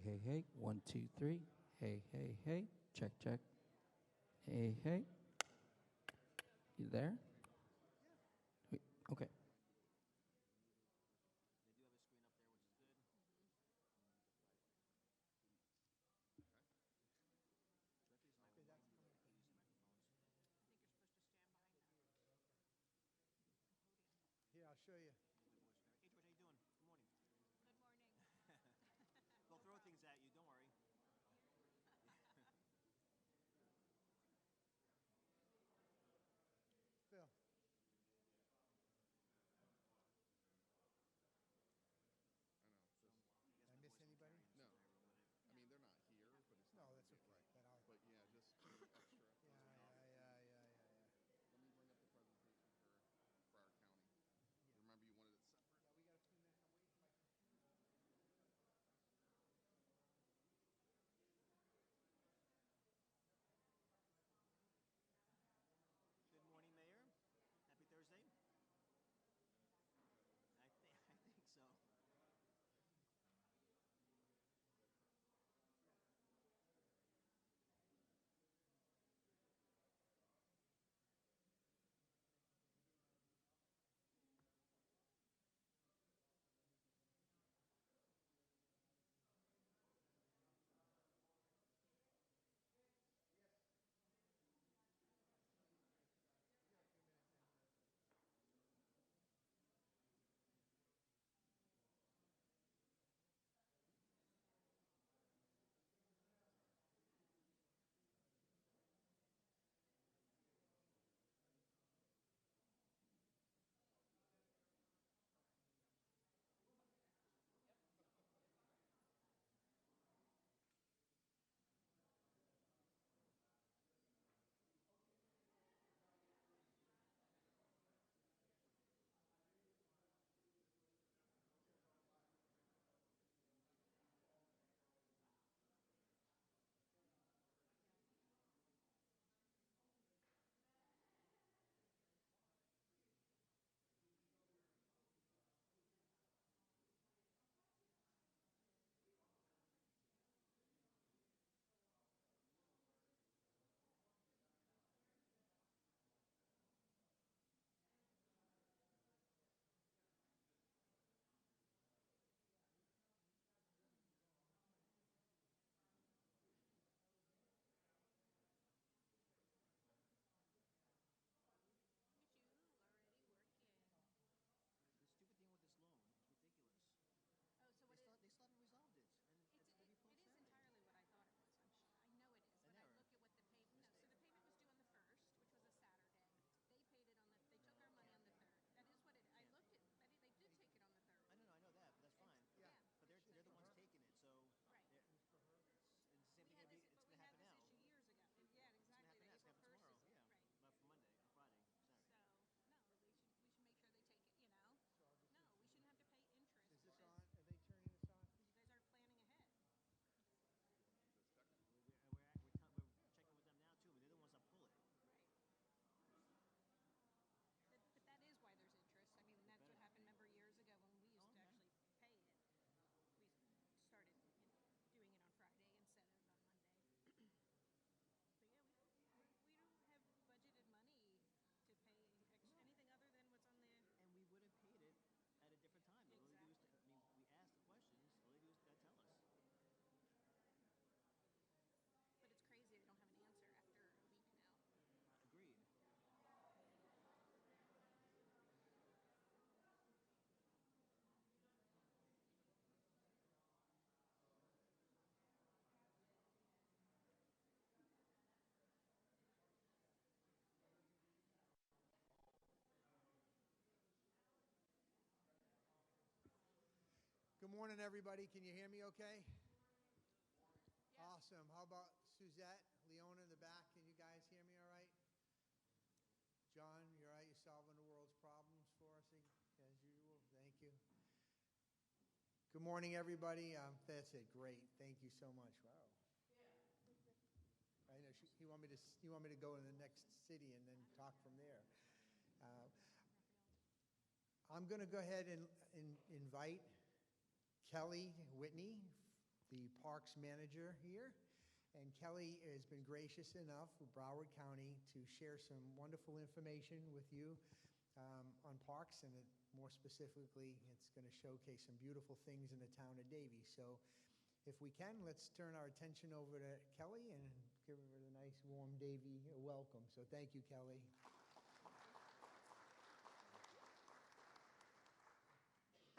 Hey, hey. 1, 2, 3. Hey, hey, hey. Check, check. Hey, hey. You there? Wait, okay. They do have a screen up there, which is good. Do I have to use a microphone? I can use the microphones. I think you're supposed to stand behind that podium. Here, I'll show you. Good voice. Hey, George, how you doing? Good morning. Good morning. They'll throw things at you. Don't worry. Phil. I know. So, Did I miss anybody? No. I mean, they're not here, but it's No, not that's gonna okay. be right. But yeah, just extra. Yeah. Let me bring up the presentation for our county. Yeah. Remember, you wanted it separate. Yeah, we got a few minutes. I'm waiting for my computer. Good morning, Mayor. Happy Thursday. I think so. Look at you already working. The stupid thing with this loan is ridiculous. Oh, so They still haven't resolved it, and it's going to be it is post-Saturday. entirely what I thought it was. I'm sure. I know it is, An but I error. look at what the payment. No, so the payment was due on the 1st, which was a Saturday. They paid it on the. They took our money on the 3rd. That is what it. I looked at. They did take it on the 3rd. I know that, but that's fine. Yeah. But they're the ones taking it, so Right. And the same We thing. had this, It's but we going to had happen this now. issue years ago. Yeah, It's going to exactly. happen now. It's going to happen April 1st tomorrow. Yeah. right. Not for Monday or Friday. Saturday. So no, we should make sure they take it. You know. No, we shouldn't have to pay interest. Is this on? Are they turning this on? Because you guys aren't planning ahead. Just technical. We're checking with them now too, but they're the ones that pull it. Right. But that is why there's interest. I mean, that's what happened. Remember years ago when we used to actually pay it, we started doing it on Friday instead of on Monday. But yeah, we don't have budgeted money to pay anything other than what's on the. And we would have paid it at a different time. Exactly. We asked the questions. All they do is tell us. But it's crazy they don't have an answer after a week now. Agreed. Good morning, everybody. Can you hear me okay? Yes. Awesome. How about Suzette, Leona in the back? Can you guys hear me all right? John, you're right. You're solving the world's problems for us as usual. Thank you. Good morning, everybody. That's it. Great. Thank you so much. Wow. I know you want me to go to the next city and then talk from there. I'm going to go ahead and invite Kelly Whitney the Parks Manager here. And Kelly has been gracious enough with Broward County to share some wonderful information with you on parks, and more specifically, it's going to showcase some beautiful things in the town of Davie. So if we can, let's turn our attention over to Kelly and give her a nice warm Davie welcome. So thank you, Kelly.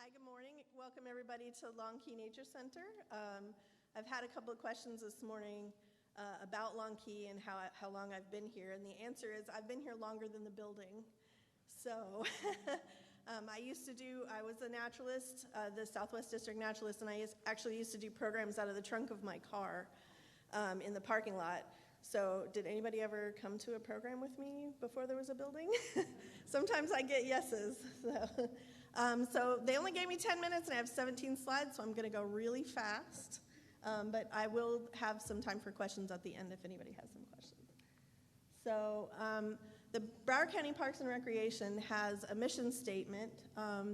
Hi, good morning. Welcome everybody to Long Key Nature Center. I've had a couple of questions this morning about Long Key and how long I've been here, and the answer is I've been here longer than the building. So I was a naturalist, the Southwest District naturalist, and I actually used to do programs out of the trunk of my car in the parking lot. So did anybody ever come to a program with me before there was a building? Sometimes I get yeses. So they only gave me 10 minutes, and I have 17 slides, so I'm going to go really fast. But I will have some time for questions at the end if anybody has some questions. So the Broward County Parks and Recreation has a mission statement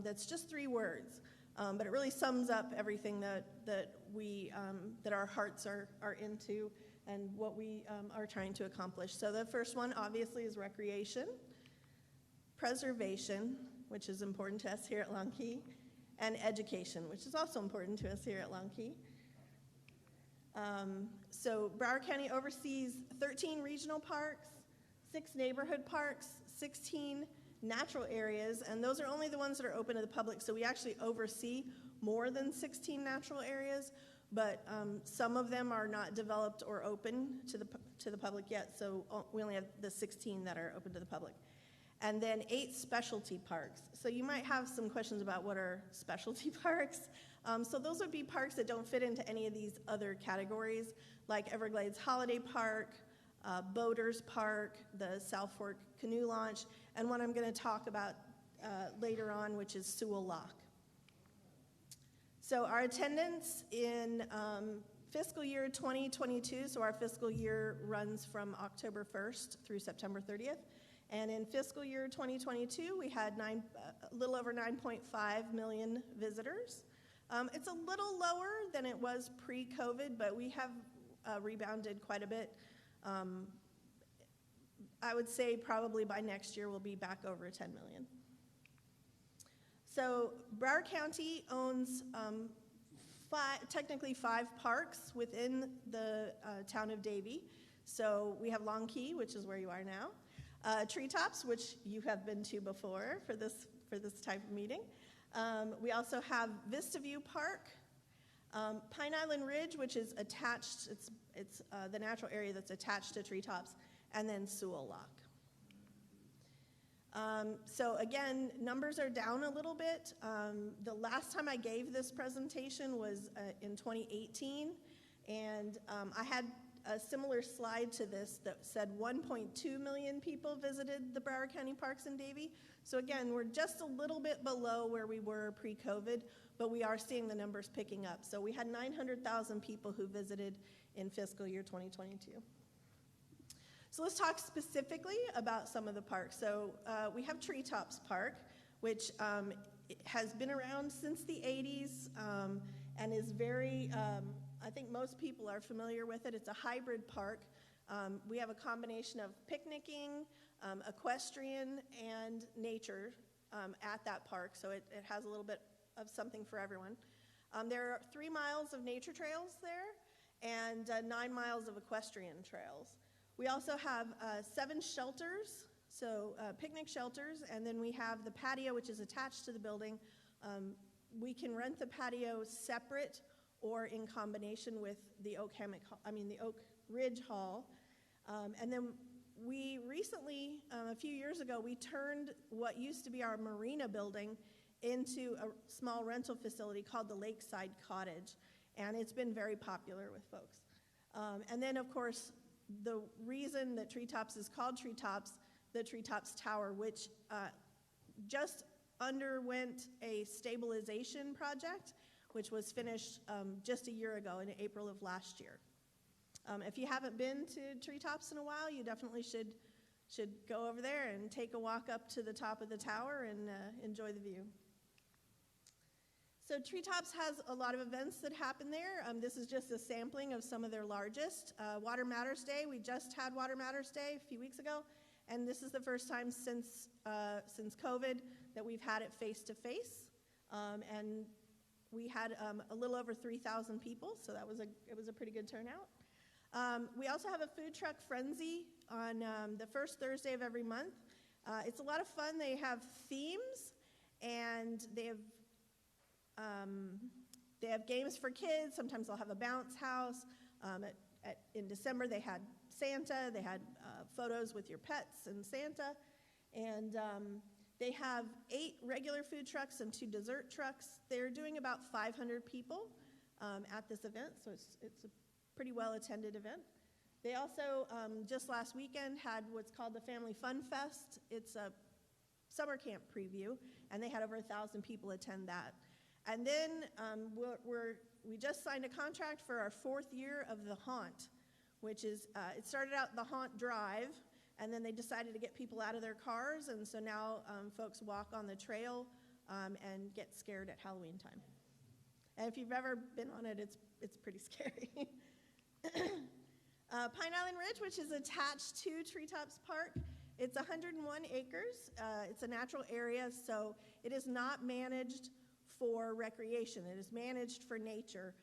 that's just 3 words, but it really sums up everything that our hearts are into and what we are trying to accomplish. So the first one, obviously, is recreation, preservation, which is important to us here at Long Key, and education, which is also important to us here at Long Key. So Broward County oversees 13 regional parks, 6 neighborhood parks, 16 natural areas, and those are only the ones that are open to the public, so we actually oversee more than 16 natural areas, but some of them are not developed or open to the public yet, so we only have the 16 that are open to the public. And then 8 specialty parks. So you might have some questions about what are specialty parks. So those would be parks that don't fit into any of these other categories, like Everglades Holiday Park, Boaters Park, the South Fork Canoe Launch, and one I'm going to talk about later on, which is Sewell Lock. So our attendance in fiscal year 2022, so our fiscal year runs from October 1st through September 30th. And in fiscal year 2022, we had a little over 9.5 million visitors. It's a little lower than it was pre-COVID, but we have rebounded quite a bit. I would say probably by next year we'll be back over 10 million. So Broward County owns technically 5 parks within the town of Davie. So we have Long Key, which is where you are now. Treetops, which you have been to before for this type of meeting. We also have Vista View Park, Pine Island Ridge, which is attached, it's the natural area that's attached to Treetops, and then Sewell Lock. So again, numbers are down a little bit. The last time I gave this presentation was in 2018, and I had a similar slide to this that said 1.2 million people visited the Broward County Parks in Davie. So again, we're just a little bit below where we were pre-COVID, but we are seeing the numbers picking up. So we had 900,000 people who visited in fiscal year 2022. So let's talk specifically about some of the parks. So we have Treetops Park, which has been around since the 80s and is very, I think most people are familiar with it. It's a hybrid park. We have a combination of picnicking, equestrian, and nature at that park, so it has a little bit of something for everyone. There are 3 miles of nature trails there and 9 miles of equestrian trails. We also have 7 shelters, so picnic shelters, and then we have the patio, which is attached to the building. We can rent the patio separate or in combination with the Oak Ridge Hall. And then we recently, a few years ago, we turned what used to be our marina building into a small rental facility called the Lakeside Cottage, and it's been very popular with folks. And then, of course, the reason that Treetops is called Treetops, the Treetops Tower, which just underwent a stabilization project, which was finished just a year ago in April of last year. If you haven't been to Treetops in a while, you definitely should go over there and take a walk up to the top of the tower and enjoy the view. So Treetops has a lot of events that happen there. This is just a sampling of some of their largest. Water Matters Day, we just had Water Matters Day a few weeks ago, and this is the first time since COVID that we've had it face-to-face. And we had a little over 3,000 people, so it was a pretty good turnout. We also have a food truck frenzy on the first Thursday of every month. It's a lot of fun. They have themes, and they have games for kids. Sometimes they'll have a bounce house. In December, they had Santa. They had photos with your pets and Santa. And they have 8 regular food trucks and 2 dessert trucks. They're doing about 500 people at this event, so it's a pretty well-attended event. They also, just last weekend, had what's called the Family Fun Fest. It's a summer camp preview, and they had over 1,000 people attend that. And then we just signed a contract for our 4th year of the Haunt, which is, it started out the Haunt Drive, and then they decided to get people out of their cars, and so now folks walk on the trail and get scared at Halloween time. And if you've ever been on it, it's pretty scary. Pine Island Ridge, which is attached to Treetops Park, it's 101 acres. It's a natural area, so it is not managed for recreation. It is managed for nature.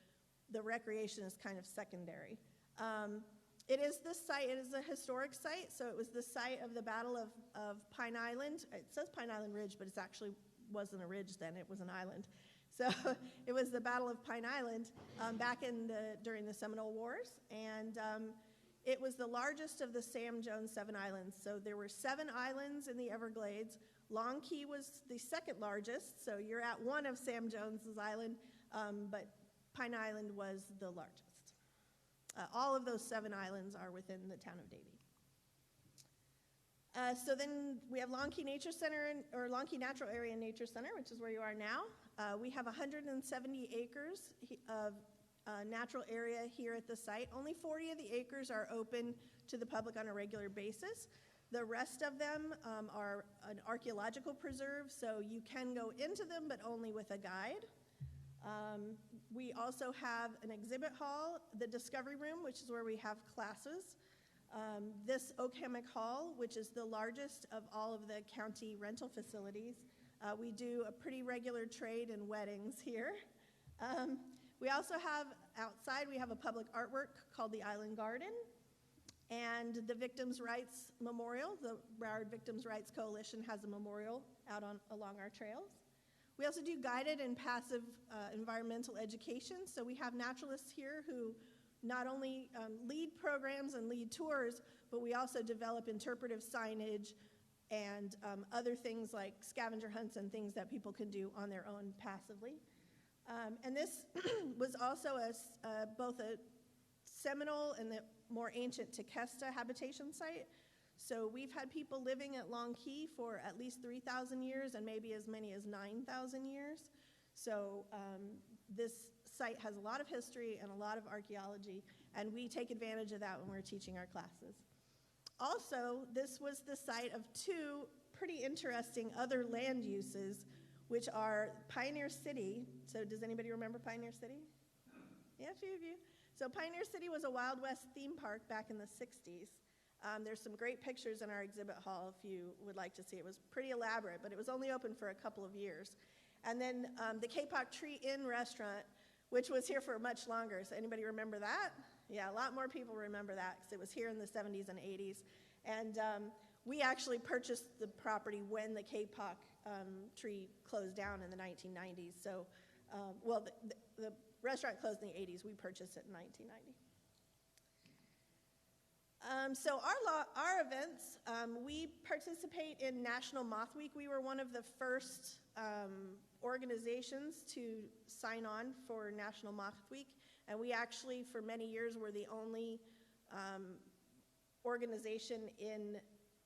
The recreation is kind of secondary. It is the site, it is a historic site, so it was the site of the Battle of Pine Island. It says Pine Island Ridge, but it actually wasn't a ridge then, it was an island. So it was the Battle of Pine Island back during the Seminole Wars, and it was the largest of the Sam Jones 7 islands. So there were 7 islands in the Everglades. Long Key was the second largest, so you're at one of Sam Jones's island, but Pine Island was the largest. All of those 7 islands are within the town of Davie. So then we have Long Key Nature Center, or Long Key Natural Area and Nature Center, which is where you are now. We have 170 acres of natural area here at the site. Only 40 of the acres are open to the public on a regular basis. The rest of them are an archaeological preserve, so you can go into them, but only with a guide. We also have an exhibit hall, the Discovery Room, which is where we have classes. This Oak Hammock Hall, which is the largest of all of the county rental facilities. We do a pretty regular trade in weddings here. We also have outside, we have a public artwork called the Island Garden, and the Victims' Rights Memorial. The Broward Victims' Rights Coalition has a memorial out along our trails. We also do guided and passive environmental education. So we have naturalists here who not only lead programs and lead tours, but we also develop interpretive signage and other things like scavenger hunts and things that people can do on their own passively. And this was also both a Seminole and the more ancient Tequesta habitation site. So we've had people living at Long Key for at least 3,000 years and maybe as many as 9,000 years. So this site has a lot of history and a lot of archaeology, and we take advantage of that when we're teaching our classes. Also, this was the site of 2 pretty interesting other land uses, which are Pioneer City. So does anybody remember Pioneer City? Yeah, a few of you. So Pioneer City was a Wild West theme park back in the 60s. There's some great pictures in our exhibit hall if you would like to see. It was pretty elaborate, but it was only open for a couple of years. And then the Kapok Tree Inn restaurant, which was here for much longer. So anybody remember that? Yeah, a lot more people remember that because it was here in the 70s and 80s. And we actually purchased the property when the Kapok tree closed down in the 1990s. So, well, the restaurant closed in the 80s. We purchased it in 1990. So our events, we participate in National Moth Week. We were one of the first organizations to sign on for National Moth Week, and we actually, for many years, were the only organization in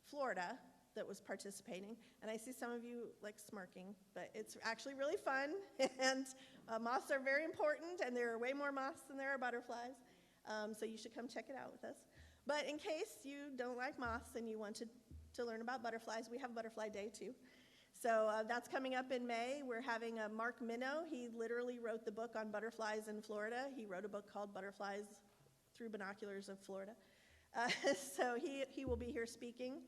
Florida that was participating. And I see some of you like smirking, but it's actually really fun, and moths are very important, and there are way more moths than there are butterflies, so you should come check it out with us. But in case you don't like moths and you want to learn about butterflies, we have Butterfly Day too. So that's coming up in May. We're having Mark Minnow. He literally wrote the book on butterflies in Florida. He wrote a book called Butterflies Through Binoculars of Florida. So he will be here speaking.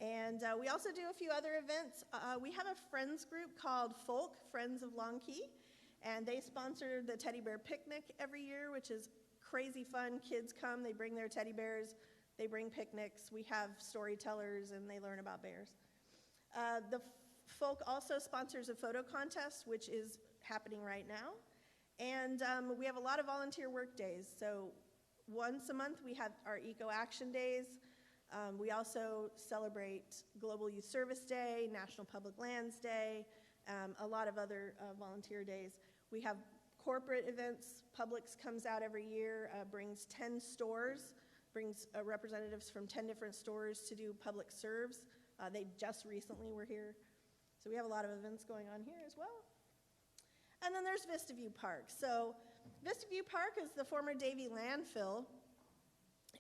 And we also do a few other events. We have a friends group called Folk, Friends of Long Key, and they sponsor the teddy bear picnic every year, which is crazy fun. Kids come, they bring their teddy bears, they bring picnics. We have storytellers, and they learn about bears. The Folk also sponsors a photo contest, which is happening right now. And we have a lot of volunteer work days. So once a month, we have our Eco Action Days. We also celebrate Global Youth Service Day, National Public Lands Day, a lot of other volunteer days. We have corporate events. Publix comes out every year, brings 10 stores, brings representatives from 10 different stores to do public serves. They just recently were here. So we have a lot of events going on here as well. And then there's Vista View Park. So Vista View Park is the former Davie landfill.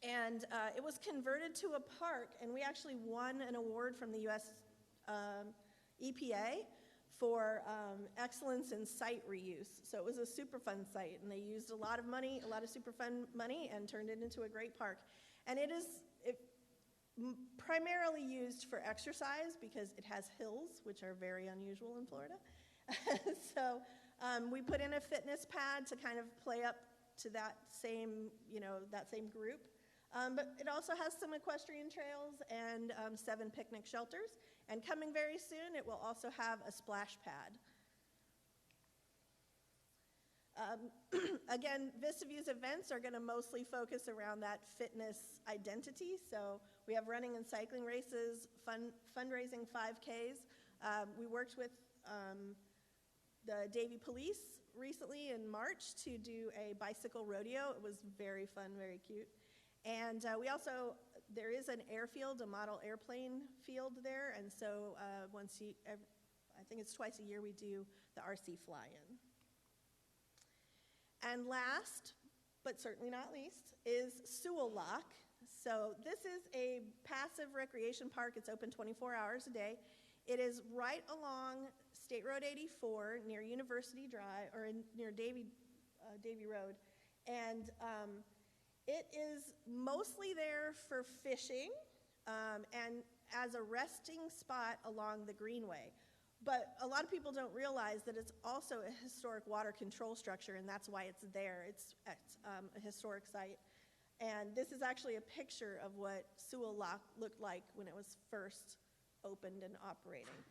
And it was converted to a park, and we actually won an award from the U.S. EPA for excellence in site reuse. So it was a Superfund site, and they used a lot of money, a lot of Superfund money, and turned it into a great park. And it is primarily used for exercise because it has hills, which are very unusual in Florida. So we put in a fitness pad to kind of play up to that same, that same group. But it also has some equestrian trails and 7 picnic shelters. And coming very soon, it will also have a splash pad. Again, Vista View's events are going to mostly focus around that fitness identity. So we have running and cycling races, fundraising 5Ks. We worked with the Davie Police recently in March to do a bicycle rodeo. It was very fun, very cute. And there is an airfield, a model airplane field there, and so I think it's twice a year we do the RC fly-in. And last, but certainly not least, is Sewell Lock. So this is a passive recreation park. It's open 24 hours a day. It is right along State Road 84 near University Drive, or near Davie Road, and it is mostly there for fishing and as a resting spot along the Greenway. But a lot of people don't realize that it's also a historic water control structure, and that's why it's there. It's a historic site. And this is actually a picture of what Sewell Lock looked like when it was first opened and operating.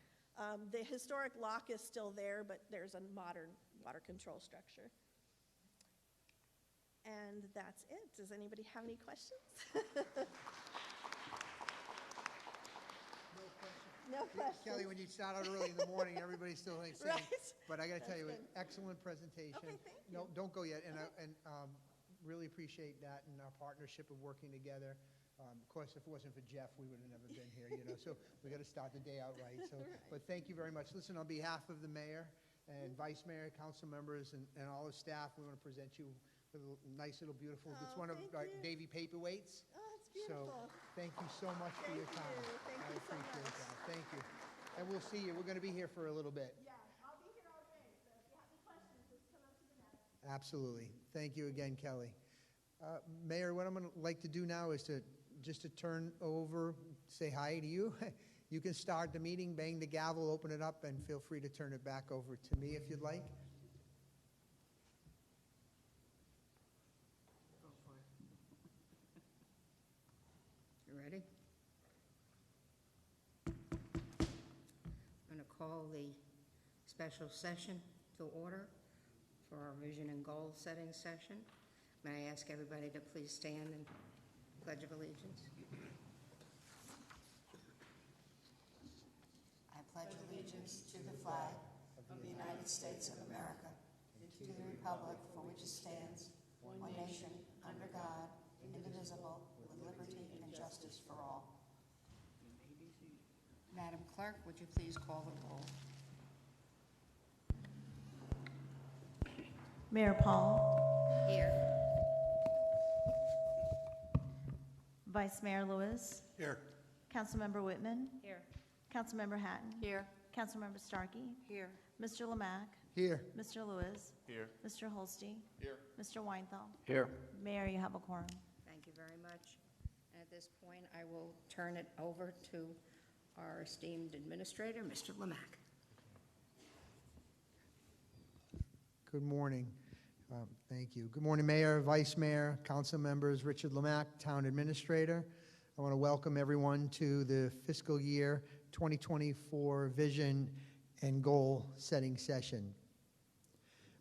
The historic lock is still there, but there's a modern water control structure. And that's it. Does anybody have any questions? No questions. Kelly, when you start out early in the morning, everybody's still like saying, Right. but I got to tell you, That's an excellent presentation. Okay, thank you. No, don't go yet. And really appreciate that and our partnership of working together. Of course, if it wasn't for Jeff, we would have never been here, So we got to start the day out right. So, Right. But thank you very much. Listen, on behalf of the mayor and vice mayor, council members, and all the staff, we want to present you with a nice little beautiful. It's Oh, one of thank our you. Davie paperweights. Oh, it's beautiful. So thank you so much for your Thank time. you. Thank I you so appreciate much. that. Thank you. And we'll see you. We're going to be here for a little bit. Yeah, I'll be here all day. So if you have any questions, just come up to the desk. Absolutely. Thank you again, Kelly. Mayor, what I'm going to like to do now is to turn over, say hi to you. You can start the meeting, bang the gavel, open it up, and feel free to turn it back over to me if you'd like. Go for it. You ready? I'm going to call the special session to order for our vision and goal setting session. May I ask everybody to please stand and pledge of allegiance? I pledge allegiance to the flag of the United States of America and to the republic for which it stands, one nation, under God, indivisible, with liberty and justice for all. Madam Clerk, would you please call the roll? Mayor Paul, Here. Vice Mayor Lewis, Here. Councilmember Whitman, Here. Councilmember Hatton, Here. Councilmember Starkey. Here. Mr. Lemack. Here. Mr. Lewis. Here. Mr. Holstein. Here. Mr. Weinthal. Here. Mayor, you have a quorum. Thank you very much. And at this point, I will turn it over to our esteemed administrator, Mr. Lemack. Good morning. Thank you. Good morning, Mayor, Vice Mayor, Council members, Richard Lemack, Town Administrator. I want to welcome everyone to the fiscal year 2024 Vision and Goal Setting Session.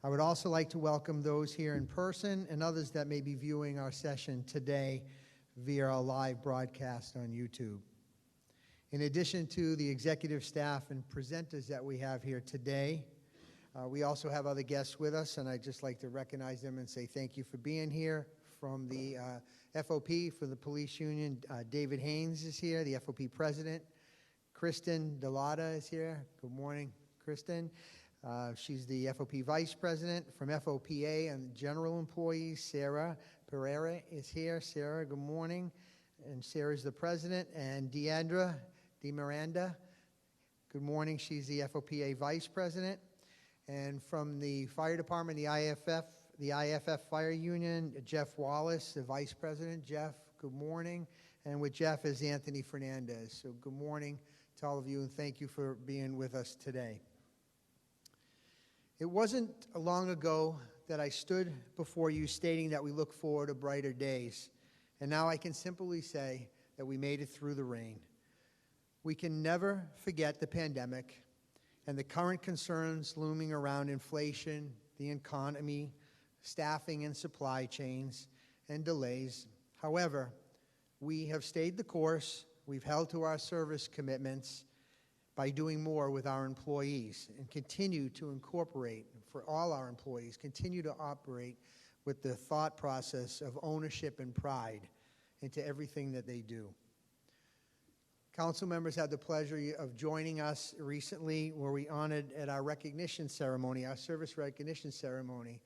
I would also like to welcome those here in person and others that may be viewing our session today via our live broadcast on YouTube. In addition to the executive staff and presenters that we have here today, we also have other guests with us, and I'd just like to recognize them and say thank you for being here. From the FOP, for the police union, David Haynes is here, the FOP president. Kristen Delata is here. Good morning, Kristen. She's the FOP vice president. From FOPA and general employees, Sarah Pereira is here. Sarah, good morning. And Sarah's the president. And Deandra DeMiranda, good morning. She's the FOPA vice president. And from the fire department, the IFF Fire Union, Jeff Wallace, the vice president. Jeff, good morning. And with Jeff is Anthony Fernandez. So good morning to all of you, and thank you for being with us today. It wasn't long ago that I stood before you stating that we look forward to brighter days. And now I can simply say that we made it through the rain. We can never forget the pandemic and the current concerns looming around inflation, the economy, staffing and supply chains, and delays. However, we have stayed the course. We've held to our service commitments by doing more with our employees and continue to incorporate, for all our employees, continue to operate with the thought process of ownership and pride into everything that they do. Council members had the pleasure of joining us recently where we honored at our recognition ceremony, our service recognition ceremony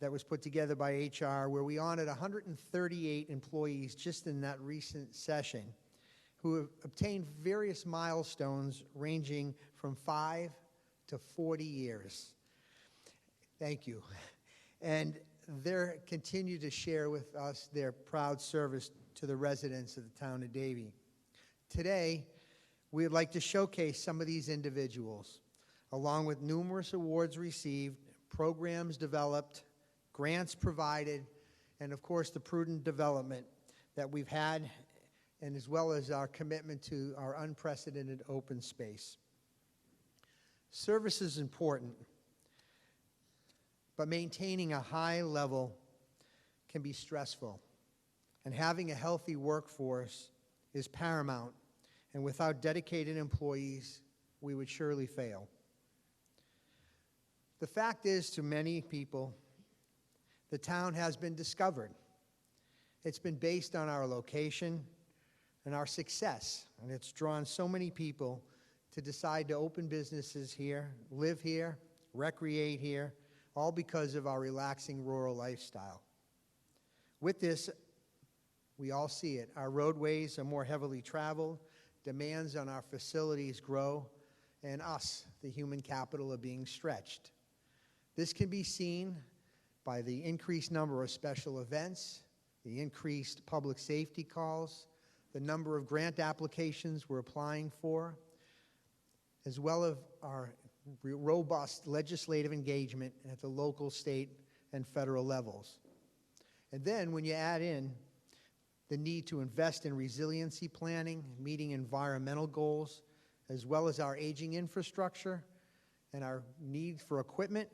that was put together by HR, where we honored 138 employees just in that recent session who have obtained various milestones ranging from 5 to 40 years. Thank you. And they continue to share with us their proud service to the residents of the town of Davie. Today, we would like to showcase some of these individuals, along with numerous awards received, programs developed, grants provided, and of course the prudent development that we've had, and as well as our commitment to our unprecedented open space. Service is important, but maintaining a high level can be stressful, and having a healthy workforce is paramount. And without dedicated employees, we would surely fail. The fact is, to many people, the town has been discovered. It's been based on our location and our success, and it's drawn so many people to decide to open businesses here, live here, recreate here, all because of our relaxing rural lifestyle. With this, we all see it. Our roadways are more heavily traveled, demands on our facilities grow, and us, the human capital, are being stretched. This can be seen by the increased number of special events, the increased public safety calls, the number of grant applications we're applying for, as well as our robust legislative engagement at the local, state, and federal levels. And then when you add in the need to invest in resiliency planning, meeting environmental goals, as well as our aging infrastructure and our need for equipment,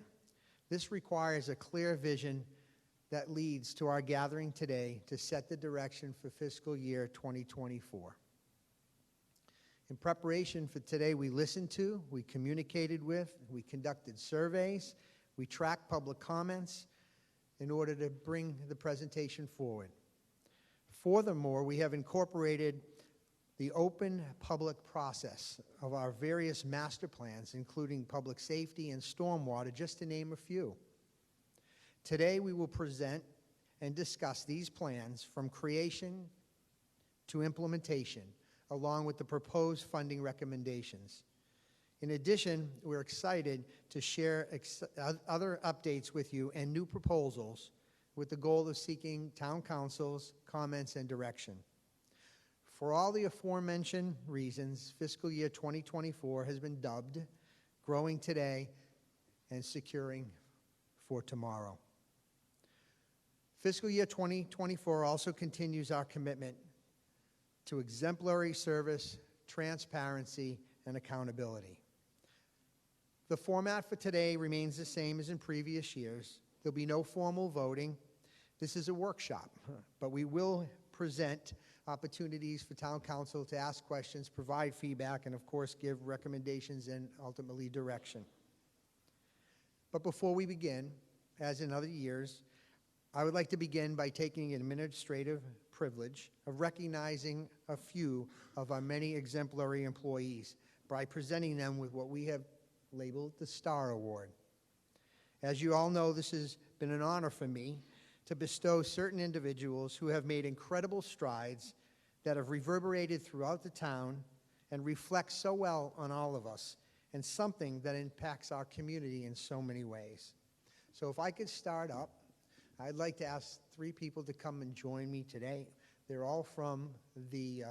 this requires a clear vision that leads to our gathering today to set the direction for fiscal year 2024. In preparation for today, we listened to, we communicated with, we conducted surveys, we tracked public comments in order to bring the presentation forward. Furthermore, we have incorporated the open public process of our various master plans, including public safety and stormwater, just to name a few. Today, we will present and discuss these plans from creation to implementation, along with the proposed funding recommendations. In addition, we're excited to share other updates with you and new proposals with the goal of seeking Town Council's comments and direction. For all the aforementioned reasons, fiscal year 2024 has been dubbed Growing Today and Securing for Tomorrow. Fiscal year 2024 also continues our commitment to exemplary service, transparency, and accountability. The format for today remains the same as in previous years. There'll be no formal voting. This is a workshop, but we will present opportunities for Town Council to ask questions, provide feedback, and of course give recommendations and ultimately direction. But before we begin, as in other years, I would like to begin by taking an administrative privilege of recognizing a few of our many exemplary employees by presenting them with what we have labeled the Star Award. As you all know, this has been an honor for me to bestow certain individuals who have made incredible strides that have reverberated throughout the town and reflect so well on all of us, and something that impacts our community in so many ways. So if I could start up, I'd like to ask 3 people to come and join me today. They're all from the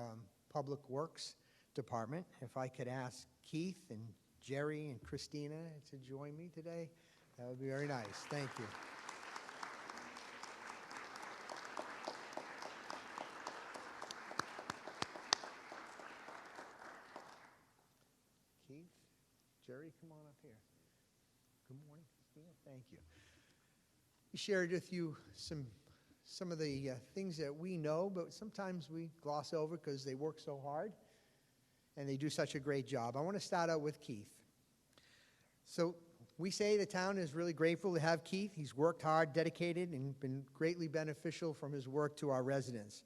Public Works Department. If I could ask Keith and Jerry and Christina to join me today, that would be very nice. Thank you. Keith, Jerry, come on up here. Good morning, Christina. Thank you. We shared with you some of the things that we know, but sometimes we gloss over because they work so hard and they do such a great job. I want to start out with Keith. So we say the town is really grateful to have Keith. He's worked hard, dedicated, and been greatly beneficial from his work to our residents.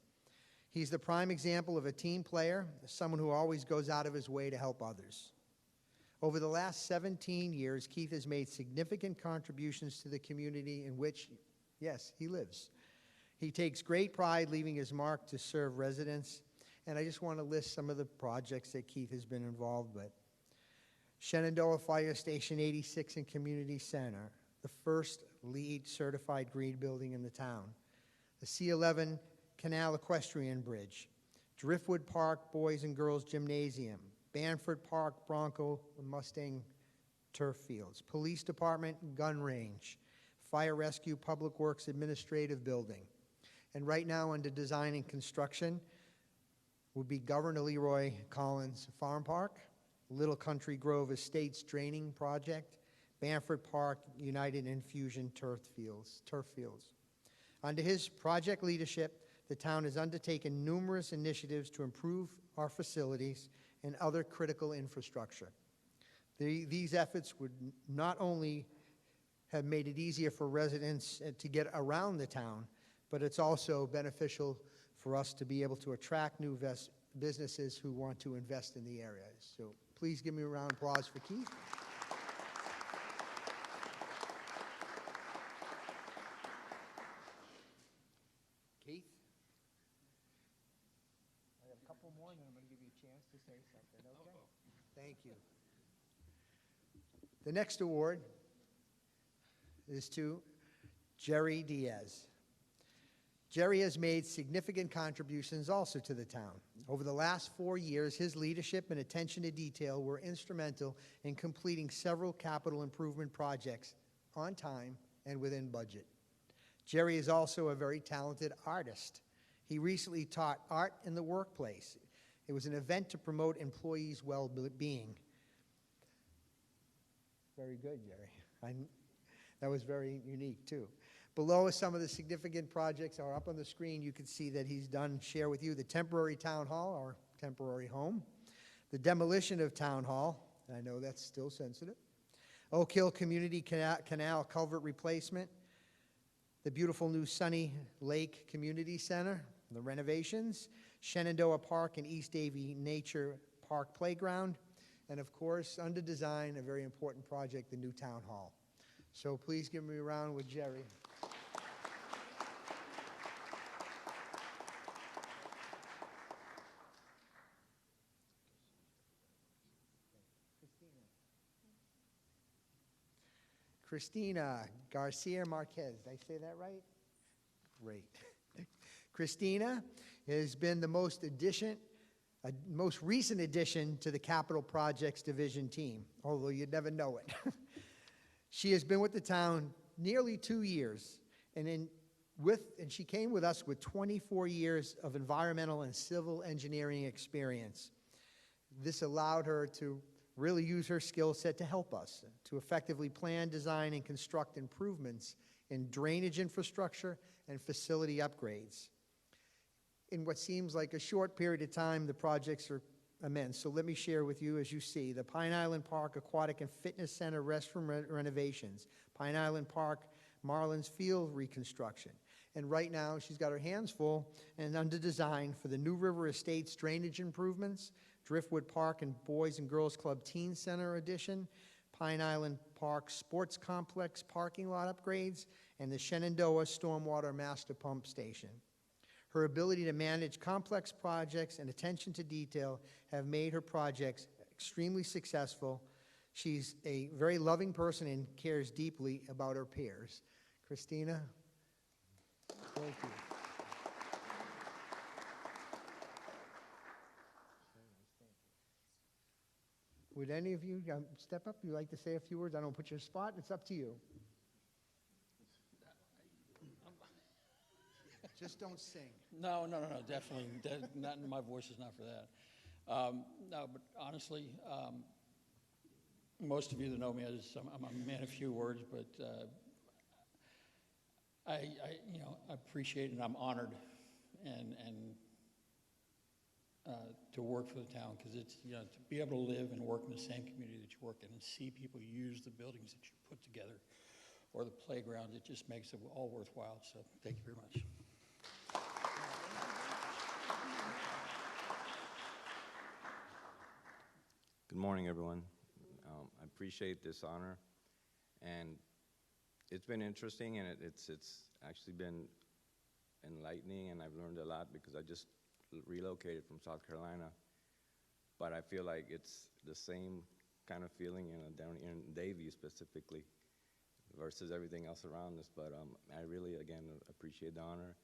He's the prime example of a team player, someone who always goes out of his way to help others. Over the last 17 years, Keith has made significant contributions to the community in which, yes, he lives. He takes great pride leaving his mark to serve residents, and I just want to list some of the projects that Keith has been involved with. Shenandoah Fire Station 86 and Community Center, the first LEED certified green building in the town. The C11 Canal Equestrian Bridge, Driftwood Park Boys and Girls Gymnasium, Banford Park Bronco and Mustang turf fields, Police Department gun range, Fire Rescue Public Works Administrative Building. And right now under design and construction will be Governor Leroy Collins Farm Park, Little Country Grove Estates Draining Project, Banford Park United Infusion turf fields. Under his project leadership, the town has undertaken numerous initiatives to improve our facilities and other critical infrastructure. These efforts would not only have made it easier for residents to get around the town, but it's also beneficial for us to be able to attract new businesses who want to invest in the area. So please give me a round of applause for Keith. Keith? I have a couple more, and then I'm going to give you a chance to say something, okay? Thank you. The next award is to Jerry Diaz. Jerry has made significant contributions also to the town. Over the last 4 years, his leadership and attention to detail were instrumental in completing several capital improvement projects on time and within budget. Jerry is also a very talented artist. He recently taught art in the workplace. It was an event to promote employees' well-being. Very good, Jerry. That was very unique, too. Below are some of the significant projects are up on the screen. You can see that he's done, share with you, the temporary town hall, or temporary home, the demolition of town hall, and I know that's still sensitive, Oak Hill Community Canal culvert replacement, the beautiful new Sunny Lake Community Center, the renovations, Shenandoah Park and East Davie Nature Park Playground, and of course, under design, a very important project, the new town hall. So please give me a round with Jerry. Christina. Christina Garcia Marquez. Did I say that right? Great. Christina has been the most recent addition to the Capital Projects Division team, although you'd never know it. She has been with the town nearly 2 years, and she came with us with 24 years of environmental and civil engineering experience. This allowed her to really use her skill set to help us to effectively plan, design, and construct improvements in drainage infrastructure and facility upgrades. In what seems like a short period of time, the projects are immense. So let me share with you, as you see, the Pine Island Park Aquatic and Fitness Center restroom renovations, Pine Island Park Marlins Field reconstruction. And right now, she's got her hands full and under design for the New River Estates drainage improvements, Driftwood Park and Boys and Girls Club Teen Center addition, Pine Island Park Sports Complex parking lot upgrades, and the Shenandoah Stormwater Master Pump Station. Her ability to manage complex projects and attention to detail have made her projects extremely successful. She's a very loving person and cares deeply about her peers. Christina, thank you. Would any of you step up? You'd like to say a few words? I don't put you on the spot. It's up to you. Just don't sing. No, definitely. My voice is not for that. No, but honestly, most of you that know me, I'm a man of few words, but I appreciate and I'm honored and to work for the town, because it's, to be able to live and work in the same community that you work in and see people use the buildings that you put together or the playground, it just makes it all worthwhile. So thank you very much. Good morning, everyone. I appreciate this honor, and it's been interesting, and it's actually been enlightening, and I've learned a lot because I just relocated from South Carolina, but I feel like it's the same kind of feeling down here in Davie specifically versus everything else around us. But I really, again, appreciate the honor,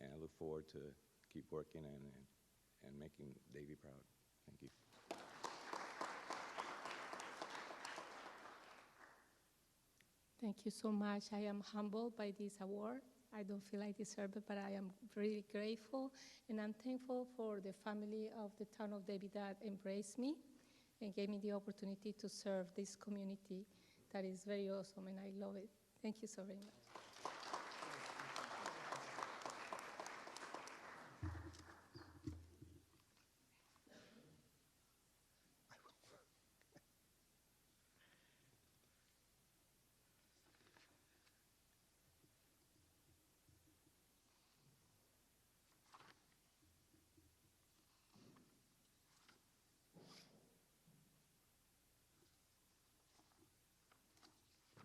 and I look forward to keep working and making Davie proud. Thank you. Thank you so much. I am humbled by this award. I don't feel I deserve it, but I am really grateful, and I'm thankful for the family of the Town of Davie that embraced me and gave me the opportunity to serve this community. That is very awesome, and I love it. Thank you so very much.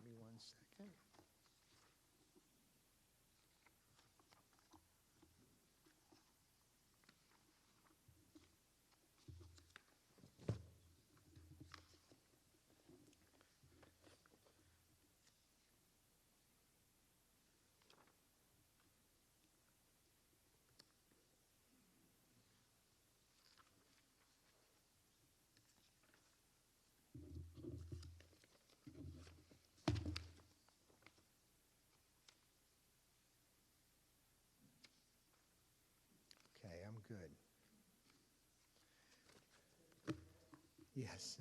Give me 1 second. Okay, I'm good. Yes.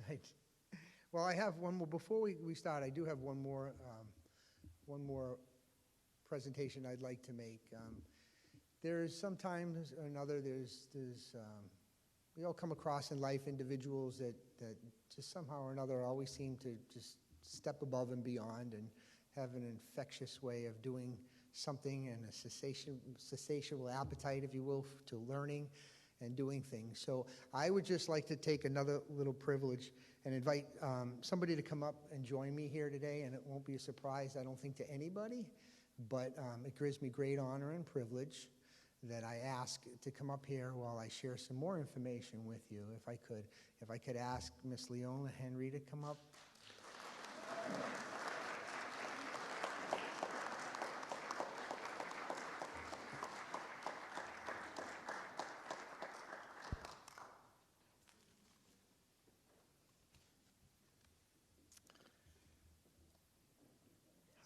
Well, I have one more. Before we start, I do have one more presentation I'd like to make. There's sometimes or another, we all come across in life individuals that just somehow or another always seem to just step above and beyond and have an infectious way of doing something and a satiable appetite, if you will, to learning and doing things. So I would just like to take another little privilege and invite somebody to come up and join me here today, and it won't be a surprise, I don't think, to anybody, but it gives me great honor and privilege that I ask to come up here while I share some more information with you, if I could. If I could ask Miss Leona Henry to come up.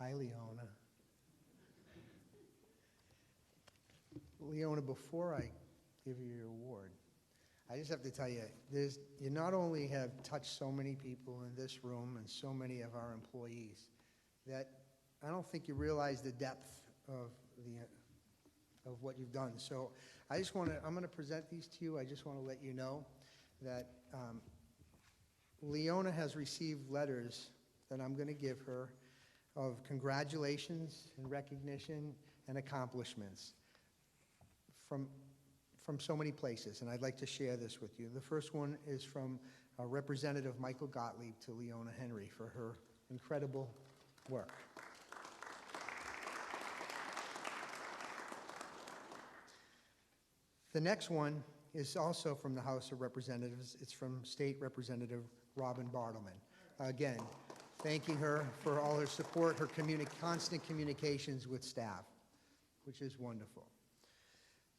Hi, Leona. Leona, before I give you your award, I just have to tell you, you not only have touched so many people in this room and so many of our employees, that I don't think you realize the depth of what you've done. So I'm going to present these to you. I just want to let you know that Leona has received letters that I'm going to give her of congratulations and recognition and accomplishments from so many places, and I'd like to share this with you. The first one is from Representative Michael Gottlieb to Leona Henry for her incredible work. The next one is also from the House of Representatives. It's from State Representative Robin Bartleman. Again, thanking her for all her support, her constant communications with staff, which is wonderful.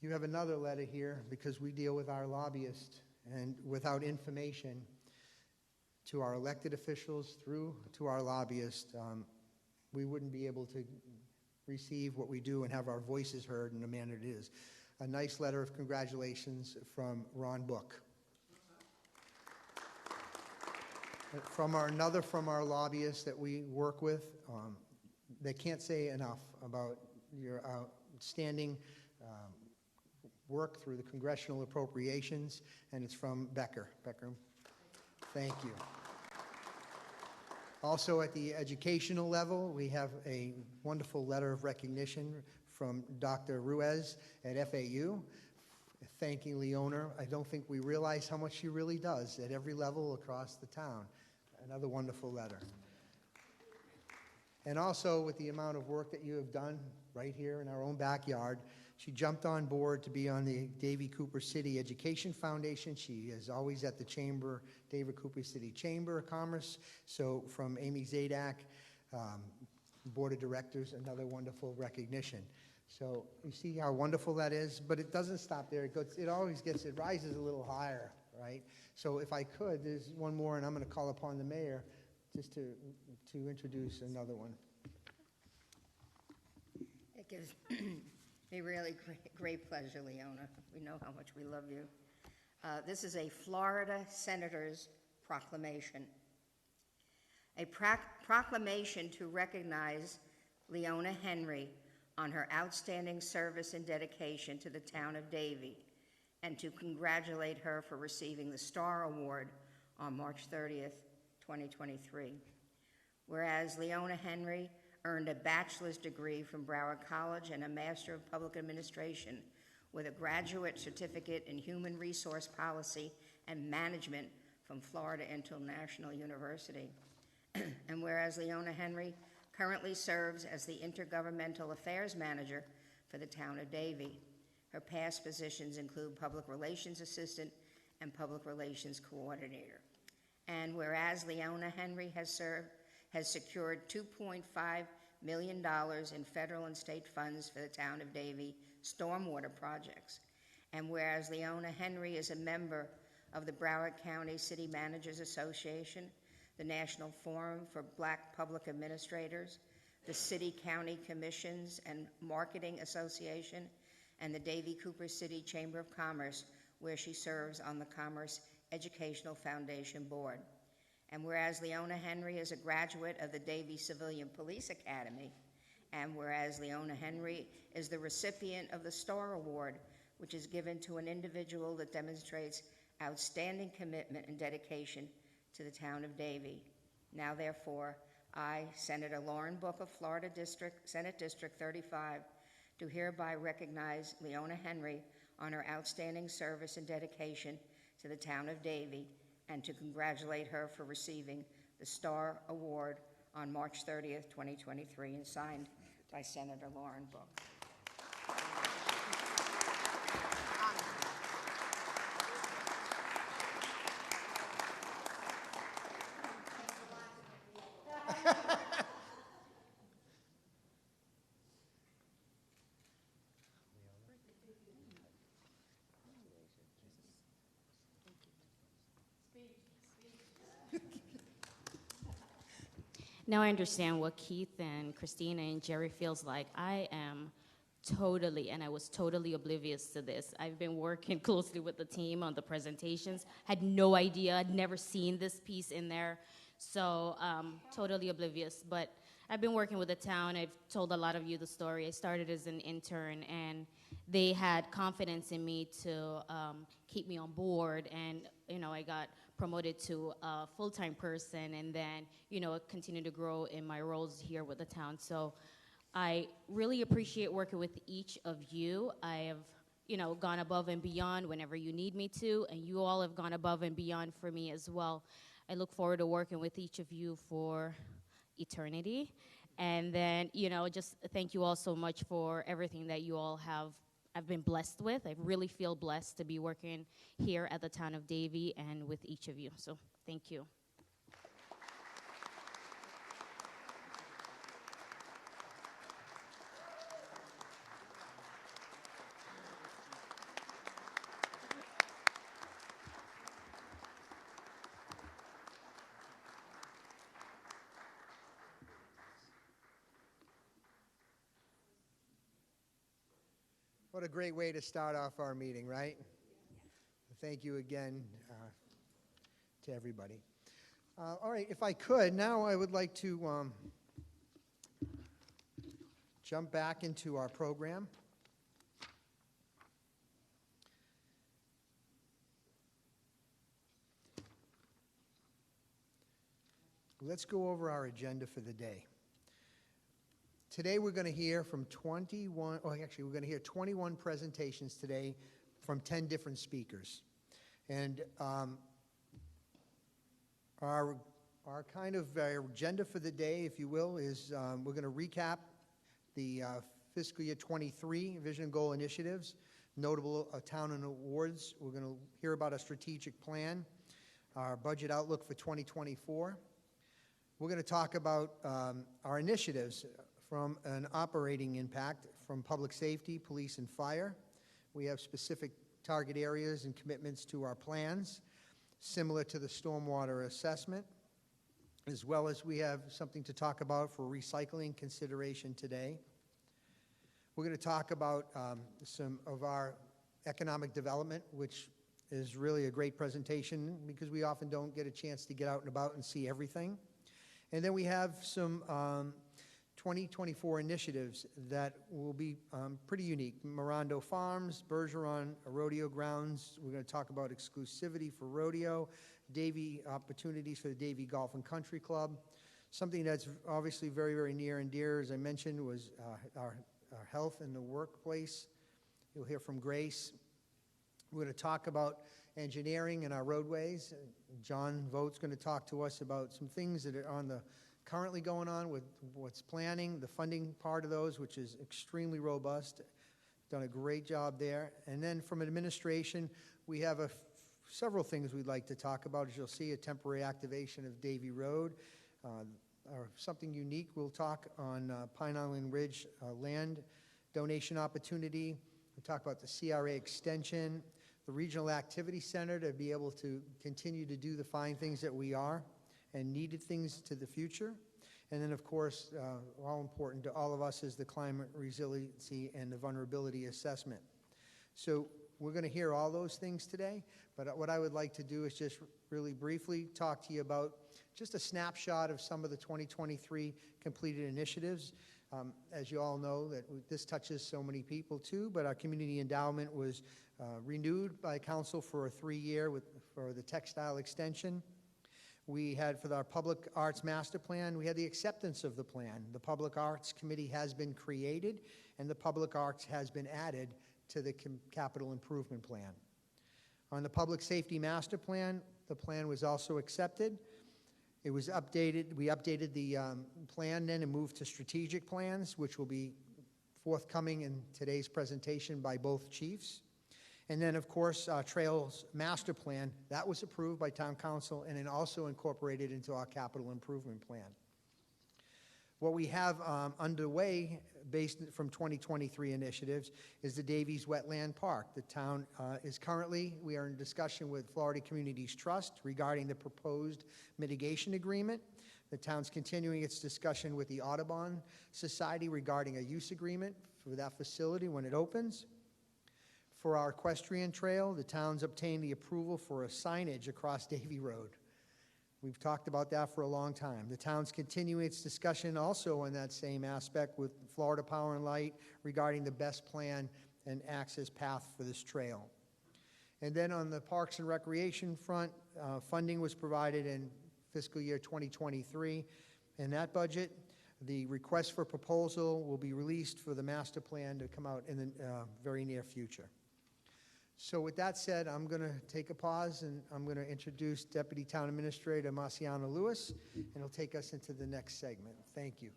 You have another letter here because we deal with our lobbyists, and without information to our elected officials through to our lobbyists, we wouldn't be able to receive what we do and have our voices heard in the manner it is. A nice letter of congratulations from Ron Book. From our lobbyists that we work with, they can't say enough about your outstanding work through the congressional appropriations, and it's from Becker. Becker, thank you. Also at the educational level, we have a wonderful letter of recognition from Dr. Ruiz at FAU, thanking Leona. I don't think we realize how much she really does at every level across the town. Another wonderful letter. And also with the amount of work that you have done right here in our own backyard, she jumped on board to be on the Davie Cooper City Education Foundation. She is always at the Chamber, Davie Cooper City Chamber of Commerce. So from Amy Zadak, Board of Directors, another wonderful recognition. So you see how wonderful that is, but it doesn't stop there. It rises a little higher, right? So if I could, there's one more, and I'm going to call upon the mayor just to introduce another one. It gives me really great pleasure, Leona. We know how much we love you. This is a Florida Senator's proclamation. A proclamation to recognize Leona Henry on her outstanding service and dedication to the town of Davie, and to congratulate her for receiving the Star Award on March 30th, 2023. Whereas Leona Henry earned a bachelor's degree from Broward College and a Master of Public Administration with a graduate certificate in Human Resource Policy and Management from Florida International University. And whereas Leona Henry currently serves as the Intergovernmental Affairs Manager for the town of Davie. Her past positions include Public Relations Assistant and Public Relations Coordinator. And whereas Leona Henry has secured $2.5 million in federal and state funds for the town of Davie stormwater projects. And whereas Leona Henry is a member of the Broward County City Managers Association, the National Forum for Black Public Administrators, the City County Commissions and Marketing Association, and the Davie Cooper City Chamber of Commerce, where she serves on the Commerce Educational Foundation Board. And whereas Leona Henry is a graduate of the Davie Civilian Police Academy, and whereas Leona Henry is the recipient of the Star Award, which is given to an individual that demonstrates outstanding commitment and dedication to the town of Davie. Now, therefore, I, Senator Lauren Book of Florida Senate District 35, do hereby recognize Leona Henry on her outstanding service and dedication to the town of Davie, and to congratulate her for receiving the Star Award on March 30th, 2023, and signed by Senator Lauren Book. Now I understand what Keith and Christina and Jerry feels like. I was totally oblivious to this. I've been working closely with the team on the presentations, had no idea, I'd never seen this piece in there, so totally oblivious. But I've been working with the town. I've told a lot of you the story. I started as an intern, and they had confidence in me to keep me on board, and I got promoted to a full-time person, and then continued to grow in my roles here with the town. So I really appreciate working with each of you. I have gone above and beyond whenever you need me to, and you all have gone above and beyond for me as well. I look forward to working with each of you for eternity. And then, just thank you all so much for everything that you all have. I've been blessed with. I really feel blessed to be working here at the Town of Davie and with each of you. So thank you. What a great way to start off our meeting, right? Thank you again to everybody. All right, if I could, now I would like to jump back into our program. Let's go over our agenda for the day. Today we're going to hear from 21 presentations today from 10 different speakers. And our kind of agenda for the day, if you will, is we're going to recap the fiscal year 23 Vision and Goal Initiatives, notable town and awards. We're going to hear about a strategic plan, our budget outlook for 2024. We're going to talk about our initiatives from an operating impact from public safety, police, and fire. We have specific target areas and commitments to our plans, similar to the Stormwater Assessment, as well as we have something to talk about for recycling consideration today. We're going to talk about some of our economic development, which is really a great presentation because we often don't get a chance to get out and about and see everything. And then we have some 2024 initiatives that will be pretty unique. Morondo Farms, Bergeron Rodeo Grounds. We're going to talk about exclusivity for rodeo, Davie opportunities for the Davie Golf and Country Club. Something that's obviously very, very near and dear, as I mentioned, was our health in the workplace. You'll hear from Grace. We're going to talk about engineering and our roadways. John Voigt's going to talk to us about some things that are on the currently going on with what's planning, the funding part of those, which is extremely robust. Done a great job there. And then from administration, we have several things we'd like to talk about. As you'll see, a temporary activation of Davie Road, or something unique. We'll talk on Pine Island Ridge land donation opportunity. We'll talk about the CRA Extension, the Regional Activity Center to be able to continue to do the fine things that we are and needed things to the future. And then, of course, all important to all of us is the climate resiliency and the vulnerability assessment. So we're going to hear all those things today, but what I would like to do is just really briefly talk to you about just a snapshot of some of the 2023 completed initiatives. As you all know, that this touches so many people too, but our community endowment was renewed by council for a 3-year for the textile extension. We had, for our Public Arts Master Plan, we had the acceptance of the plan. The Public Arts Committee has been created, and the Public Arts has been added to the Capital Improvement Plan. On the Public Safety Master Plan, the plan was also accepted. It was updated. We updated the plan then and moved to strategic plans, which will be forthcoming in today's presentation by both chiefs. And then, of course, Trails Master Plan, that was approved by Town Council and then also incorporated into our Capital Improvement Plan. What we have underway, based from 2023 initiatives, is the Davies Wetland Park. The town we are in discussion with Florida Communities Trust regarding the proposed mitigation agreement The town's continuing its discussion with the Audubon Society regarding a use agreement for that facility when it opens. For our equestrian trail, the town's obtained the approval for a signage across Davie Road. We've talked about that for a long time. The town's continuing its discussion also on that same aspect with Florida Power and Light regarding the best plan and access path for this trail. And then on the Parks and Recreation front, funding was provided in fiscal year 2023. In that budget, the request for proposal will be released for the master plan to come out in the very near future. So with that said, I'm going to take a pause, and I'm going to introduce Deputy Town Administrator Marciano Lewis, and he'll take us into the next segment. Thank you.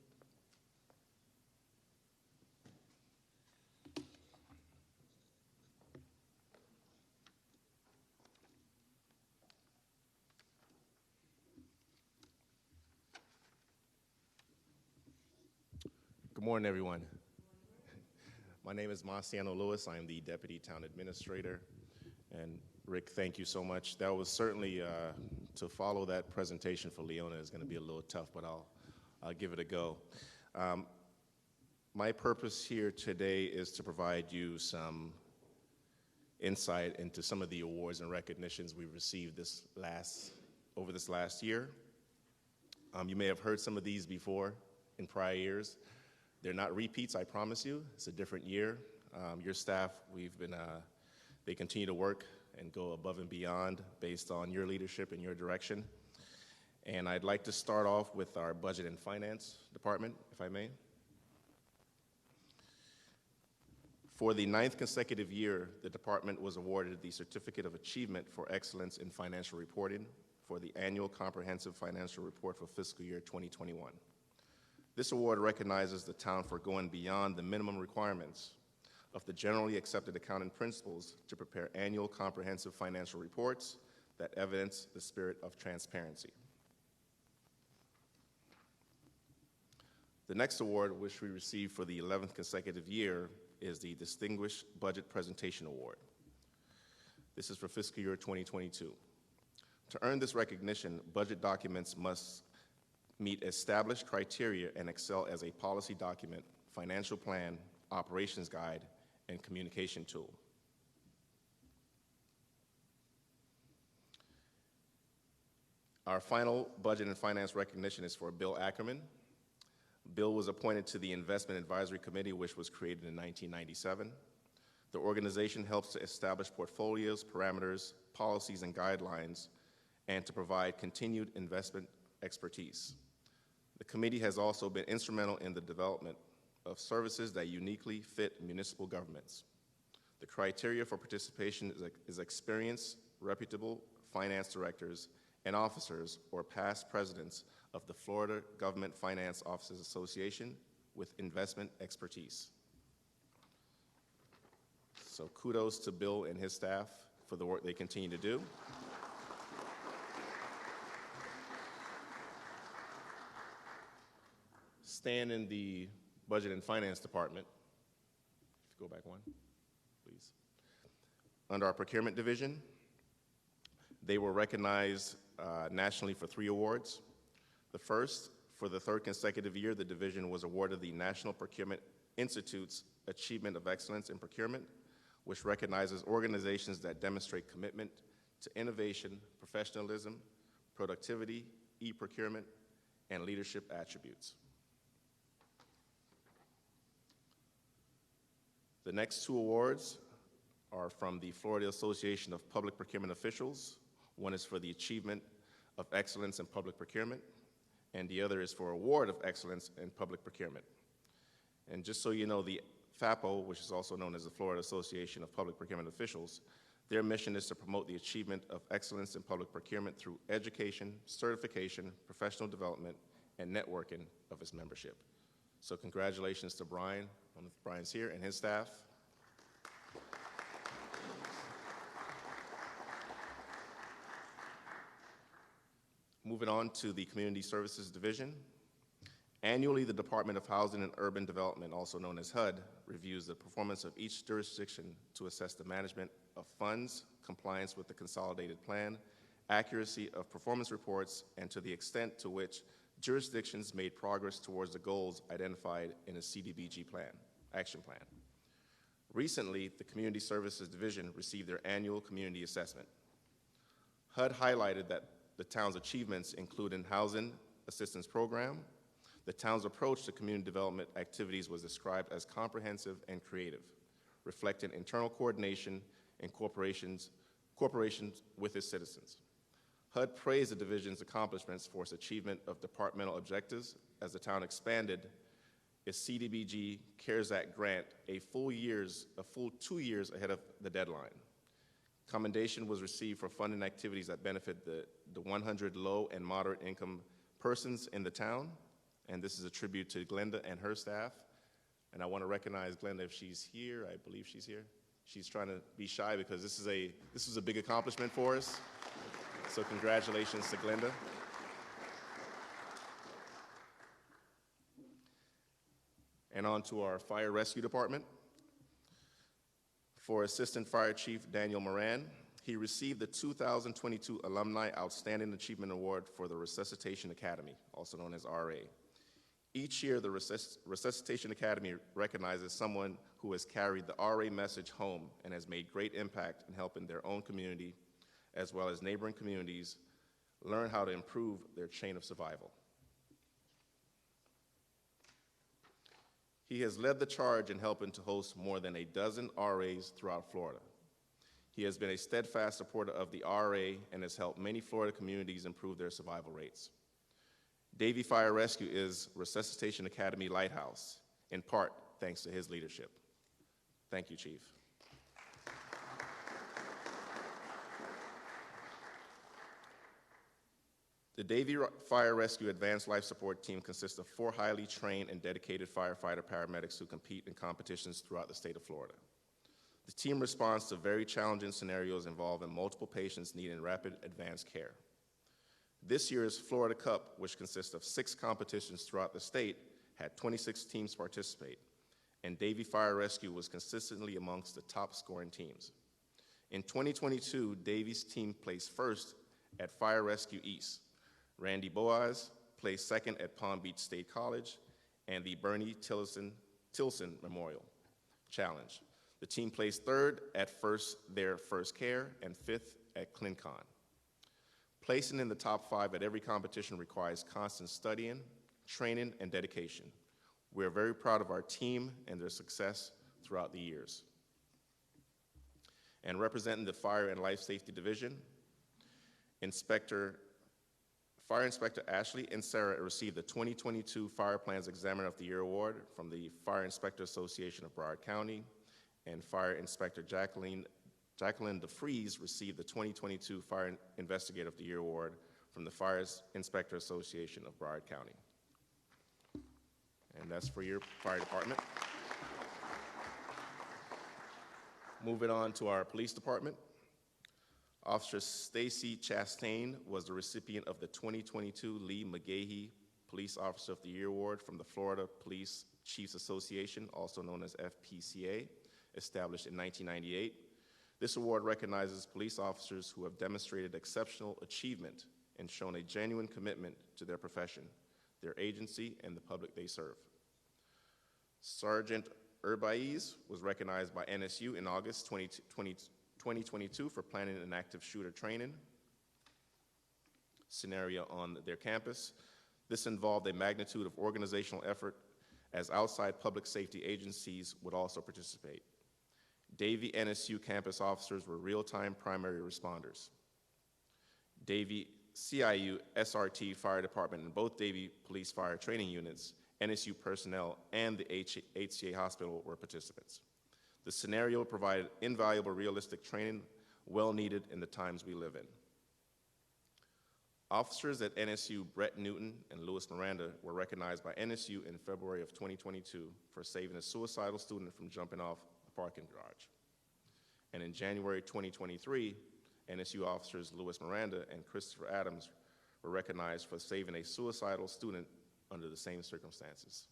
Good morning, everyone. My name is Marciano Lewis. I'm the Deputy Town Administrator. And Rick, thank you so much. That was certainly, to follow that presentation for Leona is going to be a little tough, but I'll give it a go. My purpose here today is to provide you some insight into some of the awards and recognitions we've received over this last year. You may have heard some of these before in prior years. They're not repeats, I promise you. It's a different year. Your staff, they continue to work and go above and beyond based on your leadership and your direction. And I'd like to start off with our Budget and Finance Department, if I may. For the 9th consecutive year, the department was awarded the Certificate of Achievement for Excellence in Financial Reporting for the Annual Comprehensive Financial Report for fiscal year 2021. This award recognizes the town for going beyond the minimum requirements of the generally accepted accounting principles to prepare annual comprehensive financial reports that evidence the spirit of transparency. The next award, which we received for the 11th consecutive year, is the Distinguished Budget Presentation Award. This is for fiscal year 2022. To earn this recognition, budget documents must meet established criteria and excel as a policy document, financial plan, operations guide, and communication tool. Our final budget and finance recognition is for Bill Ackerman. Bill was appointed to the Investment Advisory Committee, which was created in 1997. The organization helps to establish portfolios, parameters, policies, and guidelines, and to provide continued investment expertise. The committee has also been instrumental in the development of services that uniquely fit municipal governments. The criteria for participation is experienced, reputable finance directors and officers or past presidents of the Florida Government Finance Officers Association with investment expertise. So kudos to Bill and his staff for the work they continue to do. Staying in the Budget and Finance Department, if you go back one, please. Under our Procurement Division, they were recognized nationally for 3 awards. The first, for the 3rd consecutive year, the division was awarded the National Procurement Institute's Achievement of Excellence in Procurement, which recognizes organizations that demonstrate commitment to innovation, professionalism, productivity, e-procurement, and leadership attributes. The next 2 awards are from the Florida Association of Public Procurement Officials. One is for the Achievement of Excellence in Public Procurement, and the other is for Award of Excellence in Public Procurement. And just so you know, the FAPO, which is also known as the Florida Association of Public Procurement Officials, their mission is to promote the achievement of excellence in public procurement through education, certification, professional development, and networking of its membership. So congratulations to Brian, Brian's here, and his staff. Moving on to the Community Services Division. Annually, the Department of Housing and Urban Development, also known as HUD, reviews the performance of each jurisdiction to assess the management of funds, compliance with the consolidated plan, accuracy of performance reports, and to the extent to which jurisdictions made progress towards the goals identified in a CDBG action plan. Recently, the Community Services Division received their annual community assessment. HUD highlighted that the town's achievements include in housing assistance program. The town's approach to community development activities was described as comprehensive and creative, reflecting internal coordination and cooperation with its citizens. HUD praised the division's accomplishments for its achievement of departmental objectives as the town expanded its CDBG CARES Act grant a full 2 years ahead of the deadline. Commendation was received for funding activities that benefit the 100 low and moderate income persons in the town, and this is a tribute to Glenda and her staff. And I want to recognize Glenda if she's here. I believe she's here. She's trying to be shy because this was a big accomplishment for us. So congratulations to Glenda. And on to our fire rescue department. For Assistant Fire Chief Daniel Moran, he received the 2022 Alumni Outstanding Achievement Award for the Resuscitation Academy, also known as RA. Each year, the Resuscitation Academy recognizes someone who has carried the RA message home and has made great impact in helping their own community, as well as neighboring communities, learn how to improve their chain of survival. He has led the charge in helping to host more than a dozen RAs throughout Florida. He has been a steadfast supporter of the RA and has helped many Florida communities improve their survival rates. Davie Fire Rescue is Resuscitation Academy Lighthouse, in part thanks to his leadership. Thank you, Chief. The Davie Fire Rescue Advanced Life Support Team consists of 4 highly trained and dedicated firefighter paramedics who compete in competitions throughout the state of Florida. The team responds to very challenging scenarios involving multiple patients needing rapid advanced care. This year's Florida Cup, which consists of 6 competitions throughout the state, had 26 teams participate, and Davie Fire Rescue was consistently amongst the top scoring teams. In 2022, Davie's team placed first at Fire Rescue East. Randy Boaz placed second at Palm Beach State College and the Bernie Tilson Memorial Challenge. The team placed third at their First Care and 5th at ClinCon. Placing in the top 5 at every competition requires constant studying, training, and dedication. We are very proud of our team and their success throughout the years. And representing the Fire and Life Safety Division, Fire Inspector Ashley and Sarah received the 2022 Fire Plans Examiner of the Year Award from the Fire Inspector Association of Broward County, and Fire Inspector Jacqueline DeFries received the 2022 Fire Investigator of the Year Award from the Fire Inspector Association of Broward County. And that's for your fire department. Moving on to our police department. Officer Stacy Chastain was the recipient of the 2022 Lee McGahee Police Officer of the Year Award from the Florida Police Chiefs Association, also known as FPCA, established in 1998. This award recognizes police officers who have demonstrated exceptional achievement and shown a genuine commitment to their profession, their agency, and the public they serve. Sergeant Urbaiz was recognized by NSU in August 2022 for planning an active shooter training scenario on their campus. This involved a magnitude of organizational effort as outside public safety agencies would also participate. Davie NSU campus officers were real-time primary responders. Davie CIU SRT Fire Department and both Davie Police Fire Training Units, NSU personnel, and the HCA Hospital were participants. The scenario provided invaluable realistic training, well needed in the times we live in. Officers at NSU Brett Newton and Louis Miranda were recognized by NSU in February of 2022 for saving a suicidal student from jumping off a parking garage. And in January 2023, NSU officers Louis Miranda and Christopher Adams were recognized for saving a suicidal student under the same circumstances.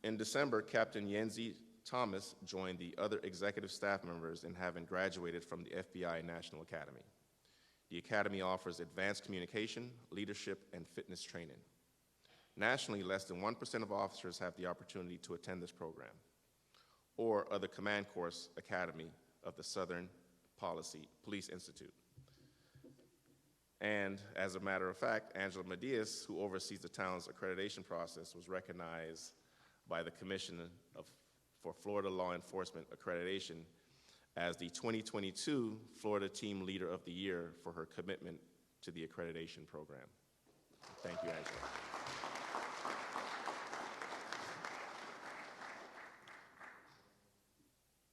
In December, Captain Yenzi Thomas joined the other executive staff members in having graduated from the FBI National Academy. The Academy offers advanced communication, leadership, and fitness training. Nationally, less than 1% of officers have the opportunity to attend this program, or other Command Course Academy of the Southern Police Institute. And as a matter of fact, Angela Medias, who oversees the town's accreditation process, was recognized by the Commission for Florida Law Enforcement Accreditation as the 2022 Florida Team Leader of the Year for her commitment to the accreditation program. Thank you, Angela.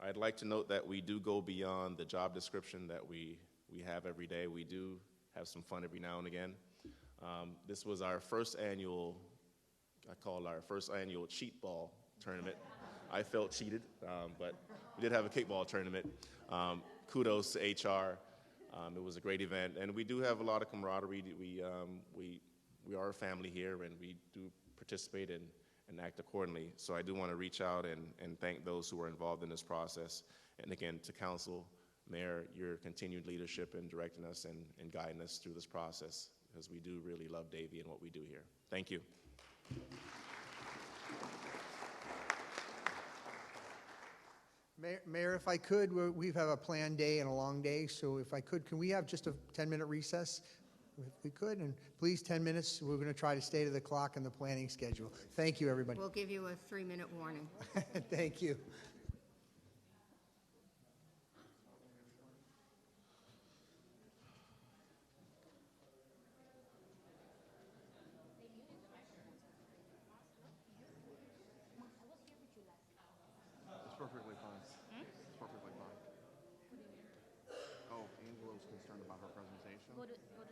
I'd like to note that we do go beyond the job description that we have every day. We do have some fun every now and again. This was our first annual, I call our first annual cheat ball tournament. I felt cheated, but we did have a kickball tournament. Kudos to HR. It was a great event, and we do have a lot of camaraderie. We are a family here, and we do participate and act accordingly. So I do want to reach out and thank those who were involved in this process. And again, to Council, Mayor, your continued leadership in directing us and guiding us through this process, because we do really love Davie and what we do here. Thank you. Mayor, if I could, we have a planned day and a long day, so if I could, can we have just a 10-minute recess? If we could, and please, 10 minutes. We're going to try to stay to the clock and the planning schedule. Thank you, everybody. We'll give you a 3-minute warning. Thank you. It's perfectly fine. It's perfectly fine. Oh, Angela was concerned about her presentation. Go to 38.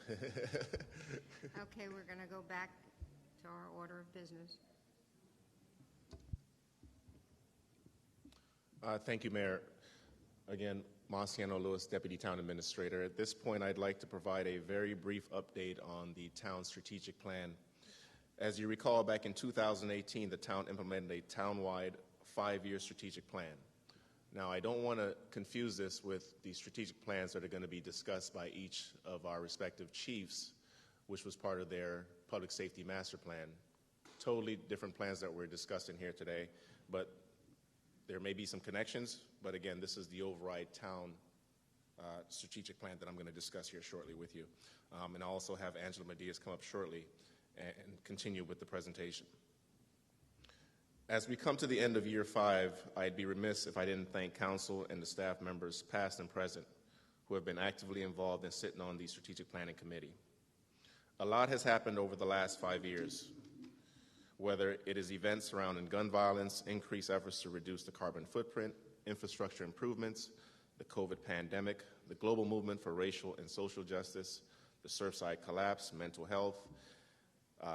Okay, we're going to go back to our order of business. Thank you, Mayor. Again, Marciano Lewis, Deputy Town Administrator. At this point, I'd like to provide a very brief update on the town strategic plan. As you recall, back in 2018, the town implemented a town-wide 5-year strategic plan. Now, I don't want to confuse this with the strategic plans that are going to be discussed by each of our respective chiefs, which was part of their public safety master plan. Totally different plans that we're discussing here today, but there may be some connections, but again, this is the override town strategic plan that I'm going to discuss here shortly with you. And I'll also have Angela Medias come up shortly and continue with the presentation. As we come to the end of year 5, I'd be remiss if I didn't thank council and the staff members, past and present, who have been actively involved in sitting on the strategic planning committee. A lot has happened over the last 5 years, whether it is events surrounding gun violence, increased efforts to reduce the carbon footprint, infrastructure improvements, the COVID pandemic, the global movement for racial and social justice, the Surfside collapse, mental health,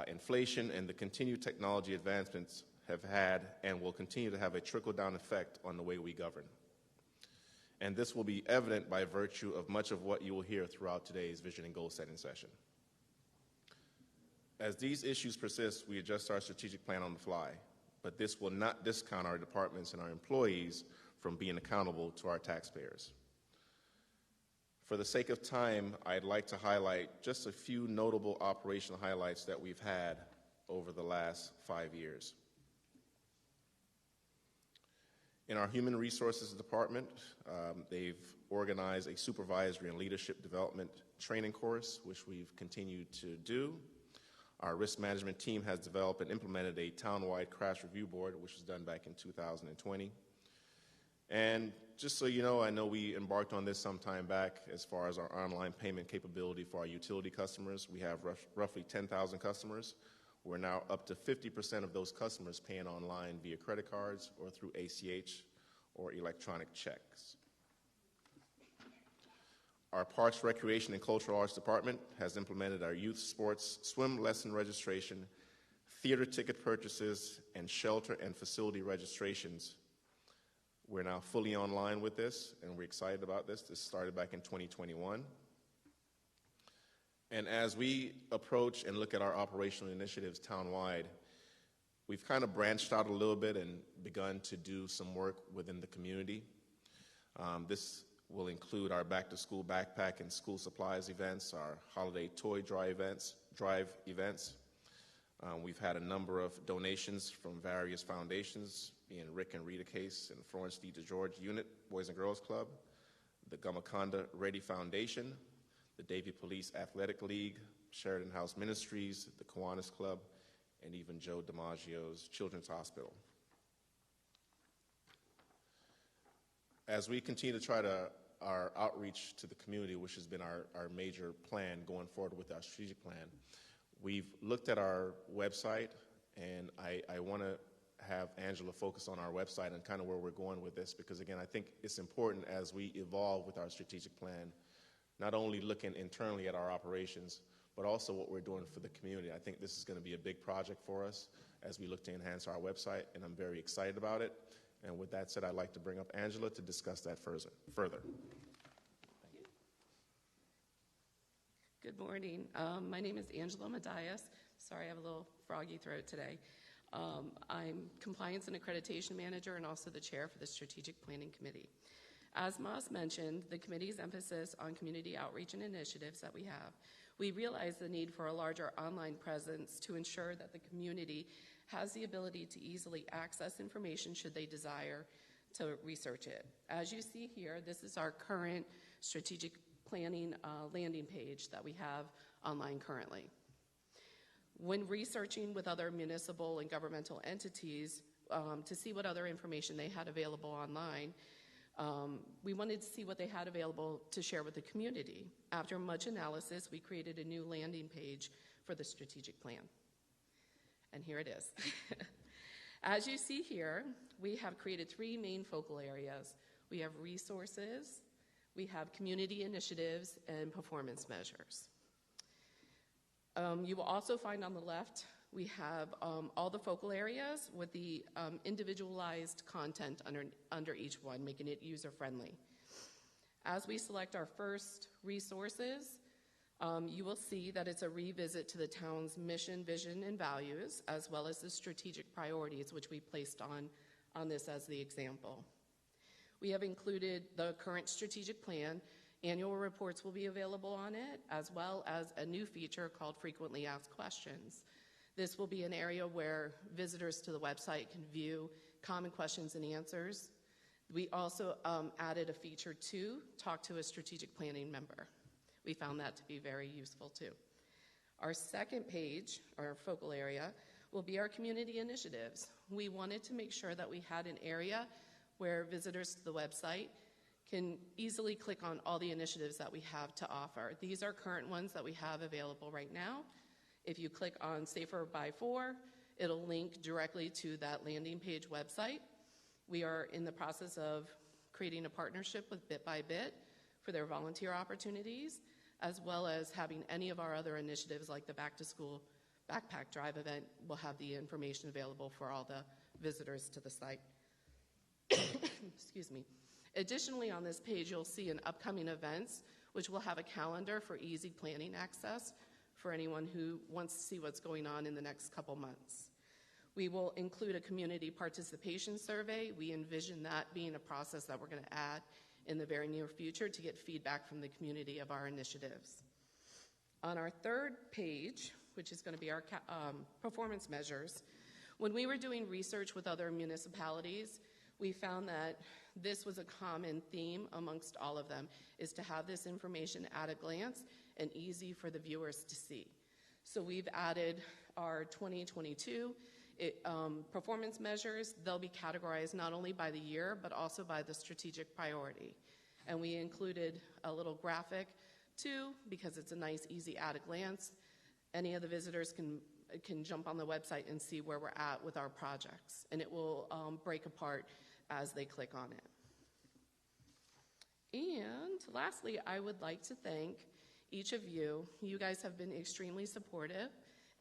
inflation, and the continued technology advancements have had and will continue to have a trickle-down effect on the way we govern. And this will be evident by virtue of much of what you will hear throughout today's vision and goal setting session. As these issues persist, we adjust our strategic plan on the fly, but this will not discount our departments and our employees from being accountable to our taxpayers. For the sake of time, I'd like to highlight just a few notable operational highlights that we've had over the last 5 years. In our Human Resources Department, they've organized a supervisory and leadership development training course, which we've continued to do. Our risk management team has developed and implemented a town-wide crash review board, which was done back in 2020. And just so you know, I know we embarked on this some time back as far as our online payment capability for our utility customers. We have roughly 10,000 customers. We're now up to 50% of those customers paying online via credit cards or through ACH or electronic checks. Our Parks, Recreation, and Cultural Arts Department has implemented our youth sports swim lesson registration, theater ticket purchases, and shelter and facility registrations. We're now fully online with this, and we're excited about this. This started back in 2021. And as we approach and look at our operational initiatives townwide, we've kind of branched out a little bit and begun to do some work within the community. This will include our back-to-school backpack and school supplies events, our holiday toy drive events. We've had a number of donations from various foundations, being Rick and Rita Case and Florence D. DeGeorge Unit Boys and Girls Club, the Gamaconda Ready Foundation, the Davie Police Athletic League, Sheridan House Ministries, the Kiwanis Club, and even Joe DiMaggio's Children's Hospital. As we continue to try our outreach to the community, which has been our major plan going forward with our strategic plan, we've looked at our website, and I want to have Angela focus on our website and kind of where we're going with this, because again, I think it's important as we evolve with our strategic plan, not only looking internally at our operations, but also what we're doing for the community. I think this is going to be a big project for us as we look to enhance our website, and I'm very excited about it. And with that said, I'd like to bring up Angela to discuss that further. Good morning. My name is Angela Medias. Sorry, I have a little froggy throat today. I'm Compliance and Accreditation Manager and also the Chair for the Strategic Planning Committee. As Mas mentioned, the committee's emphasis on community outreach and initiatives that we have, we realize the need for a larger online presence to ensure that the community has the ability to easily access information should they desire to research it. As you see here, this is our current strategic planning landing page that we have online currently. When researching with other municipal and governmental entities to see what other information they had available online, we wanted to see what they had available to share with the community. After much analysis, we created a new landing page for the strategic plan. And here it is. As you see here, we have created 3 main focal areas. We have resources, we have community initiatives, and performance measures. You will also find on the left, we have all the focal areas with the individualized content under each one, making it user-friendly. As we select our first resources, you will see that it's a revisit to the town's mission, vision, and values, as well as the strategic priorities, which we placed on this as the example. We have included the current strategic plan. Annual reports will be available on it, as well as a new feature called Frequently Asked Questions. This will be an area where visitors to the website can view common questions and answers. We also added a feature to talk to a strategic planning member. We found that to be very useful too. Our second page, our focal area, will be our community initiatives. We wanted to make sure that we had an area where visitors to the website can easily click on all the initiatives that we have to offer. These are current ones that we have available right now. If you click on Safer by 4, it'll link directly to that landing page website. We are in the process of creating a partnership with Bit by Bit for their volunteer opportunities, as well as having any of our other initiatives like the Back to School Backpack Drive event will have the information available for all the visitors to the site. Excuse me. Additionally, on this page, you'll see an upcoming events, which will have a calendar for easy planning access for anyone who wants to see what's going on in the next couple months. We will include a community participation survey. We envision that being a process that we're going to add in the very near future to get feedback from the community of our initiatives. On our third page, which is going to be our performance measures, when we were doing research with other municipalities, we found that this was a common theme amongst all of them, is to have this information at a glance and easy for the viewers to see. So we've added our 2022 performance measures. They'll be categorized not only by the year, but also by the strategic priority. And we included a little graphic too, because it's a nice, easy at a glance. Any of the visitors can jump on the website and see where we're at with our projects, and it will break apart as they click on it. And lastly, I would like to thank each of you. You guys have been extremely supportive,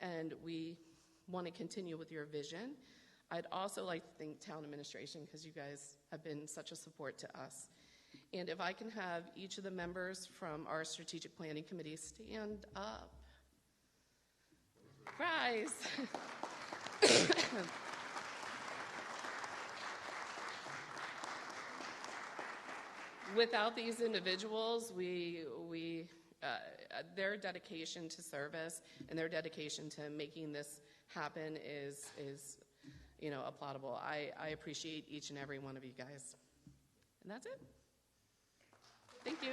and we want to continue with your vision. I'd also like to thank town administration, because you guys have been such a support to us. And if I can have each of the members from our strategic planning committee stand up. Rise. Without these individuals, their dedication to service and their dedication to making this happen is applaudable. I appreciate each and every one of you guys. And that's it. Thank you.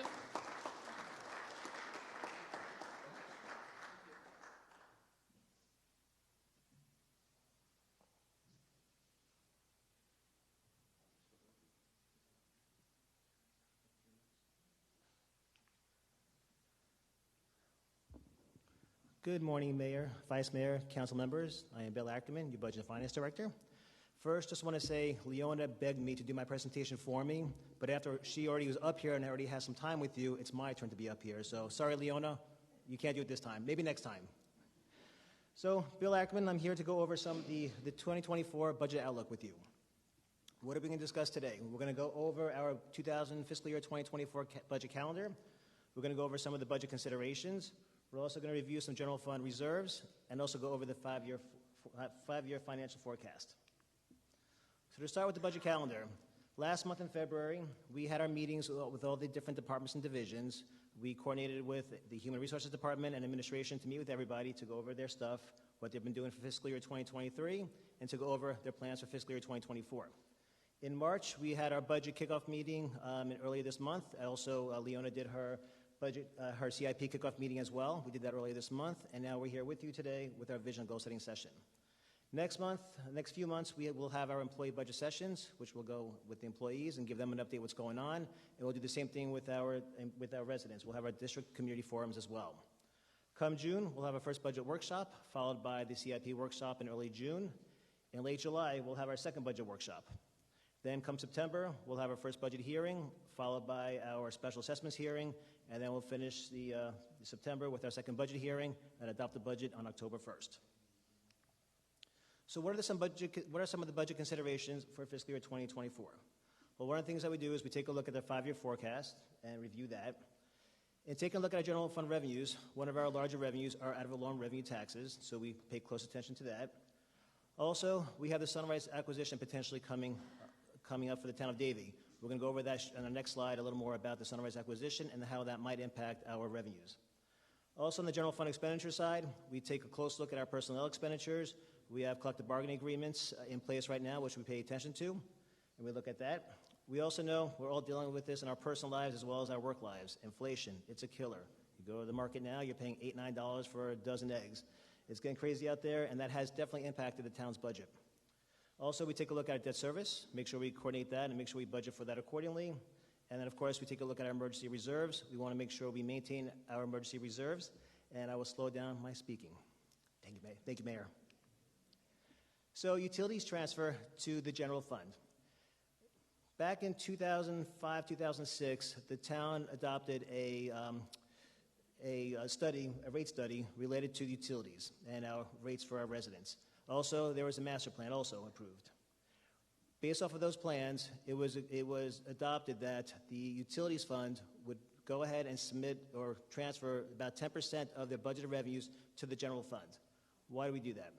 Good morning, Mayor, Vice Mayor, Council members. I am Bill Ackerman, your Budget and Finance Director. First, just want to say Leona begged me to do my presentation for me, but after she already was up here and I already had some time with you, it's my turn to be up here. So sorry, Leona, you can't do it this time. Maybe next time. So, Bill Ackerman, I'm here to go over some of the 2024 budget outlook with you. What are we going to discuss today? We're going to go over our fiscal year 2024 budget calendar. We're going to go over some of the budget considerations. We're also going to review some general fund reserves and also go over the five-year financial forecast. So to start with the budget calendar, last month in February, we had our meetings with all the different departments and divisions. We coordinated with the Human Resources Department and Administration to meet with everybody to go over their stuff, what they've been doing for fiscal year 2023, and to go over their plans for fiscal year 2024. In March, we had our budget kickoff meeting earlier this month. Also, Leona did her CIP kickoff meeting as well. We did that earlier this month, and now we're here with you today with our vision goal setting session. Next few months, we will have our employee budget sessions, which will go with the employees and give them an update what's going on. And we'll do the same thing with our residents. We'll have our district community forums as well. Come June, we'll have our first budget workshop, followed by the CIP workshop in early June. In late July, we'll have our second budget workshop. Then come September, we'll have our first budget hearing, followed by our special assessments hearing, and then we'll finish the September with our second budget hearing and adopt the budget on October 1st. So what are some of the budget considerations for fiscal year 2024? Well, one of the things that we do is we take a look at the 5-year forecast and review that. And taking a look at our general fund revenues, one of our larger revenues are ad valorem revenue taxes, so we pay close attention to that. Also, we have the Sunrise acquisition potentially coming up for the Town of Davie. We're going to go over that on the next slide a little more about the Sunrise acquisition and how that might impact our revenues. Also, on the general fund expenditure side, we take a close look at our personnel expenditures. We have collective bargaining agreements in place right now, which we pay attention to, and we look at that. We also know we're all dealing with this in our personal lives as well as our work lives. Inflation, it's a killer. You go to the market now, you're paying $8, $9 for a dozen eggs. It's getting crazy out there, and that has definitely impacted the town's budget. Also, we take a look at our debt service, make sure we coordinate that and make sure we budget for that accordingly. And then, of course, we take a look at our emergency reserves. We want to make sure we maintain our emergency reserves, and I will slow down my speaking. Thank you, Mayor. So, utilities transfer to the general fund. Back in 2005, 2006, the town adopted a rate study related to utilities and our rates for our residents. Also, there was a master plan also approved. Based off of those plans, it was adopted that the utilities fund would go ahead and submit or transfer about 10% of their budgeted revenues to the general fund. Why do we do that?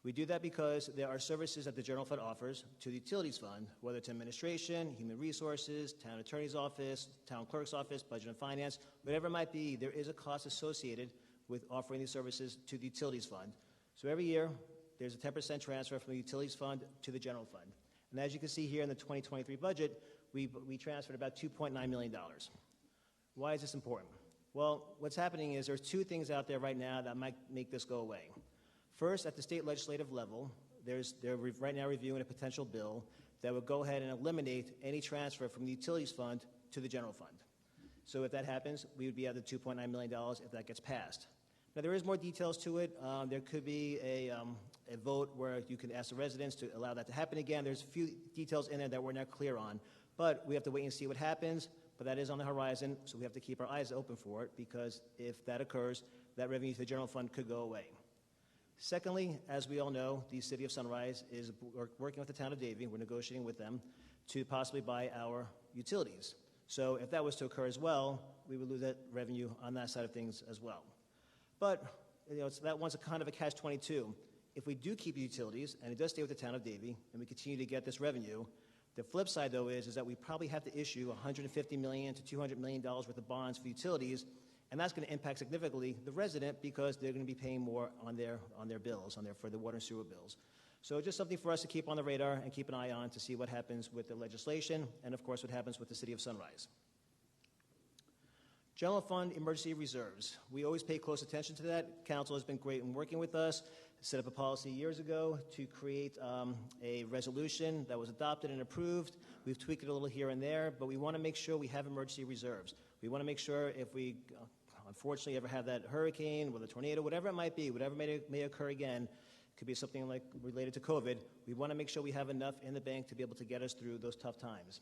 We do that because there are services that the general fund offers to the utilities fund, whether it's administration, human resources, town attorney's office, town clerk's office, budget and finance, whatever it might be, there is a cost associated with offering these services to the utilities fund. So every year, there's a 10% transfer from the utilities fund to the general fund. And as you can see here in the 2023 budget, we transferred about $2.9 million. Why is this important? Well, what's happening is there's two things out there right now that might make this go away. First, at the state legislative level, they're right now reviewing a potential bill that would go ahead and eliminate any transfer from the utilities fund to the general fund. So if that happens, we would be at the $2.9 million if that gets passed. Now, there is more details to it. There could be a vote where you can ask the residents to allow that to happen again. There's a few details in there that we're not clear on, but we have to wait and see what happens. But that is on the horizon, so we have to keep our eyes open for it, because if that occurs, that revenue to the general fund could go away. Secondly, as we all know, the City of Sunrise is working with the Town of Davie. We're negotiating with them to possibly buy our utilities. So if that was to occur as well, we would lose that revenue on that side of things as well. But that one's a kind of a catch-22. If we do keep utilities, and it does stay with the Town of Davie, and we continue to get this revenue, the flip side, though, is that we probably have to issue $150 million to $200 million worth of bonds for utilities, and that's going to impact significantly the resident because they're going to be paying more on their bills, for the water and sewer bills. So just something for us to keep on the radar and keep an eye on to see what happens with the legislation and, of course, what happens with the City of Sunrise. General Fund Emergency Reserves. We always pay close attention to that. Council has been great in working with us. Set up a policy years ago to create a resolution that was adopted and approved. We've tweaked it a little here and there, but we want to make sure we have emergency reserves. We want to make sure if we unfortunately ever have that hurricane or the tornado, whatever it might be, whatever may occur again, could be something like related to COVID, we want to make sure we have enough in the bank to be able to get us through those tough times.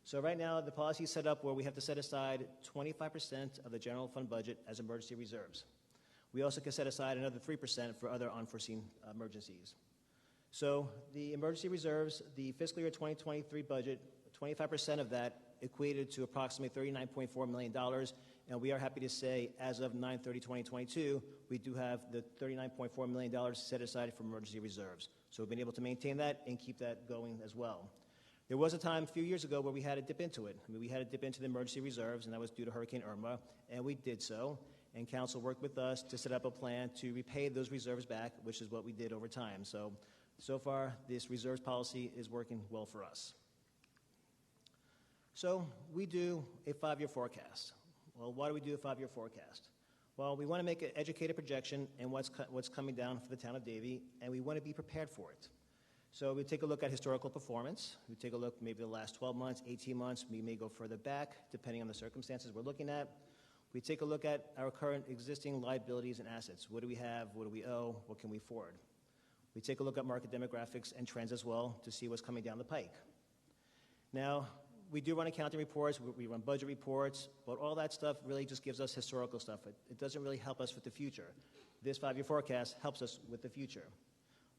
So right now, the policy is set up where we have to set aside 25% of the general fund budget as emergency reserves. We also can set aside another 3% for other unforeseen emergencies. So the emergency reserves, the fiscal year 2023 budget, 25% of that equated to approximately $39.4 million, and we are happy to say as of 9/30/2022, we do have the $39.4 million set aside for emergency reserves. So we've been able to maintain that and keep that going as well. There was a time a few years ago where we had to dip into it. We had to dip into the emergency reserves, and that was due to Hurricane Irma, and we did so. And council worked with us to set up a plan to repay those reserves back, which is what we did over time. So far, this reserves policy is working well for us. So we do a 5-year forecast. Well, why do we do a 5-year forecast? Well, we want to make an educated projection in what's coming down for the Town of Davie, and we want to be prepared for it. So we take a look at historical performance. We take a look maybe the last 12 months, 18 months. We may go further back, depending on the circumstances we're looking at. We take a look at our current existing liabilities and assets. What do we have? What do we owe? What can we afford? We take a look at market demographics and trends as well to see what's coming down the pike. Now, we do run accounting reports, we run budget reports, but all that stuff really just gives us historical stuff. It doesn't really help us with the future. This 5-year forecast helps us with the future.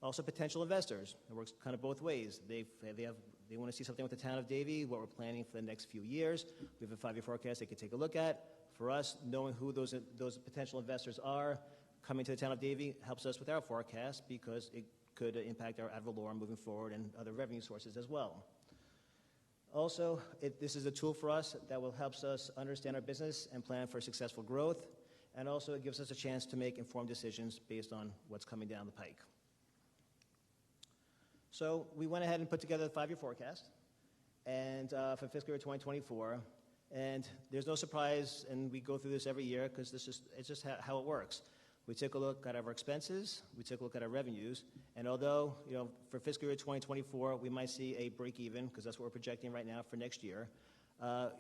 Also, potential investors. It works kind of both ways. They want to see something with the Town of Davie, what we're planning for the next few years. We have a 5-year forecast they can take a look at. For us, knowing who those potential investors are coming to the Town of Davie helps us with our forecast because it could impact our ad valorem moving forward and other revenue sources as well. Also, this is a tool for us that will help us understand our business and plan for successful growth, and also it gives us a chance to make informed decisions based on what's coming down the pike. So we went ahead and put together the 5-year forecast and for fiscal year 2024, and there's no surprise, and we go through this every year because it's just how it works. We take a look at our expenses, we take a look at our revenues, and although, for fiscal year 2024, we might see a break even, because that's what we're projecting right now for next year,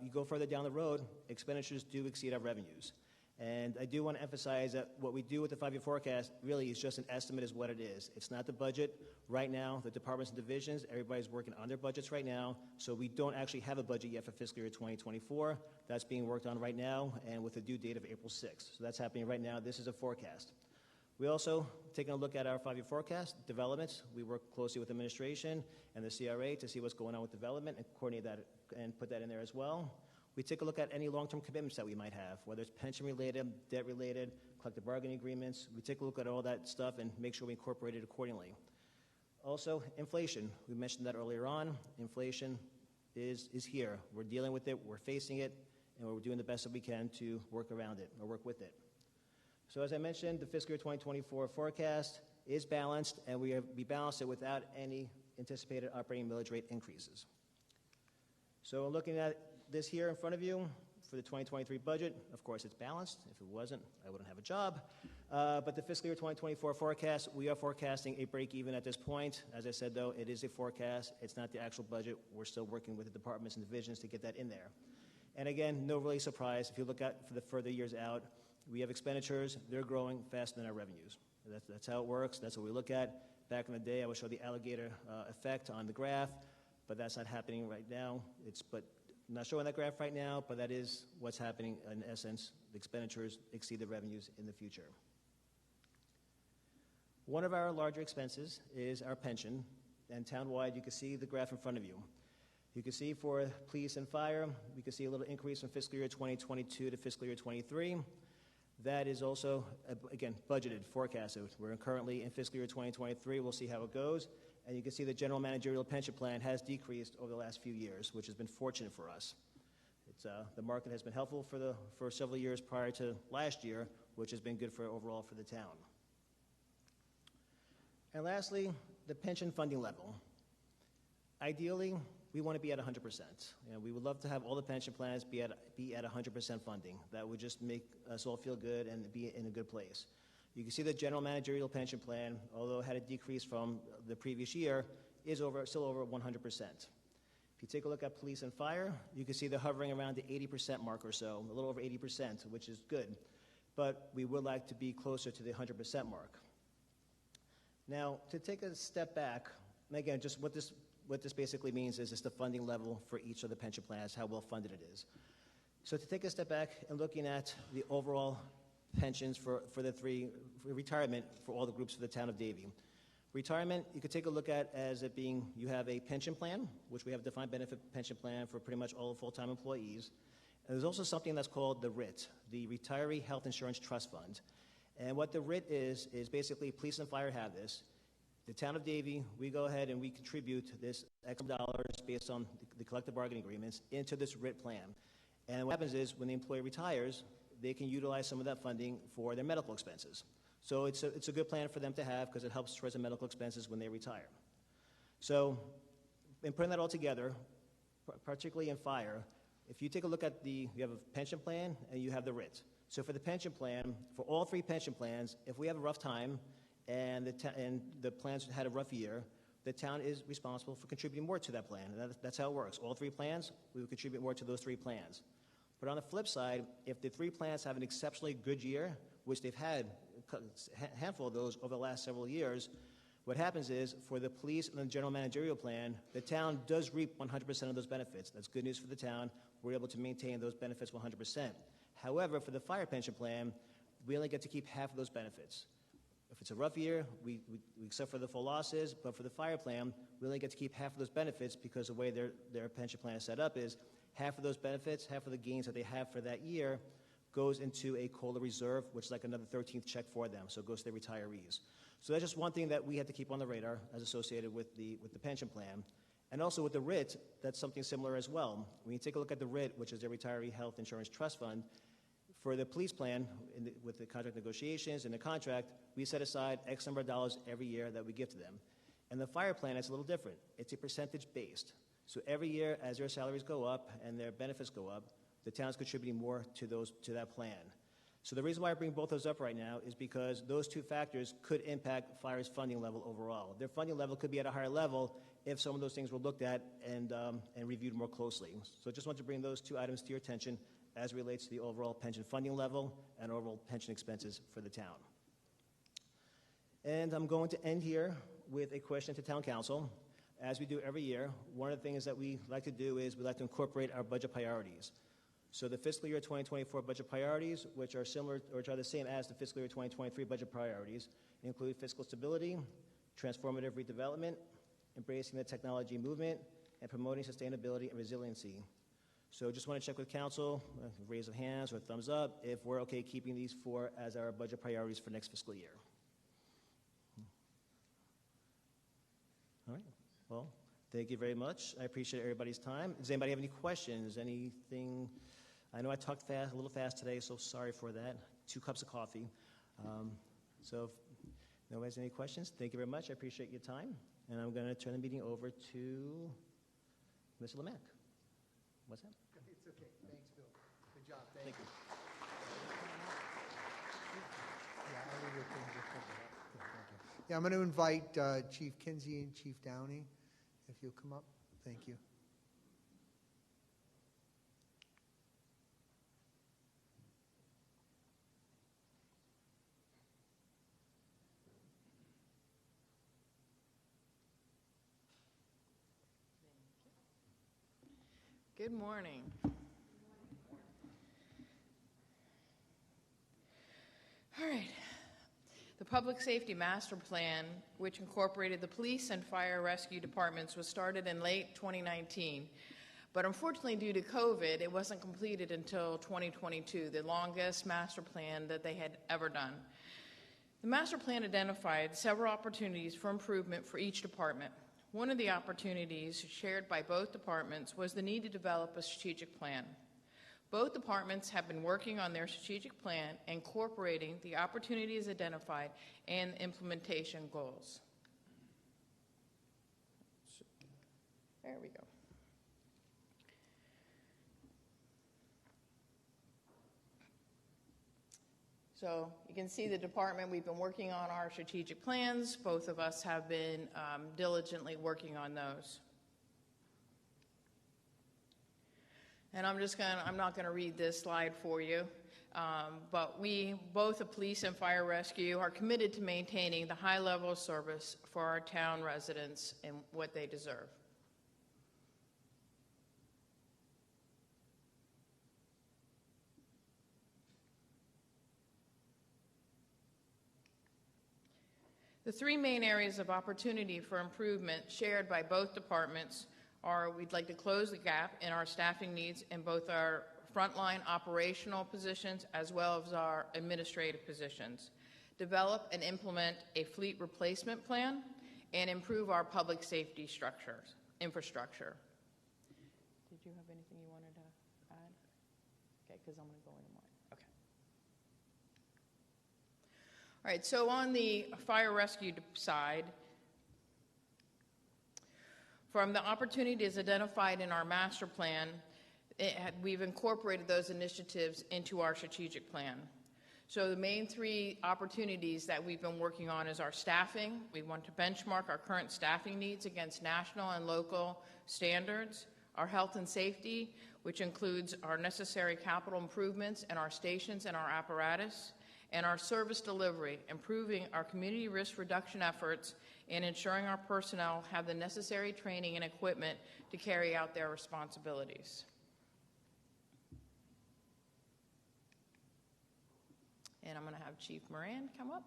you go further down the road, expenditures do exceed our revenues. And I do want to emphasize that what we do with the 5-year forecast really is just an estimate is what it is. It's not the budget. Right now, the departments and divisions, everybody's working on their budgets right now, so we don't actually have a budget yet for fiscal year 2024. That's being worked on right now, and with a due date of April 6th. So that's happening right now. This is a forecast. We also, taking a look at our 5-year forecast, developments, we work closely with administration and the CRA to see what's going on with development and coordinate that and put that in there as well. We take a look at any long-term commitments that we might have, whether it's pension-related, debt-related, collective bargaining agreements. We take a look at all that stuff and make sure we incorporate it accordingly. Also, inflation. We mentioned that earlier on. Inflation is here. We're dealing with it, we're facing it, and we're doing the best that we can to work around it or work with it. So as I mentioned, the fiscal year 2024 forecast is balanced, and we balanced it without any anticipated operating millage rate increases. So looking at this here in front of you for the 2023 budget, of course it's balanced. If it wasn't, I wouldn't have a job. But the fiscal year 2024 forecast, we are forecasting a break even at this point. As I said though, it is a forecast. It's not the actual budget. We're still working with the departments and divisions to get that in there. And again, no really surprise. If you look at for the further years out, we have expenditures. They're growing faster than our revenues. That's how it works. That's what we look at. Back in the day, I would show the alligator effect on the graph, but that's not happening right now. I'm not showing that graph right now, but that is what's happening in essence. The expenditures exceed the revenues in the future. One of our larger expenses is our pension, and townwide you can see the graph in front of you. You can see for police and fire, we can see a little increase from fiscal year 2022 to fiscal year 23. That is also, again, budgeted, forecasted. We're currently in fiscal year 2023. We'll see how it goes. And you can see the general managerial pension plan has decreased over the last few years, which has been fortunate for us. The market has been helpful for several years prior to last year, which has been good for overall for the town. And lastly, the pension funding level. Ideally, we want to be at 100%. We would love to have all the pension plans be at 100% funding. That would just make us all feel good and be in a good place. You can see the general managerial pension plan, although it had a decrease from the previous year, is still over 100%. If you take a look at police and fire, you can see they're hovering around the 80% mark or so, a little over 80%, which is good. But we would like to be closer to the 100% mark. Now, to take a step back, and again, just what this basically means is the funding level for each of the pension plans, how well funded it is. So to take a step back and looking at the overall pensions for retirement for all the groups for the Town of Davie. Retirement, you could take a look at as it being, you have a pension plan, which we have a defined benefit pension plan for pretty much all full-time employees. And there's also something that's called the RIT, the Retiree Health Insurance Trust Fund. And what the RIT is basically police and fire have this. The Town of Davie, we go ahead and we contribute this X dollars based on the collective bargaining agreements into this RIT plan. And what happens is when the employee retires, they can utilize some of that funding for their medical expenses. So it's a good plan for them to have because it helps towards the medical expenses when they retire. So in putting that all together, particularly in fire, if you take a look at you have a pension plan and you have the RIT. So for the pension plan, for all three pension plans, if we have a rough time and the plans had a rough year, the town is responsible for contributing more to that plan. And that's how it works. All three plans, we will contribute more to those three plans. But on the flip side, if the three plans have an exceptionally good year, which they've had a handful of those over the last several years, What happens is, for the police and the general managerial plan, the town does reap 100% of those benefits. That's good news for the town. We're able to maintain those benefits 100%. However, for the fire pension plan, we only get to keep half of those benefits. If it's a rough year, we suffer the full losses, but for the fire plan, we only get to keep half of those benefits because the way their pension plan is set up is half of those benefits, half of the gains that they have for that year goes into a COLA reserve, which is like another 13th check for them, so it goes to the retirees. So that's just one thing that we had to keep on the radar as associated with the pension plan. And also with the RIT, that's something similar as well. When you take a look at the RIT, which is the Retiree Health Insurance Trust Fund, for the police plan, with the contract negotiations and the contract, we set aside X number of dollars every year that we give to them. And the fire plan, it's a little different. It's a percentage-based. So every year, as their salaries go up and their benefits go up, the town's contributing more to that plan. So the reason why I bring both those up right now is because those two factors could impact fire's funding level overall. Their funding level could be at a higher level if some of those things were looked at and reviewed more closely. So I just want to bring those two items to your attention as it relates to the overall pension funding level and overall pension expenses for the town. And I'm going to end here with a question to town council. As we do every year, one of the things that we like to do is we like to incorporate our budget priorities. So the fiscal year 2024 budget priorities, which are similar, or which are the same as the fiscal year 2023 budget priorities, include fiscal stability, transformative redevelopment, embracing the technology movement, and promoting sustainability and resiliency. So just want to check with council, raise of hands or thumbs up, if we're okay keeping these four as our budget priorities for next fiscal year. All right, well, thank you very much. I appreciate everybody's time. Does anybody have any questions, anything? I know I talked a little fast today, so sorry for that. 2 cups of coffee. So if nobody has any questions, thank you very much. I appreciate your time. And I'm going to turn the meeting over to Mr. Lemack. What's that? It's okay. Thanks, Bill. Good job. Thank you. Yeah, I'm going to invite Chief Kinsey and Chief Downey, if you'll come up. Thank you. Good morning. All right. The Public Safety Master Plan, which incorporated the police and fire rescue departments, was started in late 2019. But unfortunately, due to COVID, it wasn't completed until 2022, the longest master plan that they had ever done. The master plan identified several opportunities for improvement for each department. One of the opportunities shared by both departments was the need to develop a strategic plan. Both departments have been working on their strategic plan, incorporating the opportunities identified and implementation goals. There we go. So you can see the department, we've been working on our strategic plans. Both of us have been diligently working on those. And I'm not going to read this slide for you, but we, both the police and fire rescue, are committed to maintaining the high level of service for our town residents and what they deserve. The 3 main areas of opportunity for improvement shared by both departments are: we'd like to close the gap in our staffing needs in both our frontline operational positions as well as our administrative positions, develop and implement a fleet replacement plan, and improve our public safety infrastructure. Did you have anything you wanted to add? Okay, because I'm going to go into mine. Okay. All right, so on the fire rescue side, from the opportunities identified in our master plan, we've incorporated those initiatives into our strategic plan. So the main 3 opportunities that we've been working on is our staffing. We want to benchmark our current staffing needs against national and local standards. Our health and safety, which includes our necessary capital improvements in our stations and our apparatus. And our service delivery, improving our community risk reduction efforts and ensuring our personnel have the necessary training and equipment to carry out their responsibilities. And I'm going to have Chief Moran come up.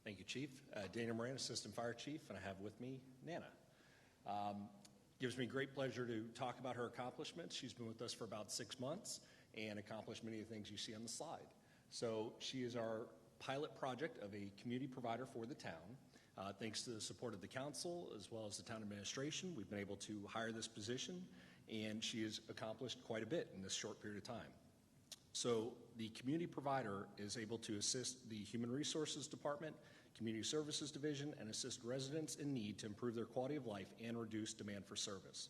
Thank you, Chief. Dana Moran, Assistant Fire Chief, and I have with me Nana. Gives me great pleasure to talk about her accomplishments. She's been with us for about 6 months and accomplished many of the things you see on the slide. So she is our pilot project of a community provider for the town. Thanks to the support of the council as well as the town administration, we've been able to hire this position, and she has accomplished quite a bit in this short period of time. So the community provider is able to assist the Human Resources Department, Community Services Division, and assist residents in need to improve their quality of life and reduce demand for service.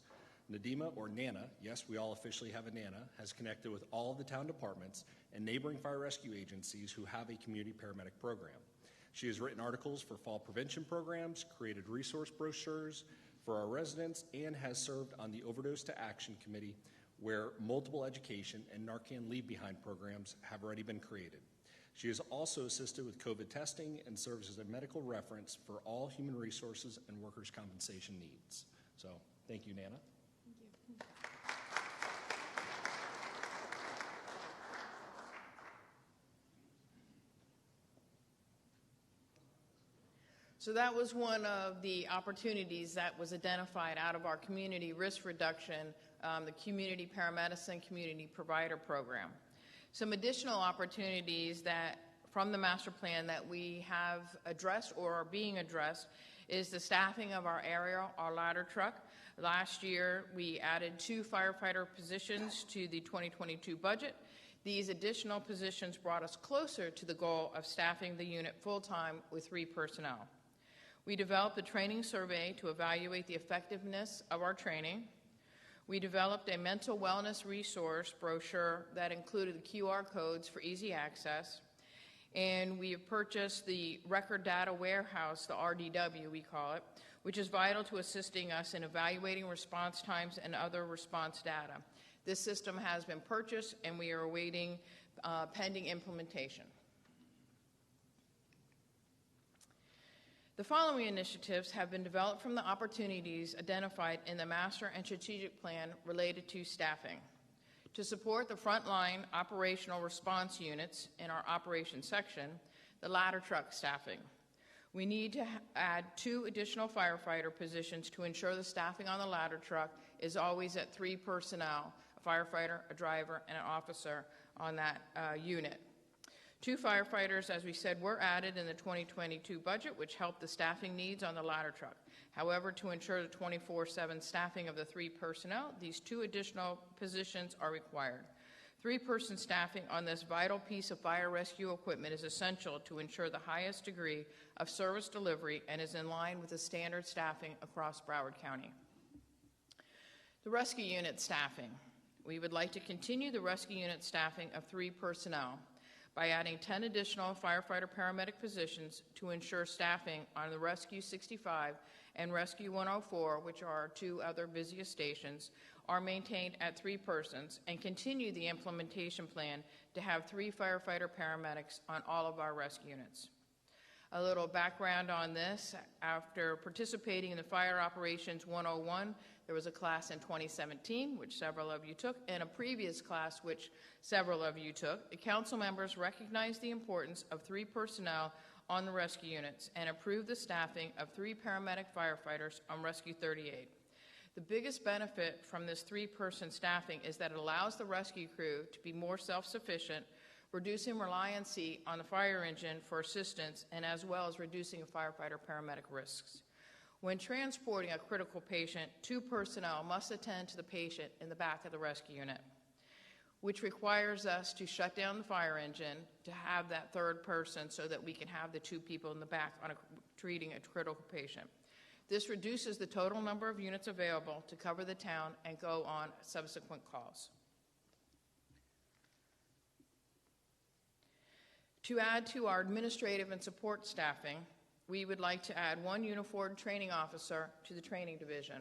Nadima, or Nana, yes, we all officially have a Nana, has connected with all of the town departments and neighboring fire rescue agencies who have a community paramedic program. She has written articles for fall prevention programs, created resource brochures for our residents, and has served on the Overdose to Action Committee, where multiple education and Narcan leave behind programs have already been created. She has also assisted with COVID testing and serves as a medical reference for all human resources and workers' compensation needs. So, thank you, Nana. Thank you. So that was one of the opportunities that was identified out of our community risk reduction, the Community Paramedicine Community Provider Program. Some additional opportunities that from the master plan that we have addressed or are being addressed is the staffing of our aerial, our ladder truck. Last year, we added 2 firefighter positions to the 2022 budget. These additional positions brought us closer to the goal of staffing the unit full-time with 3 personnel. We developed a training survey to evaluate the effectiveness of our training. We developed a mental wellness resource brochure that included the QR codes for easy access. And we have purchased the Record Data Warehouse, the RDW we call it, which is vital to assisting us in evaluating response times and other response data. This system has been purchased and we are awaiting pending implementation. The following initiatives have been developed from the opportunities identified in the Master and Strategic Plan related to staffing. To support the frontline operational response units in our operations section, the ladder truck staffing. We need to add 2 additional firefighter positions to ensure the staffing on the ladder truck is always at 3 personnel, a firefighter, a driver, and an officer on that unit. 2 firefighters, as we said, were added in the 2022 budget, which helped the staffing needs on the ladder truck. However, to ensure the 24/7 staffing of the 3 personnel, these 2 additional positions are required. 3-person staffing on this vital piece of fire rescue equipment is essential to ensure the highest degree of service delivery and is in line with the standard staffing across Broward County. The rescue unit staffing. We would like to continue the rescue unit staffing of 3 personnel by adding 10 additional firefighter paramedic positions to ensure staffing on the Rescue 65 and Rescue 104, which are our 2 other busiest stations, are maintained at 3 persons, and continue the implementation plan to have 3 firefighter paramedics on all of our rescue units. A little background on this: after participating in the Fire Operations 101, there was a class in 2017, which several of you took, and a previous class, which several of you took. The council members recognized the importance of 3 personnel on the rescue units and approved the staffing of 3 paramedic firefighters on Rescue 38. The biggest benefit from this 3-person staffing is that it allows the rescue crew to be more self-sufficient, reducing reliancy on the fire engine for assistance, and as well as reducing firefighter paramedic risks. When transporting a critical patient, 2 personnel must attend to the patient in the back of the rescue unit, which requires us to shut down the fire engine to have that 3rd person so that we can have the 2 people in the back treating a critical patient. This reduces the total number of units available to cover the town and go on subsequent calls. To add to our administrative and support staffing, we would like to add 1 uniformed training officer to the training division.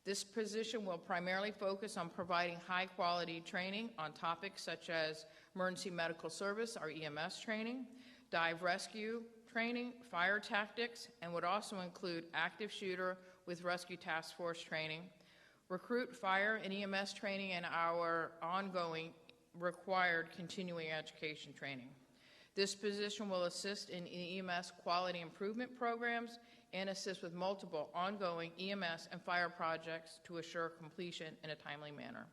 This position will primarily focus on providing high-quality training on topics such as emergency medical service, our EMS training, dive rescue training, fire tactics, and would also include active shooter with rescue task force training, recruit fire and EMS training, and our ongoing required continuing education training. This position will assist in EMS quality improvement programs and assist with multiple ongoing EMS and fire projects to assure completion in a timely manner.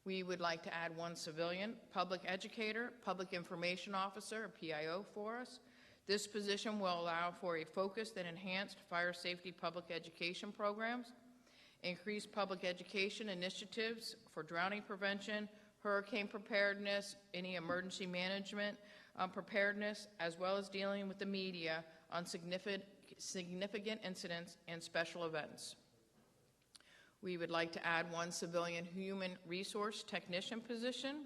We would like to add 1 civilian public educator, public information officer, or PIO for us. This position will allow for a focused and enhanced fire safety public education programs, increased public education initiatives for drowning prevention, hurricane preparedness, any emergency management preparedness, as well as dealing with the media on significant incidents and special events. We would like to add 1 civilian human resource technician position.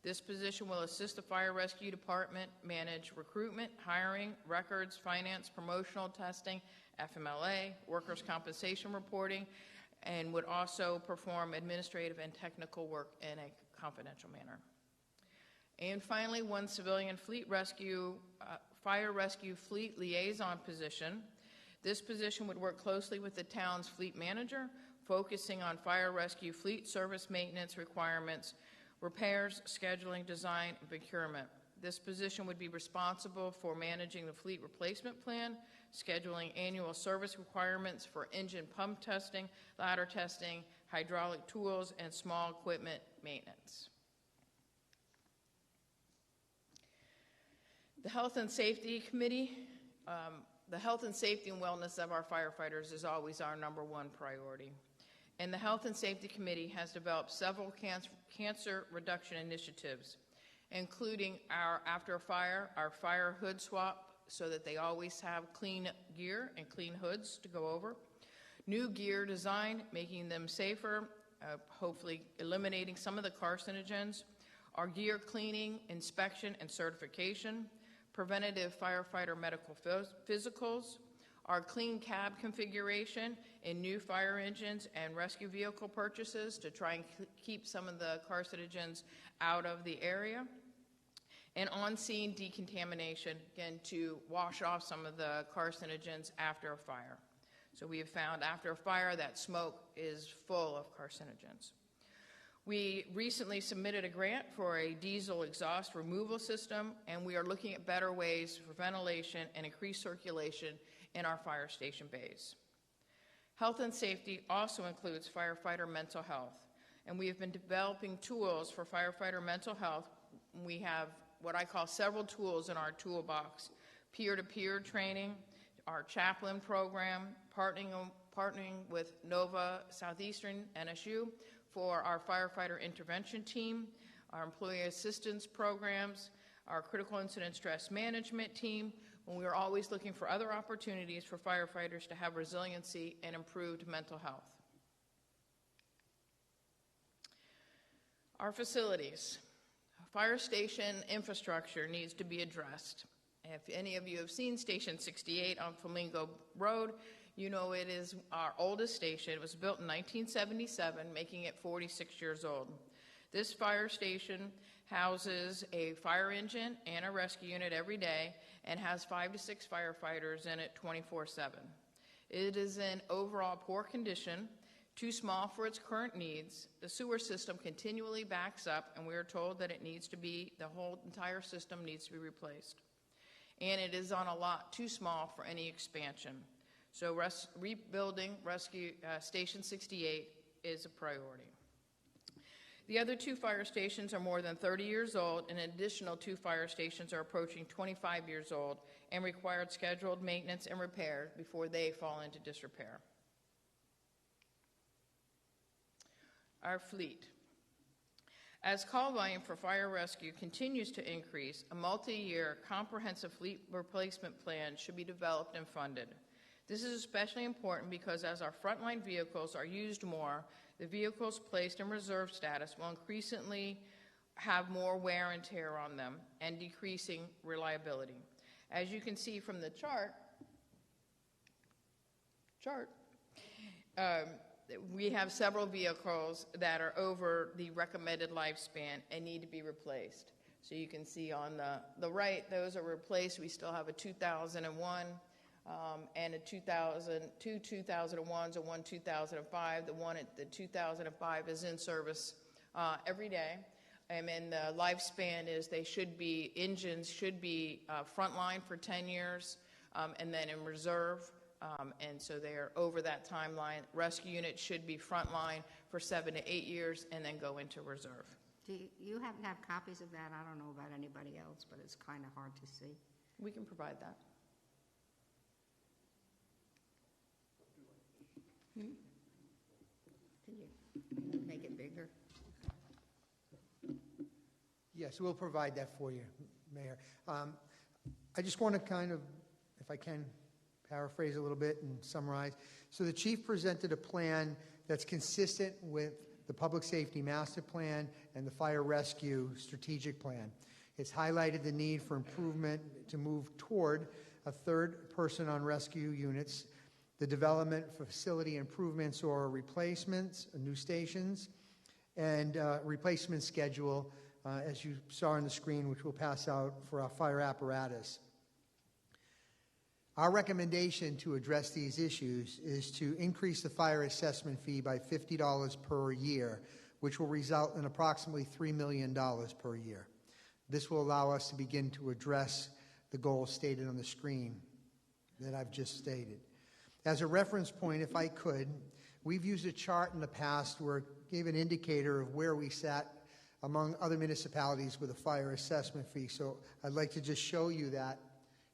This position will assist the fire rescue department manage recruitment, hiring, records, finance, promotional testing, FMLA, workers' compensation reporting, and would also perform administrative and technical work in a confidential manner. And finally, 1 civilian fleet rescue, fire rescue fleet liaison position. This position would work closely with the town's fleet manager, focusing on fire rescue fleet service maintenance requirements, repairs, scheduling, design, and procurement. This position would be responsible for managing the fleet replacement plan, scheduling annual service requirements for engine pump testing, ladder testing, hydraulic tools, and small equipment maintenance. The Health and Safety Committee, the health and safety and wellness of our firefighters is always our #1 priority. And the Health and Safety Committee has developed several cancer reduction initiatives, including our after a fire, our fire hood swap, so that they always have clean gear and clean hoods to go over. New gear design, making them safer, hopefully eliminating some of the carcinogens. Our gear cleaning, inspection, and certification. Preventative firefighter medical physicals. Our clean cab configuration in new fire engines and rescue vehicle purchases to try and keep some of the carcinogens out of the area. And on-scene decontamination, again, to wash off some of the carcinogens after a fire. So we have found after a fire that smoke is full of carcinogens. We recently submitted a grant for a diesel exhaust removal system, and we are looking at better ways for ventilation and increased circulation in our fire station bays. Health and safety also includes firefighter mental health, and we have been developing tools for firefighter mental health. We have what I call several tools in our toolbox: peer-to-peer training, our chaplain program, partnering with Nova Southeastern NSU for our firefighter intervention team, our employee assistance programs, our critical incident stress management team, when we are always looking for other opportunities for firefighters to have resiliency and improved mental health. Our facilities. Fire station infrastructure needs to be addressed. If any of you have seen Station 68 on Flamingo Road, you know it is our oldest station. It was built in 1977, making it 46 years old. This fire station houses a fire engine and a rescue unit every day and has 5 to 6 firefighters in it 24/7. It is in overall poor condition, too small for its current needs. The sewer system continually backs up, and we are told that it needs to be, the whole entire system needs to be replaced. And it is on a lot too small for any expansion. So rebuilding Station 68 is a priority. The other 2 fire stations are more than 30 years old, and an additional 2 fire stations are approaching 25 years old and required scheduled maintenance and repair before they fall into disrepair. Our fleet. As call volume for fire rescue continues to increase, a multi-year comprehensive fleet replacement plan should be developed and funded. This is especially important because as our frontline vehicles are used more, the vehicles placed in reserve status will increasingly have more wear and tear on them and decreasing reliability. As you can see from the chart, chart. We have several vehicles that are over the recommended lifespan and need to be replaced. So you can see on the right, those are replaced. We still have a 2001 and a 2000, two 2001s and one 2005. The one at the 2005 is in service every day. And then the lifespan is engines should be frontline for 10 years and then in reserve. And so they are over that timeline. Rescue unit should be frontline for 7 to 8 years and then go into reserve. Do you happen to have copies of that? I don't know about anybody else, but it's kind of hard to see. We can provide that. Can you make it bigger? Yes, we'll provide that for you, Mayor. I just want to kind of, if I can, paraphrase a little bit and summarize. So the chief presented a plan that's consistent with the Public Safety Master Plan and the Fire Rescue Strategic Plan. It's highlighted the need for improvement to move toward a third person on rescue units, the development for facility improvements or replacements, new stations, and replacement schedule, as you saw on the screen, which we'll pass out for our fire apparatus. Our recommendation to address these issues is to increase the fire assessment fee by $50 per year, which will result in approximately $3 million per year. This will allow us to begin to address the goals stated on the screen that I've just stated. As a reference point, if I could, we've used a chart in the past where it gave an indicator of where we sat among other municipalities with a fire assessment fee. So I'd like to just show you that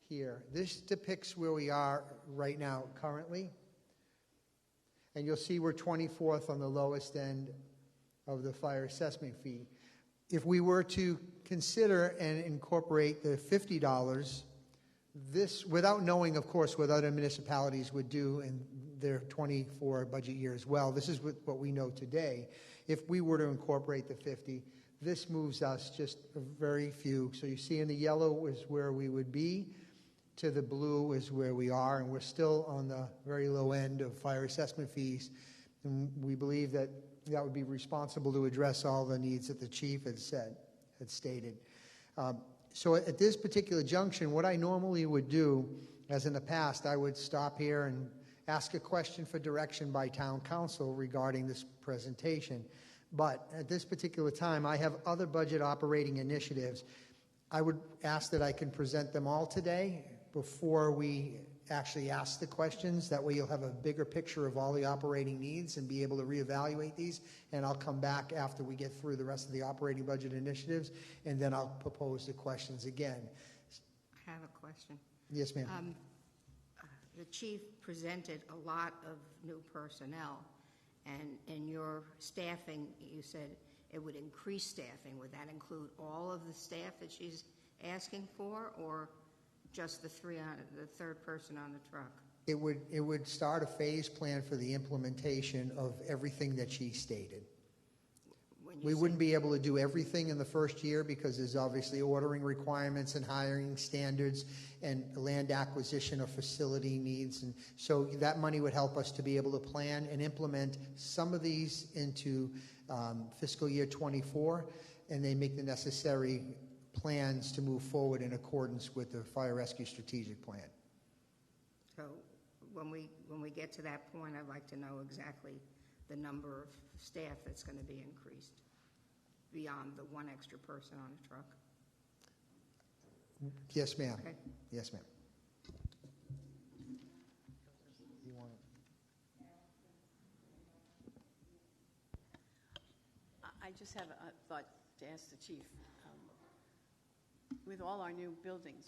here. This depicts where we are right now currently. And you'll see we're 24th on the lowest end of the fire assessment fee. If we were to consider and incorporate the $50, this, without knowing, of course, what other municipalities would do in their 24 budget year as well, this is what we know today. If we were to incorporate the 50, this moves us just a very few. So you see in the yellow is where we would be, to the blue is where we are, and we're still on the very low end of fire assessment fees. And we believe that that would be responsible to address all the needs that the chief had stated. So at this particular junction, what I normally would do, as in the past, I would stop here and ask a question for direction by town council regarding this presentation. But at this particular time, I have other budget operating initiatives. I would ask that I can present them all today before we actually ask the questions. That way you'll have a bigger picture of all the operating needs and be able to reevaluate these. And I'll come back after we get through the rest of the operating budget initiatives, and then I'll propose the questions again. I have a question. Yes, ma'am. The chief presented a lot of new personnel, and in your staffing, you said it would increase staffing. Would that include all of the staff that she's asking for, or just the third person on the truck? It would start a phase plan for the implementation of everything that she stated. We wouldn't be able to do everything in the first year because there's obviously ordering requirements and hiring standards and land acquisition of facility needs. And so that money would help us to be able to plan and implement some of these into fiscal year 24, and they make the necessary plans to move forward in accordance with the Fire Rescue Strategic Plan. So when we get to that point, I'd like to know exactly the number of staff that's going to be increased beyond the one extra person on a truck. Yes, ma'am. Okay. Yes, ma'am. I just have a thought to ask the chief. With all our new buildings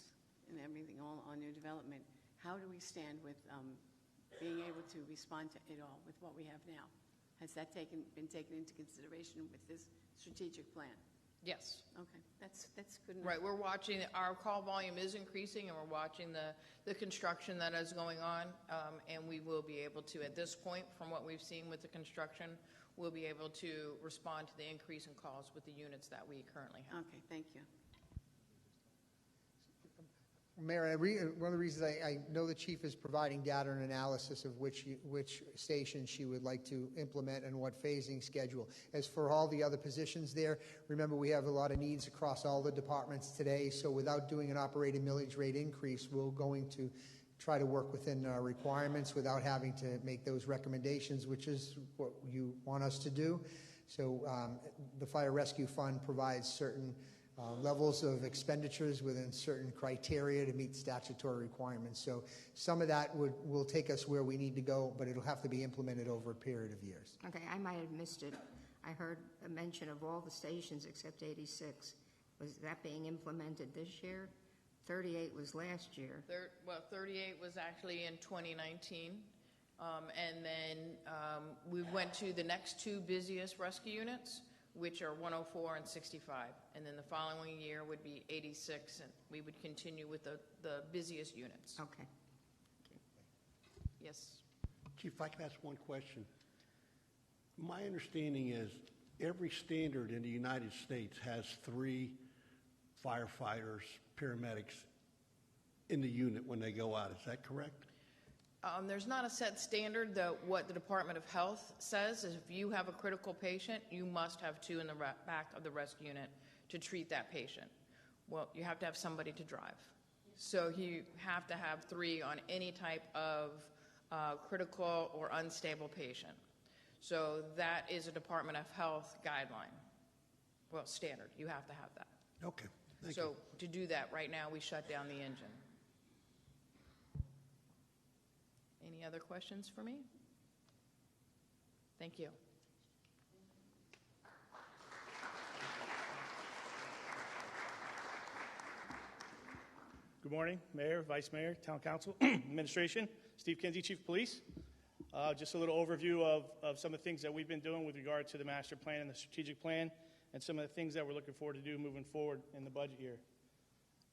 and everything, all our new development, how do we stand with being able to respond to it all with what we have now? Has that been taken into consideration with this strategic plan? Yes. Okay, that's good enough. Right, we're watching, our call volume is increasing, and we're watching the construction that is going on, and we will be able to, at this point, from what we've seen with the construction, we'll be able to respond to the increase in calls with the units that we currently have. Okay, thank you. Mayor, one of the reasons I know the chief is providing data and analysis of which station she would like to implement and what phasing schedule. As for all the other positions there, remember we have a lot of needs across all the departments today, so without doing an operating millage rate increase, we're going to try to work within our requirements without having to make those recommendations, which is what you want us to do. So the Fire Rescue Fund provides certain levels of expenditures within certain criteria to meet statutory requirements. So some of that will take us where we need to go, but it'll have to be implemented over a period of years. Okay, I might have missed it. I heard a mention of all the stations except 86. Was that being implemented this year? 38 was last year. 38 was actually in 2019. And then we went to the next two busiest rescue units, which are 104 and 65. And then the following year would be 86, and we would continue with the busiest units. Okay. Yes. Chief, if I could ask one question. My understanding is every standard in the United States has 3 firefighters, paramedics in the unit when they go out. Is that correct? There's not a set standard. What the Department of Health says is if you have a critical patient, you must have 2 in the back of the rescue unit to treat that patient. Well, you have to have somebody to drive. So you have to have 3 on any type of critical or unstable patient. So that is a Department of Health guideline. Well, standard. You have to have that. Okay. Thank so you. to do that, right now, we shut down the engine. Any other questions for me? Thank you. Good morning, Mayor, Vice Mayor, Town Council, Administration. Steve Kinsey, Chief of Police. Just a little overview of some of the things that we've been doing with regard to the master plan and the strategic plan, and some of the things that we're looking forward to do moving forward in the budget year.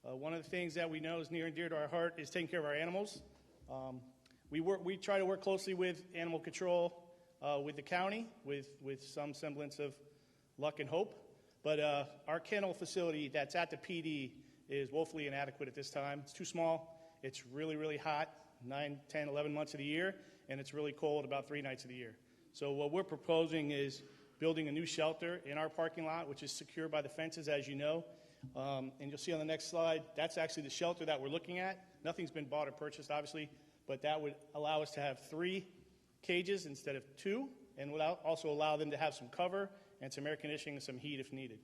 One of the things that we know is near and dear to our heart is taking care of our animals. We try to work closely with animal control, with the county, with some semblance of luck and hope. But our kennel facility that's at the PD is woefully inadequate at this time. It's too small. It's really, really hot 9, 10, 11 months of the year, and it's really cold about 3 nights of the year. So what we're proposing is building a new shelter in our parking lot, which is secured by the fences, as you know. And you'll see on the next slide, that's actually the shelter that we're looking at. Nothing's been bought or purchased, obviously, but that would allow us to have 3 cages instead of 2, and would also allow them to have some cover and some air conditioning and some heat if needed.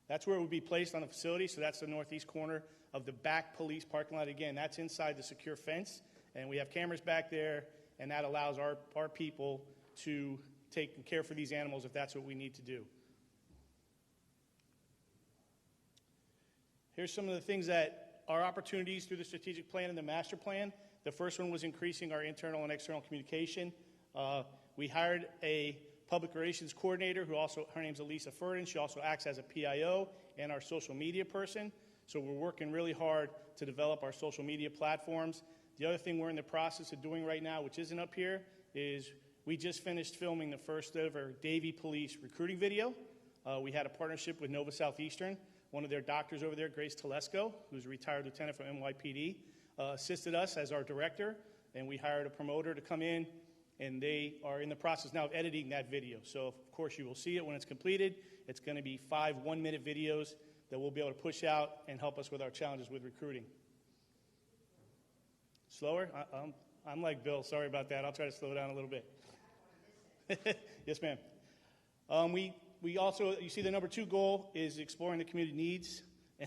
That's where it would be placed on the facility, so that's the northeast corner of the back police parking lot. Again, that's inside the secure fence, and we have cameras back there, and that allows our people to take care for these animals if that's what we need to do. Here's some of the things that are opportunities through the strategic plan and the master plan. The first one was increasing our internal and external communication. We hired a public relations coordinator her name's Elisa Ferdin. She also acts as a PIO and our social media person. So we're working really hard to develop our social media platforms. The other thing we're in the process of doing right now, which isn't up here, is we just finished filming the first ever Davie Police recruiting video. We had a partnership with Nova Southeastern. One of their doctors over there, Grace Telesco, who's a retired lieutenant from NYPD, assisted us as our director, and we hired a promoter to come in, and they are in the process now of editing that video. So, of course, you will see it when it's completed. It's going to be 5 one-minute videos that we'll be able to push out and help us with our challenges with recruiting. Slower? I'm like Bill. Sorry about that. I'll try to slow down a little bit. Yes, ma'am. We also, you see the number 2 goal is exploring the community needs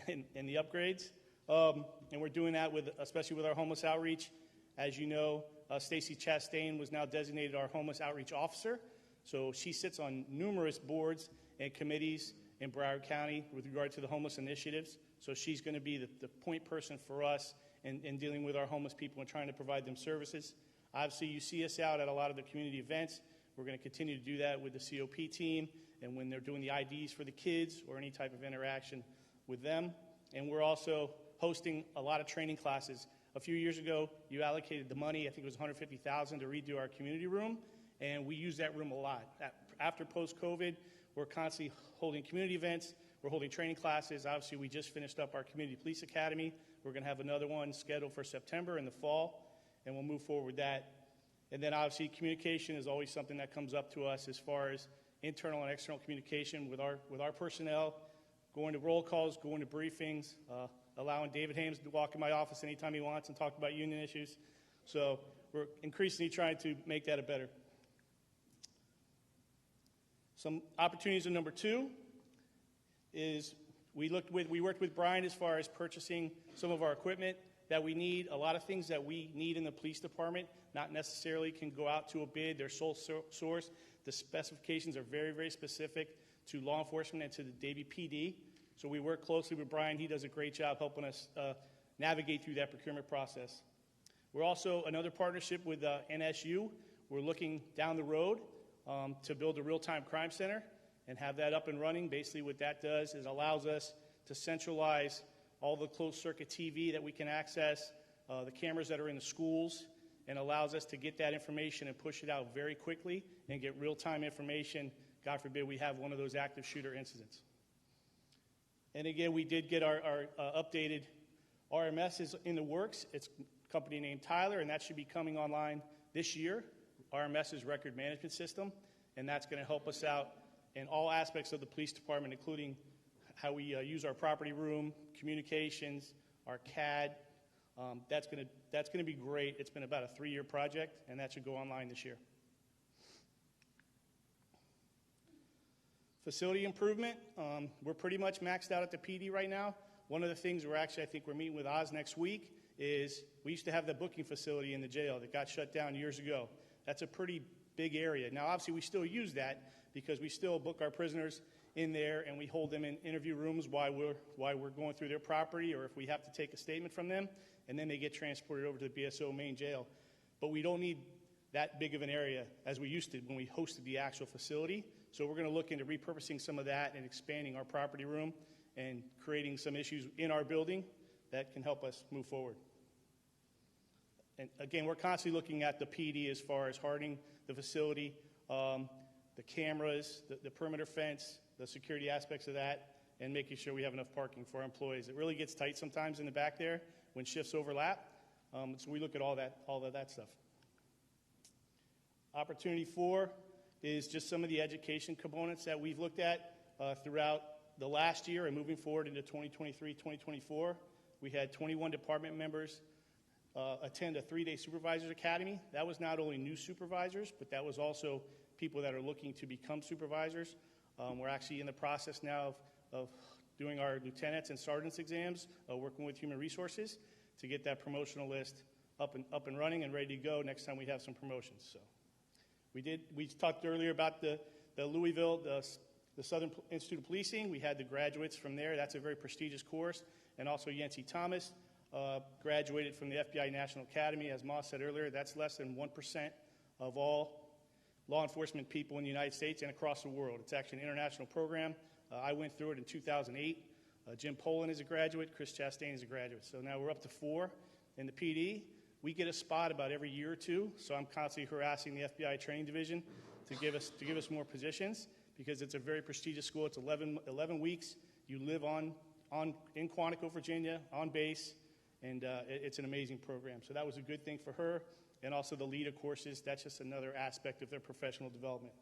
and the upgrades. And we're doing that especially with our homeless outreach. As you know, Stacy Chastain was now designated our homeless outreach officer. So she sits on numerous boards and committees in Broward County with regard to the homeless initiatives. So she's going to be the point person for us in dealing with our homeless people and trying to provide them services. Obviously, you see us out at a lot of the community events. We're going to continue to do that with the COP team and when they're doing the IDs for the kids or any type of interaction with them. And we're also hosting a lot of training classes. A few years ago, you allocated the money, I think it was $150,000 to redo our community room, and we use that room a lot. After post-COVID, we're constantly holding community events. We're holding training classes. Obviously, we just finished up our Community Police Academy. We're going to have another one scheduled for September in the fall, and we'll move forward with that. And then obviously communication is always something that comes up to us as far as internal and external communication with our personnel, going to roll calls, going to briefings, allowing David Hames to walk in my office anytime he wants and talk about union issues. So we're increasingly trying to make that a better. Some opportunities in number 2 is we worked with Brian as far as purchasing some of our equipment that we need. A lot of things that we need in the police department not necessarily can go out to a bid. They're sole source. The specifications are very, very specific to law enforcement and to the Davie PD. So we work closely with Brian. He does a great job helping us navigate through that procurement process. We're also another partnership with NSU. We're looking down the road to build a real-time crime center and have that up and running. Basically what that does is allows us to centralize all the closed-circuit TV that we can access, the cameras that are in the schools, and allows us to get that information and push it out very quickly and get real-time information. God forbid we have one of those active shooter incidents. And again, we did get our updated RMS is in the works. It's a company named Tyler, and that should be coming online this year. RMS is Record Management System, and that's going to help us out in all aspects of the police department, including how we use our property room, communications, our CAD. That's going to be great. It's been about a 3-year project, and that should go online this year. Facility improvement. We're pretty much maxed out at the PD right now. One of the things I think we're meeting with Oz next week is we used to have the booking facility in the jail that got shut down years ago. That's a pretty big area. Now, obviously, we still use that because we still book our prisoners in there and we hold them in interview rooms while we're going through their property, or if we have to take a statement from them, and then they get transported over to the BSO main jail. But we don't need that big of an area as we used to when we hosted the actual facility. So we're going to look into repurposing some of that and expanding our property room and creating some issues in our building that can help us move forward. And again, we're constantly looking at the PD as far as hardening the facility, the cameras, the perimeter fence, the security aspects of that, and making sure we have enough parking for our employees. It really gets tight sometimes in the back there when shifts overlap. So we look at all of that stuff. Opportunity 4 is just some of the education components that we've looked at throughout the last year and moving forward into 2023, 2024. We had 21 department members attend a 3-day supervisors academy. That was not only new supervisors, but that was also people that are looking to become supervisors. We're actually in the process now of doing our lieutenants and sergeants exams, working with human resources to get that promotional list up and running and ready to go next time we have some promotions. So we talked earlier about the Louisville, the Southern Institute of Policing. We had the graduates from there. That's a very prestigious course. And also Yancey Thomas graduated from the FBI National Academy. As Ma said earlier, that's less than 1% of all law enforcement people in the United States and across the world. It's actually an international program. I went through it in 2008. Jim Poland is a graduate. Chris Chastain is a graduate. So now we're up to 4 in the PD. We get a spot about every year or 2, so I'm constantly harassing the FBI training division to give us more positions because it's a very prestigious school. It's 11 weeks. You live in Quantico, Virginia, on base, and it's an amazing program. So that was a good thing for her, and also the LEADA courses. That's just another aspect of their professional development.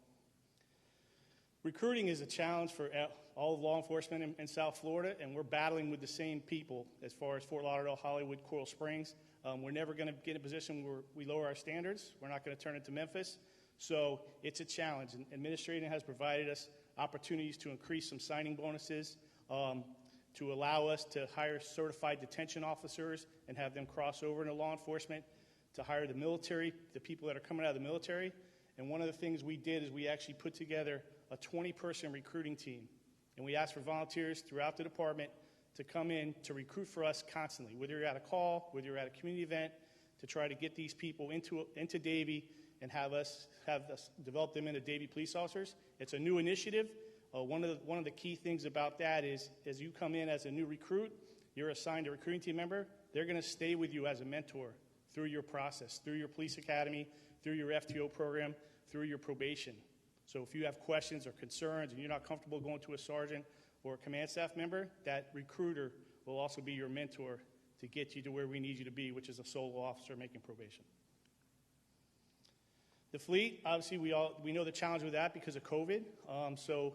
Recruiting is a challenge for all of law enforcement in South Florida, and we're battling with the same people as far as Fort Lauderdale, Hollywood, Coral Springs. We're never going to get in a position where we lower our standards. We're not going to turn it to Memphis. So it's a challenge. And administration has provided us opportunities to increase some signing bonuses, to allow us to hire certified detention officers and have them cross over into law enforcement, to hire the military, the people that are coming out of the military. And one of the things we did is we actually put together a 20-person recruiting team. And we asked for volunteers throughout the department to come in to recruit for us constantly, whether you're at a call, whether you're at a community event, to try to get these people into Davie and have us develop them into Davie police officers. It's a new initiative. One of the key things about that is as you come in as a new recruit, you're assigned a recruiting team member. They're going to stay with you as a mentor through your process, through your police academy, through your FTO program, through your probation. So if you have questions or concerns and you're not comfortable going to a sergeant or a command staff member, that recruiter will also be your mentor to get you to where we need you to be, which is a solo officer making probation. The fleet, obviously, we know the challenge with that because of COVID. So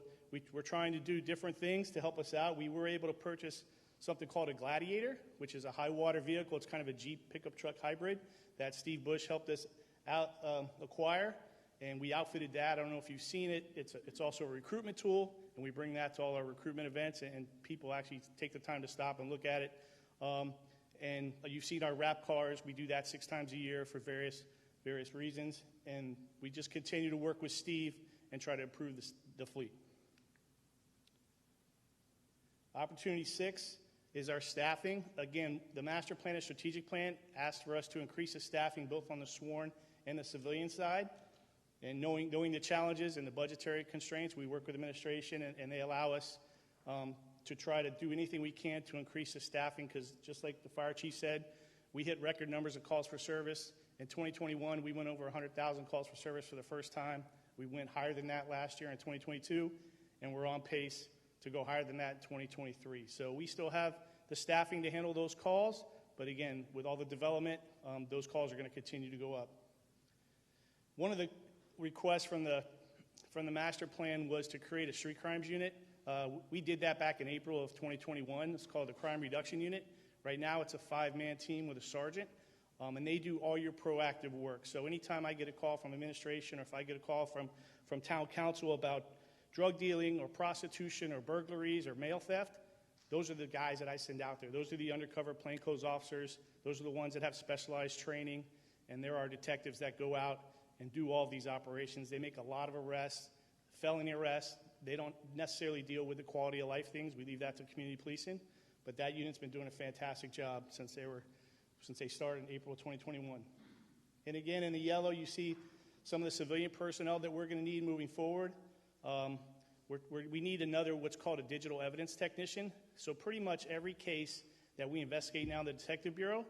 we're trying to do different things to help us out. We were able to purchase something called a Gladiator, which is a high water vehicle. It's kind of a Jeep pickup truck hybrid that Steve Bush helped us acquire, and we outfitted that. I don't know if you've seen it. It's also a recruitment tool, and we bring that to all our recruitment events, and people actually take the time to stop and look at it. And you've seen our wrap cars. We do that 6 times a year for various reasons, and we just continue to work with Steve and try to improve the fleet. Opportunity 6 is our staffing. Again, the master plan and strategic plan asks for us to increase the staffing both on the sworn and the civilian side. And knowing the challenges and the budgetary constraints, we work with administration and they allow us to try to do anything we can to increase the staffing, because just like the fire chief said, we hit record numbers of calls for service. In 2021, we went over 100,000 calls for service for the first time. We went higher than that last year in 2022, and we're on pace to go higher than that in 2023. So we still have the staffing to handle those calls, but again, with all the development, those calls are going to continue to go up. One of the requests from the master plan was to create a street crimes unit. We did that back in April of 2021. It's called the Crime Reduction Unit. Right now, it's a 5-man team with a sergeant, and they do all your proactive work. So anytime I get a call from administration, or if I get a call from town council about drug dealing or prostitution or burglaries or mail theft, those are the guys that I send out there. Those are the undercover plainclothes officers. Those are the ones that have specialized training, and there are detectives that go out and do all these operations. They make a lot of arrests, felony arrests. They don't necessarily deal with the quality of life things. We leave that to community policing, but that unit's been doing a fantastic job since they started in April of 2021. And again, in the yellow, you see some of the civilian personnel that we're going to need moving forward. We need another what's called a digital evidence technician. So pretty much every case that we investigate now in the Detective Bureau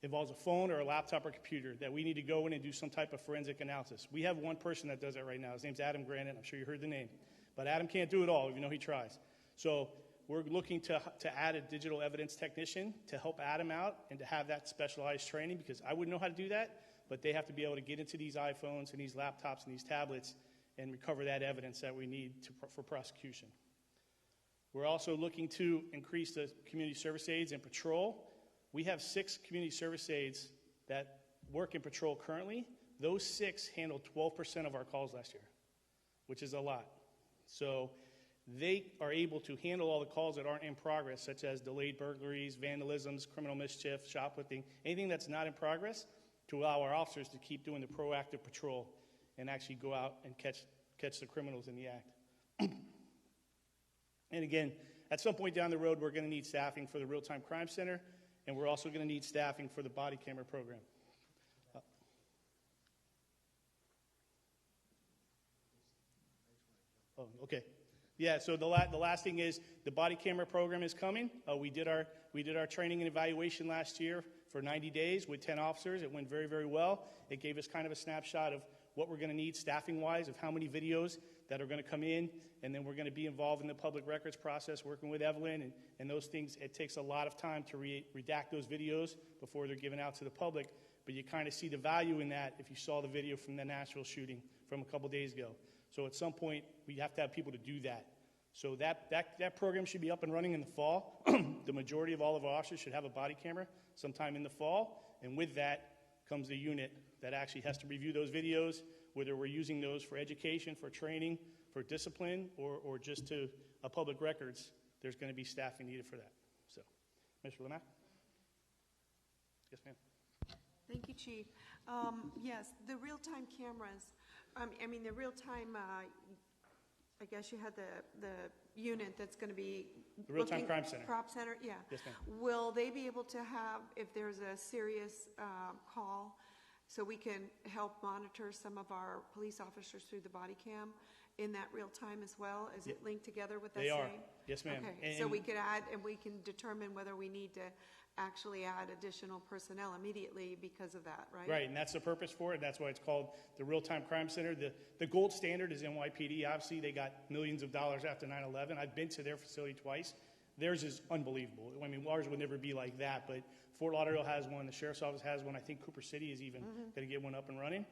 involves a phone or a laptop or computer that we need to go in and do some type of forensic analysis. We have one person that does that right now. His name's Adam Granite. I'm sure you heard the name. But Adam can't do it all, even though he tries. So we're looking to add a digital evidence technician to help Adam out and to have that specialized training, because I wouldn't know how to do that, but they have to be able to get into these iPhones and these laptops and these tablets and recover that evidence that we need for prosecution. We're also looking to increase the community service aides in patrol. We have 6 community service aides that work in patrol currently. Those 6 handled 12% of our calls last year, which is a lot. So they are able to handle all the calls that aren't in progress, such as delayed burglaries, vandalisms, criminal mischief, shoplifting, anything that's not in progress, to allow our officers to keep doing the proactive patrol and actually go out and catch the criminals in the act. And again, at some point down the road, we're going to need staffing for the Real-Time Crime Center, and we're also going to need staffing for the body camera program. Okay. Yeah, so the last thing is the body camera program is coming. We did our training and evaluation last year for 90 days with 10 officers. It went very, very well. It gave us kind of a snapshot of what we're going to need staffing-wise, of how many videos that are going to come in, and then we're going to be involved in the public records process, working with Evelyn, and those things. It takes a lot of time to redact those videos before they're given out to the public, but you kind of see the value in that if you saw the video from the Nashville shooting from a couple days ago. So at some point, we have to have people to do that. So that program should be up and running in the fall. The majority of all of our officers should have a body camera sometime in the fall, and with that comes the unit that actually has to review those videos, whether we're using those for education, for training, for discipline, or just to public records. There's going to be staffing needed for that. So, Mr. Lemack? Yes, ma'am. Thank you, Chief. Yes, the real-time cameras, the real-time, I guess you had the unit that's going to be the Real-Time Crime Center. Crop Center, yeah. Yes, ma'am. Will they be able to have, if there's a serious call, so we can help monitor some of our police officers through the body cam? in that real time as well? Is it linked together with that They are. same? Yes, ma'am. Okay, so we could add, and we can determine whether we need to actually add additional personnel immediately because of that, right? Right, and that's the purpose for it. That's why it's called the Real-Time Crime Center. The gold standard is NYPD. Obviously, they got millions of dollars after 9/11. I've been to their facility twice. Theirs is unbelievable. I mean, ours would never be like that, but Fort Lauderdale has one. The sheriff's office has one. I think Cooper City is even going to get one up and running.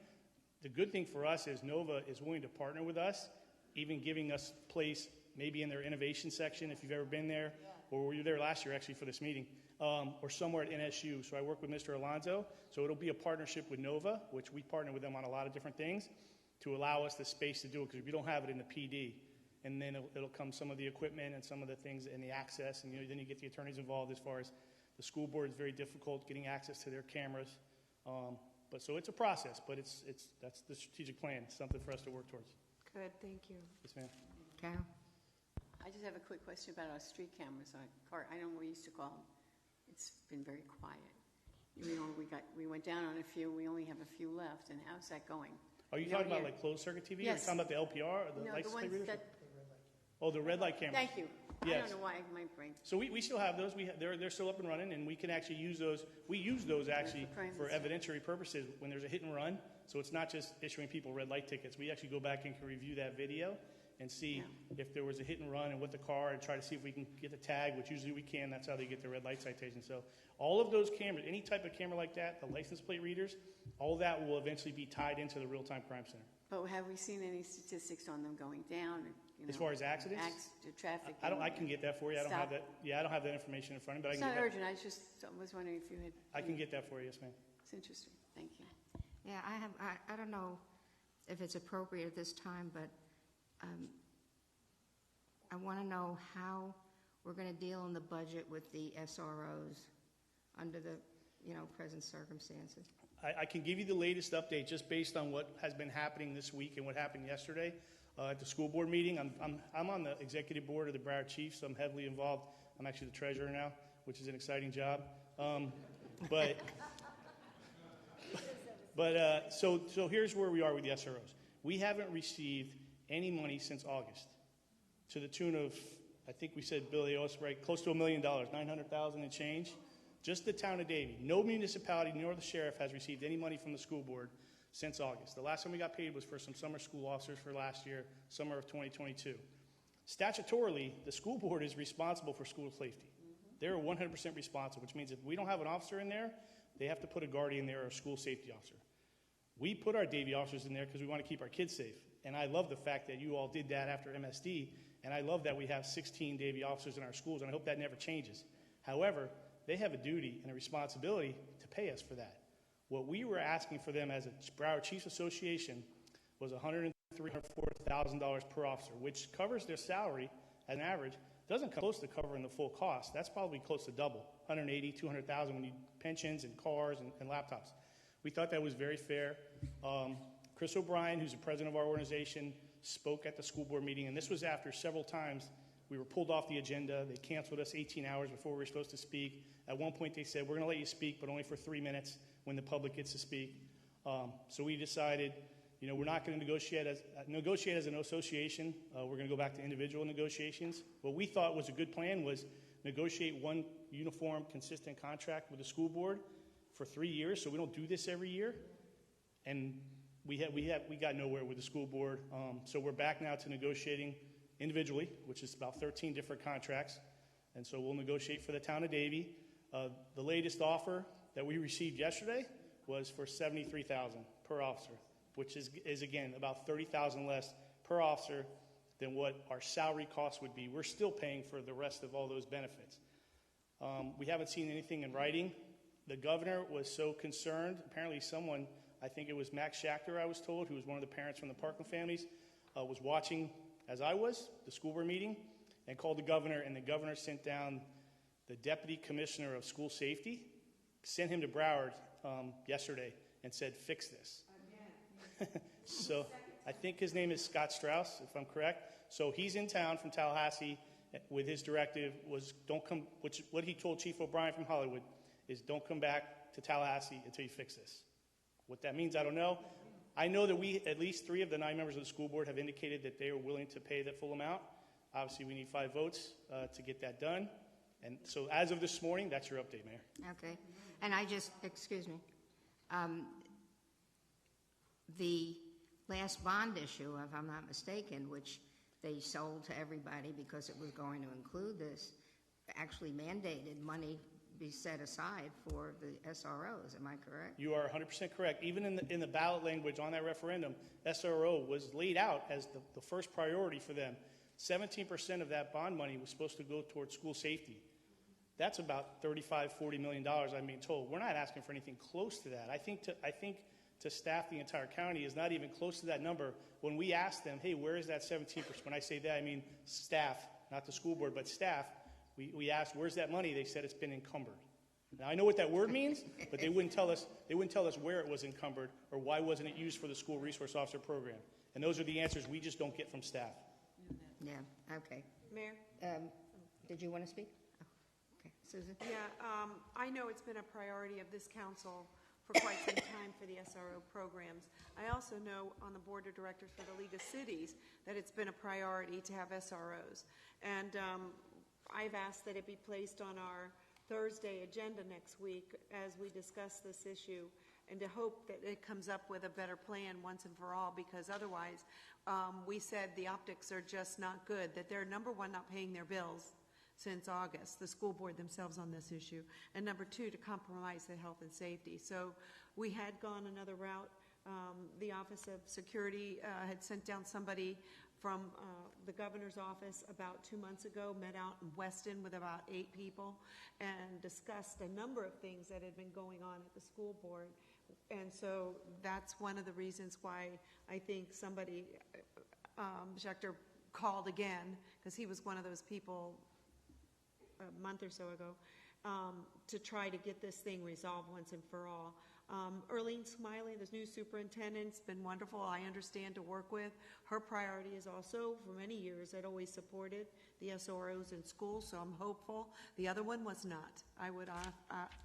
The good thing for us is Nova is willing to partner with us, even giving us place maybe in their innovation section, if you've ever been there, or were you there last year actually for this meeting, or somewhere at NSU. So I work with Mr. Alonzo. So it'll be a partnership with Nova, which we partner with them on a lot of different things to allow us the space to do it, because we don't have it in the PD. And then it'll come some of the equipment and some of the things and the access, and then you get the attorneys involved as far as the school board is very difficult getting access to their cameras. But so it's a process, but that's the strategic plan. It's something for us to work towards. Good, thank you. Yes, ma'am. Carol? I just have a quick question about our street cameras. I know we used to call them. It's been very quiet. You know, we went down on a few. We only have a few left. And how's that going? Are you talking about like closed circuit TV? Yes. Or are you talking about the LPR or the No, license the plate ones readers? that. Oh, the red light cameras. Thank you. I Yes. don't know why my brain. So we still have those. They're still up and running, and we can actually use those. We use those actually for evidentiary purposes when there's a hit and run. So it's not just issuing people red light tickets. We actually go back and can review that video and see if there was a hit and run and what the car, and try to see if we can get the tag, which usually we can. That's how they get the red light citation. So all of those cameras, any type of camera like that, the license plate readers, all that will eventually be tied into the Real-Time Crime Center. But have we seen any statistics on them going down? You know, As far as accidents? Traffic. I can get that for you. I don't have that. Yeah, I don't have that information in front of me, but It's I can not get urgent. I just was wondering if you had. I can get that for you. Yes, ma'am. It's interesting. Thank you. Yeah, I don't know if it's appropriate at this time, but I want to know how we're going to deal in the budget with the SROs under the, present circumstances. I can give you the latest update just based on what has been happening this week and what happened yesterday at the school board meeting. I'm on the executive board of the Broward Chiefs, so I'm heavily involved. I'm actually the treasurer now, which is an exciting job. So here's where we are with the SROs. We haven't received any money since August, to the tune of, I think we said, Bill, they owe us close to $1 million, $900,000 and change. Just the town of Davie. No municipality nor the sheriff has received any money from the school board since August. The last time we got paid was for some summer school officers for last year, summer of 2022. Statutorily, the school board is responsible for school safety. They're 100% responsible, which means if we don't have an officer in there, they have to put a guardian there or a school safety officer. We put our Davie officers in there because we want to keep our kids safe. And I love the fact that you all did that after MSD, and I love that we have 16 Davie officers in our schools, and I hope that never changes. However, they have a duty and a responsibility to pay us for that. What we were asking for them as a Broward Chiefs Association was $103,000 per officer, which covers their salary as an average. Doesn't come close to covering the full cost. That's probably close to double, $180,000, $200,000 when you pensions and cars and laptops. We thought that was very fair. Chris O'Brien, who's the president of our organization, spoke at the school board meeting, and this was after several times we were pulled off the agenda. They canceled us 18 hours before we were supposed to speak. At one point they said, we're going to let you speak, but only for 3 minutes when the public gets to speak. So we decided, we're not going to negotiate as an association. We're going to go back to individual negotiations. What we thought was a good plan was negotiate one uniform, consistent contract with the school board for 3 years, so we don't do this every year. And we got nowhere with the school board. So we're back now to negotiating individually, which is about 13 different contracts. And so we'll negotiate for the town of Davie. The latest offer that we received yesterday was for $73,000 per officer, which is again about $30,000 less per officer than what our salary costs would be. We're still paying for the rest of all those benefits. We haven't seen anything in writing. The governor was so concerned. Apparently someone, I think it was Max Schachter, I was told, who was one of the parents from the Parkland families, was watching, as I was, the school board meeting, and called the governor, and the governor sent down the deputy commissioner of school safety, sent him to Broward yesterday and said, fix this. So I think his name is Scott Strauss, if I'm correct. So he's in town from Tallahassee with his directive was don't come, which what he told Chief O'Brien from Hollywood is don't come back to Tallahassee until you fix this. What that means, I don't know. I know that at least 3 of the 9 members of the school board have indicated that they are willing to pay the full amount. Obviously, we need 5 votes to get that done. And so as of this morning, that's your update, Mayor. Okay. And excuse me, the last bond issue, if I'm not mistaken, which they sold to everybody because it was going to include this, actually mandated money be set aside for the SROs. Am I correct? You are 100% correct. Even in the ballot language on that referendum, SRO was laid out as the first priority for them. 17% of that bond money was supposed to go towards school safety. That's about $35–40 million, I'm being told. We're not asking for anything close to that. I think to staff the entire county is not even close to that number. When we ask them, hey, where is that 17%? When I say that, I mean staff, not the school board, but staff. We asked, where's that money? They said it's been encumbered. Now, I know what that word means, but they wouldn't tell us where it was encumbered or why wasn't it used for the school resource officer program. And those are the answers we just don't get from staff. Yeah, okay. Mayor? Did you want to speak? Oh, okay. Susan? Yeah, I know it's been a priority of this council for quite some time for the SRO programs. I also know on the board of directors for the League of Cities that it's been a priority to have SROs. And I've asked that it be placed on our Thursday agenda next week as we discuss this issue, and to hope that it comes up with a better plan once and for all, because otherwise we said the optics are just not good, that they're, number one, not paying their bills since August, the school board themselves on this issue, and number 2, to compromise the health and safety. So we had gone another route. The Office of Security had sent down somebody from the governor's office about 2 months ago, met out in Weston with about 8 people, and discussed a number of things that had been going on at the school board. And so that's one of the reasons why I think somebody, Schechter, called again, because he was one of those people a month or so ago, to try to get this thing resolved once and for all. Earlene Smiley, the new superintendent, has been wonderful, I understand, to work with. Her priority is also, for many years, had always supported the SROs in schools, so I'm hopeful. The other one was not.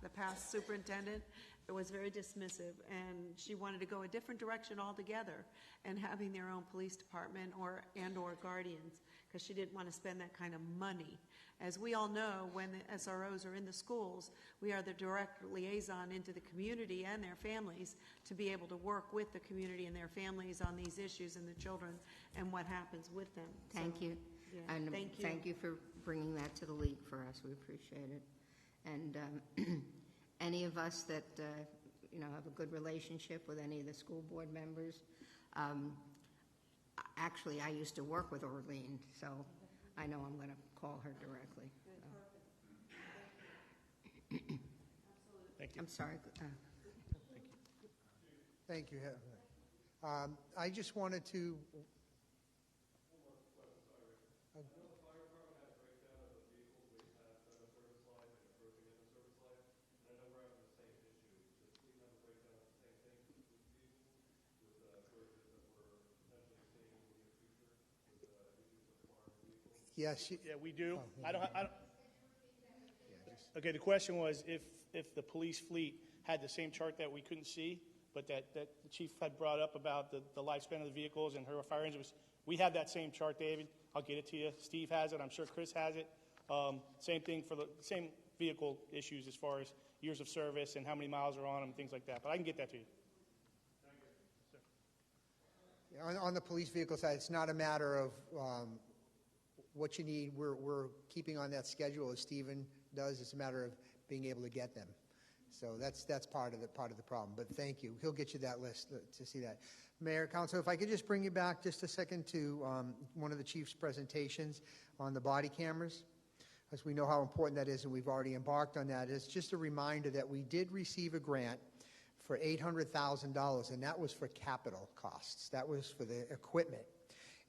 The past superintendent was very dismissive, and she wanted to go a different direction altogether and having their own police department and/or guardians, because she didn't want to spend that kind of money. As we all know, when the SROs are in the schools, we are the direct liaison into the community and their families to be able to work with the community and their families on these issues and the children and what happens with them. Thank you. Yeah, And thank you. thank you for bringing that to the league for us. We appreciate it. And any of us that have a good relationship with any of the school board members, actually, I used to work with Orlean, so I know I'm going to call her directly. Thank you. I'm sorry. Thank you. I just wanted to. Yes. Yeah, we do. I don't. Okay, the question was if the police fleet had the same chart that we couldn't see, but that the chief had brought up about the lifespan of the vehicles and her fire engines. We have that same chart, David. I'll get it to you. Steve has it. I'm sure Chris has it. Same thing for the same vehicle issues as far as years of service and how many miles are on them, things like that. But I can get that to you. On the police vehicle side, it's not a matter of what you need. We're keeping on that schedule as Stephen does. It's a matter of being able to get them. So that's part of the problem. But thank you. He'll get you that list to see that. Mayor, Council, if I could just bring you back just a second to one of the chief's presentations on the body cameras, as we know how important that is, and we've already embarked on that. It's just a reminder that we did receive a grant for $800,000, and that was for capital costs. That was for the equipment.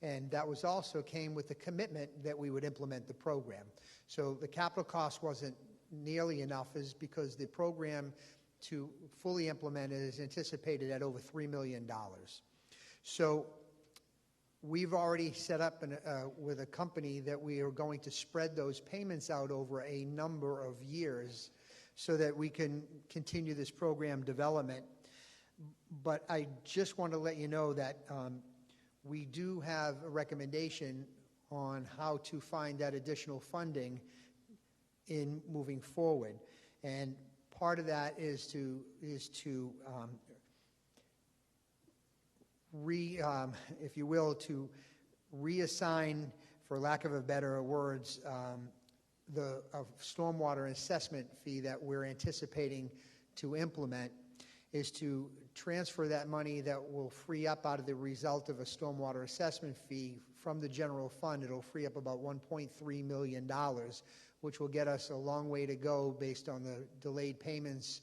And that was also came with the commitment that we would implement the program. So the capital cost wasn't nearly enough, is because the program to fully implement it is anticipated at over $3 million. So we've already set up with a company that we are going to spread those payments out over a number of years so that we can continue this program development. But I just want to let you know that we do have a recommendation on how to find that additional funding in moving forward. And part of that is to if you will, to reassign, for lack of a better words, the stormwater assessment fee that we're anticipating to implement, is to transfer that money that will free up out of the result of a stormwater assessment fee from the general fund. It'll free up about $1.3 million, which will get us a long way to go based on the delayed payments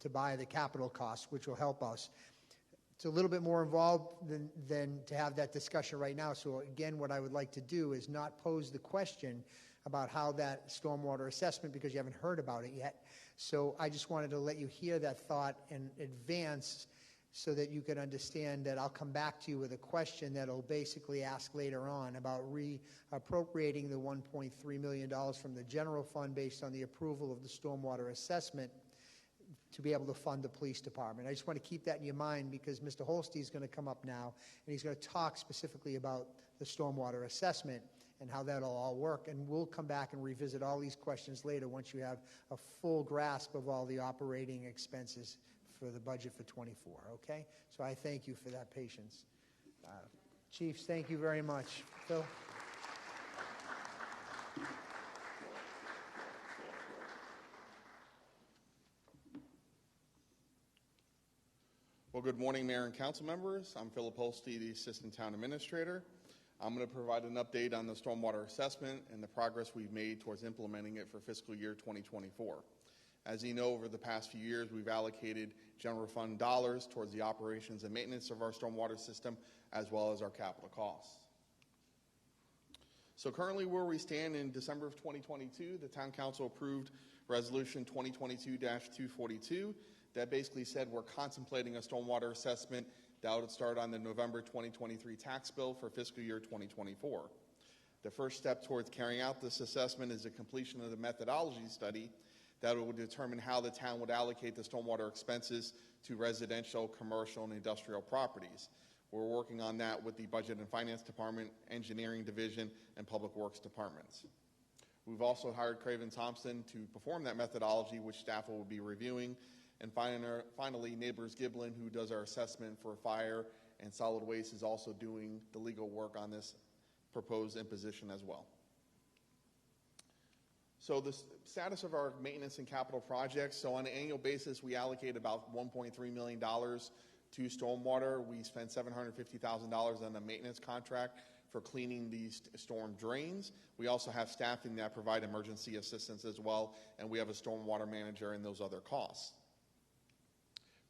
to buy the capital costs, which will help us. It's a little bit more involved than to have that discussion right now. So again, what I would like to do is not pose the question about how that stormwater assessment, because you haven't heard about it yet. So I just wanted to let you hear that thought in advance so that you can understand that I'll come back to you with a question that'll basically ask later on about reappropriating the $1.3 million from the general fund based on the approval of the stormwater assessment to be able to fund the police department. I just want to keep that in your mind, because Mr. Holstein is going to come up now and he's going to talk specifically about the stormwater assessment and how that'll all work. And we'll come back and revisit all these questions later once you have a full grasp of all the operating expenses for the budget for '24, okay? So I thank you for that patience. Chiefs, thank you very much. Phil? Well, good morning, Mayor and Council members. I'm Philip Holstein, the Assistant Town Administrator. I'm going to provide an update on the stormwater assessment and the progress we've made towards implementing it for fiscal year 2024. As you know, over the past few years, we've allocated general fund dollars towards the operations and maintenance of our stormwater system, as well as our capital costs. So currently where we stand in December of 2022, the Town Council approved Resolution 2022-242 that basically said we're contemplating a stormwater assessment that would start on the November 2023 tax bill for fiscal year 2024. The first step towards carrying out this assessment is the completion of the methodology study that will determine how the town would allocate the stormwater expenses to residential, commercial, and industrial properties. We're working on that with the Budget and Finance Department, Engineering Division, and Public Works Departments. We've also hired Craven Thompson to perform that methodology, which staff will be reviewing. And finally, Neighbors Giblin, who does our assessment for fire and solid waste, is also doing the legal work on this proposed imposition as well. So the status of our maintenance and capital projects. So on an annual basis, we allocate about $1.3 million to stormwater. We spend $750,000 on a maintenance contract for cleaning these storm drains. We also have staffing that provide emergency assistance as well, and we have a stormwater manager and those other costs.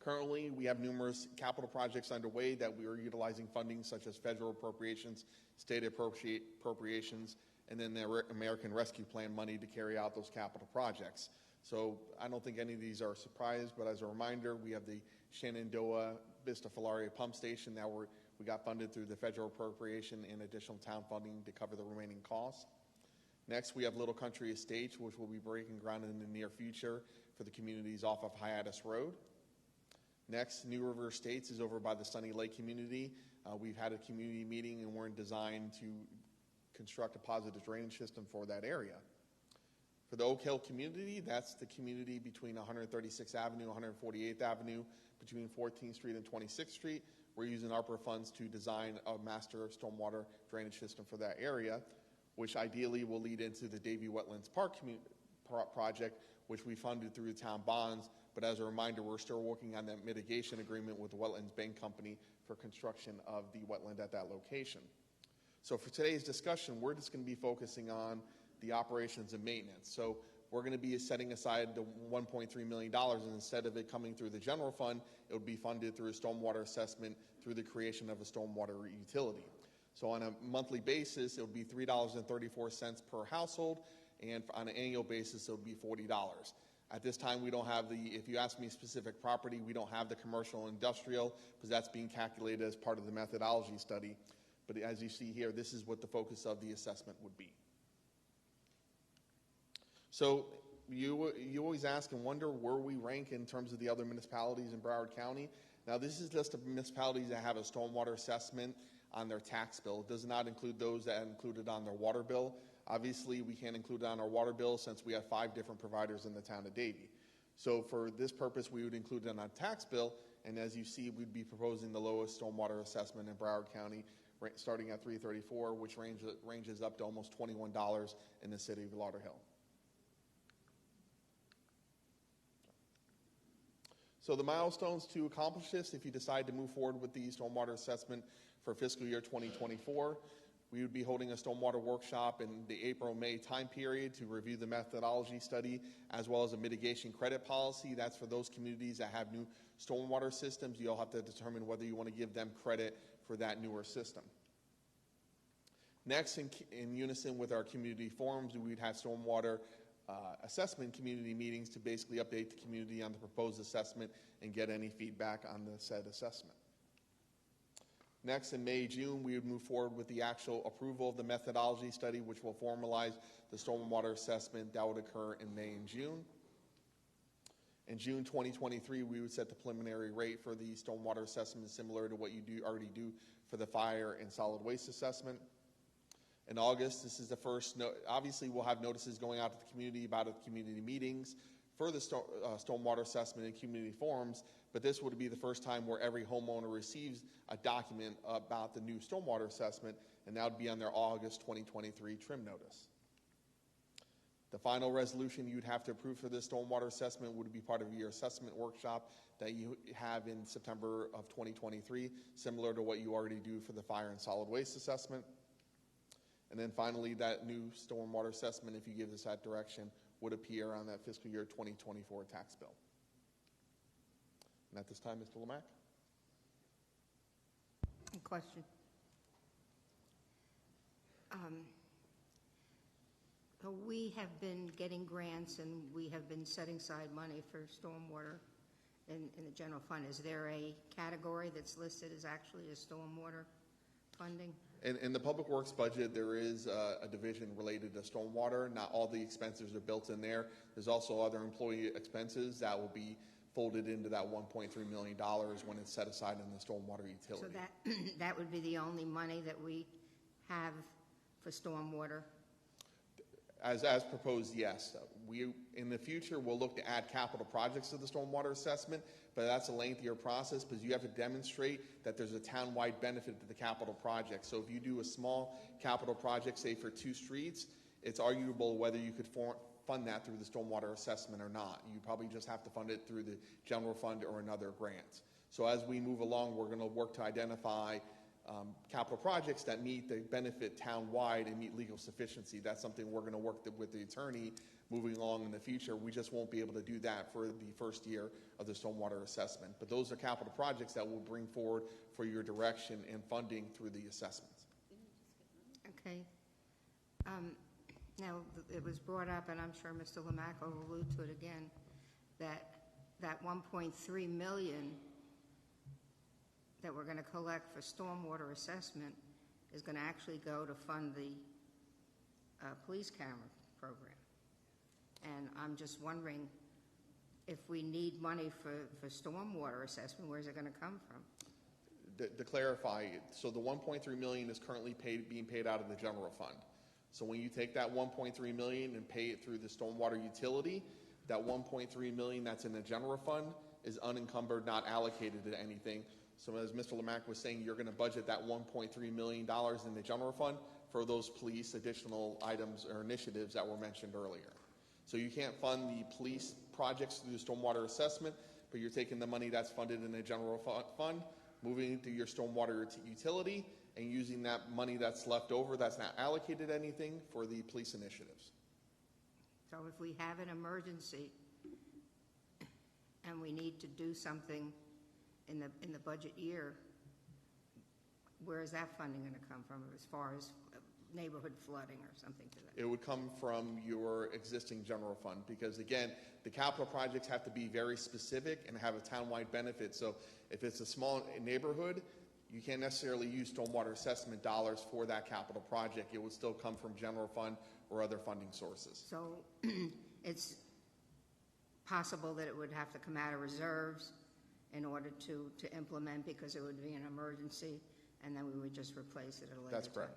Currently, we have numerous capital projects underway that we are utilizing funding such as federal appropriations, state appropriations, and then the American Rescue Plan money to carry out those capital projects. So I don't think any of these are a surprise, but as a reminder, we have the Shenandoah Vista Filaria pump station that we got funded through the federal appropriation and additional town funding to cover the remaining costs. Next, we have Little Country Estates, which will be breaking ground in the near future for the communities off of Hiatus Road. Next, New River Estates is over by the Sunny Lake community. We've had a community meeting and we're in design to construct a positive drainage system for that area. For the Oak Hill community, that's the community between 136th Avenue, 148th Avenue, between 14th Street and 26th Street. We're using ARPA funds to design a master stormwater drainage system for that area, which ideally will lead into the Davie Wetlands Park project, which we funded through the town bonds. But as a reminder, we're still working on that mitigation agreement with the Wetlands Bank Company for construction of the wetland at that location. So for today's discussion, we're just going to be focusing on the operations and maintenance. So we're going to be setting aside the $1.3 million, and instead of it coming through the general fund, it would be funded through a stormwater assessment through the creation of a stormwater utility. So on a monthly basis, it would be $3.34 per household, and on an annual basis, it would be $40. At this time, we don't have if you ask me specific property, we don't have the commercial and industrial, because that's being calculated as part of the methodology study. But as you see here, this is what the focus of the assessment would be. So you always ask and wonder where we rank in terms of the other municipalities in Broward County. Now, this is just the municipalities that have a stormwater assessment on their tax bill. It does not include those that are included on their water bill. Obviously, we can't include it on our water bill since we have 5 different providers in the town of Davie. So for this purpose, we would include it on our tax bill, and as you see, we'd be proposing the lowest stormwater assessment in Broward County, starting at $334, which ranges up to almost $21 in the city of Lauderhill. So the milestones to accomplish this, if you decide to move forward with the stormwater assessment for fiscal year 2024, we would be holding a stormwater workshop in the April-May time period to review the methodology study as well as a mitigation credit policy. That's for those communities that have new stormwater systems. You'll have to determine whether you want to give them credit for that newer system. Next, in unison with our community forums, we'd have stormwater assessment community meetings to basically update the community on the proposed assessment and get any feedback on the said assessment. Next, in May, June, we would move forward with the actual approval of the methodology study, which will formalize the stormwater assessment. That would occur in May and June. In June 2023, we would set the preliminary rate for the stormwater assessment similar to what you already do for the fire and solid waste assessment. In August, this is the first, obviously we'll have notices going out to the community about the community meetings for the stormwater assessment and community forums, but this would be the first time where every homeowner receives a document about the new stormwater assessment, and that would be on their August 2023 trim notice. The final resolution you'd have to approve for this stormwater assessment would be part of your assessment workshop that you have in September of 2023, similar to what you already do for the fire and solid waste assessment. And then finally, that new stormwater assessment, if you give this that direction, would appear on that fiscal year 2024 tax bill. And at this time, Mr. Lemack. Question. We have been getting grants and we have been setting aside money for stormwater in the general fund. Is there a category that's listed as actually a stormwater funding? In the public works budget, there is a division related to stormwater. Not all the expenses are built in there. There's also other employee expenses that will be folded into that $1.3 million when it's set aside in the stormwater utility. So that would be the only money that we have for stormwater? As proposed, yes. In the future, we'll look to add capital projects to the stormwater assessment, but that's a lengthier process because you have to demonstrate that there's a town-wide benefit to the capital project. So if you do a small capital project, say for 2 streets, it's arguable whether you could fund that through the stormwater assessment or not. You probably just have to fund it through the general fund or another grant. So as we move along, we're going to work to identify capital projects that meet the benefit town-wide and meet legal sufficiency. That's something we're going to work with the attorney moving along in the future. We just won't be able to do that for the first year of the stormwater assessment. But those are capital projects that we'll bring forward for your direction and funding through the assessments. Okay. Now, it was brought up, and I'm sure Mr. Lemack will allude to it again, that $1.3 million that we're going to collect for stormwater assessment is going to actually go to fund the police camera program. And I'm just wondering if we need money for stormwater assessment, where's it going to come from? To clarify, so the $1.3 million is currently being paid out of the general fund. So when you take that $1.3 million and pay it through the stormwater utility, that $1.3 million that's in the general fund is unencumbered, not allocated to anything. So as Mr. Lemack was saying, you're going to budget that $1.3 million in the general fund for those police additional items or initiatives that were mentioned earlier. So you can't fund the police projects through the stormwater assessment, but you're taking the money that's funded in the general fund, moving it to your stormwater utility, and using that money that's left over that's not allocated anything for the police initiatives. So if we have an emergency and we need to do something in the budget year, where is that funding going to come from as far as neighborhood flooding or something to that? It would come from your existing general fund because, again, the capital projects have to be very specific and have a town-wide benefit. So if it's a small neighborhood, you can't necessarily use stormwater assessment dollars for that capital project. It would still come from general fund or other funding sources. So it's possible that it would have to come out of reserves in order to implement, because it would be an emergency, and then we would just replace it at a later time? That's correct.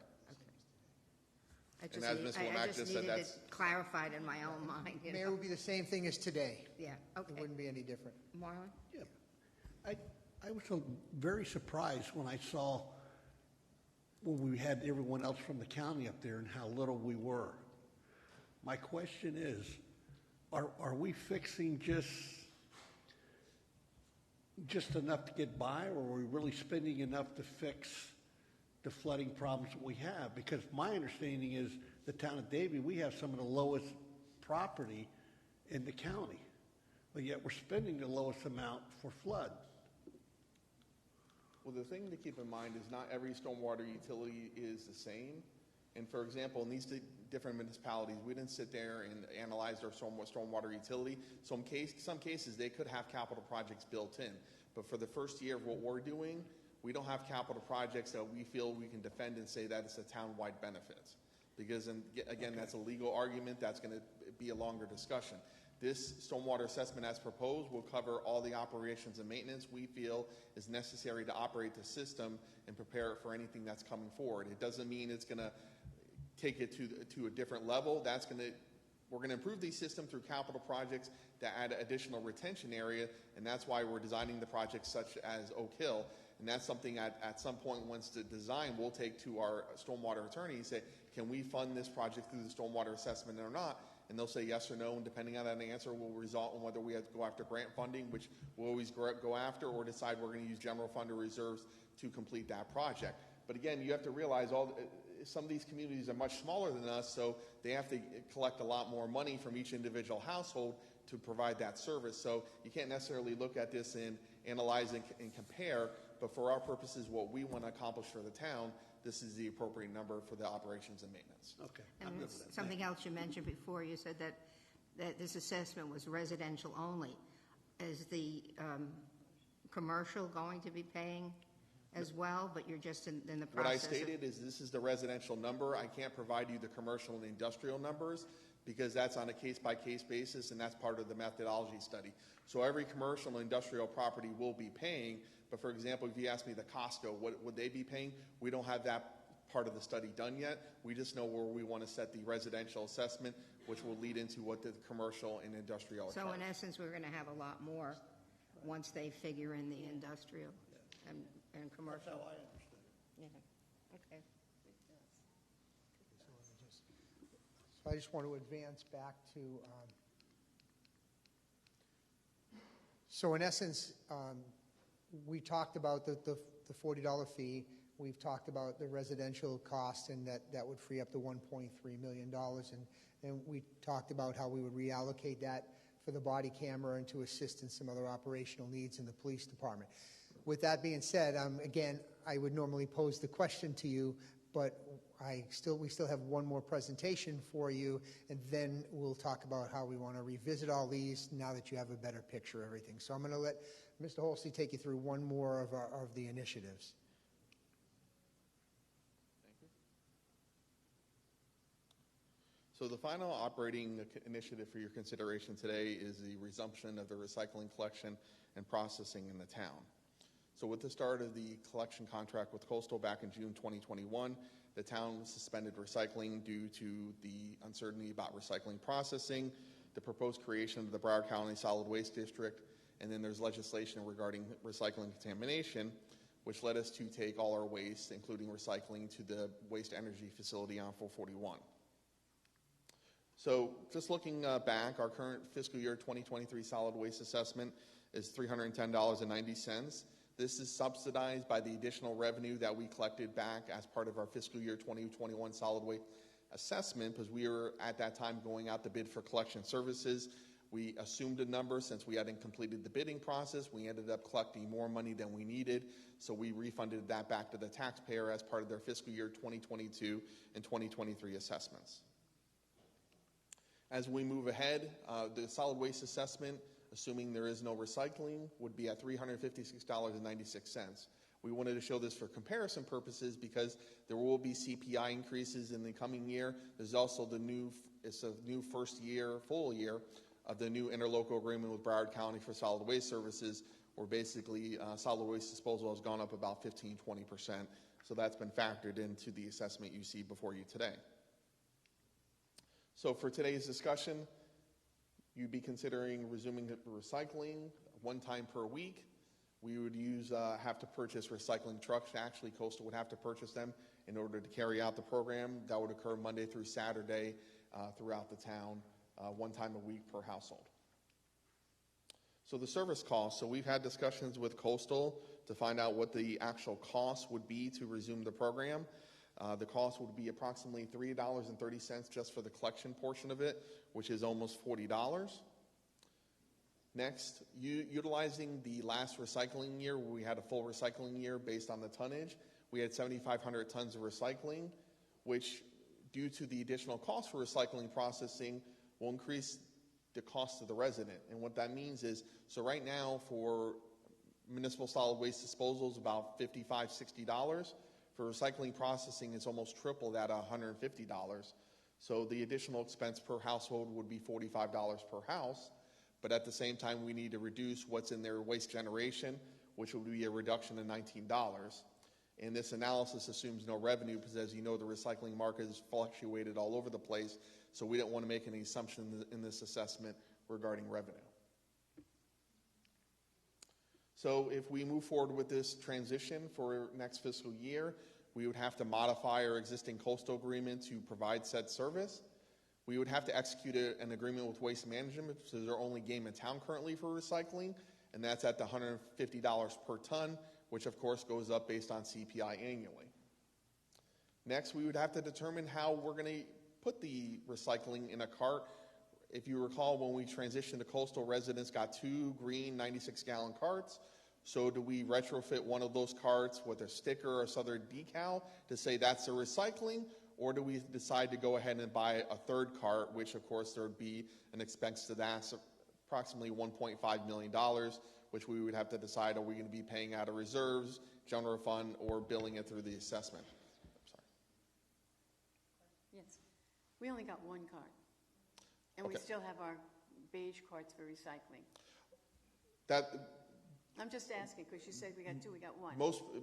I And as Ms. Womack just said, needed it that's- clarified in my own mind. you Mayor, know? it would be the same thing as today. Yeah, okay. It wouldn't be any different. Marlon? Yeah. I was so very surprised when I saw when we had everyone else from the county up there and how little we were. My question is, are we fixing just enough to get by, or are we really spending enough to fix the flooding problems that we have? Because my understanding is the town of Davie, we have some of the lowest property in the county, but yet we're spending the lowest amount for flood. Well, the thing to keep in mind is not every stormwater utility is the same. And for example, in these different municipalities, we didn't sit there and analyze their stormwater utility. So in some cases, they could have capital projects built in. But for the first year of what we're doing, we don't have capital projects that we feel we can defend and say that it's a town-wide benefit. Because, again, that's a legal argument. That's going to be a longer discussion. This stormwater assessment as proposed will cover all the operations and maintenance we feel is necessary to operate the system and prepare it for anything that's coming forward. It doesn't mean it's going to take it to a different level. We're going to improve the system through capital projects that add additional retention area, and that's why we're designing the projects such as Oak Hill. And that's something at some point, once the design, we'll take to our stormwater attorney and say, can we fund this project through the stormwater assessment or not? And they'll say yes or no, and depending on that answer will result in whether we have to go after grant funding, which we'll always go after, or decide we're going to use general fund or reserves to complete that project. But again, you have to realize some of these communities are much smaller than us, so they have to collect a lot more money from each individual household to provide that service. So you can't necessarily look at this and analyze and compare, but for our purposes, what we want to accomplish for the town, this is the appropriate number for the operations and maintenance. Okay. And something else you mentioned before, you said that this assessment was residential only. Is the commercial going to be paying as well, but you're just in the process? What I stated is this is the residential number. I can't provide you the commercial and industrial numbers because that's on a case-by-case basis, and that's part of the methodology study. So every commercial and industrial property will be paying, but for example, if you ask me the Costco, what would they be paying? We don't have that part of the study done yet. We just know where we want to set the residential assessment, which will lead into what the commercial and industrial are. So in essence, we're going to have a lot more once they figure in the industrial and commercial. That's how I understood it. Yeah. Okay. So I just want to advance back to, so in essence, we talked about the $40 fee. We've talked about the residential cost, and that would free up the $1.3 million. And we talked about how we would reallocate that for the body camera and to assist in some other operational needs in the police department. With that being said, again, I would normally pose the question to you, but we still have one more presentation for you, and then we'll talk about how we want to revisit all these now that you have a better picture of everything. So I'm going to let Mr. Holsey take you through one more of the initiatives. Thank you. So the final operating initiative for your consideration today is the resumption of the recycling collection and processing in the town. So with the start of the collection contract with Coastal back in June 2021, the town suspended recycling due to the uncertainty about recycling processing, the proposed creation of the Broward County Solid Waste District, and then there's legislation regarding recycling contamination, which led us to take all our waste, including recycling, to the waste energy facility on 441. So just looking back, our current fiscal year 2023 solid waste assessment is $310.90. This is subsidized by the additional revenue that we collected back as part of our fiscal year 2021 solid waste assessment, because we were at that time going out to bid for collection services. We assumed a number since we hadn't completed the bidding process. We ended up collecting more money than we needed, so we refunded that back to the taxpayer as part of their fiscal year 2022 and 2023 assessments. As we move ahead, the solid waste assessment, assuming there is no recycling, would be at $356.96. We wanted to show this for comparison purposes because there will be CPI increases in the coming year. There's also it's a new first year, full year, of the new interlocal agreement with Broward County for solid waste services, where basically solid waste disposal has gone up about 15-20%. So that's been factored into the assessment you see before you today. So for today's discussion, you'd be considering resuming recycling one time per week. We would have to purchase recycling trucks. Actually, Coastal would have to purchase them in order to carry out the program. That would occur Monday through Saturday throughout the town, one time a week per household. So the service costs, so we've had discussions with Coastal to find out what the actual cost would be to resume the program. The cost would be approximately $3.30 just for the collection portion of it, which is almost $40. Next, utilizing the last recycling year, where we had a full recycling year based on the tonnage, we had 7,500 tons of recycling, which, due to the additional cost for recycling processing, will increase the cost to the resident. And what that means is, so right now for municipal solid waste disposal is about $55, $60. For recycling processing, it's almost triple that, $150. So the additional expense per household would be $45 per house. But at the same time, we need to reduce what's in their waste generation, which would be a reduction of $19. And this analysis assumes no revenue because, as you know, the recycling market has fluctuated all over the place, so we don't want to make any assumption in this assessment regarding revenue. So if we move forward with this transition for next fiscal year, we would have to modify our existing Coastal agreement to provide said service. We would have to execute an agreement with Waste Management, because they're our only game in town currently for recycling, and that's at the $150 per ton, which of course goes up based on CPI annually. Next, we would have to determine how we're going to put the recycling in a cart. If you recall, when we transitioned to Coastal, residents got 2 green 96-gallon carts. So do we retrofit one of those carts with a sticker or southern decal to say that's the recycling? Or do we decide to go ahead and buy a third cart, which of course there would be an expense to that, so approximately $1.5 million, which we would have to decide, are we going to be paying out of reserves, general fund, or billing it through the assessment? Yes. We only got one cart. And we still have our beige carts for recycling. I'm just asking, because you said we got 2, we got 1.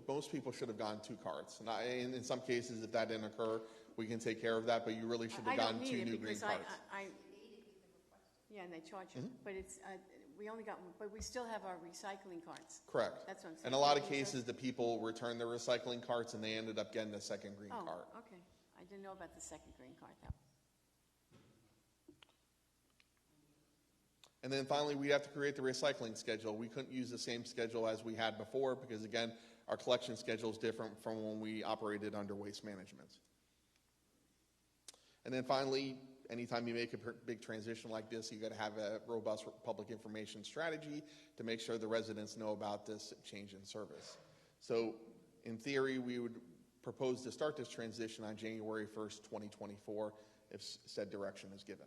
Most people should have gotten 2 carts. And in some cases, if that didn't occur, we can take care of that, but you really should have gotten 2 new green carts. Yeah, and they charge you. But it's, we only got 1, but we still have our recycling carts. Correct. That's what I'm saying. In a lot of cases, the people returned their recycling carts and they ended up getting a second green cart. Oh, okay. I didn't know about the second green cart, though. And then finally, we have to create the recycling schedule. We couldn't use the same schedule as we had before because, again, our collection schedule is different from when we operated under Waste Management. And then finally, anytime you make a big transition like this, you got to have a robust public information strategy to make sure the residents know about this change in service. So in theory, we would propose to start this transition on January 1st, 2024, if said direction is given.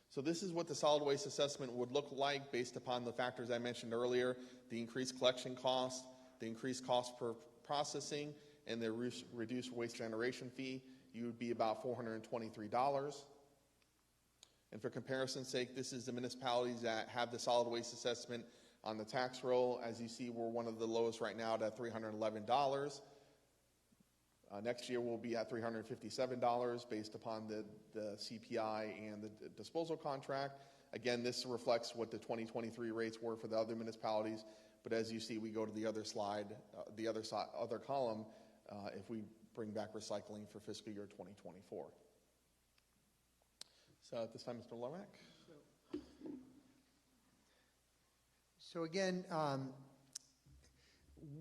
So this is what the solid waste assessment would look like based upon the factors I mentioned earlier: the increased collection cost, the increased cost per processing, and the reduced waste generation fee. You would be about $423. And for comparison's sake, this is the municipalities that have the solid waste assessment on the tax roll. As you see, we're one of the lowest right now at $311. Next year we'll be at $357 based upon the CPI and the disposal contract. Again, this reflects what the 2023 rates were for the other municipalities, but as you see, we go to the other slide, the other column, if we bring back recycling for fiscal year 2024. So at this time, Mr. Lomack. So again,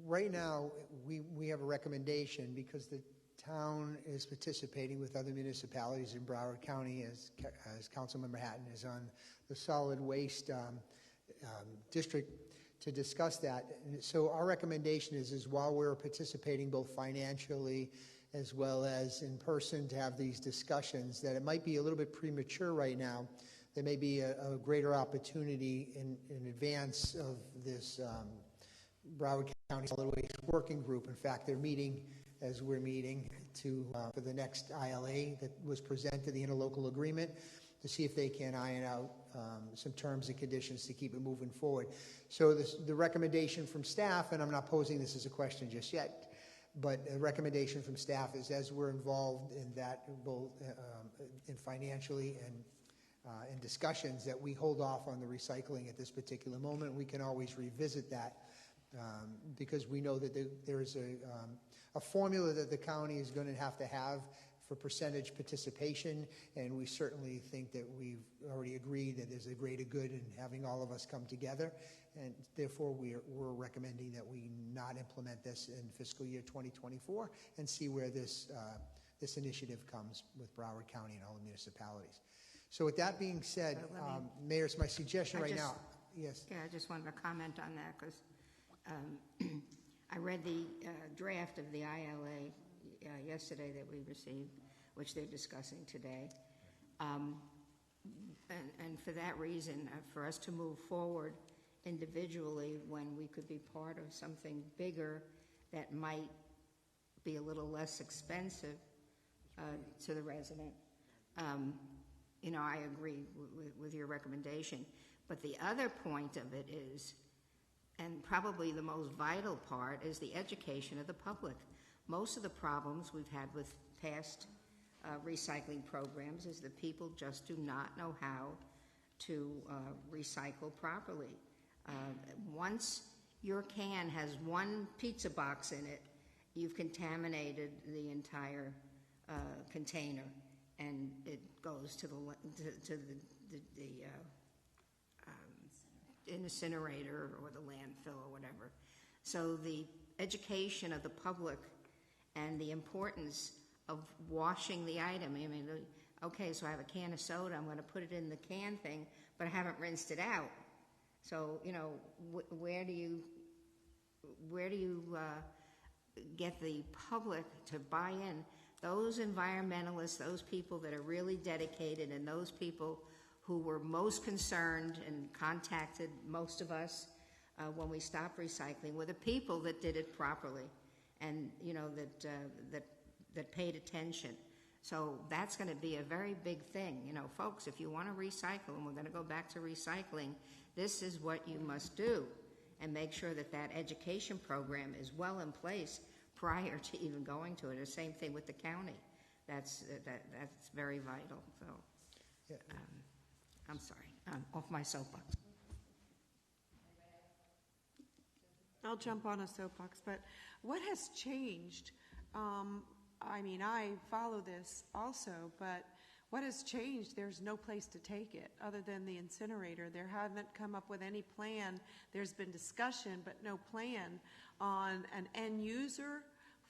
right now, we have a recommendation because the town is participating with other municipalities in Broward County, as Councilmember Hatton is on the solid waste district to discuss that. And so our recommendation is while we're participating both financially as well as in person to have these discussions, that it might be a little bit premature right now. There may be a greater opportunity in advance of this Broward County Solid Waste Working Group. In fact, they're meeting as we're meeting for the next ILA that was presented, the interlocal agreement. to see if they can iron out some terms and conditions to keep it moving forward. So the recommendation from staff, and I'm not posing this as a question just yet, but a recommendation from staff is, as we're involved in that, both in financially and in discussions, that we hold off on the recycling at this particular moment. We can always revisit that because we know that there is a formula that the county is going to have for percentage participation, and we certainly think that we've already agreed that there's a greater good in having all of us come together, and therefore we're recommending that we not implement this in fiscal year 2024 and see where this initiative comes with Broward County and all the municipalities. So with that being said, Mayor, it's my suggestion right now. Yes. Yeah, I just wanted to comment on that because I read the draft of the ILA yesterday that we received, which they're discussing today. And for that reason, for us to move forward individually when we could be part of something bigger that might be a little less expensive to the resident, I agree with your recommendation. But the other point of it is, and probably the most vital part, is the education of the public. Most of the problems we've had with past recycling programs is that people just do not know how to recycle properly. Once your can has one pizza box in it, you've contaminated the entire container, and it goes to the incinerator or the landfill or whatever. So the education of the public and the importance of washing the item. I mean, okay, so I have a can of soda, I'm going to put it in the can thing, but I haven't rinsed it out. So, where do you get the public to buy in? Those environmentalists, those people that are really dedicated, and those people who were most concerned and contacted most of us when we stopped recycling were the people that did it properly, and that paid attention. So that's going to be a very big thing. Folks, if you want to recycle, and we're going to go back to recycling, this is what you must do, and make sure that that education program is well in place prior to even going to it. The same thing with the county. That's very vital. So, I'm sorry, I'm off my soapbox. I'll jump on a soapbox, but what has changed? I follow this also, but what has changed? There's no place to take it other than the incinerator. They haven't come up with any plan. There's been discussion, but no plan on an end user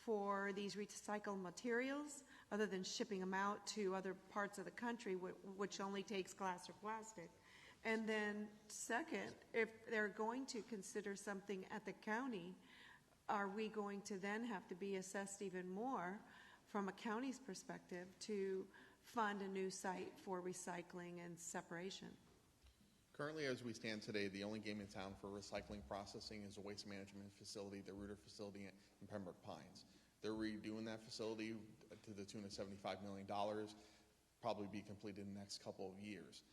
for these recycled materials other than shipping them out to other parts of the country, which only takes glass or plastic. And then second, if they're going to consider something at the county, are we going to then have to be assessed even more from a county's perspective to fund a new site for recycling and separation? Currently, as we stand today, the only game in town for recycling processing is a waste management facility, the Reuter facility in Pembroke Pines. They're redoing that facility to the tune of $75 million, probably be completed in the next couple of years.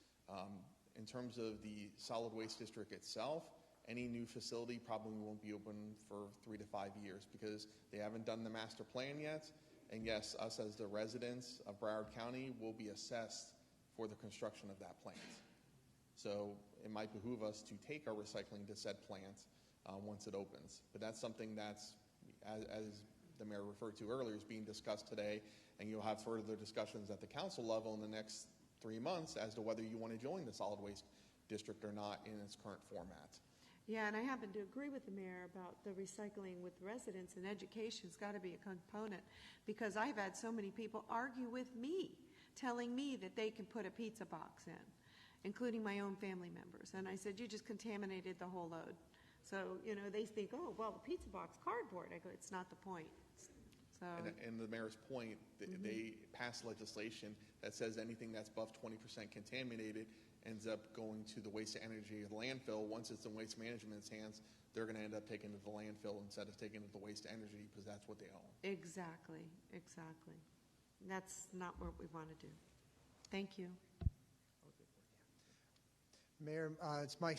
In terms of the solid waste district itself, any new facility probably won't be open for 3 to 5 years because they haven't done the master plan yet. And yes, us as the residents of Broward County will be assessed for the construction of that plant. So it might behoove us to take our recycling to said plant once it opens. But that's something that's, as the mayor referred to earlier, is being discussed today, and you'll have further discussions at the council level in the next 3 months as to whether you want to join the solid waste district or not in its current format. Yeah, and I happen to agree with the mayor about the recycling with residents, and education's got to be a component, because I've had so many people argue with me, telling me that they can put a pizza box in, including my own family members. And I said, you just contaminated the whole load. So, they think, oh, well, the pizza box, cardboard. I go, it's not the point. So. And the mayor's point, they passed legislation that says anything that's above 20% contaminated ends up going to the waste to energy of the landfill. Once it's in waste management's hands, they're going to end up taking it to the landfill instead of taking it to waste to energy because that's what they own. Exactly. That's not what we want to do. Thank you. Mayor, it's my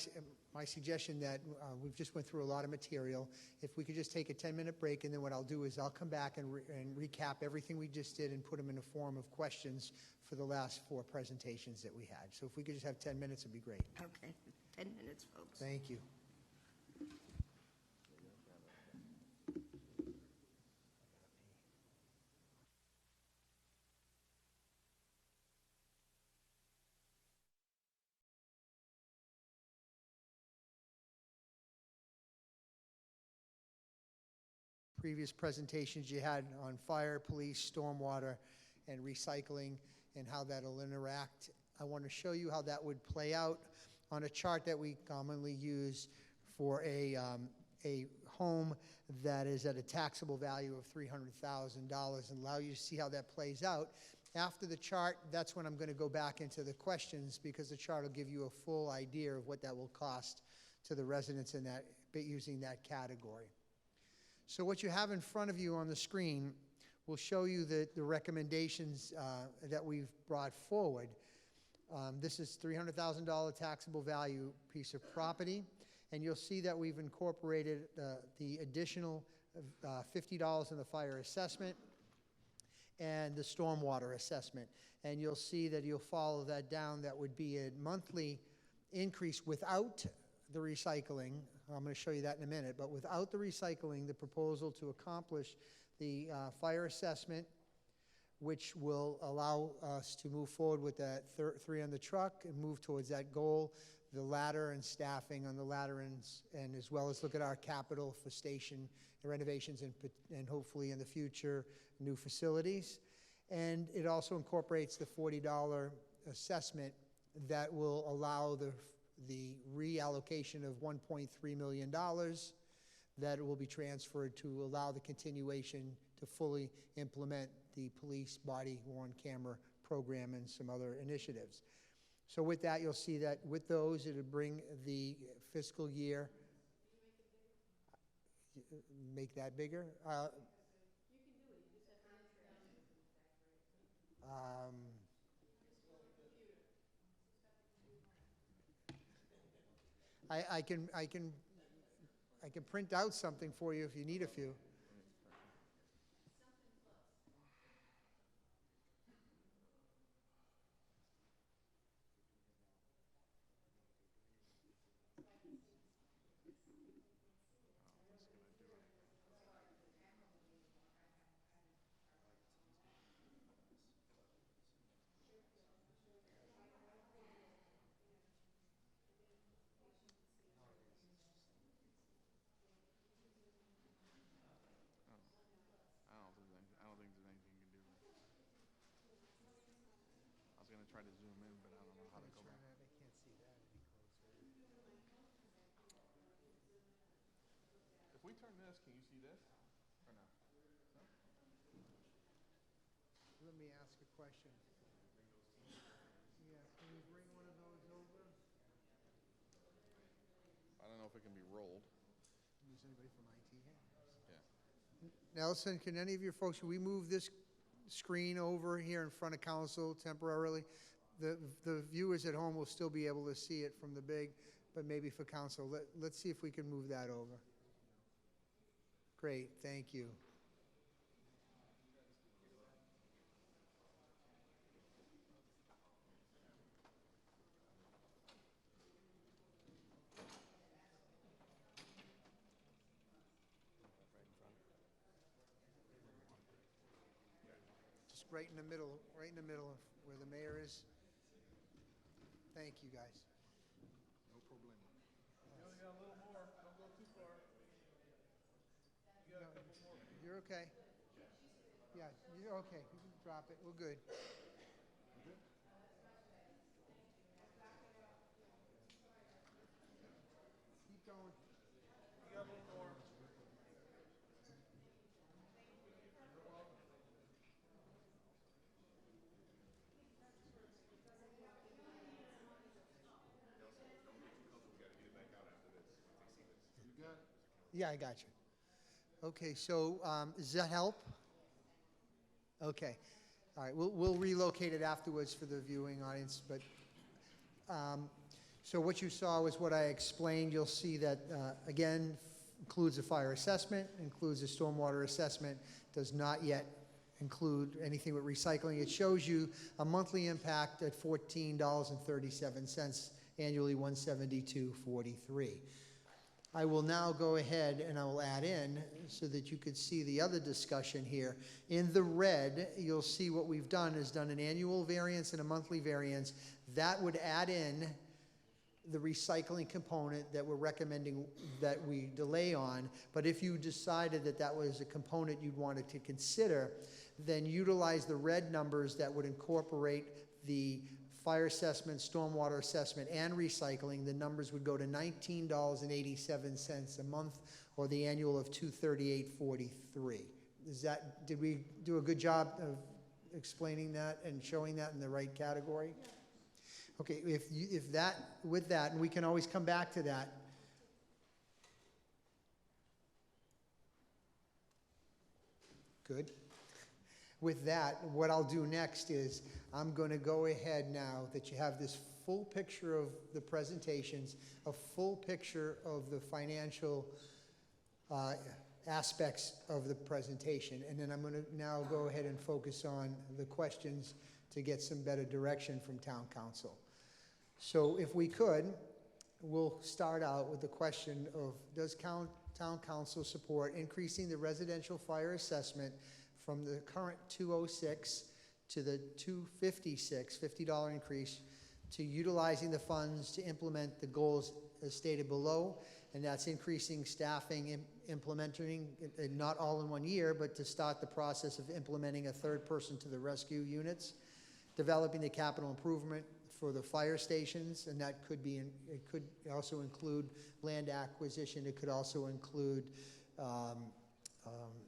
suggestion that we've just went through a lot of material. If we could just take a 10-minute break, and then what I'll do is I'll come back and recap everything we just did and put them in a form of questions for the last 4 presentations that we had. So if we could just have 10 minutes, it'd be great. Okay, 10 minutes, folks. Thank you. Previous presentations you had on fire, police, stormwater, and recycling, and how that'll interact. I want to show you how that would play out on a chart that we commonly use for a home that is at a taxable value of $300,000, and allow you to see how that plays out. After the chart, that's when I'm going to go back into the questions, because the chart will give you a full idea of what that will cost to the residents in that, using that category. So what you have in front of you on the screen will show you the recommendations that we've brought forward. This is $300,000 taxable value piece of property, and you'll see that we've incorporated the additional $50 in the fire assessment and the stormwater assessment. And you'll see that you'll follow that down. That would be a monthly increase without the recycling. I'm going to show you that in a minute. But without the recycling, the proposal to accomplish the fire assessment, which will allow us to move forward with that 3 on the truck and move towards that goal, the ladder and staffing on the ladder, and as well as look at our capital for station renovations and hopefully in the future new facilities. And it also incorporates the $40 assessment that will allow the reallocation of $1.3 million that will be transferred to allow the continuation to fully implement the police body-worn camera program and some other initiatives. So with that, you'll see that with those, it'll bring the fiscal year. Make that bigger? I can print out something for you if you need a few. Try to zoom in, but I don't know how to go back. I can't see that any closer. If we turn this, can you see this? Or no? No? Let me ask a question. Yeah, can you bring one of those over? I don't know if it can be rolled. Is anybody from IT here? Yeah. Nelson, can any of your folks, can we move this screen over here in front of council temporarily? The viewers at home will still be able to see it from the big, but maybe for council. Let's see if we can move that over. Great, thank you. Just right in the middle of where the mayor is. Thank you, guys. No problem. You only got a little more. Don't go too far. You got a couple more. You're okay. Yeah, you're okay. You can drop it. We're good. Keep going. You got a little more. Yeah, I got you. Okay, so does that help? Okay. All right, we'll relocate it afterwards for the viewing audience. But So what you saw was what I explained. You'll see that, again, includes a fire assessment, includes a stormwater assessment, does not yet include anything with recycling. It shows you a monthly impact at $14.37, annually $172.43. I will now go ahead and I will add in so that you could see the other discussion here. In the red, you'll see what we've done is done an annual variance and a monthly variance. That would add in the recycling component that we're recommending that we delay on. But if you decided that that was a component you'd wanted to consider, then utilize the red numbers that would incorporate the fire assessment, stormwater assessment, and recycling. The numbers would go to $19.87 a month, or the annual of $238.43. Did we do a good job of explaining that and showing that in the right category? Yeah. Okay, with that, and we can always come back to that. Good. With that, what I'll do next is I'm going to go ahead now that you have this full picture of the presentations, a full picture of the financial aspects of the presentation, and then I'm going to now go ahead and focus on the questions to get some better direction from Town Council. So if we could, we'll start out with the question of, does Town Council support increasing the residential fire assessment from the current $206 to the $256, $50 increase, to utilizing the funds to implement the goals as stated below, and that's increasing staffing, implementing, not all in one year, but to start the process of implementing a third person to the rescue units, developing the capital improvement for the fire stations, and that could be, it could also include land acquisition, it could also include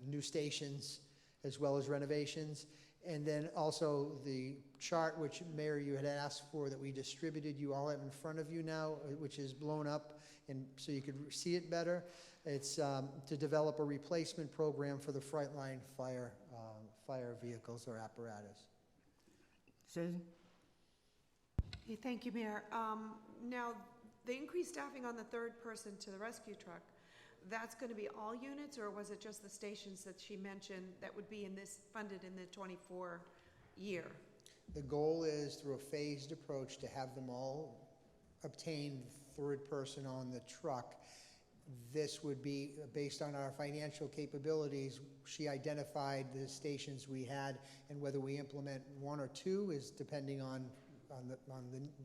new stations, as well as renovations. And then also the chart, which Mayor, you had asked for, that we distributed, you all have in front of you now, which is blown up, and so you could see it better. It's to develop a replacement program for the frontline fire vehicles or apparatus. Susan? Hey, thank you, Mayor. Now, the increased staffing on the third person to the rescue truck, that's going to be all units, or was it just the stations that she mentioned that would be in this, funded in the 24 year? The goal is, through a phased approach, to have them all obtain third person on the truck. This would be based on our financial capabilities. She identified the stations we had, and whether we implement one or two is depending on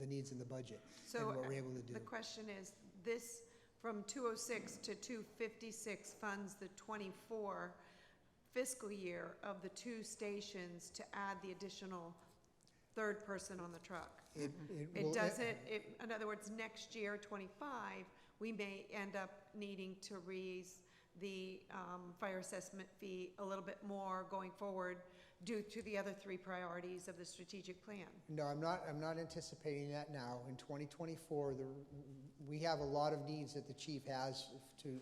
the needs in the budget, so and what we're able to do. The question is, this from 206 to 256 funds the 24 fiscal year of the two stations to add the additional third person on the truck. It doesn't, in other words, next year, 25, we may end up needing to raise the fire assessment fee a little bit more going forward due to the other three priorities of the strategic plan. No, I'm not anticipating that now. In 2024, we have a lot of needs that the chief has to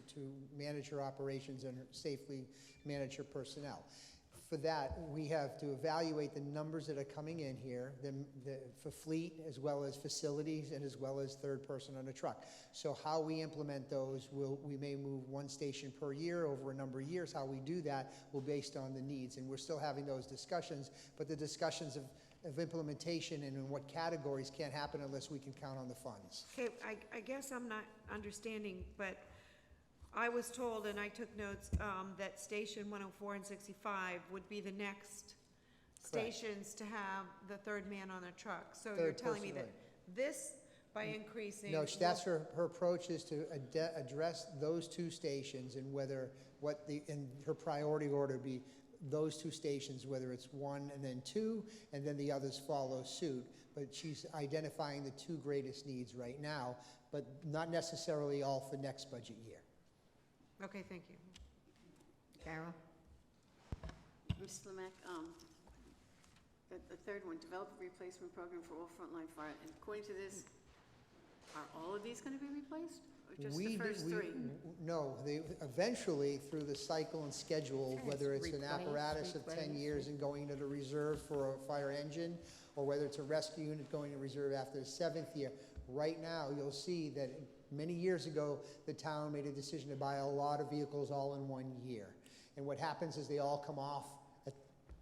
manage her operations and safely manage her personnel. For that, we have to evaluate the numbers that are coming in here, for fleet, as well as facilities, and as well as third person on a truck. So how we implement those, we may move one station per year over a number of years. How we do that will be based on the needs, and we're still having those discussions, but the discussions of implementation and in what categories can't happen unless we can count on the funds. Okay, I guess I'm not understanding, but I was told, and I took notes, that station 104 and 65 would be the next stations to have the third man on a truck. So you're telling me that this, by increasing... No, that's her approach, is to address those two stations, and in her priority order be those two stations, whether it's one and then two, and then the others follow suit. But she's identifying the two greatest needs right now, but not necessarily all for next budget year. Okay, thank you. Carol? Ms. Lemek, the third one, develop a replacement program for all frontline fire. And according to this, are all of these going to be replaced, or just the first three? No, eventually, through the cycle and schedule, whether it's an apparatus of 10 years and going into the reserve for a fire engine, or whether it's a rescue unit going to reserve after the 7th year, Right now, you'll see that many years ago, the town made a decision to buy a lot of vehicles all in 1 year. And what happens is they all come off at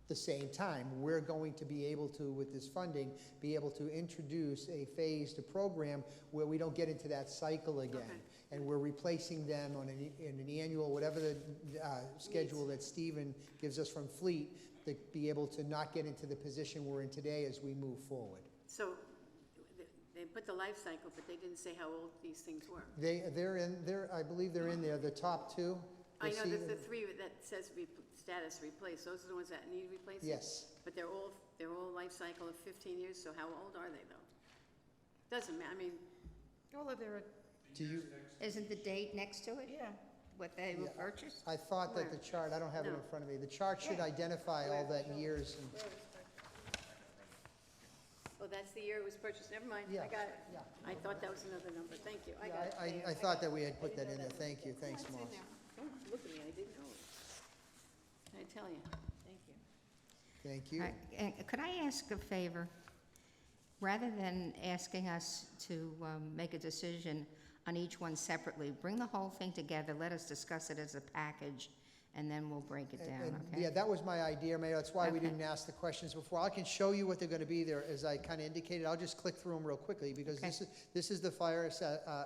the same time. We're going to be able to, with this funding, be able to introduce a phased program where we don't get into that cycle again. Okay. And we're replacing them on an annual, whatever the schedule that Stephen gives us from Fleet, to be able to not get into the position we're in today as we move forward. So they put the life cycle, but they didn't say how old these things were. I believe they're in there, the top two. I know that the three that says status replaced, those are the ones that need replacing? Yes. But they're all life cycle of 15 years, so how old are they though? Doesn't matter, I mean. All of their. Do you? Isn't the date next to it? Yeah. What they were purchased? I thought that the chart, I don't have it in front of me, the chart should identify all that years. And Oh, that's the year it was purchased, never mind, I got it. Yeah. I thought that was another number, thank you, I got it. I thought that we had put that in there, thank you, thanks, It's in Moss. there. Don't look at me, I didn't know it. I tell you, thank you. Thank you. All right, and could I ask a favor? Rather than asking us to make a decision on each one separately, bring the whole thing together, let us discuss it as a package, and then we'll break it down, okay? Yeah, that was my idea, Mayor. That's why we didn't ask the questions before. I can show you what they're going to be there, as I kind of indicated. I'll just click through them real quickly, because this is the fire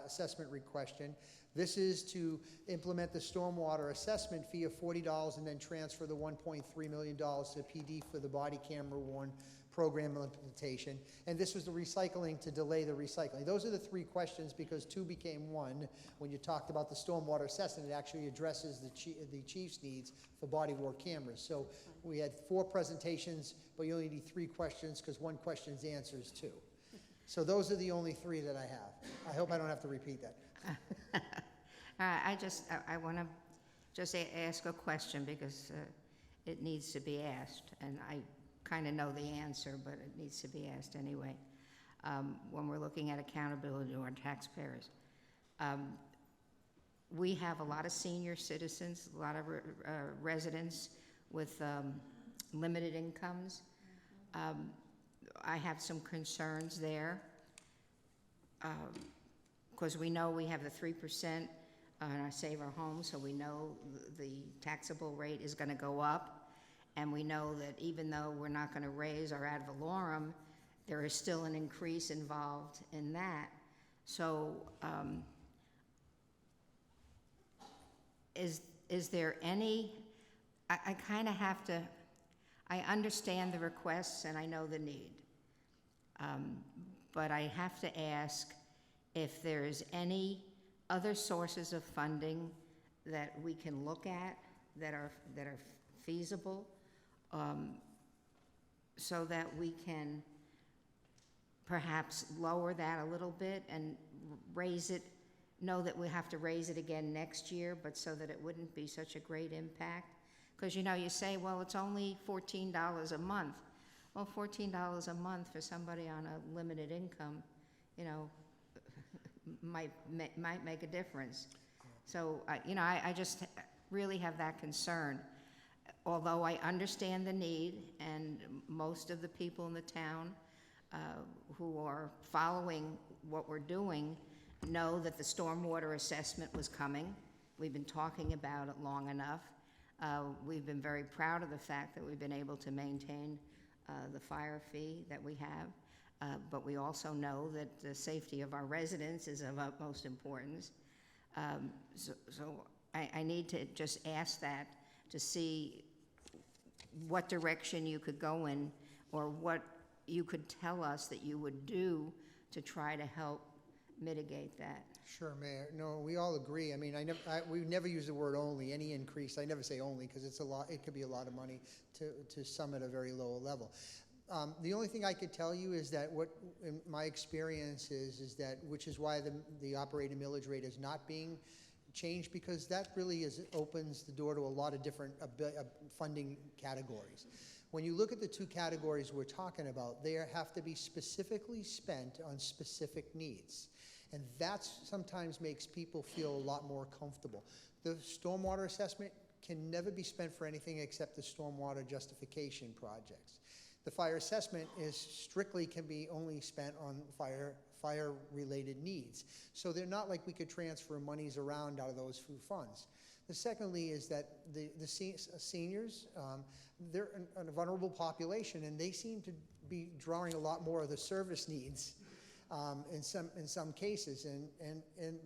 assessment question. This is to implement the stormwater assessment fee of $40 and then transfer the $1.3 million to PD for the body camera worn program implementation. And this was the recycling to delay the recycling. Those are the three questions, because two became one. When you talked about the stormwater assessment, it actually addresses the chief's needs for body worn cameras. So we had 4 presentations, but you only need 3 questions, because one question's answers 2. So those are the only 3 that I have. I hope I don't have to repeat that. I want to just ask a question, because it needs to be asked, and I kind of know the answer, but it needs to be asked anyway. When we're looking at accountability to our taxpayers, we have a lot of senior citizens, a lot of residents with limited incomes. I have some concerns there, because we know we have the 3% on our Save Our Home, so we know the taxable rate is going to go up. And we know that even though we're not going to raise our ad valorem, there is still an increase involved in that. So is there any, I kind of have to, I understand the requests and I know the need. But I have to ask if there's any other sources of funding that we can look at that are feasible, so that we can perhaps lower that a little bit and raise it, know that we have to raise it again next year, but so that it wouldn't be such a great impact. Because, you know, you say, well, it's only $14 a month. Well, $14 a month for somebody on a limited income, you know, might make a difference. So, you know, I just really have that concern. Although I understand the need, and most of the people in the town who are following what we're doing know that the stormwater assessment was coming. We've been talking about it long enough. We've been very proud of the fact that we've been able to maintain the fire fee that we have, but we also know that the safety of our residents is of utmost importance. So I need to just ask that, to see what direction you could go in, or what you could tell us that you would do to try to help mitigate that. Sure, Mayor. No, we all agree. I mean, we never use the word only. Any increase, I never say only, because it's a lot. It could be a lot of money to some at a very low level. The only thing I could tell you is that what in my experience is that, which is why the operating millage rate is not being changed, because that really opens the door to a lot of different funding categories. When you look at the 2 categories we're talking about, they have to be specifically spent on specific needs. And that sometimes makes people feel a lot more comfortable. The stormwater assessment can never be spent for anything except the stormwater justification projects. The fire assessment is strictly can be only spent on fire-related needs. So they're not like we could transfer monies around out of those few funds. The secondly is that the seniors, they're a vulnerable population, and they seem to be drawing a lot more of the service needs in some cases, and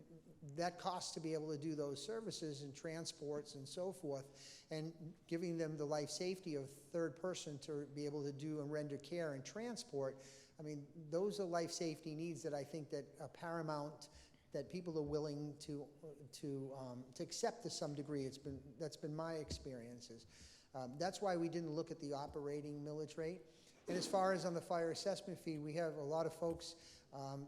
that costs to be able to do those services and transports and so forth, and giving them the life safety of third person to be able to do and render care and transport. I mean, those are life safety needs that I think that are paramount, that people are willing to accept to some degree. That's been my experiences. That's why we didn't look at the operating millage rate. And as far as on the fire assessment fee, we have a lot of folks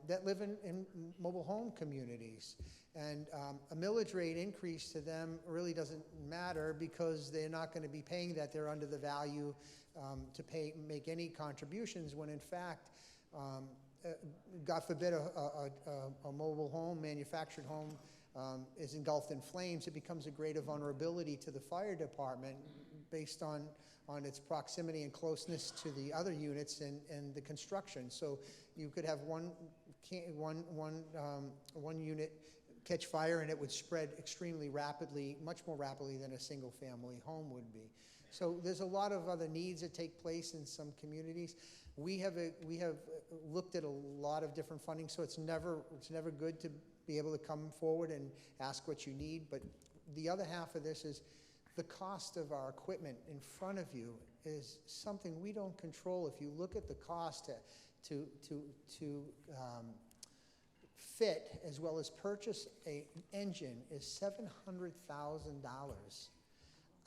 that live in mobile home communities. And a millage rate increase to them really doesn't matter because they're not going to be paying that. They're under the value to make any contributions when in fact, God forbid a mobile home, manufactured home is engulfed in flames, it becomes a greater vulnerability to the fire department based on its proximity and closeness to the other units and the construction. So you could have one unit catch fire and it would spread extremely rapidly, much more rapidly than a single family home would be. So there's a lot of other needs that take place in some communities. We have looked at a lot of different funding, so it's never good to be able to come forward and ask what you need. But the other half of this is the cost of our equipment in front of you is something we don't control. If you look at the cost to fit as well as purchase an engine is $700,000.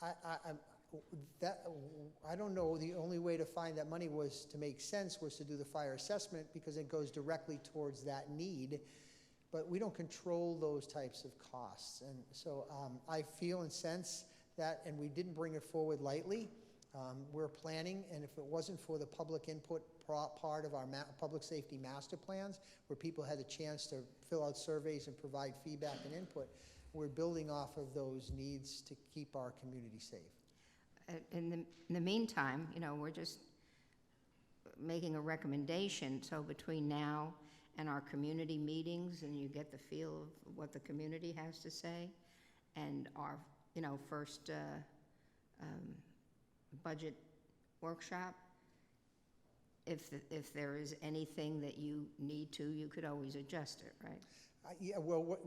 I don't know, the only way to find that money was to make sense was to do the fire assessment because it goes directly towards that need, but we don't control those types of costs. And so I feel and sense that, and we didn't bring it forward lightly. We're planning, and if it wasn't for the public input part of our public safety master plans, where people had a chance to fill out surveys and provide feedback and input, we're building off of those needs to keep our community safe. In the meantime, you know, we're just making a recommendation, so between now and our community meetings, and you get the feel of what the community has to say, and our, you know, first budget workshop, if there is anything that you need to, you could always adjust it, right? Yeah, well,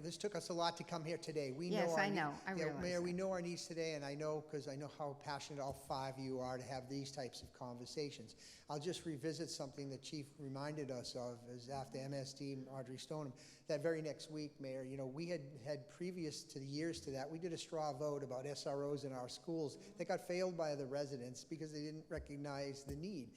this took us a lot to come here today. Yes, I know. I realize Mayor, that. we know our needs today, and I know, because I know how passionate all five of you are to have these types of conversations. I'll just revisit something that Chief reminded us of, is after MSD and Audrey Stoneham, that very next week, Mayor, you know, we had previous to the years to that, we did a straw vote about SROs in our schools that got failed by the residents because they didn't recognize the need.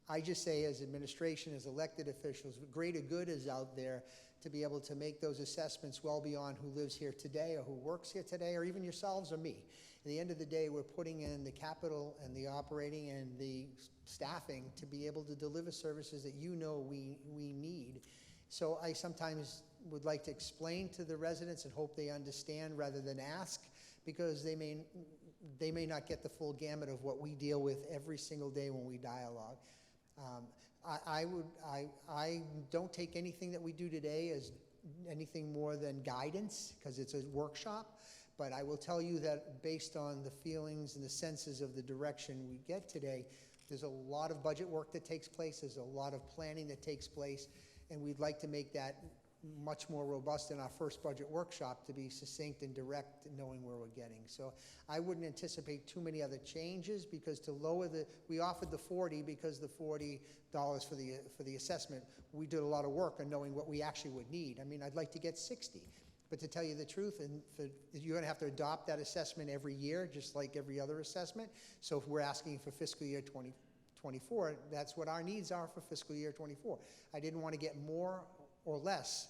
I just say, as administration, as elected officials, greater good is out there to be able to make those assessments well beyond who lives here today or who works here today, or even yourselves or me. At the end of the day, we're putting in the capital and the operating and the staffing to be able to deliver services that you know we need. So I sometimes would like to explain to the residents and hope they understand rather than ask, because they may not get the full gamut of what we deal with every single day when we dialogue. I don't take anything that we do today as anything more than guidance, because it's a workshop, but I will tell you that based on the feelings and the senses of the direction we get today, there's a lot of budget work that takes place, there's a lot of planning that takes place, and we'd like to make that much more robust in our first budget workshop to be succinct and direct, knowing where we're getting. So I wouldn't anticipate too many other changes, because to lower we offered the 40 because the $40 for the assessment, we did a lot of work on knowing what we actually would need. I mean, I'd like to get 60, but to tell you the truth, you're going to have to adopt that assessment every year, just like every other assessment. So if we're asking for fiscal year 2024, that's what our needs are for fiscal year 24. I didn't want to get more or less.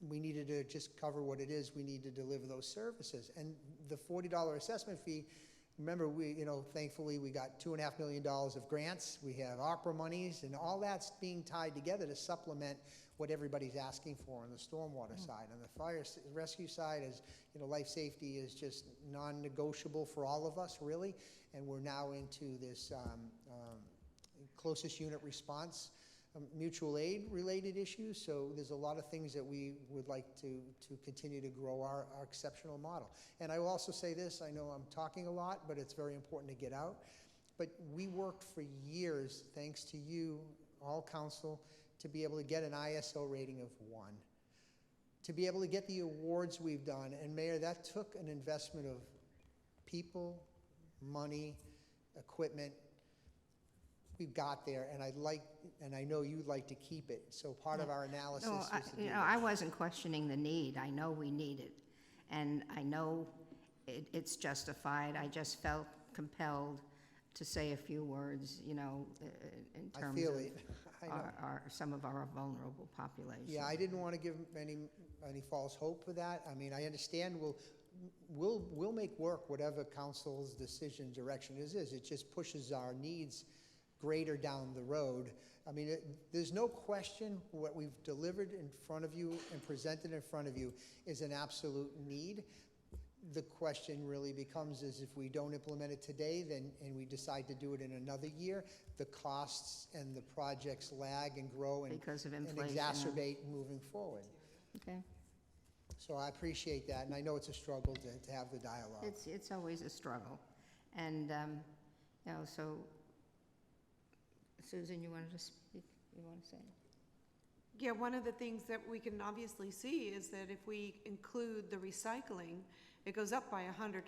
We needed to just cover what it is we need to deliver those services. And the $40 assessment fee, remember, thankfully we got $2.5 million of grants. We have ARPA monies, and all that's being tied together to supplement what everybody's asking for on the stormwater side. On the fire rescue side, is life safety is just non-negotiable for all of us, really. And we're now into this closest unit response, mutual aid related issues. So there's a lot of things that we would like to continue to grow our exceptional model. And I will also say this, I know I'm talking a lot, but it's very important to get out. But we worked for years, thanks to you, all council, to be able to get an ISO rating of 1. To be able to get the awards we've done, and Mayor, that took an investment of people, money, equipment. We got there, and I know you'd like to keep it. So part of our analysis No, is to do I wasn't questioning the need. I know we need it, and I know it's justified. I just felt compelled to say a few words, in terms of some of our vulnerable population. Yeah, I didn't want to give any false hope for that. I mean, I understand we'll make work whatever council's decision direction is. It just pushes our needs greater down the road. I mean, there's no question what we've delivered in front of you and presented in front of you is an absolute need. The question really becomes is if we don't implement it today, and we decide to do it in another year, the costs and the projects lag and grow and exacerbate moving forward. Okay. So I appreciate that, and I know it's a struggle to have the dialogue. It's always a struggle. And, so, Susan, you wanted to speak? You want to say? Yeah, one of the things that we can obviously see is that if we include the recycling, it goes up by $100.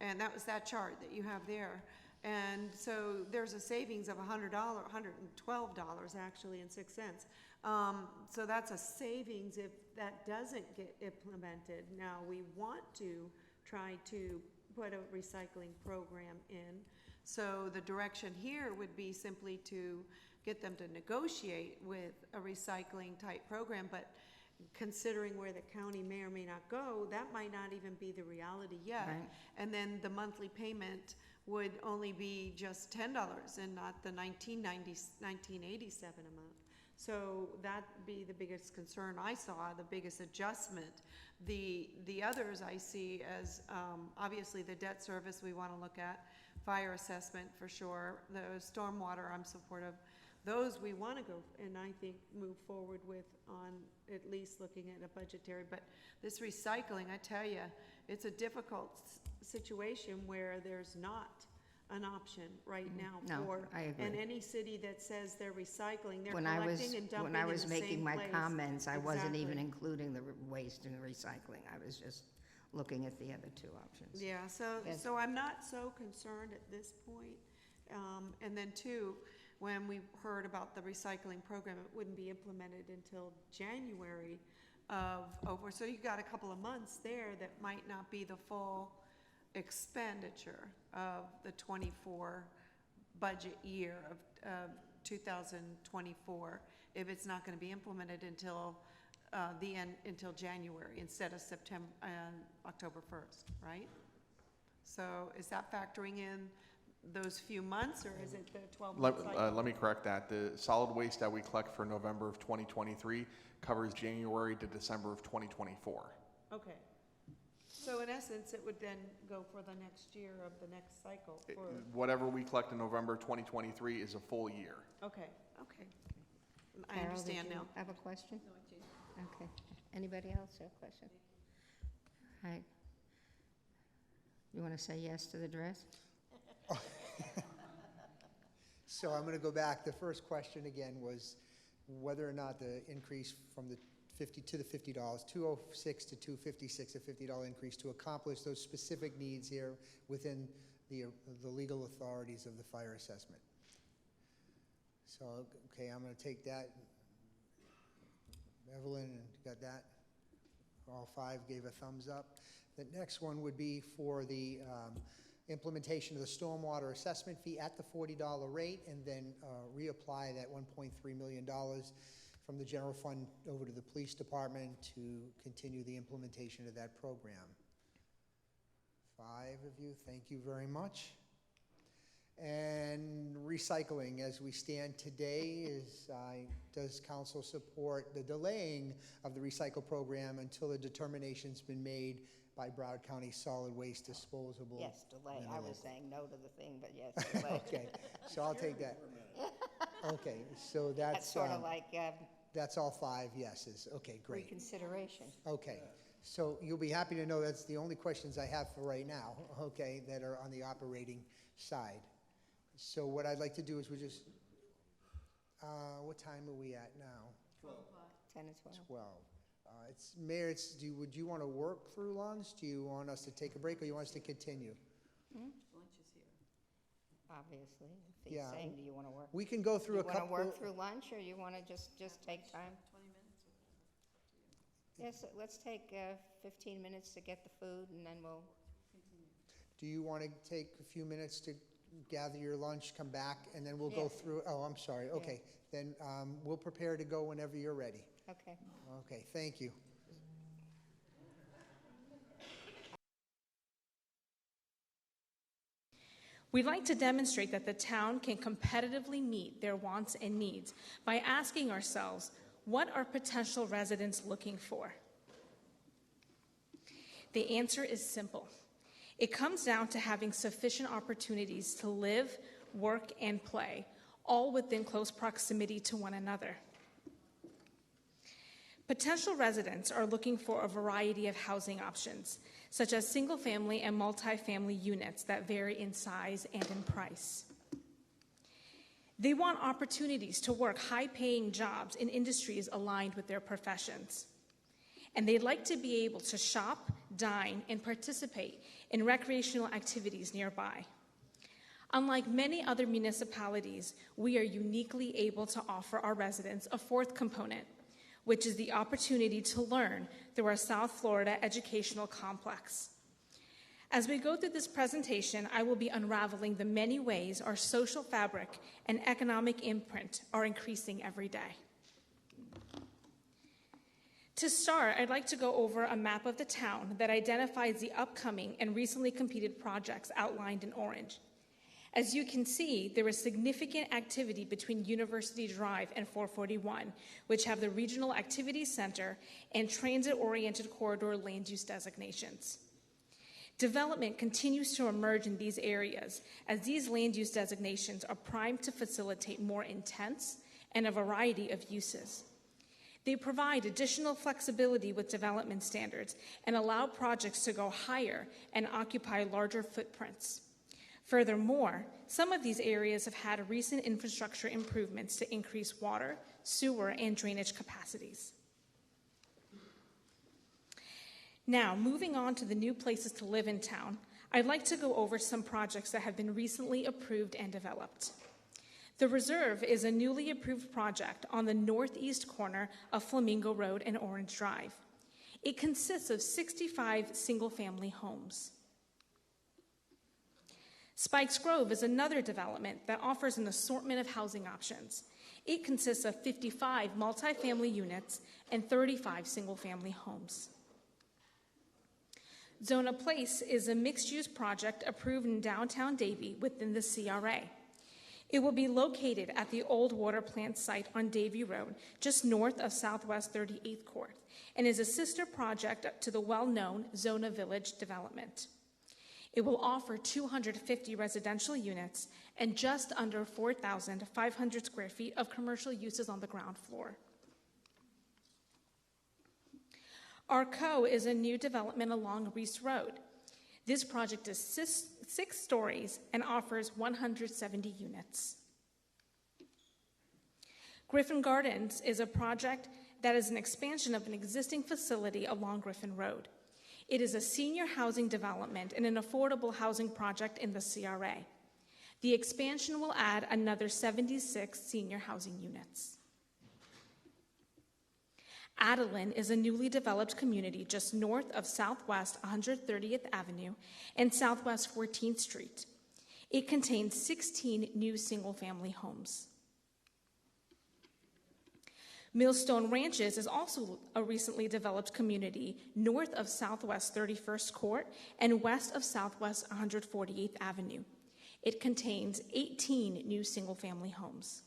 And that was that chart that you have there. And so there's a savings of $100, $112 actually and 6 cents. So that's a savings if that doesn't get implemented. Now we want to try to put a recycling program in. So the direction here would be simply to get them to negotiate with a recycling type program, but considering where the county may or may not go, that might not even be the reality yet. Right. And then the monthly payment would only be just $10 and not the $1987 amount. So that'd be the biggest concern I saw, the biggest adjustment. The others I see as obviously the debt service we want to look at, fire assessment for sure, the stormwater I'm supportive. Those we want to go and I think move forward with on at least looking at a budgetary. But this recycling, I tell you, it's a difficult situation where there's not an option right now for. I agree. And any city that says they're recycling, they're When collecting and dumping when I in was the making same my place. comments, I wasn't even Exactly. including the waste and recycling. I was just looking at the other two options. Yeah, so Yes. so I'm not so concerned at this point. And then two, when we heard about the recycling program, it wouldn't be implemented until January of over. So you got a couple of months there that might not be the full expenditure of the 24 budget year of 2024 if it's not going to be implemented until the end, until January instead of September, October 1st, right? So is that factoring in those few months, or is it the 12-month cycle? Let me correct that. The solid waste that we collect for November of 2023 covers January to December of 2024. Okay. So in essence, it would then go for the next year of the next cycle. Whatever we collect in November 2023 is a full year. Okay, okay. I Carol, understand did you now. have a question? No, I didn't. Okay. Anybody else have a question? All right. You want to say yes to the dress? So I'm going to go back. The first question again was whether or not the increase from the $50 to the $50, $206 to $256, a $50 increase to accomplish those specific needs here within the legal authorities of the fire assessment. So, okay, I'm going to take that. Evelyn, got that? All five gave a thumbs up. The next one would be for the implementation of the stormwater assessment fee at the $40 rate, and then reapply that $1.3 million from the general fund over to the police department to continue the implementation of that program. 5 of you, thank you very much. And recycling, as we stand today, does council support the delaying of the recycle program until a determination's been made by Broward County Solid Waste Disposable. Yes, delay. I was Renewal. saying no to the thing, but yes, delay. Okay, so I'll take that. Okay, so That's sort of like that's all 5 yeses. Okay, great. reconsideration. Okay, so you'll be happy to know that's the only questions I have for right now, okay, that are on the operating side. So what I'd like to do is we just, what time are we at now? 12 o'clock. 10 and 12. 12. Mayor, would you want to work through lunch? Do you want us to take a break, or you want us to continue? Lunch is here. Obviously. If he's saying, do you want to work? We can go through a couple. You want to work through lunch, or you want to just take time? 20 minutes? Yes, let's take 15 minutes to get the food, and then we'll continue. Do you want to take a few minutes to gather your lunch, come back, and then we'll go through? Oh, I'm sorry. Okay, then we'll prepare to go whenever you're ready. Okay. Okay, thank you. We'd like to demonstrate that the town can competitively meet their wants and needs by asking ourselves, what are potential residents looking for? The answer is simple. It comes down to having sufficient opportunities to live, work, and play, all within close proximity to one another. Potential residents are looking for a variety of housing options, such as single-family and multifamily units that vary in size and in price. They want opportunities to work high-paying jobs in industries aligned with their professions. And they'd like to be able to shop, dine, and participate in recreational activities nearby. Unlike many other municipalities, we are uniquely able to offer our residents a fourth component, which is the opportunity to learn through our South Florida Educational Complex. As we go through this presentation, I will be unraveling the many ways our social fabric and economic imprint are increasing every day. To start, I'd like to go over a map of the town that identifies the upcoming and recently completed projects outlined in orange. As you can see, there is significant activity between University Drive and 441, which have the Regional Activity Center and Transit-Oriented Corridor land use designations. Development continues to emerge in these areas as these land use designations are primed to facilitate more intense and a variety of uses. They provide additional flexibility with development standards and allow projects to go higher and occupy larger footprints. Furthermore, some of these areas have had recent infrastructure improvements to increase water, sewer, and drainage capacities. Now, moving on to the new places to live in town, I'd like to go over some projects that have been recently approved and developed. The Reserve is a newly approved project on the northeast corner of Flamingo Road and Orange Drive. It consists of 65 single-family homes. Spikes Grove is another development that offers an assortment of housing options. It consists of 55 multifamily units and 35 single-family homes. Zona Place is a mixed-use project approved in downtown Davie within the CRA. It will be located at the old water plant site on Davie Road, just north of Southwest 38th Court, and is a sister project to the well-known Zona Village development. It will offer 250 residential units and just under 4,500 square feet of commercial uses on the ground floor. Arco is a new development along Reese Road. This project is six stories and offers 170 units. Griffin Gardens is a project that is an expansion of an existing facility along Griffin Road. It is a senior housing development and an affordable housing project in the CRA. The expansion will add another 76 senior housing units. Adeline is a newly developed community just north of Southwest 130th Avenue and Southwest 14th Street. It contains 16 new single-family homes. Millstone Ranches is also a recently developed community north of Southwest 31st Court and west of Southwest 148th Avenue. It contains 18 new single-family homes.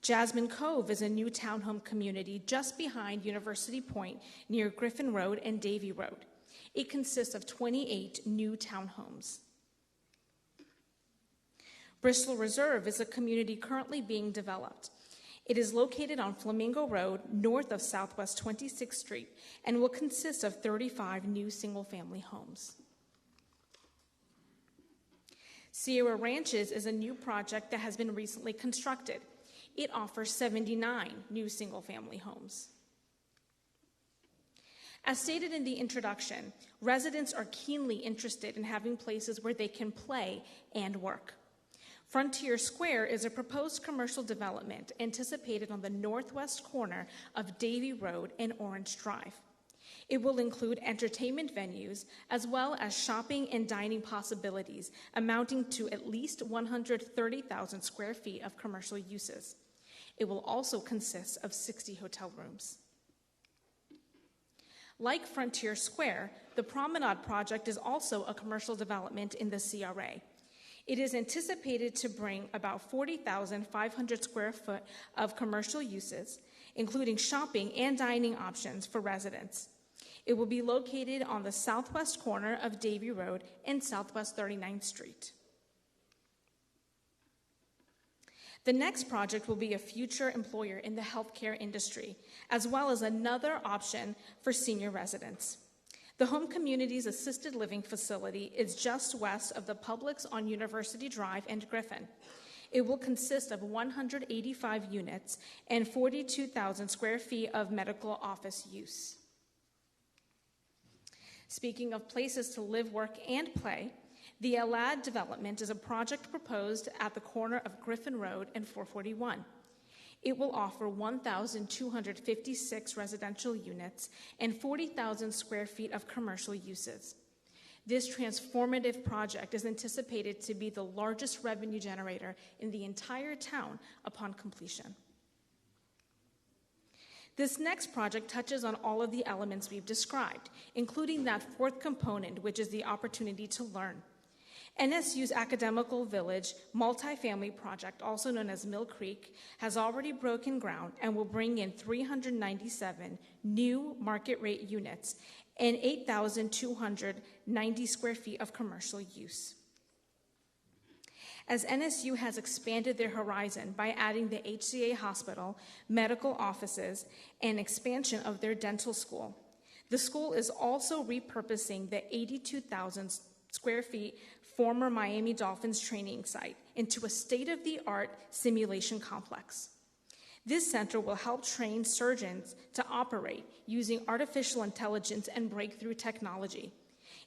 Jasmine Cove is a new townhome community just behind University Point near Griffin Road and Davie Road. It consists of 28 new townhomes. Bristol Reserve is a community currently being developed. It is located on Flamingo Road, north of Southwest 26th Street, and will consist of 35 new single-family homes. Sierra Ranches is a new project that has been recently constructed. It offers 79 new single-family homes. As stated in the introduction, residents are keenly interested in having places where they can play and work. Frontier Square is a proposed commercial development anticipated on the northwest corner of Davie Road and Orange Drive. It will include entertainment venues as well as shopping and dining possibilities amounting to at least 130,000 square feet of commercial uses. It will also consist of 60 hotel rooms. Like Frontier Square, the Promenade project is also a commercial development in the CRA. It is anticipated to bring about 40,500 square foot of commercial uses, including shopping and dining options for residents. It will be located on the southwest corner of Davie Road and Southwest 39th Street. The next project will be a future employer in the healthcare industry, as well as another option for senior residents. The Home Communities Assisted Living Facility is just west of the Publix on University Drive and Griffin. It will consist of 185 units and 42,000 square feet of medical office use. Speaking of places to live, work, and play, the Alad development is a project proposed at the corner of Griffin Road and 441. It will offer 1,256 residential units and 40,000 square feet of commercial uses. This transformative project is anticipated to be the largest revenue generator in the entire town upon completion. This next project touches on all of the elements we've described, including that fourth component, which is the opportunity to learn. NSU's Academical Village multifamily project, also known as Mill Creek, has already broken ground and will bring in 397 new market rate units and 8,290 square feet of commercial use. As NSU has expanded their horizon by adding the HCA hospital, medical offices, and expansion of their dental school, the school is also repurposing the 82,000 square feet former Miami Dolphins training site into a state-of-the-art simulation complex. This center will help train surgeons to operate using artificial intelligence and breakthrough technology.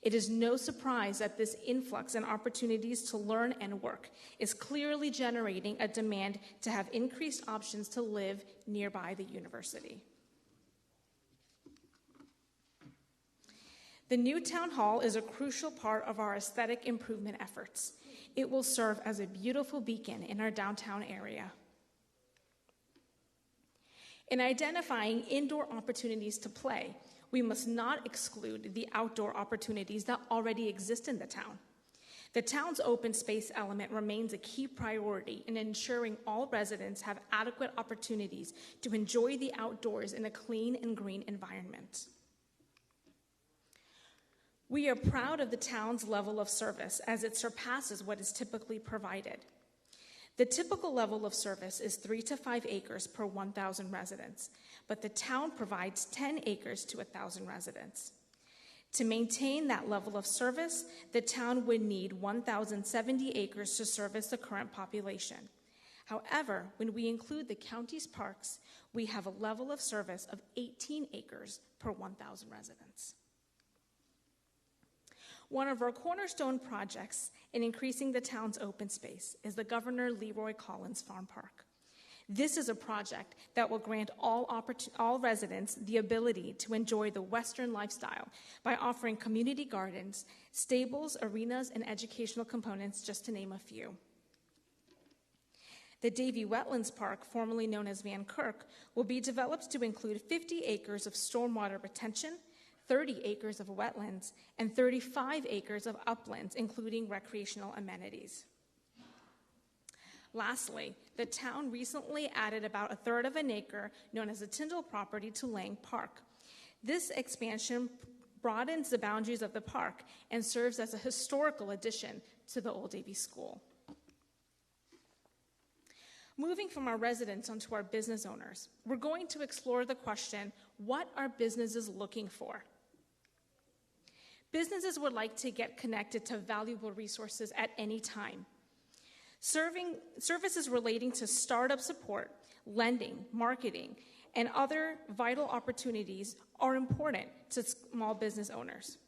It is no surprise that this influx in opportunities to learn and work is clearly generating a demand to have increased options to live nearby the university. The new town hall is a crucial part of our aesthetic improvement efforts. It will serve as a beautiful beacon in our downtown area. In identifying indoor opportunities to play, we must not exclude the outdoor opportunities that already exist in the town. The town's open space element remains a key priority in ensuring all residents have adequate opportunities to enjoy the outdoors in a clean and green environment. We are proud of the town's level of service as it surpasses what is typically provided. The typical level of service is 3 to 5 acres per 1,000 residents, but the town provides 10 acres to 1,000 residents. To maintain that level of service, the town would need 1,070 acres to service the current population. However, when we include the county's parks, we have a level of service of 18 acres per 1,000 residents. One of our cornerstone projects in increasing the town's open space is the Governor Leroy Collins Farm Park. This is a project that will grant all residents the ability to enjoy the Western lifestyle by offering community gardens, stables, arenas, and educational components, just to name a few. The Davie Wetlands Park, formerly known as Van Kirk, will be developed to include 50 acres of stormwater retention, 30 acres of wetlands, and 35 acres of uplands, including recreational amenities. Lastly, the town recently added about a third of an acre, known as the Tyndall property, to Lang Park. This expansion broadens the boundaries of the park and serves as a historical addition to the Old Davie School. Moving from our residents onto our business owners, we're going to explore the question, what are businesses looking for? Businesses would like to get connected to valuable resources at any time. Services relating to startup support, lending, marketing, and other vital opportunities are important to small business owners.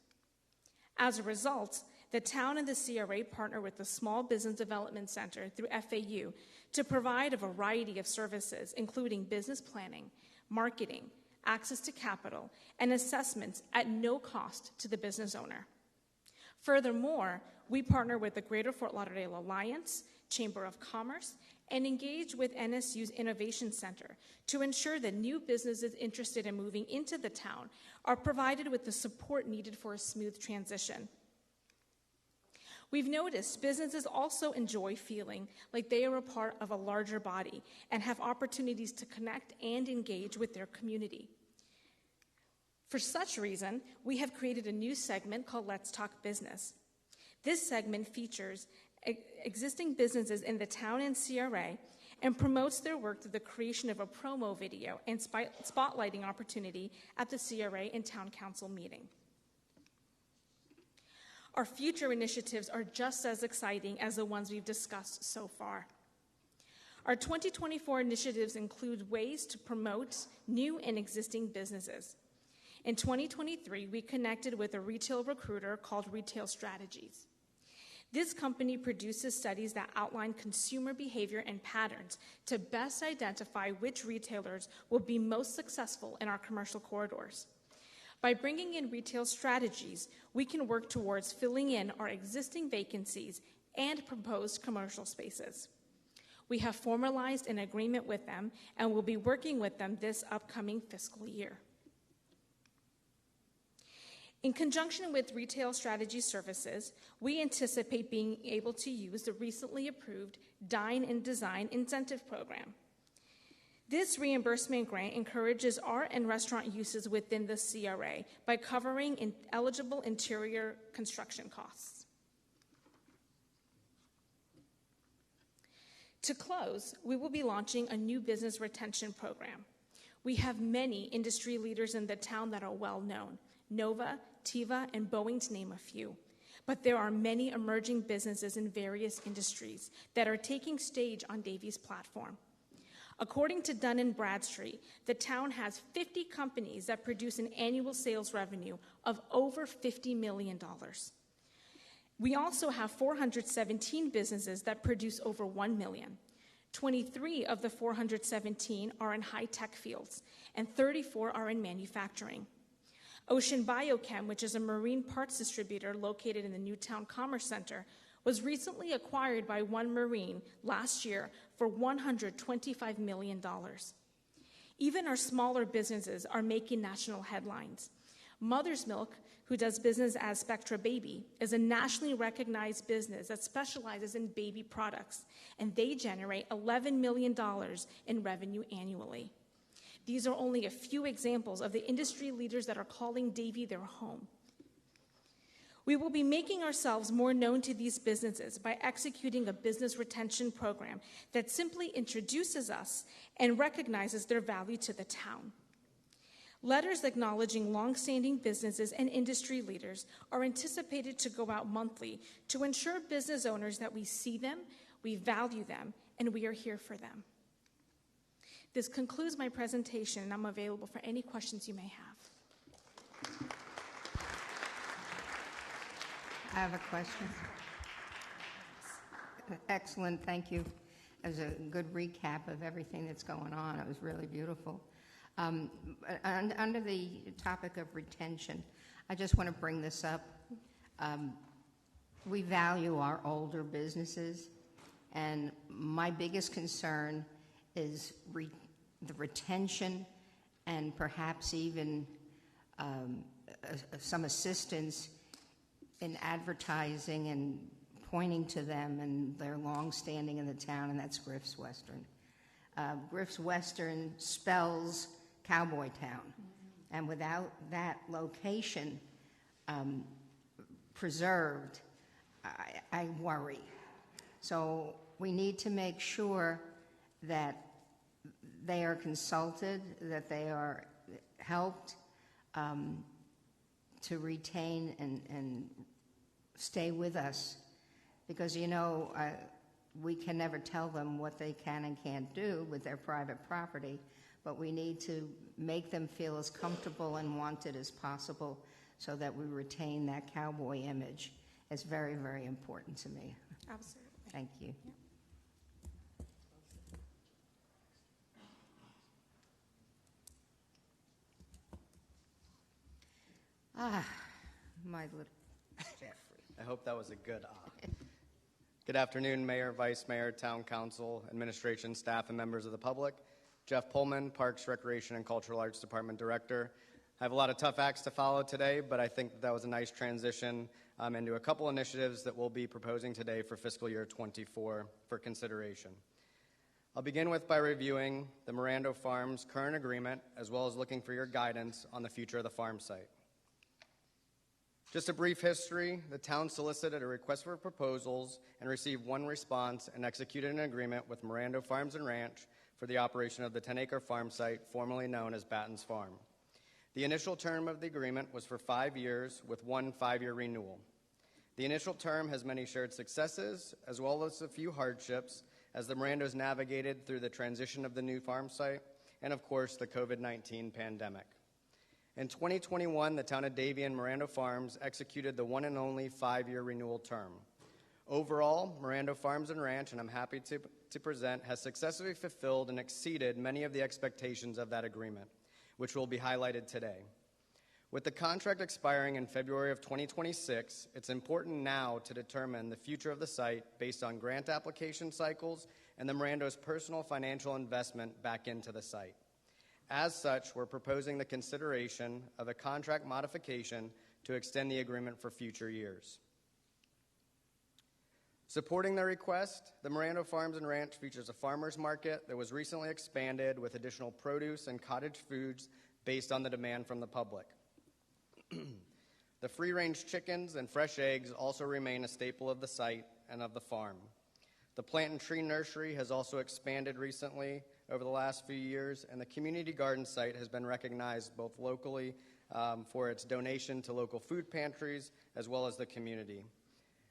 As a result, the town and the CRA partner with the Small Business Development Center through FAU to provide a variety of services, including business planning, marketing, access to capital, and assessments at no cost to the business owner. Furthermore, we partner with the Greater Fort Lauderdale Alliance, Chamber of Commerce, and engage with NSU's Innovation Center to ensure that new businesses interested in moving into the town are provided with the support needed for a smooth transition. We've noticed businesses also enjoy feeling like they are a part of a larger body and have opportunities to connect and engage with their community. For such reason, we have created a new segment called Let's Talk Business. This segment features existing businesses in the town and CRA and promotes their work through the creation of a promo video and spotlighting opportunity at the CRA and Town Council meeting. Our future initiatives are just as exciting as the ones we've discussed so far. Our 2024 initiatives include ways to promote new and existing businesses. In 2023, we connected with a retail recruiter called Retail Strategies. This company produces studies that outline consumer behavior and patterns to best identify which retailers will be most successful in our commercial corridors. By bringing in Retail Strategies, we can work towards filling in our existing vacancies and proposed commercial spaces. We have formalized an agreement with them and will be working with them this upcoming fiscal year. In conjunction with Retail Strategy Services, we anticipate being able to use the recently approved Dine and Design Incentive Program. This reimbursement grant encourages art and restaurant uses within the CRA by covering eligible interior construction costs. To close, we will be launching a new business retention program. We have many industry leaders in the town that are well known: Nova, Tiva, and Boeing, to name a few. But there are many emerging businesses in various industries that are taking stage on Davie's platform. According to Dun & Bradstreet, the town has 50 companies that produce an annual sales revenue of over $50 million. We also have 417 businesses that produce over $1 million. 23 of the 417 are in high-tech fields, and 34 are in manufacturing. Ocean Biochem, which is a marine parts distributor located in the Newtown Commerce Center, was recently acquired by One Marine last year for $125 million. Even our smaller businesses are making national headlines. Mother's Milk, who does business as Spectra Baby, is a nationally recognized business that specializes in baby products, and they generate $11 million in revenue annually. These are only a few examples of the industry leaders that are calling Davie their home. We will be making ourselves more known to these businesses by executing a business retention program that simply introduces us and recognizes their value to the town. Letters acknowledging long-standing businesses and industry leaders are anticipated to go out monthly to ensure business owners that we see them, we value them, and we are here for them. This concludes my presentation, and I'm available for any questions you may have. I have a question. Excellent, thank you. It was a good recap of everything that's going on. It was really beautiful. Under the topic of retention, I just want to bring this up. We value our older businesses, and my biggest concern is the retention and perhaps even some assistance in advertising and pointing to them, and they're long-standing in the town, and that's Griff's Western. Griff's Western spells Cowboy Town, and without that location preserved, I worry. So we need to make sure that they are consulted, that they are helped to retain and stay with us, because we can never tell them what they can and can't do with their private property, but we need to make them feel as comfortable and wanted as possible so that we retain that cowboy image. It's very, very important to me. Absolutely. Thank you. My little Jeffrey. I hope that was a good Good afternoon, Mayor, Vice Mayor, Town Council, Administration, staff, and members of the public. Jeff Pullman, Parks, Recreation, and Cultural Arts Department Director. I have a lot of tough acts to follow today, but I think that was a nice transition into a couple initiatives that we'll be proposing today for fiscal year 24 for consideration. I'll begin by reviewing the Mirando Farms current agreement, as well as looking for your guidance on the future of the farm site. Just a brief history, the town solicited a request for proposals and received one response and executed an agreement with Mirando Farms and Ranch for the operation of the 10-acre farm site formerly known as Batten's Farm. The initial term of the agreement was for 5 years with one 5-year renewal. The initial term has many shared successes as well as a few hardships as the Mirandos navigated through the transition of the new farm site and, of course, the COVID-19 pandemic. In 2021, the Town of Davie and Mirando Farms executed the one and only 5-year renewal term. Overall, Mirando Farms and Ranch, and I'm happy to present, has successfully fulfilled and exceeded many of the expectations of that agreement, which will be highlighted today. With the contract expiring in February of 2026, it's important now to determine the future of the site based on grant application cycles and the Mirando's personal financial investment back into the site. As such, we're proposing the consideration of a contract modification to extend the agreement for future years. Supporting the request, the Mirando Farms and Ranch features a farmer's market that was recently expanded with additional produce and cottage foods based on the demand from the public. The free-range chickens and fresh eggs also remain a staple of the site and of the farm. The plant and tree nursery has also expanded recently over the last few years, and the community garden site has been recognized both locally for its donation to local food pantries as well as the community.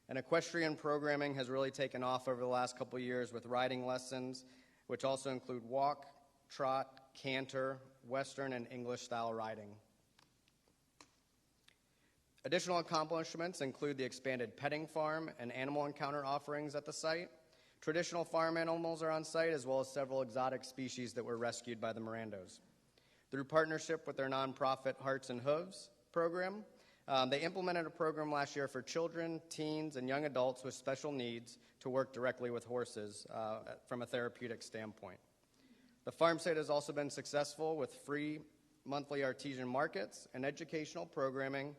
And equestrian programming has really taken off over the last couple of years with riding lessons, which also include walk, trot, canter, Western, and English-style riding. Additional accomplishments include the expanded petting farm and animal encounter offerings at the site. Traditional farm animals are on site, as well as several exotic species that were rescued by the Mirandos. Through partnership with their nonprofit Hearts and Hooves program, they implemented a program last year for children, teens, and young adults with special needs to work directly with horses from a therapeutic standpoint. The farm site has also been successful with free monthly artisan markets and educational programming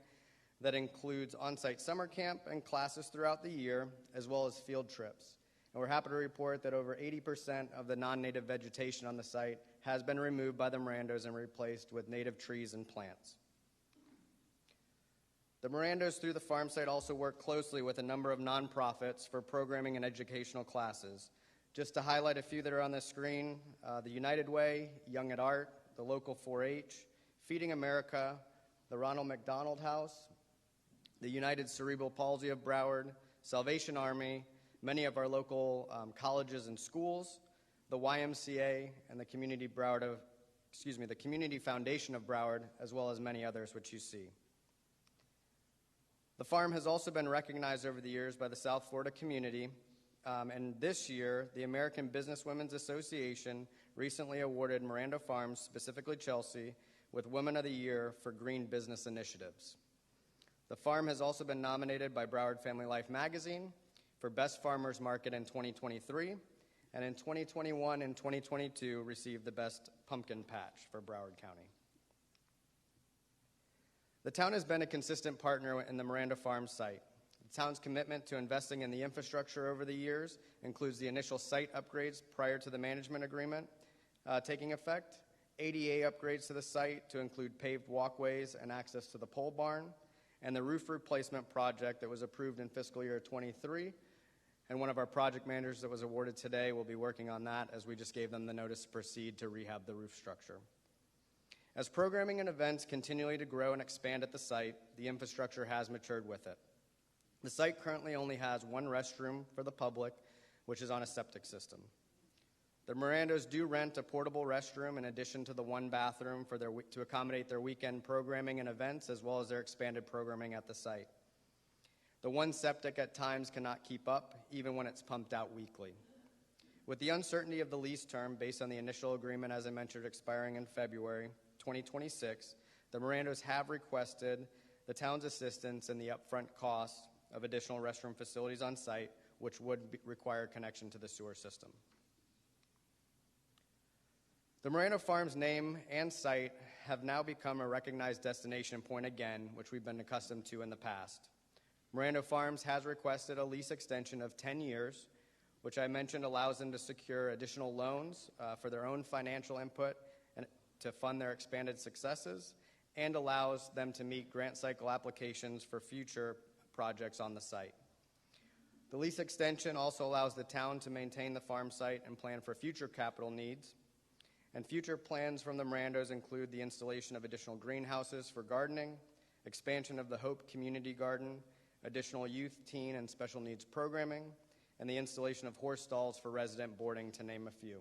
that includes on-site summer camp and classes throughout the year, as well as field trips. And we're happy to report that over 80% of the non-native vegetation on the site has been removed by the Mirandos and replaced with native trees and plants. The Mirandos through the farm site also work closely with a number of nonprofits for programming and educational classes. Just to highlight a few that are on the screen, the United Way, Young at Art, the local 4-H, Feeding America, the Ronald McDonald House, the United Cerebral Palsy of Broward, Salvation Army, many of our local colleges and schools, the YMCA, and the Community Foundation of Broward, as well as many others which you see. The farm has also been recognized over the years by the South Florida community, and this year, the American Businesswomen's Association recently awarded Mirando Farms, specifically Chelsea, with Women of the Year for Green Business Initiatives. The farm has also been nominated by Broward Family Life magazine for Best Farmers Market in 2023, and in 2021 and 2022 received the Best Pumpkin Patch for Broward County. The town has been a consistent partner in the Mirando Farms site. town's commitment to investing in the infrastructure over the years includes the initial site upgrades prior to the management agreement taking effect, ADA upgrades to the site to include paved walkways and access to the pole barn, and the roof replacement project that was approved in fiscal year 23. And one of our project managers that was awarded today will be working on that, as we just gave them the notice to proceed to rehab the roof structure. As programming and events continually to grow and expand at the site, the infrastructure has matured with it. The site currently only has one restroom for the public, which is on a septic system. The Mirandos do rent a portable restroom in addition to the one bathroom to accommodate their weekend programming and events, as well as their expanded programming at the site. The one septic at times cannot keep up, even when it's pumped out weekly. With the uncertainty of the lease term based on the initial agreement, as I mentioned, expiring in February 2026, the Mirandos have requested the town's assistance in the upfront cost of additional restroom facilities on site, which would require connection to the sewer system. The Mirando Farms name and site have now become a recognized destination point again, which we've been accustomed to in the past. Mirando Farms has requested a lease extension of 10 years, which I mentioned allows them to secure additional loans for their own financial input and to fund their expanded successes, and allows them to meet grant cycle applications for future projects on the site. The lease extension also allows the town to maintain the farm site and plan for future capital needs. And future plans from the Mirandos include the installation of additional greenhouses for gardening, expansion of the Hope Community Garden, additional youth, teen, and special needs programming, and the installation of horse stalls for resident boarding, to name a few.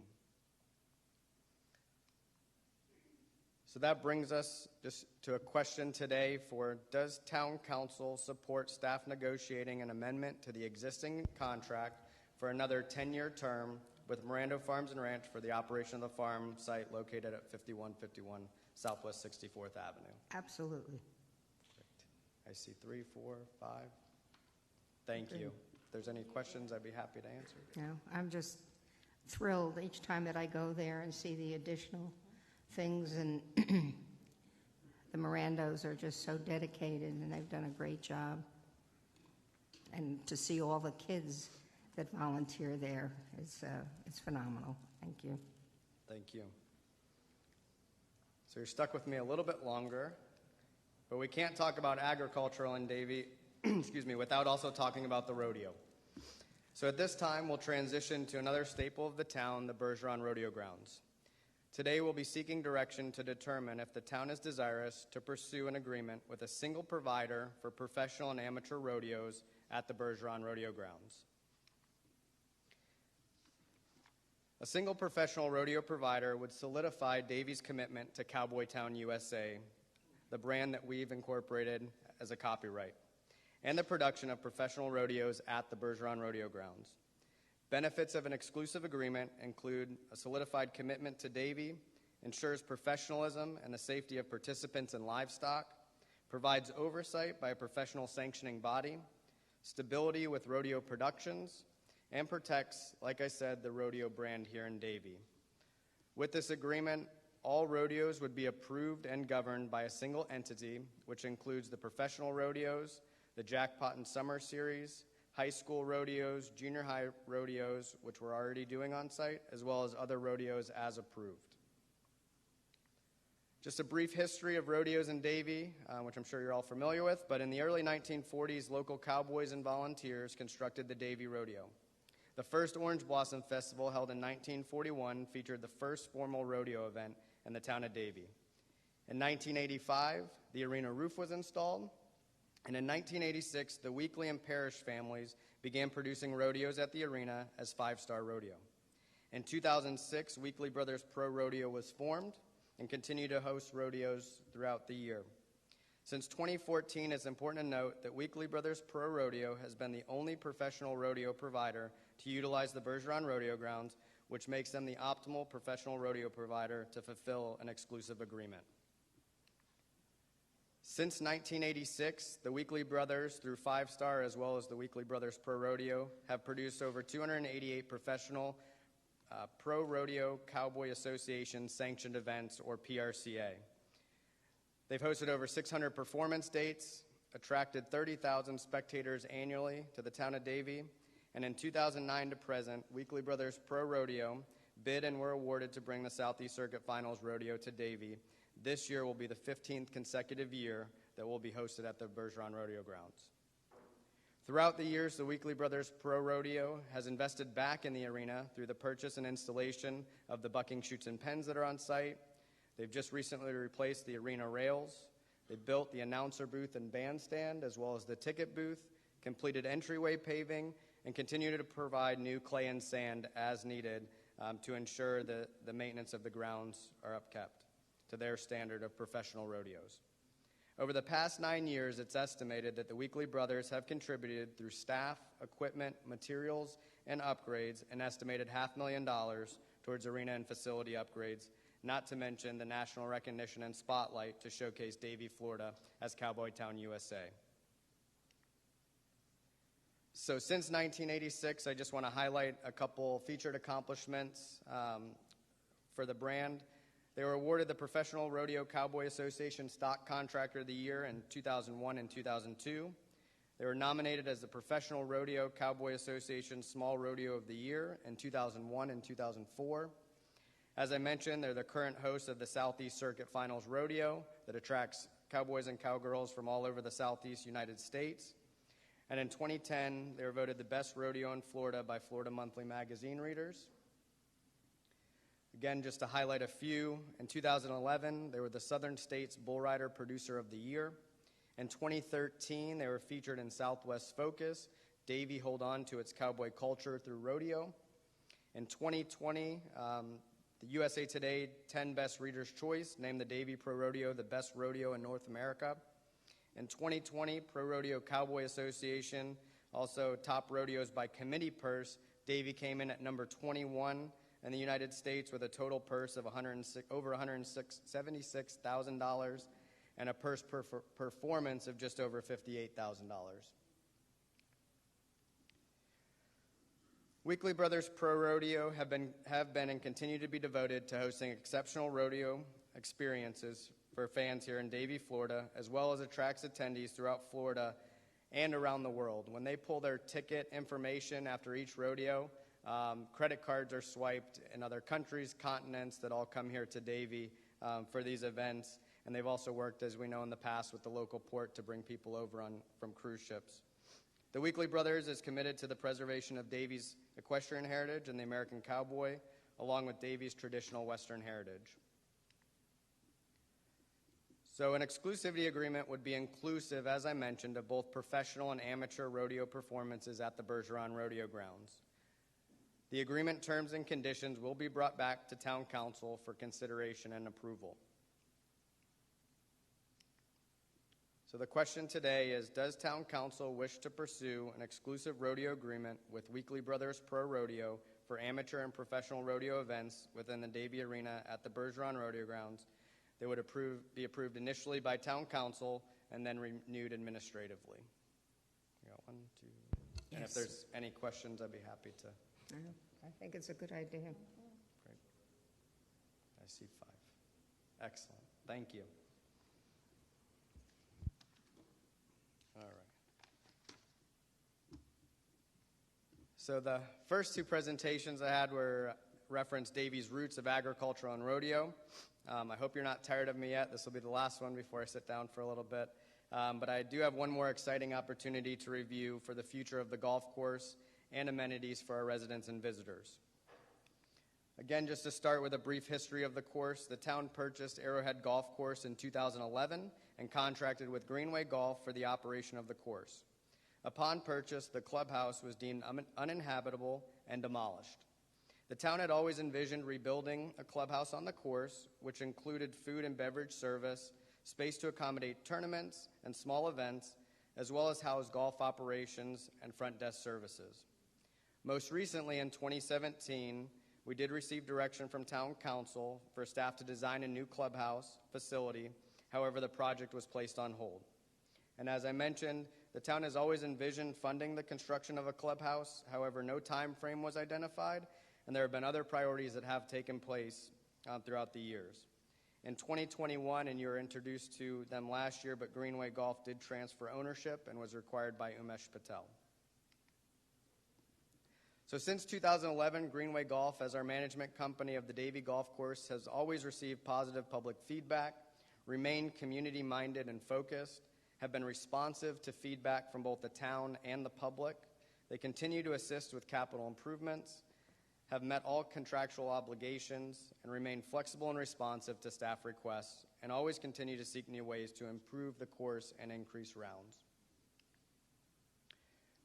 So that brings us just to a question today for, does Town Council support staff negotiating an amendment to the existing contract for another 10-year term with Mirando Farms and Ranch for the operation of the farm site located at 5151 Southwest 64th Avenue? Absolutely. Great. I see 3, 4, 5. Thank you. If there's any questions, I'd be happy to answer. No, I'm just thrilled each time that I go there and see the additional things, and the Mirandos are just so dedicated, and they've done a great job. And to see all the kids that volunteer there is it's phenomenal. Thank you. Thank you. So you're stuck with me a little bit longer, but we can't talk about agricultural in Davie excuse me, without also talking about the rodeo. So at this time, we'll transition to another staple of the town, the Bergeron Rodeo Grounds. Today, we'll be seeking direction to determine if the town is desirous to pursue an agreement with a single provider for professional and amateur rodeos at the Bergeron Rodeo Grounds. A single professional rodeo provider would solidify Davie's commitment to Cowboy Town USA, the brand that we've incorporated as a copyright, and the production of professional rodeos at the Bergeron Rodeo Grounds. Benefits of an exclusive agreement include a solidified commitment to Davie, ensures professionalism and the safety of participants and livestock, provides oversight by a professional sanctioning body, stability with rodeo productions, and protects, like I said, the rodeo brand here in Davie. With this agreement, all rodeos would be approved and governed by a single entity, which includes the professional rodeos, the Jackpot and Summer Series, high school rodeos, junior high rodeos, which we're already doing on site, as well as other rodeos as approved. Just a brief history of rodeos in Davie, which I'm sure you're all familiar with, but in the early 1940s, local cowboys and volunteers constructed the Davie Rodeo. The first Orange Blossom Festival, held in 1941, featured the first formal rodeo event in the town of Davie. In 1985, the arena roof was installed, and in 1986, the Weekly and Parrish families began producing rodeos at the arena as 5-Star Rodeo. In 2006, Weekly Brothers Pro Rodeo was formed and continued to host rodeos throughout the year. Since 2014, it's important to note that Weekly Brothers Pro Rodeo has been the only professional rodeo provider to utilize the Bergeron Rodeo Grounds, which makes them the optimal professional rodeo provider to fulfill an exclusive agreement. Since 1986, the Weekly Brothers, through 5-Star as well as the Weekly Brothers Pro Rodeo, have produced over 288 professional Pro Rodeo Cowboy Association sanctioned events, or PRCA. They've hosted over 600 performance dates, attracted 30,000 spectators annually to the town of Davie, and in 2009 to present, Weekly Brothers Pro Rodeo bid and were awarded to bring the Southeast Circuit Finals Rodeo to Davie. This year will be the 15th consecutive year that will be hosted at the Bergeron Rodeo grounds. Throughout the years, the Weekly Brothers Pro Rodeo has invested back in the arena through the purchase and installation of the bucking chutes and pens that are on site. They've just recently replaced the arena rails. They built the announcer booth and bandstand, as well as the ticket booth, completed entryway paving, and continue to provide new clay and sand as needed to ensure that the maintenance of the grounds are upkept to their standard of professional rodeos. Over the past 9 years, it's estimated that the Weekly Brothers have contributed through staff, equipment, materials, and upgrades an estimated $500,000 towards arena and facility upgrades, not to mention the national recognition and spotlight to showcase Davie, Florida as Cowboy Town, USA. So since 1986, I just want to highlight a couple featured accomplishments for the brand. They were awarded the Professional Rodeo Cowboy Association Stock Contractor of the Year in 2001 and 2002. They were nominated as the Professional Rodeo Cowboy Association Small Rodeo of the Year in 2001 and 2004. As I mentioned, they're the current host of the Southeast Circuit Finals Rodeo that attracts cowboys and cowgirls from all over the Southeast United States. And in 2010, they were voted the best rodeo in Florida by Florida Monthly magazine readers. Again, just to highlight a few, in 2011, they were the Southern States Bull Rider Producer of the Year. In 2013, they were featured in Southwest Focus, Davie Hold On to Its Cowboy Culture Through Rodeo. In 2020, the USA Today 10 Best Readers' Choice named the Davie Pro Rodeo the best rodeo in North America. In 2020, Pro Rodeo Cowboy Association, also top rodeos by committee purse, Davie came in at number 21 in the United States with a total purse of over $176,000 and a purse per performance of just over $58,000. Weekly Brothers Pro Rodeo have been and continue to be devoted to hosting exceptional rodeo experiences for fans here in Davie, Florida, as well as attracts attendees throughout Florida and around the world. When they pull their ticket information after each rodeo, credit cards are swiped in other countries, continents that all come here to Davie for these events. And they've also worked, as we know in the past, with the local port to bring people over from cruise ships. The Weekly Brothers is committed to the preservation of Davie's equestrian heritage and the American cowboy, along with Davie's traditional Western heritage. So an exclusivity agreement would be inclusive, as I mentioned, of both professional and amateur rodeo performances at the Bergeron Rodeo grounds. The agreement terms and conditions will be brought back to Town Council for consideration and approval. So the question today is, does Town Council wish to pursue an exclusive rodeo agreement with Weekly Brothers Pro Rodeo for amateur and professional rodeo events within the Davie Arena at the Bergeron Rodeo grounds? They would be approved initially by Town Council and then renewed administratively. We got one, two. Yes. And if there's any questions, I'd be happy to. I think it's a good idea. Great. I see 5. Excellent. Thank you. All right. So the first 2 presentations I had were referenced Davie's roots of agriculture on rodeo. I hope you're not tired of me yet. This will be the last one before I sit down for a little bit. But I do have one more exciting opportunity to review for the future of the golf course and amenities for our residents and visitors. Again, just to start with a brief history of the course, the town purchased Arrowhead Golf Course in 2011 and contracted with Greenway Golf for the operation of the course. Upon purchase, the clubhouse was deemed uninhabitable and demolished. The town had always envisioned rebuilding a clubhouse on the course, which included food and beverage service, space to accommodate tournaments and small events, as well as house golf operations and front desk services. Most recently, in 2017, we did receive direction from Town Council for staff to design a new clubhouse facility. However, the project was placed on hold. And as I mentioned, the town has always envisioned funding the construction of a clubhouse. However, no time frame was identified, and there have been other priorities that have taken place throughout the years. In 2021, and you were introduced to them last year, but Greenway Golf did transfer ownership and was required by Umesh Patel. So since 2011, Greenway Golf, as our management company of the Davie Golf Course, has always received positive public feedback, remained community-minded and focused, have been responsive to feedback from both the town and the public. They continue to assist with capital improvements, have met all contractual obligations, and remain flexible and responsive to staff requests, and always continue to seek new ways to improve the course and increase rounds.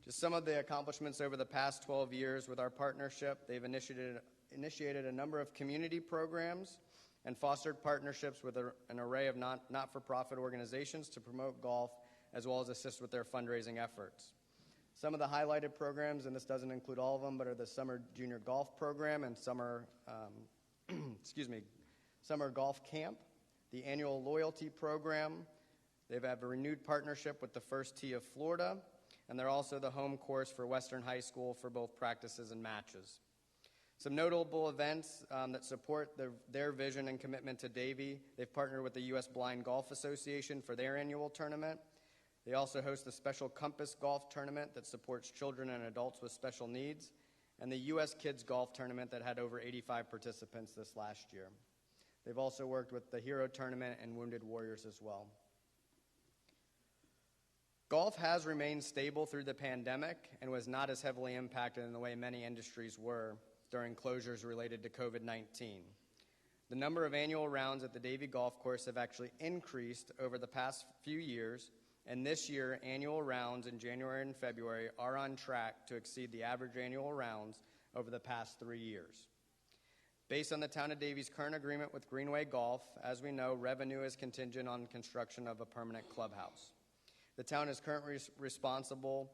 Just some of the accomplishments over the past 12 years with our partnership: they've initiated a number of community programs and fostered partnerships with an array of not-for-profit organizations to promote golf, as well as assist with their fundraising efforts. Some of the highlighted programs, and this doesn't include all of them, but are the Summer Junior Golf Program and Summer Golf Camp, the Annual Loyalty Program. They have a renewed partnership with the First Tee of Florida, and they're also the home course for Western High School for both practices and matches. Some notable events that support their vision and commitment to Davie: they've partnered with the U.S. Blind Golf Association for their annual tournament. They also host the Special Compass Golf Tournament that supports children and adults with special needs, and the U.S. Kids Golf Tournament that had over 85 participants this last year. They've also worked with the Hero Tournament and Wounded Warriors as well. Golf has remained stable through the pandemic and was not as heavily impacted in the way many industries were during closures related to COVID-19. The number of annual rounds at the Davie Golf Course have actually increased over the past few years, and this year, annual rounds in January and February are on track to exceed the average annual rounds over the past 3 years. Based on the Town of Davie's current agreement with Greenway Golf, as we know, revenue is contingent on construction of a permanent clubhouse. The town is currently responsible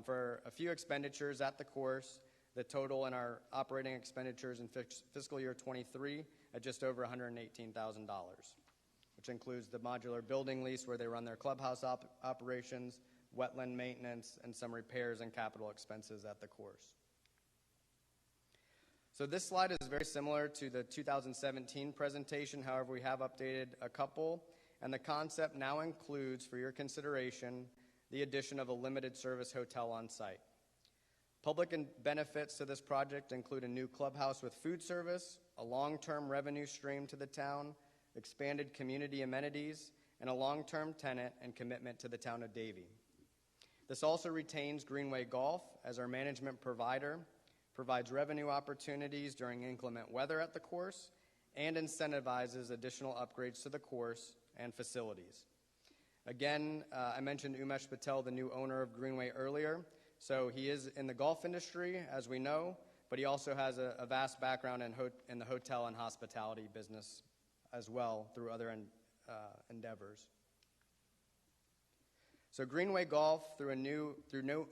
for a few expenditures at the course. The total in our operating expenditures in fiscal year 23 at just over $118,000. Which includes the modular building lease where they run their clubhouse operations, wetland maintenance, and some repairs and capital expenses at the course. So this slide is very similar to the 2017 presentation. However, we have updated a couple, and the concept now includes, for your consideration, the addition of a limited service hotel on site. Public benefits to this project include a new clubhouse with food service, a long-term revenue stream to the town, expanded community amenities, and a long-term tenant and commitment to the Town of Davie. This also retains Greenway Golf as our management provider, provides revenue opportunities during inclement weather at the course, and incentivizes additional upgrades to the course and facilities. Again, I mentioned Umesh Patel, the new owner of Greenway, earlier. So he is in the golf industry, as we know, but he also has a vast background in the hotel and hospitality business as well through other endeavors. So Greenway Golf, through new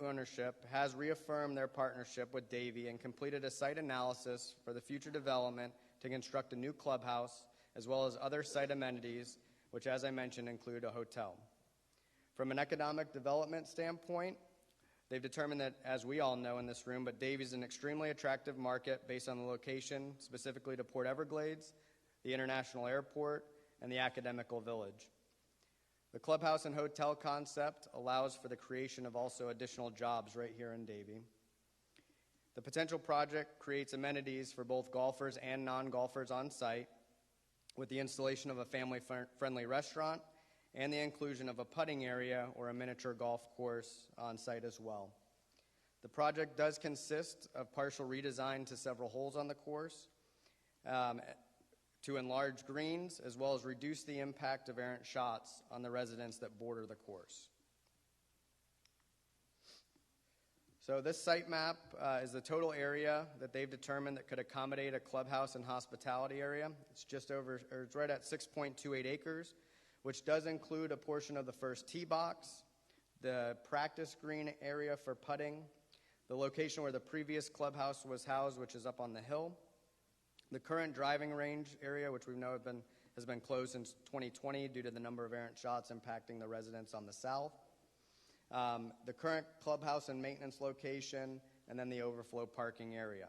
ownership, has reaffirmed their partnership with Davie and completed a site analysis for the future development to construct a new clubhouse, as well as other site amenities, which, as I mentioned, include a hotel. From an economic development standpoint, they've determined that, as we all know in this room, but Davie is an extremely attractive market based on the location, specifically to Port Everglades, the International Airport, and the Academical Village. The clubhouse and hotel concept allows for the creation of also additional jobs right here in Davie. The potential project creates amenities for both golfers and non-golfers on site, with the installation of a family-friendly restaurant and the inclusion of a putting area or a miniature golf course on site as well. The project does consist of partial redesign to several holes on the course, to enlarge greens, as well as reduce the impact of errant shots on the residents that border the course. So this site map is the total area that they've determined that could accommodate a clubhouse and hospitality area. It's right at 6.28 acres, which does include a portion of the first tee box, the practice green area for putting, the location where the previous clubhouse was housed, which is up on the hill, the current driving range area, which we know has been closed since 2020 due to the number of errant shots impacting the residents on the south, the current clubhouse and maintenance location, and then the overflow parking area.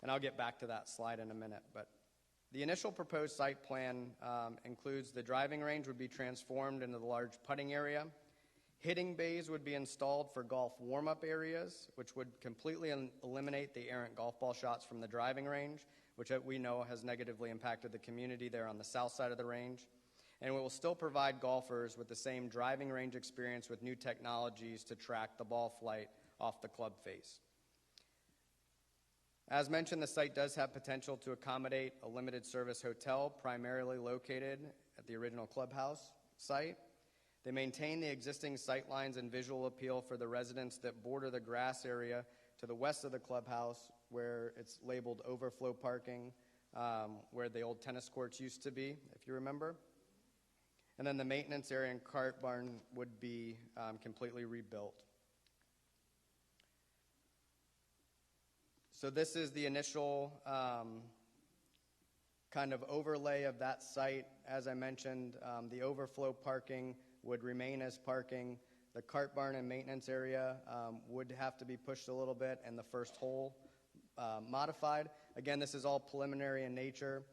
And I'll get back to that slide in a minute, but The initial proposed site plan includes the driving range would be transformed into the large putting area. Hitting bays would be installed for golf warm-up areas, which would completely eliminate the errant golf ball shots from the driving range, which we know has negatively impacted the community there on the south side of the range. And it will still provide golfers with the same driving range experience with new technologies to track the ball flight off the club face. As mentioned, the site does have potential to accommodate a limited service hotel, primarily located at the original clubhouse site. They maintain the existing sight lines and visual appeal for the residents that border the grass area to the west of the clubhouse, where it's labeled overflow parking, where the old tennis courts used to be, if you remember. And then the maintenance area and cart barn would be completely rebuilt. So this is the initial kind of overlay of that site. As I mentioned, the overflow parking would remain as parking. The cart barn and maintenance area would have to be pushed a little bit, and the first hole modified. Again, this is all preliminary in nature,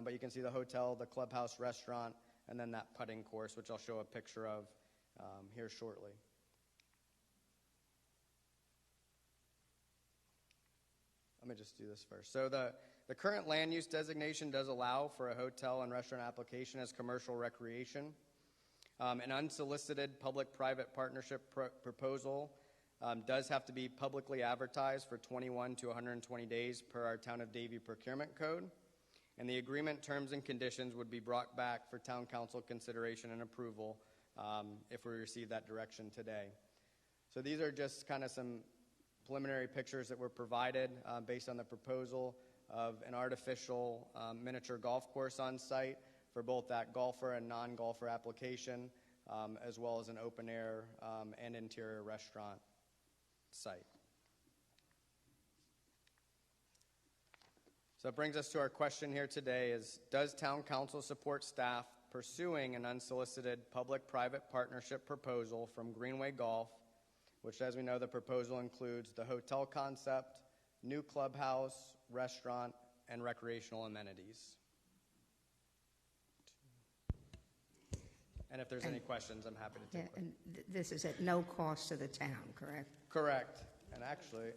but you can see the hotel, the clubhouse, restaurant, and then that putting course, which I'll show a picture of here shortly. Let me just do this first. So the current land use designation does allow for a hotel and restaurant application as commercial recreation. An unsolicited public-private partnership proposal does have to be publicly advertised for 21 to 120 days per our Town of Davie procurement code. And the agreement terms and conditions would be brought back for Town Council consideration and approval if we receive that direction today. So these are just kind of some preliminary pictures that were provided based on the proposal of an artificial miniature golf course on site for both that golfer and non-golfer application, as well as an open air and interior restaurant site. So it brings us to our question here today is, does Town Council support staff pursuing an unsolicited public-private partnership proposal from Greenway Golf, which, as we know, the proposal includes the hotel concept, new clubhouse, restaurant, and recreational amenities? And if there's any questions, I'm happy to take them. And this is at no cost to the town, correct? Correct. And actually,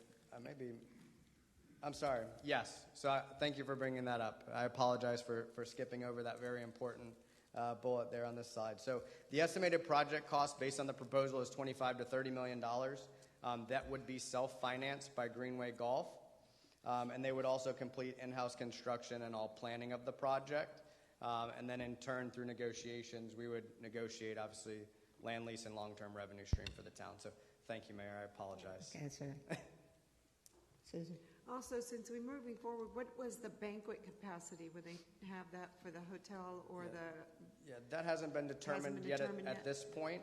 I'm sorry, yes. So thank you for bringing that up. I apologize for skipping over that very important bullet there on this slide. So the estimated project cost based on the proposal is $25 to $30 million. That would be self-financed by Greenway Golf. And they would also complete in-house construction and all planning of the project. And then in turn, through negotiations, we would negotiate, obviously, land lease and long-term revenue stream for the town. So thank you, Mayor. I apologize. Okay, sir. Susan? Also, since we're moving forward, what was the banquet capacity? Would they have that for the hotel or Yeah, that hasn't been determined yet at this point.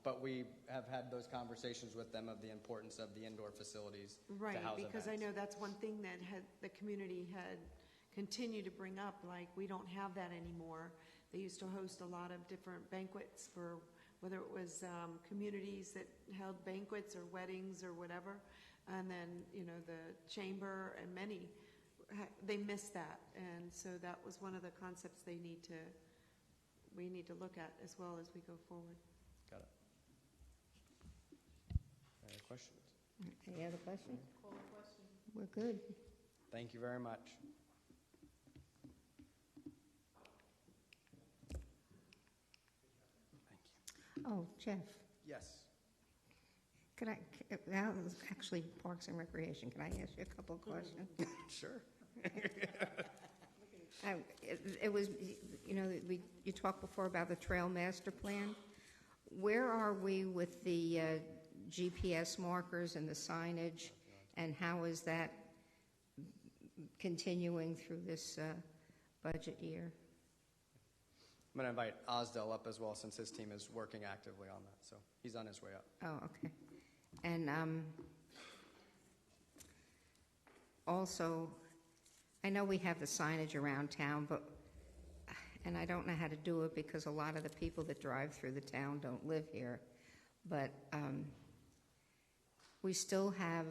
But we have had those conversations with them of the importance of the indoor facilities Right, to house because events. I know that's one thing that the community had continued to bring up, like, we don't have that anymore. They used to host a lot of different banquets for, whether it was communities that held banquets or weddings or whatever, and then, the chamber and many, they missed that, and so that was one of the concepts we need to look at as well as we go forward. Got it. Any questions? Any other questions? Call a question. We're good. Thank you very much. Oh, Jeff. Yes. That was actually Parks and Recreation. Can I ask you a couple of questions? Sure. It was, you talked before about the trail master plan. Where are we with the GPS markers and the signage, and how is that continuing through this budget year? I'm going to invite Osdell up as well, since his team is working actively on that. So he's on his way up. Oh, okay. And also, I know we have the signage around town, and I don't know how to do it because a lot of the people that drive through the town don't live here, but we still have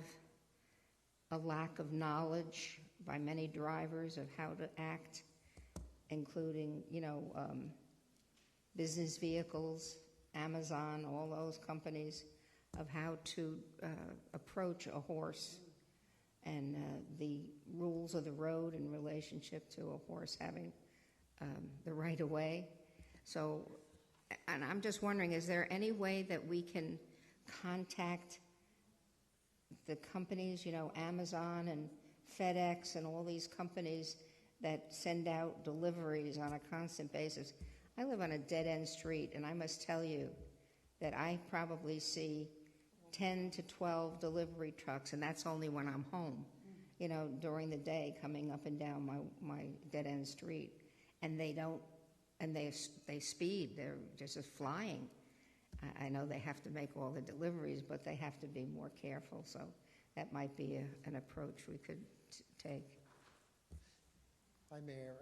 a lack of knowledge by many drivers of how to act, including, business vehicles, Amazon, all those companies, of how to approach a horse and the rules of the road in relationship to a horse having the right of way. So, and I'm just wondering, is there any way that we can contact the companies, Amazon and FedEx and all these companies that send out deliveries on a constant basis? I live on a dead-end street, and I must tell you that I probably see 10 to 12 delivery trucks, and that's only when I'm home, during the day, coming up and down my dead-end street. And they don't, and they speed. They're just flying. I know they have to make all the deliveries, but they have to be more careful. So that might be an approach we could take. Hi, Mayor.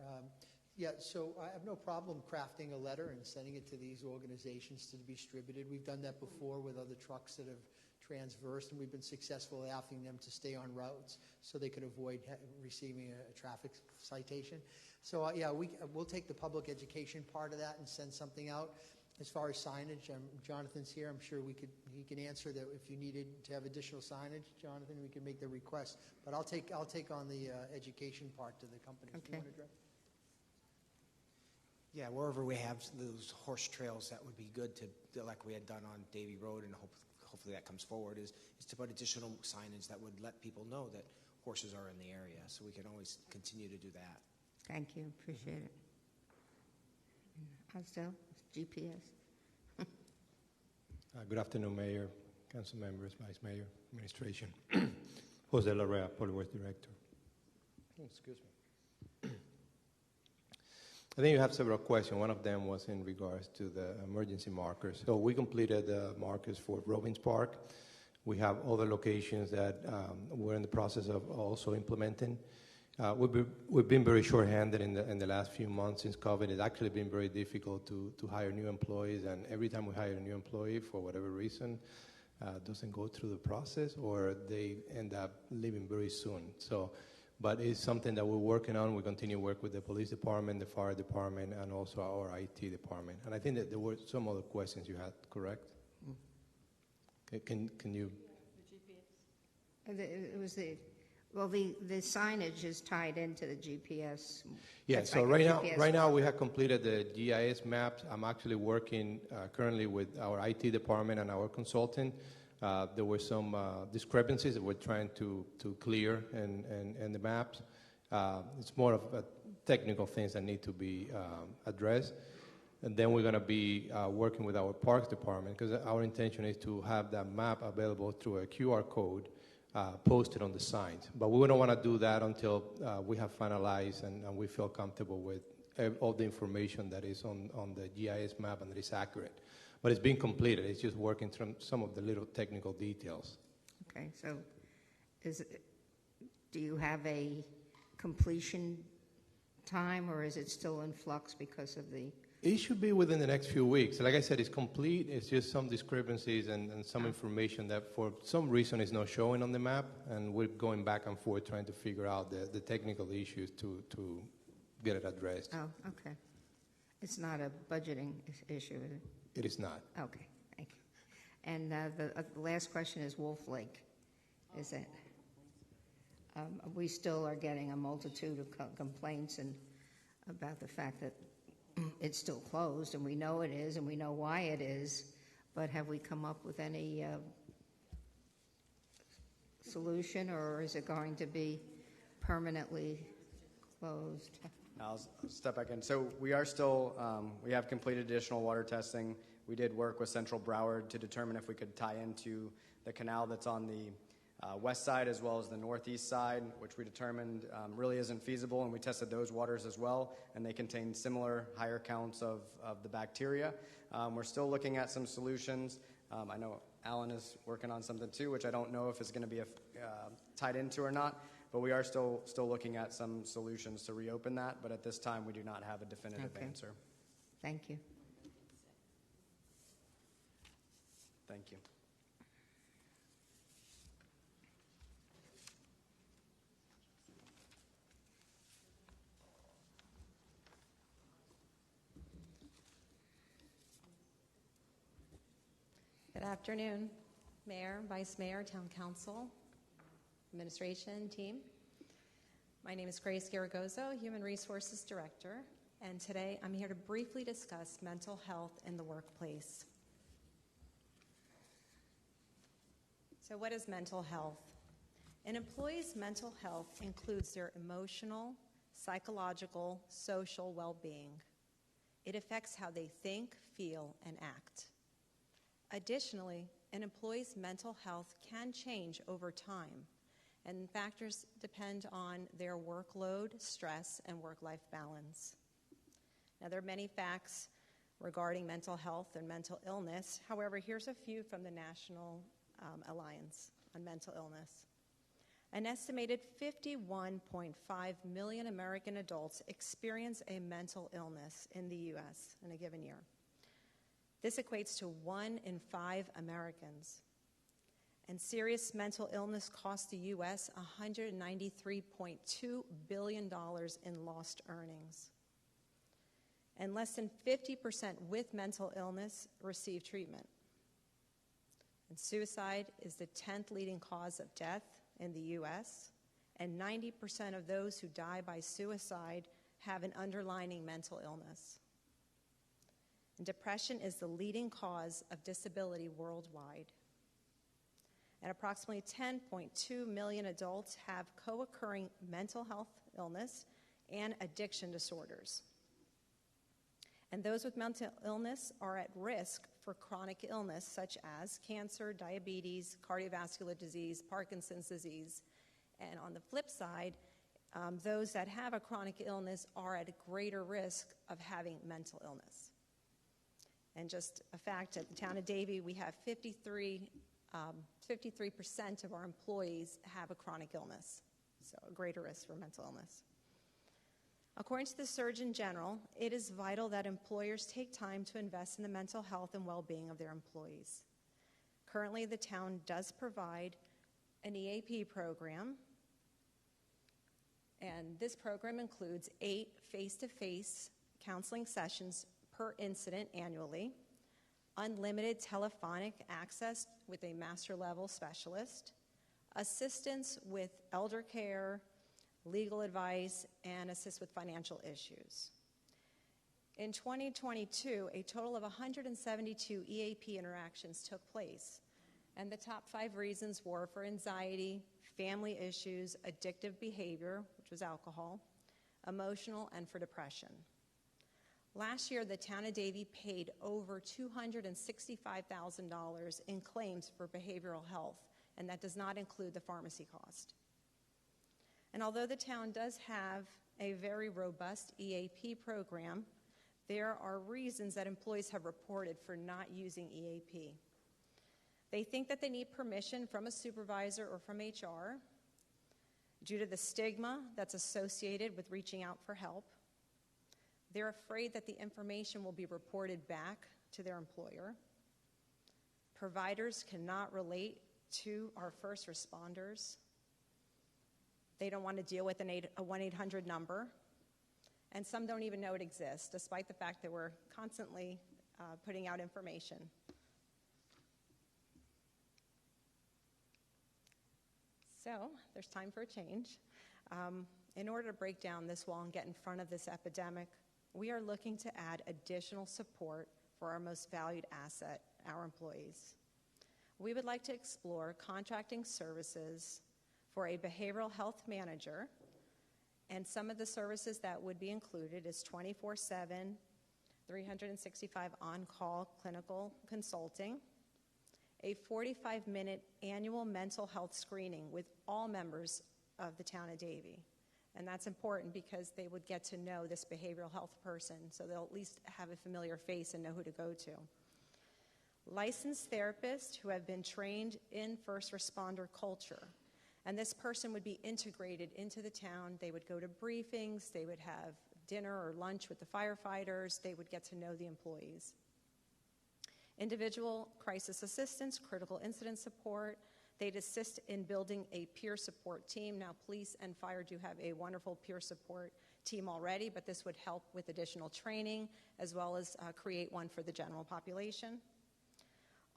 So I have no problem crafting a letter and sending it to these organizations to be distributed. We've done that before with other trucks that have transversed, and we've been successful at asking them to stay on routes so they could avoid receiving a traffic citation. So we'll take the public education part of that and send something out. As far as signage, Jonathan's here. I'm sure he can answer that. If you needed to have additional signage, Jonathan, we can make the request. But I'll take on the education part to the companies. Okay. Do you want to address? Yeah, wherever we have those horse trails, that would be good to, like we had done on Davie Road, and hopefully that comes forward, is to put additional signage that would let people know that horses are in the area. So we can always continue to do that. Thank you. Appreciate it. Still, GPS. Good afternoon, Mayor, Council members, Vice Mayor, Administration. Jose Larrea, Public Works Director. Excuse me. I think you have several questions. One of them was in regards to the emergency markers. So we completed the markers for Robbins Park. We have other locations that we're in the process of also implementing. We've been very short-handed in the last few months since COVID. It's actually been very difficult to hire new employees, and every time we hire a new employee, for whatever reason, doesn't go through the process, or they end up leaving very soon. But it's something that we're working on. We continue to work with the police department, the fire department, and also our IT department. And I think that there were some other questions you had, correct? Can you? It was the signage is tied into the GPS. Yeah, That's so like right now we have completed the GIS maps. I'm actually working currently with our IT department and our consultant. There were some discrepancies that we're trying to clear in the maps. It's more of technical things that need to be addressed. And then we're going to be working with our parks department, because our intention is to have that map available through a QR code posted on the signs. But we don't want to do that until we have finalized and we feel comfortable with all the information that is on the GIS map and that is accurate. But it's been completed. It's just working through some of the little technical details. Okay, so do you have a completion time, or is it still in flux because of the... It should be within the next few weeks. Like I said, it's complete. It's just some discrepancies and some information that for some reason is not showing on the map, and we're going back and forth trying to figure out the technical issues to get it addressed. Oh, okay. It's not a budgeting issue, is it? It is not. Okay, thank you. And the last question is Wolf Lake. Is it? We still are getting a multitude of complaints about the fact that it's still closed, and we know it is, and we know why it is, but have we come up with any solution, or is it going to be permanently closed? I'll step back in. So we are still, we have completed additional water testing. We did work with Central Broward to determine if we could tie into the canal that's on the west side as well as the northeast side, which we determined really isn't feasible, and we tested those waters as well, and they contain similar higher counts of the bacteria. We're still looking at some solutions. I know Alan is working on something too, which I don't know if it's going to be tied into or not, but we are still looking at some solutions to reopen that, but at this time we do not have a definitive answer. Thank you. Thank you. Good afternoon, Mayor, Vice Mayor, Town Council, Administration, team. My name is Grace Garragoso, Human Resources Director, and today I'm here to briefly discuss mental health in the workplace. So what is mental health? An employee's mental health includes their emotional, psychological, social well-being. It affects how they think, feel, and act. Additionally, an employee's mental health can change over time, and factors depend on their workload, stress, and work-life balance. Now, there are many facts regarding mental health and mental illness. However, here's a few from the National Alliance on Mental Illness. An estimated 51.5 million American adults experience a mental illness in the U.S. in a given year. This equates to 1 in 5 Americans. And serious mental illness costs the U.S. $193.2 billion in lost earnings. And less than 50% with mental illness receive treatment. And suicide is the 10th leading cause of death in the U.S., and 90% of those who die by suicide have an underlying mental illness. And depression is the leading cause of disability worldwide. And approximately 10.2 million adults have co-occurring mental health illness and addiction disorders. And those with mental illness are at risk for chronic illness such as cancer, diabetes, cardiovascular disease, Parkinson's disease. And on the flip side, those that have a chronic illness are at a greater risk of having mental illness. And just a fact, at the Town of Davie, we have 53% of our employees have a chronic illness, so a greater risk for mental illness. According to the Surgeon General, it is vital that employers take time to invest in the mental health and well-being of their employees. Currently, the town does provide an EAP program, and this program includes 8 face-to-face counseling sessions per incident annually, unlimited telephonic access with a master-level specialist, assistance with elder care, legal advice, and assist with financial issues. In 2022, a total of 172 EAP interactions took place, and the top 5 reasons were for anxiety, family issues, addictive behavior, which was alcohol, emotional, and for depression. Last year, the Town of Davie paid over $265,000 in claims for behavioral health, and that does not include the pharmacy cost. And although the town does have a very robust EAP program, there are reasons that employees have reported for not using EAP. They think that they need permission from a supervisor or from HR due to the stigma that's associated with reaching out for help. They're afraid that the information will be reported back to their employer. Providers cannot relate to our first responders. They don't want to deal with a 1-800 number. And some don't even know it exists, despite the fact that we're constantly putting out information. So there's time for a change. In order to break down this wall and get in front of this epidemic, we are looking to add additional support for our most valued asset, our employees. We would like to explore contracting services for a behavioral health manager, and some of the services that would be included is 24/7, 365 on-call clinical consulting, a 45-minute annual mental health screening with all members of the Town of Davie. And that's important because they would get to know this behavioral health person, so they'll at least have a familiar face and know who to go to. Licensed therapists who have been trained in first responder culture. And this person would be integrated into the town. They would go to briefings, they would have dinner or lunch with the firefighters, they would get to know the employees. Individual crisis assistance, critical incident support. They'd assist in building a peer support team. Now, police and fire do have a wonderful peer support team already, but this would help with additional training as well as create one for the general population.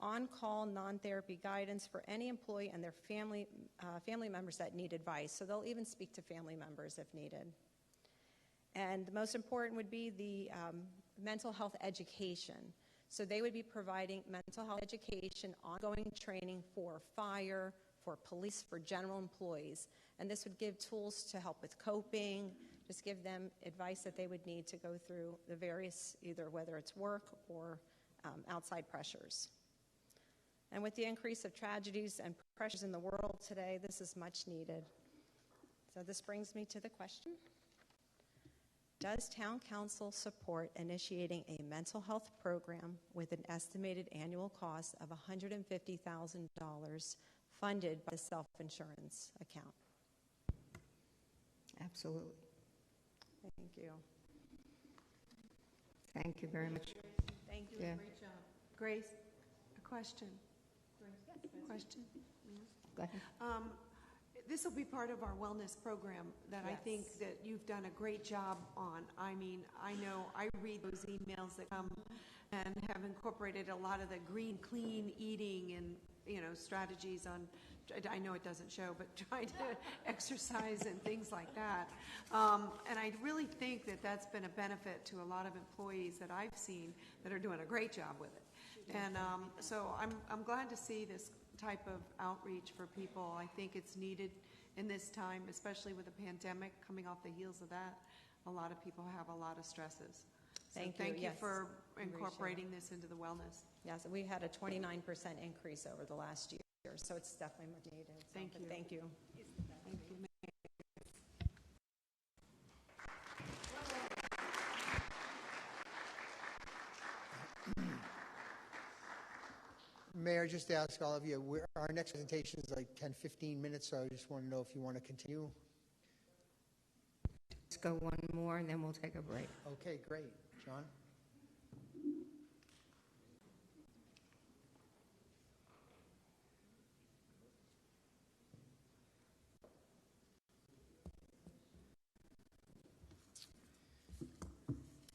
on-call non-therapy guidance for any employee and their family members that need advice. So they'll even speak to family members if needed. And the most important would be the mental health education. So they would be providing mental health education, ongoing training for fire, for police, for general employees. And this would give tools to help with coping, just give them advice that they would need to go through the various, either whether it's work or outside pressures. And with the increase of tragedies and pressures in the world today, this is much needed. So this brings me to the question. Does Town Council support initiating a mental health program with an estimated annual cost of $150,000 funded by the self-insurance account? Absolutely. Thank you. Thank you very much. Thank you. Yeah. Great job. Grace, a question. Question? Go ahead. This will be part of our wellness program that I think that you've done a great job on. I mean, I know I read those emails that come and have incorporated a lot of the green, clean eating and, strategies on, I know it doesn't show, but trying to exercise and things like that. And I really think that that's been a benefit to a lot of employees that I've seen that are doing a great job with it. And so I'm glad to see this type of outreach for people. I think it's needed in this time, especially with the pandemic coming off the heels of that. A lot of people have a lot of stresses. So thank you Yes. for incorporating this into the wellness. Yes, we had a 29% increase over the last year, so it's definitely much needed. Thank you. Thank you. Thank you. Mayor, just to ask all of you, our next presentation is like 10, 15 minutes, so I just want to know if you want to continue. Let's go one more, and then we'll take a break. Okay, great. John?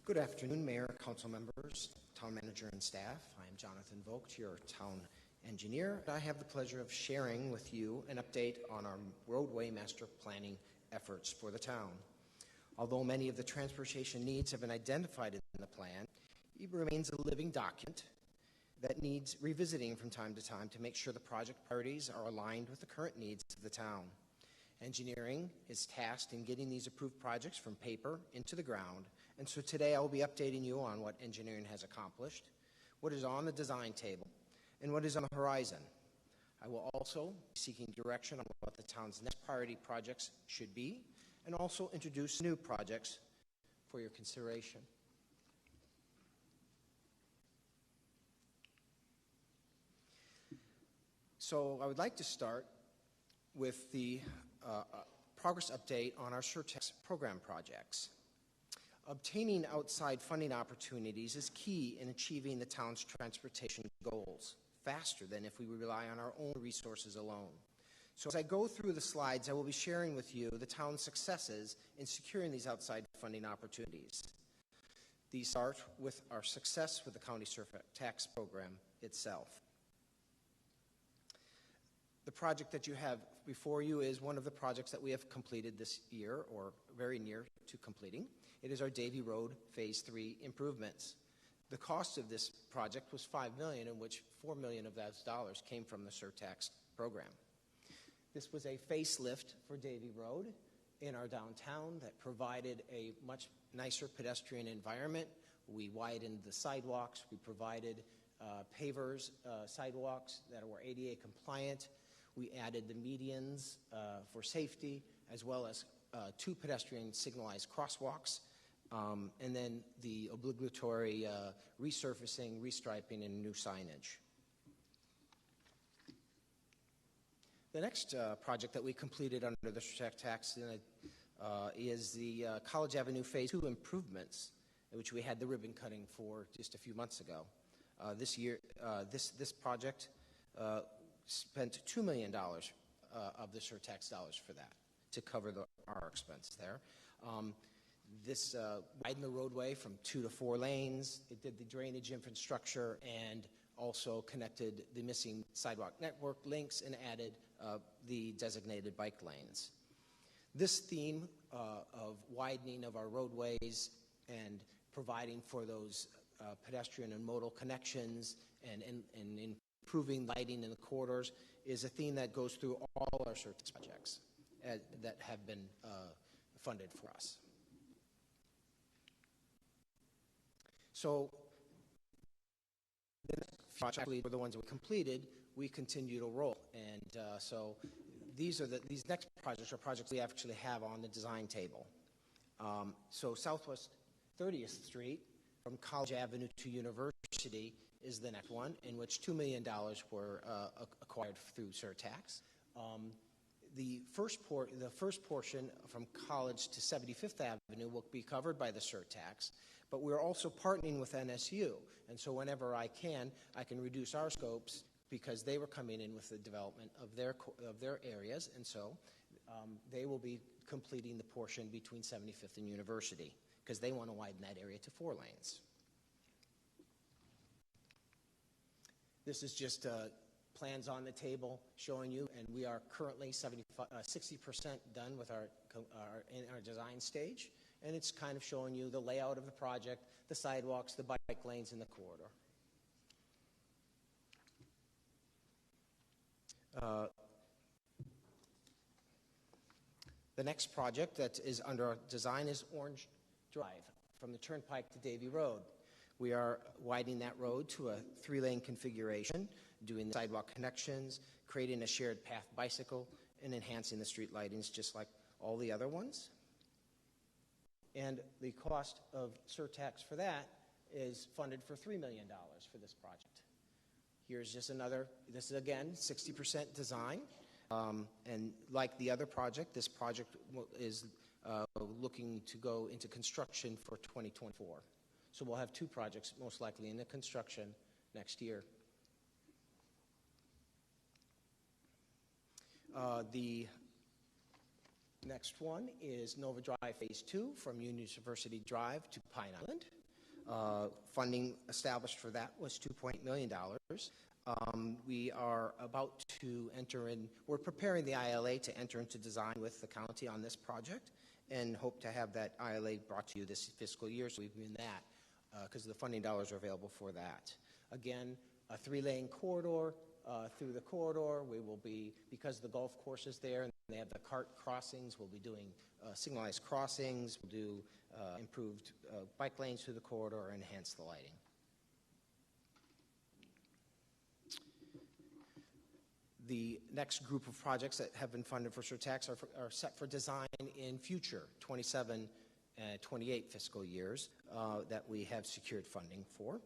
Good afternoon, Mayor, council members, town manager, and staff. I am Jonathan Vogt, your town engineer. I have the pleasure of sharing with you an update on our roadway master planning efforts for the town. Although many of the transportation needs have been identified in the plan, it remains a living document that needs revisiting from time to time to make sure the project priorities are aligned with the current needs of the town. Engineering is tasked in getting these approved projects from paper into the ground, and so today I will be updating you on what engineering has accomplished, what is on the design table, and what is on the horizon. I will also be seeking direction on what the town's next priority projects should be, and also introduce new projects for your consideration. So I would like to start with the progress update on our SureTex program projects. Obtaining outside funding opportunities is key in achieving the town's transportation goals faster than if we rely on our own resources alone. So as I go through the slides, I will be sharing with you the town's successes in securing these outside funding opportunities. These start with our success with the county SureTex program itself. The project that you have before you is one of the projects that we have completed this year, or very near to completing. It is our Davie Road Phase 3 improvements. The cost of this project was $5 million, in which $4 million of those dollars came from the SureTex program. This was a facelift for Davie Road in our downtown that provided a much nicer pedestrian environment. We widened the sidewalks. We provided pavers, sidewalks that were ADA compliant. We added the medians for safety, as well as 2 pedestrian signalized crosswalks, and then the obligatory resurfacing, restriping, and new signage. The next project that we completed under the SureTex is the College Avenue Phase 2 improvements, which we had the ribbon cutting for just a few months ago. This year, this project spent $2 million of the SureTex dollars for that to cover our expense there. This widened the roadway from 2 to 4 lanes. It did the drainage infrastructure and also connected the missing sidewalk network links and added the designated bike lanes. This theme of widening of our roadways and providing for those pedestrian and modal connections and improving lighting in the corridors is a theme that goes through all our service projects that have been funded for us. So the next project were the ones that we completed, we continue to roll. And so these next projects are projects we actually have on the design table. So Southwest 30th Street from College Avenue to University is the next one, in which $2 million were acquired through surtax. The first portion from College to 75th Avenue will be covered by the surtax, but we're also partnering with NSU, and so whenever I can reduce our scopes because they were coming in with the development of their areas, and so they will be completing the portion between 75th and University because they want to widen that area to 4 lanes. This is just plans on the table showing you, and we are currently 60% done with in our design stage, and it's kind of showing you the layout of the project, the sidewalks, the bike lanes, and the corridor. The next project that is under design is Orange Drive from the Turnpike to Davie Road. We are widening that road to a 3-lane configuration, doing the sidewalk connections, creating a shared path bicycle, and enhancing the street lightings just like all the other ones. And the cost of surtax for that is funded for $3 million for this project. Here's just another, this is again 60% design. And like the other project, this project is looking to go into construction for 2024. So we'll have 2 projects most likely in the construction next year. The next one is Nova Drive Phase 2 from University Drive to Pine Island. Funding established for that was $2.1 million. We are about to enter in, we're preparing the ILA to enter into design with the county on this project and hope to have that ILA brought to you this fiscal year, so we've been that because the funding dollars are available for that. Again, a 3-lane corridor. Through the corridor, we will be, because the golf course is there and they have the cart crossings, we'll be doing signalized crossings, we'll do improved bike lanes through the corridor and enhance the lighting. The next group of projects that have been funded for surtax are set for design in future 27 and 28 fiscal years that we have secured funding for.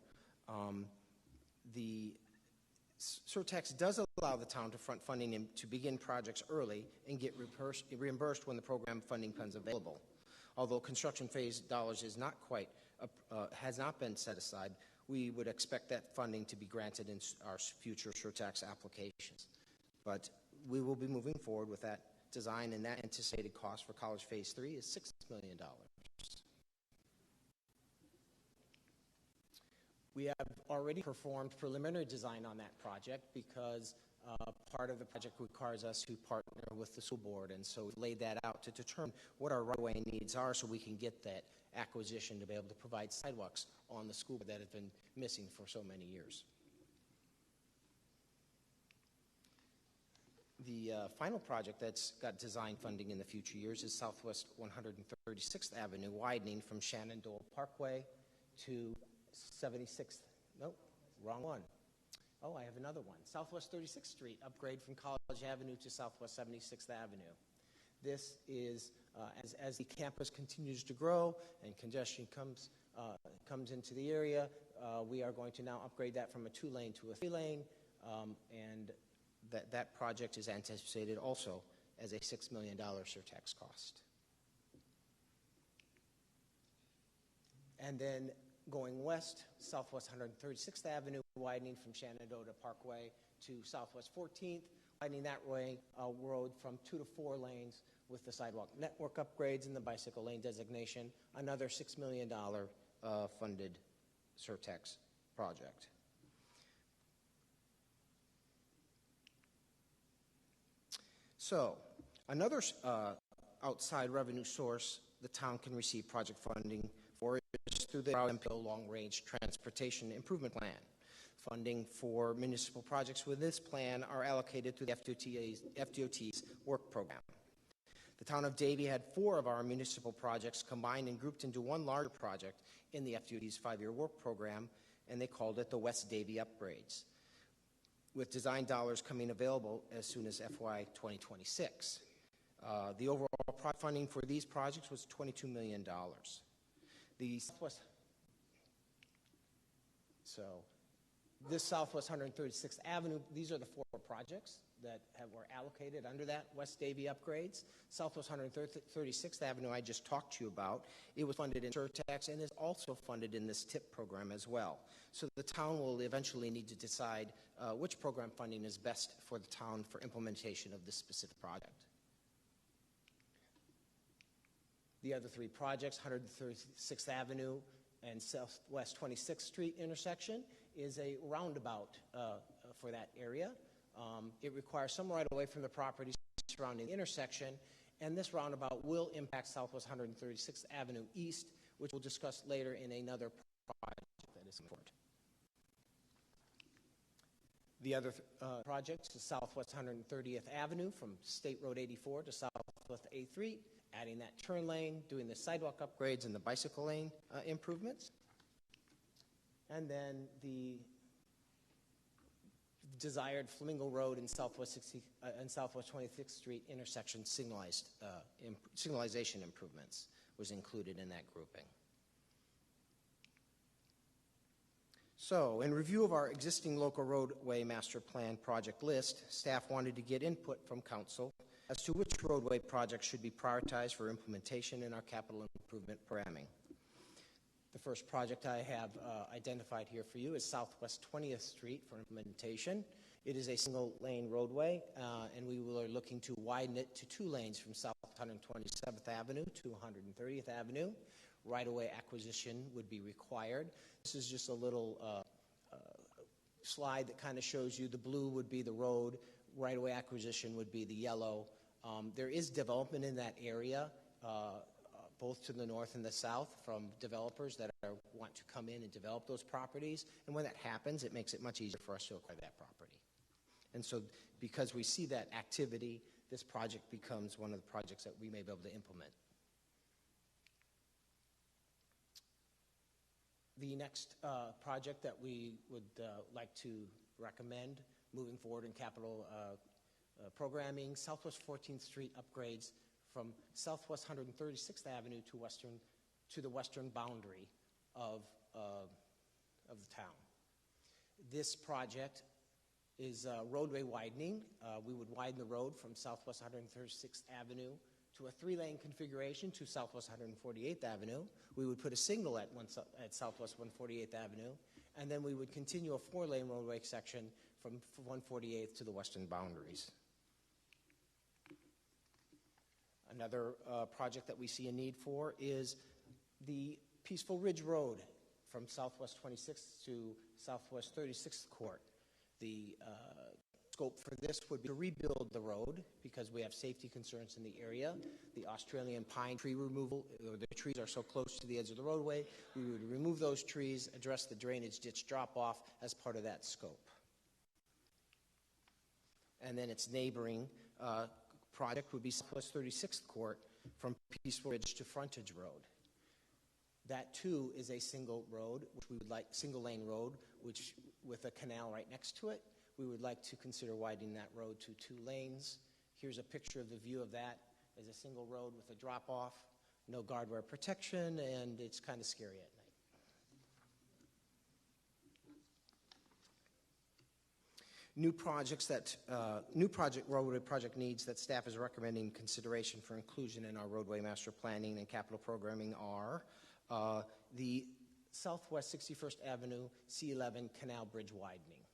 The surtax does allow the town to front funding to begin projects early and get reimbursed when the program funding becomes available. Although construction phase dollars is not quite has not been set aside, we would expect that funding to be granted in our future surtax applications. But we will be moving forward with that design, and that anticipated cost for College Phase 3 is $6 million. We have already performed preliminary design on that project because part of the project requires us to partner with the school board, and so we've laid that out to determine what our right-of-way needs are so we can get that acquisition to be able to provide sidewalks on the school that have been missing for so many years. The final project that's got design funding in the future years is Southwest 136th Avenue, widening from Shenandoah Parkway to 76th, nope, wrong one. Oh, I have another one. Southwest 36th Street, upgrade from College Avenue to Southwest 76th Avenue. This is, as the campus continues to grow and congestion comes into the area, we are going to now upgrade that from a 2-lane to a 3-lane, and that project is anticipated also as a $6 million surtax cost. And then going west, Southwest 136th Avenue, widening from Shenandoah Parkway to Southwest 14th, widening that road from 2 to 4 lanes with the sidewalk network upgrades and the bicycle lane designation, another $6 million funded surtax project. So, another outside revenue source the town can receive project funding for is through the MPO Long Range Transportation Improvement Plan. Funding for municipal projects with this plan are allocated through the FDOT's work program. The town of Davie had 4 of our municipal projects combined and grouped into one larger project in the FDOT's 5-year work program, and they called it the West Davie Upgrades, with design dollars coming available as soon as FY 2026. The overall funding for these projects was $22 million. The Southwest, so this Southwest 136th Avenue, these are the 4 projects that were allocated under that West Davie Upgrades. Southwest 136th Avenue I just talked to you about. It was funded in surtax and is also funded in this TIP program as well. So the town will eventually need to decide which program funding is best for the town for implementation of this specific project. The other 3 projects, 136th Avenue and Southwest 26th Street intersection, is a roundabout for that area. It requires some right-of-way from the properties surrounding the intersection, and this roundabout will impact Southwest 136th Avenue East, which we'll discuss later in another project that is important. The other project is Southwest 130th Avenue from State Road 84 to Southwest A3, adding that turn lane, doing the sidewalk upgrades and the bicycle lane improvements. And then the desired Flamingo Road and Southwest 26th Street intersection signalization improvements was included in that grouping. So, in review of our existing local roadway master plan project list, staff wanted to get input from council as to which roadway projects should be prioritized for implementation in our capital improvement programming. The first project I have identified here for you is Southwest 20th Street for implementation. It is a single-lane roadway, and we are looking to widen it to 2 lanes from South 127th Avenue to 130th Avenue. Right-of-way acquisition would be required. This is just a little slide that kind of shows you the blue would be the road, right-of-way acquisition would be the yellow. There is development in that area, both to the north and the south, from developers that want to come in and develop those properties. And when that happens, it makes it much easier for us to acquire that property. And so because we see that activity, this project becomes one of the projects that we may be able to implement. The next project that we would like to recommend moving forward in capital programming, Southwest 14th Street upgrades from Southwest 136th Avenue to the western boundary of the town. This project is roadway widening. We would widen the road from Southwest 136th Avenue to a 3-lane configuration to Southwest 148th Avenue. We would put a signal at Southwest 148th Avenue, and then we would continue a 4-lane roadway section from 148th to the western boundaries. Another project that we see a need for is the Peaceful Ridge Road from Southwest 26th to Southwest 36th Court. The scope for this would be to rebuild the road because we have safety concerns in the area. The Australian pine tree removal, the trees are so close to the edge of the roadway, we would remove those trees, address the drainage ditch drop-off as part of that scope. And then its neighboring project would be Southwest 36th Court from Peaceful Ridge to Frontage Road. That too is a single road, which we would like, single lane road, which with a canal right next to it. We would like to consider widening that road to 2 lanes. Here's a picture of the view of that as a single road with a drop off, no guardrail protection, and it's kind of scary at night. Roadway project needs that staff is recommending consideration for inclusion in our roadway master planning and capital programming are the Southwest 61st Avenue C11 Canal Bridge widening.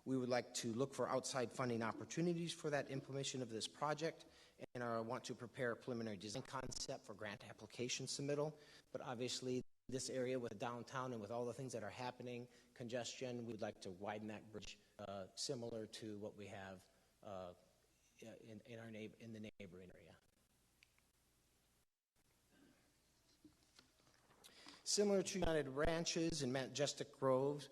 We would like to look for outside funding opportunities for that implementation of this project, and want to prepare a preliminary design concept for grant application submittal. But obviously, this area with downtown and with all the things that are happening, congestion, we'd like to widen that bridge similar to what we have in the neighboring area. Similar to United Ranches and Majestic Groves,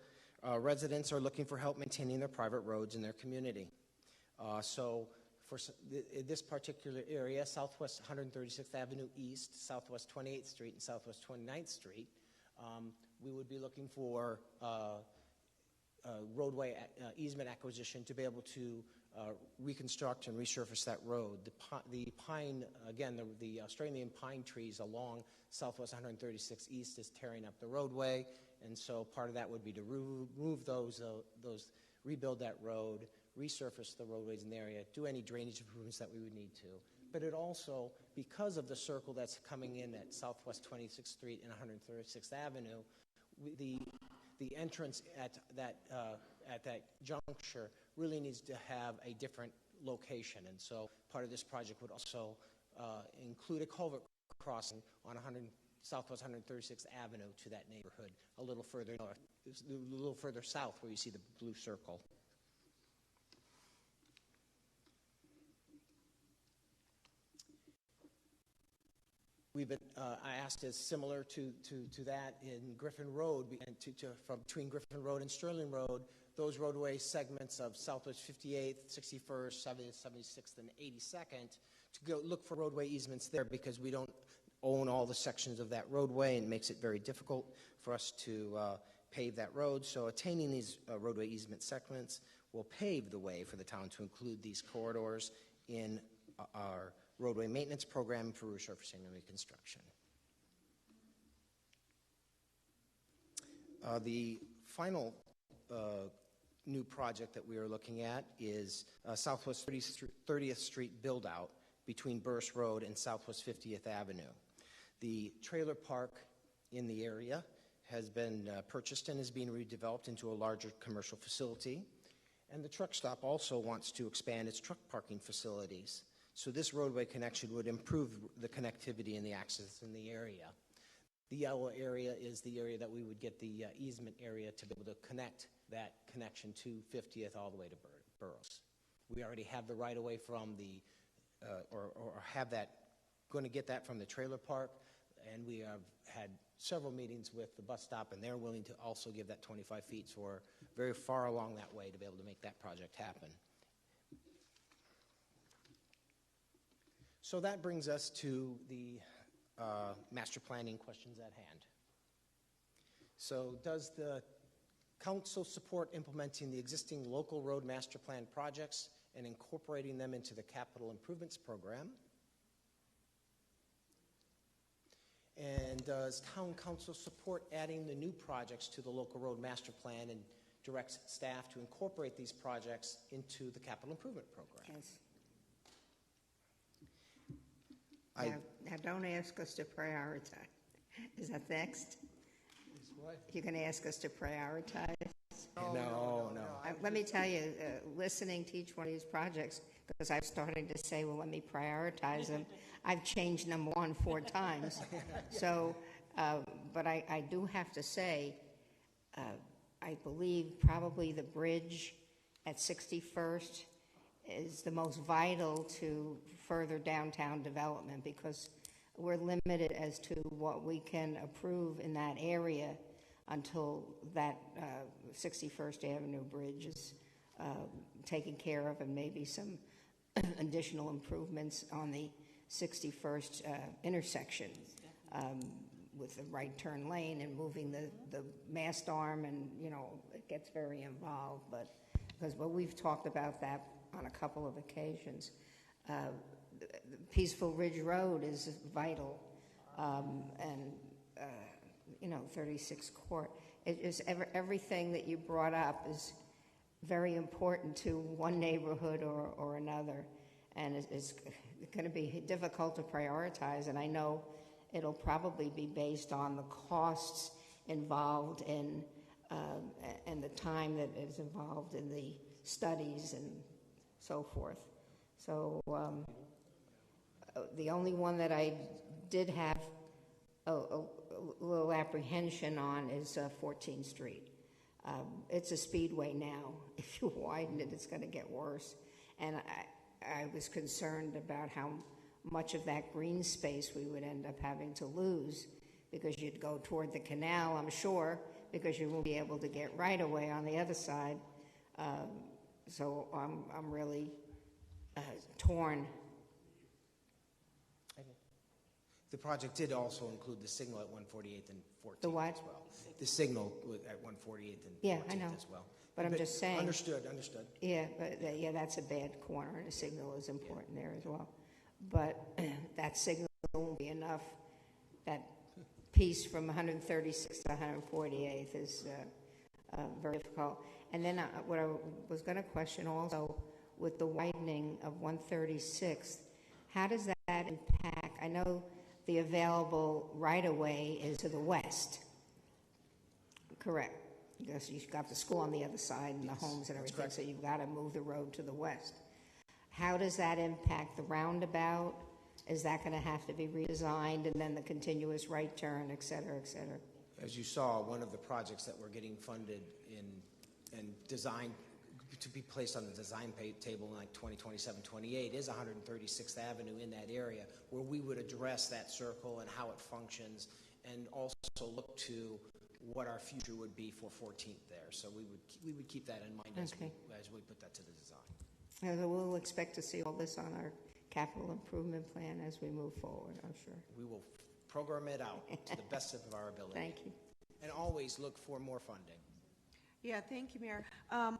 residents are looking for help maintaining their private roads in their community. So for this particular area, Southwest 136th Avenue East, Southwest 28th Street, and Southwest 29th Street, we would be looking for roadway easement acquisition to be able to reconstruct and resurface that road. The pine, again, the Australian pine trees along Southwest 136 East is tearing up the roadway, and so part of that would be to remove those, rebuild that road, resurface the roadways in the area, do any drainage improvements that we would need to. But it also, because of the circle that's coming in at Southwest 26th Street and 136th Avenue, the entrance at that juncture really needs to have a different location, and so part of this project would also include a culvert crossing on Southwest 136th Avenue to that neighborhood, a little further north, a little further south where you see the blue circle. We've been, I asked is similar to that in Griffin Road, and from between Griffin Road and Sterling Road, those roadway segments of Southwest 58th, 61st, 70th, 76th, and 82nd, to go look for roadway easements there because we don't own all the sections of that roadway, and it makes it very difficult for us to pave that road. So attaining these roadway easement segments will pave the way for the town to include these corridors in our roadway maintenance program for resurfacing and reconstruction. The final new project that we are looking at is Southwest 30th Street build-out between Burris Road and Southwest 50th Avenue. The trailer park in the area has been purchased and is being redeveloped into a larger commercial facility. And the truck stop also wants to expand its truck parking facilities. So this roadway connection would improve the connectivity and the access in the area. The yellow area is the area that we would get the easement area to be able to connect that connection to 50th all the way to Burris. We already have the right-of-way from the, or have that, going to get that from the trailer park, and we have had several meetings with the bus stop, and they're willing to also give that 25 feet, so we're very far along that way to be able to make that project happen. So that brings us to the master planning questions at hand. So does the council support implementing the existing local road master plan projects and incorporating them into the capital improvements program? And does town council support adding the new projects to the local road master plan and directs staff to incorporate these projects into the capital improvement program? Yes. Now, don't ask us to prioritize. Is that next? What? You're going to ask us to prioritize? No. Let me tell you, listening to each one of these projects, because I'm starting to say, well, let me prioritize them. I've changed number 1 4 times. So, but I do have to say, I believe probably the bridge at 61st is the most vital to further downtown development because we're limited as to what we can approve in that area until that 61st Avenue bridge is taken care of and maybe some additional improvements on the 61st intersection with the right turn lane and moving the mast arm, and it gets very involved, but we've talked about that on a couple of occasions. Peaceful Ridge Road is vital, and 36 Court. It is everything that you brought up is very important to one neighborhood or another, and it's going to be difficult to prioritize, and I know it'll probably be based on the costs involved in and the time that is involved in the studies and so forth. So the only one that I did have a little apprehension on is 14th Street. It's a speedway now. If you widen it, it's going to get worse. And I was concerned about how much of that green space we would end up having to lose, because you'd go toward the canal, I'm sure, because you won't be able to get right away on the other side. So I'm really torn. The project did also include the signal at 148th and 14th The what? as well. The signal at 148th and 14th Yeah, I know. as well. But I'm just saying. Understood. Yeah, but yeah, that's a bad corner, and a signal is important there as well. But that signal won't be enough. That piece from 136 to 148th is very difficult. And then what I was going to question also, with the widening of 136th, how does that impact? I know the available right-of-way is to the west. Correct. Because you've got the school on the other side and the homes and everything, so you've got to move the road to the west. How does that impact the roundabout? Is that going to have to be redesigned, and then the continuous right turn, et cetera, et cetera? As you saw, one of the projects that we're getting funded in and designed to be placed on the design table in like 2027-28 is 136th Avenue in that area, where we would address that circle and how it functions, and also look to what our future would be for 14th there. So we would keep that in mind as we put that to the design. Yeah, we'll expect to see all this on our capital improvement plan as we move forward, I'm sure. We will program it out to the best of our ability. Thank you. And always look for more funding. Yeah, thank you, Mayor.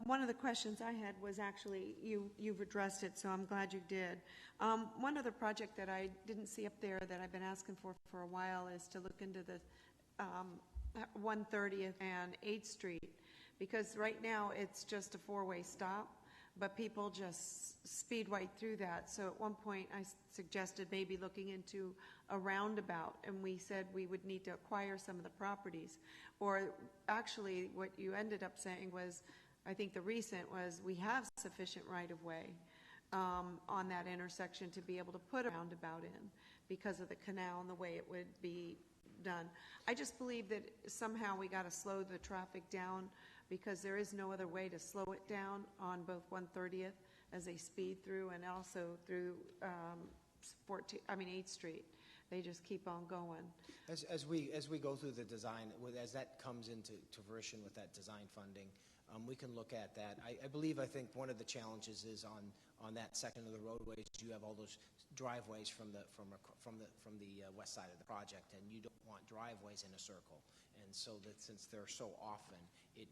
One of the questions I had was actually, you've addressed it, so I'm glad you did. One other project that I didn't see up there that I've been asking for a while is to look into the 130th and 8th Street, because right now it's just a four-way stop, but people just speed right through that. So at one point I suggested maybe looking into a roundabout, and we said we would need to acquire some of the properties. Or actually what you ended up saying was, I think the recent was, we have sufficient right-of-way on that intersection to be able to put a roundabout in because of the canal and the way it would be done. I just believe that somehow we got to slow the traffic down, because there is no other way to slow it down on both 130th as they speed through, and also through 8th Street. They just keep on going. As we go through the design, as that comes into fruition with that design funding, we can look at that. I think one of the challenges is on that section of the roadways, you have all those driveways from the west side of the project, and you don't want driveways in a circle. And so that since they're so often, it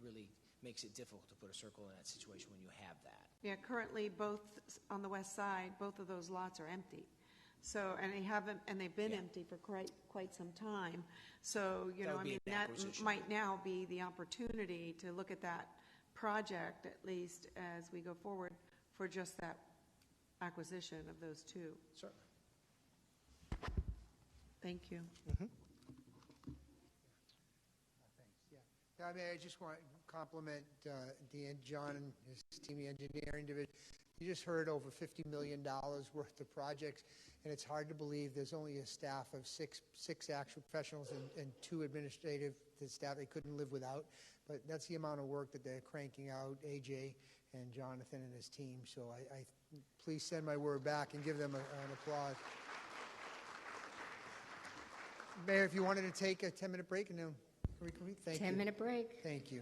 really makes it difficult to put a circle in that situation when you have that. Yeah, currently both on the west side, both of those lots are empty. So, and they've been empty for quite some time. So, that might now be the opportunity to look at that project, at least as we go forward, for just that acquisition of those two. Certainly. Thank you. Thanks. Yeah, I just want to compliment John and his team, the engineering division. You just heard over $50 million worth of projects, and it's hard to believe there's only a staff of six actual professionals and 2 administrative staff they couldn't live without. But that's the amount of work that they're cranking out, AJ and Jonathan and his team. So I please send my word back and give them an applause. Mayor, if you wanted to take a 10-minute break and then reconvene, thank you. 10-minute break. Thank you.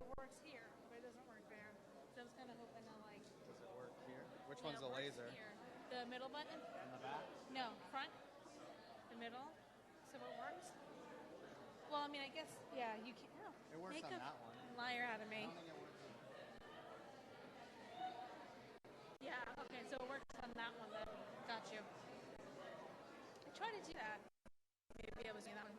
it works here, but it doesn't work there. So I was kind of hoping to like. Does it work here? Which Yeah, one's it the works laser? Here. The middle button? In the back? No, front. The middle. So it works. Well, I mean, I guess yeah. You can. Oh, It works make on a that one. liar out of me. I don't think it works on Yeah. Okay. So it works on that one then. Got you. I tried to do that. Maybe I was doing that one.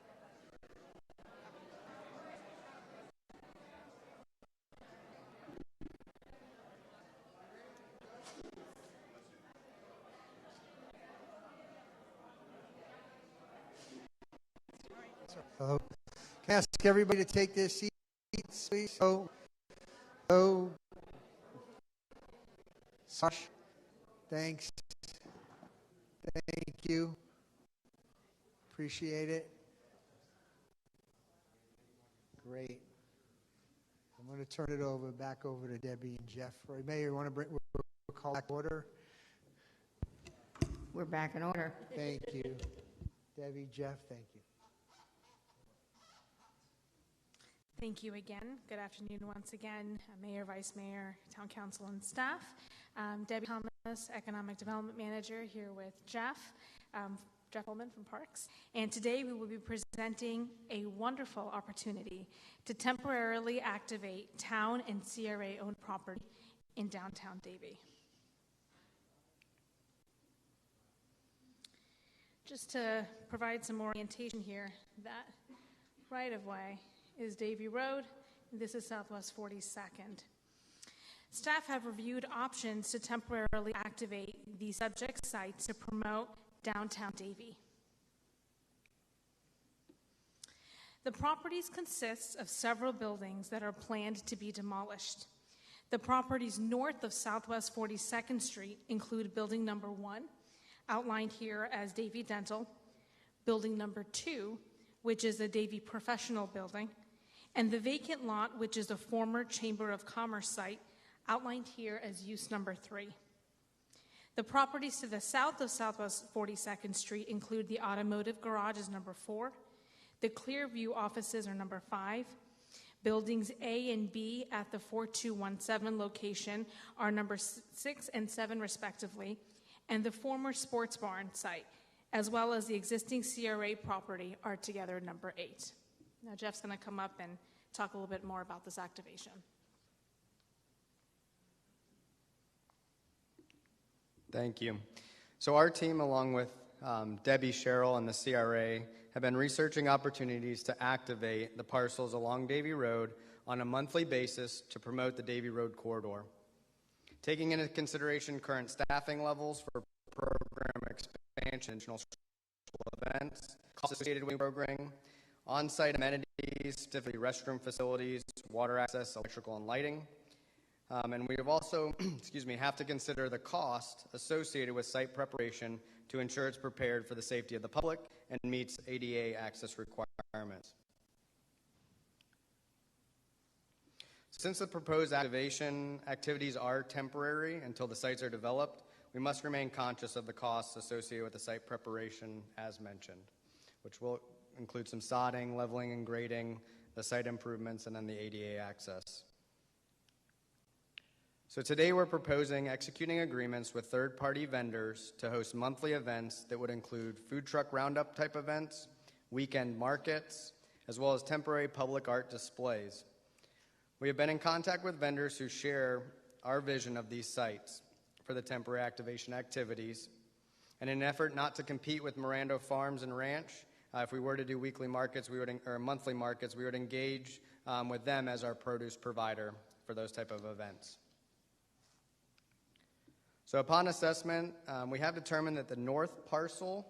Hello. Can I ask everybody to take their seats, please? Sash. Thanks. Thank you. Appreciate it. Great. I'm going to turn it back over to Debbie and Jeff. Mayor, you want to we'll call back order? We're back in order. Thank you. Debbie, Jeff, thank you. Thank you again. Good afternoon once again, Mayor, Vice Mayor, Town Council, and staff. Debbie Thomas, Economic Development Manager, here with Jeff Pullman from Parks. And today we will be presenting a wonderful opportunity to temporarily activate town and CRA-owned property in downtown Davie. Just to provide some orientation here, that right-of-way is Davie Road. This is Southwest 42nd. Staff have reviewed options to temporarily activate the subject sites to promote downtown Davie. The properties consist of several buildings that are planned to be demolished. The properties north of Southwest 42nd Street include building number 1, outlined here as Davie Dental, building number 2, which is a Davie Professional building, and the vacant lot, which is a former Chamber of Commerce site, outlined here as use number 3. The properties to the south of Southwest 42nd Street include the Automotive Garage is number 4, the Clearview offices are number 5, buildings A and B at the 4217 location are number 6 and 7 respectively, and the former Sports Barn site, as well as the existing CRA property, are together number 8. Now Jeff's going to come up and talk a little bit more about this activation. Thank you. So our team, along with Debbie, Cheryl, and the CRA, have been researching opportunities to activate the parcels along Davie Road on a monthly basis to promote the Davie Road corridor. Taking into consideration current staffing levels for program expansion, additional events, costs associated with programming, on-site amenities, specifically restroom facilities, water access, electrical, and lighting. And we have also, have to consider the cost associated with site preparation to ensure it's prepared for the safety of the public and meets ADA access requirements. Since the proposed activation activities are temporary until the sites are developed, we must remain conscious of the costs associated with the site preparation as mentioned, which will include some sodding, leveling and grading, the site improvements, and then the ADA access. So today we're proposing executing agreements with third-party vendors to host monthly events that would include food truck roundup type events, weekend markets, as well as temporary public art displays. We have been in contact with vendors who share our vision of these sites for the temporary activation activities. And in an effort not to compete with Miranda Farms and Ranch, if we were to do weekly markets, or monthly markets, we would engage with them as our produce provider for those type of events. So upon assessment, we have determined that the north parcel,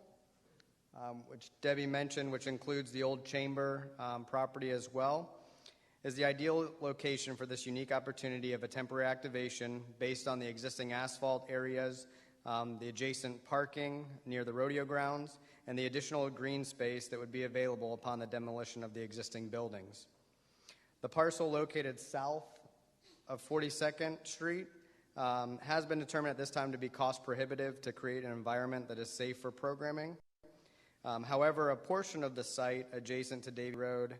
which Debbie mentioned, which includes the old chamber property as well, is the ideal location for this unique opportunity of a temporary activation based on the existing asphalt areas, the adjacent parking near the rodeo grounds, and the additional green space that would be available upon the demolition of the existing buildings. The parcel located south of 42nd Street has been determined at this time to be cost prohibitive to create an environment that is safe for programming. However, a portion of the site adjacent to Davie Road,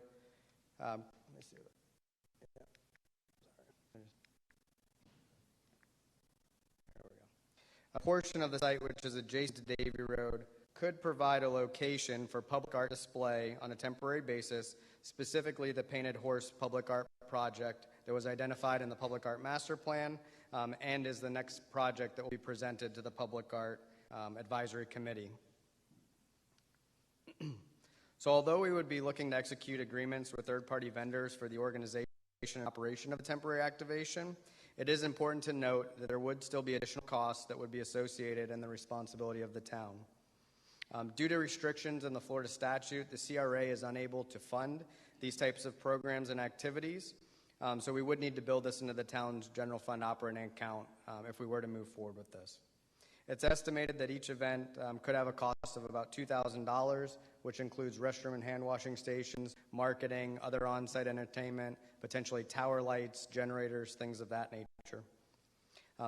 portion of the site which is adjacent to Davie Road could provide a location for public art display on a temporary basis, specifically the Painted Horse Public Art Project that was identified in the Public Art Master Plan and is the next project that will be presented to the Public Art Advisory Committee. So although we would be looking to execute agreements with third-party vendors for the organization and operation of a temporary activation, it is important to note that there would still be additional costs that would be associated in the responsibility of the town. Due to restrictions in the Florida statute, the CRA is unable to fund these types of programs and activities, so we would need to build this into the town's general fund operating account if we were to move forward with this. It's estimated that each event could have a cost of about $2,000, which includes restroom and hand washing stations, marketing, other on-site entertainment, potentially tower lights, generators, things of that nature.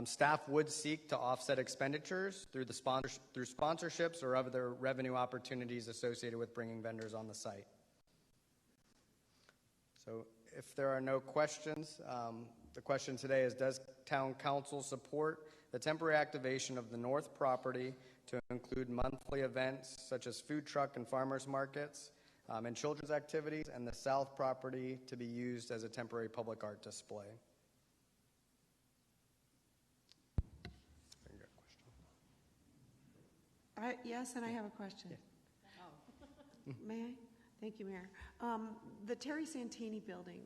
Staff would seek to offset expenditures through sponsorships or other revenue opportunities associated with bringing vendors on the site. So if there are no questions, the question today is, does Town Council support the temporary activation of the north property to include monthly events such as food truck and farmers markets and children's activities, and the south property to be used as a temporary public art display? Yes, and I have a question. May I? Thank you, Mayor. The Terry Santini building,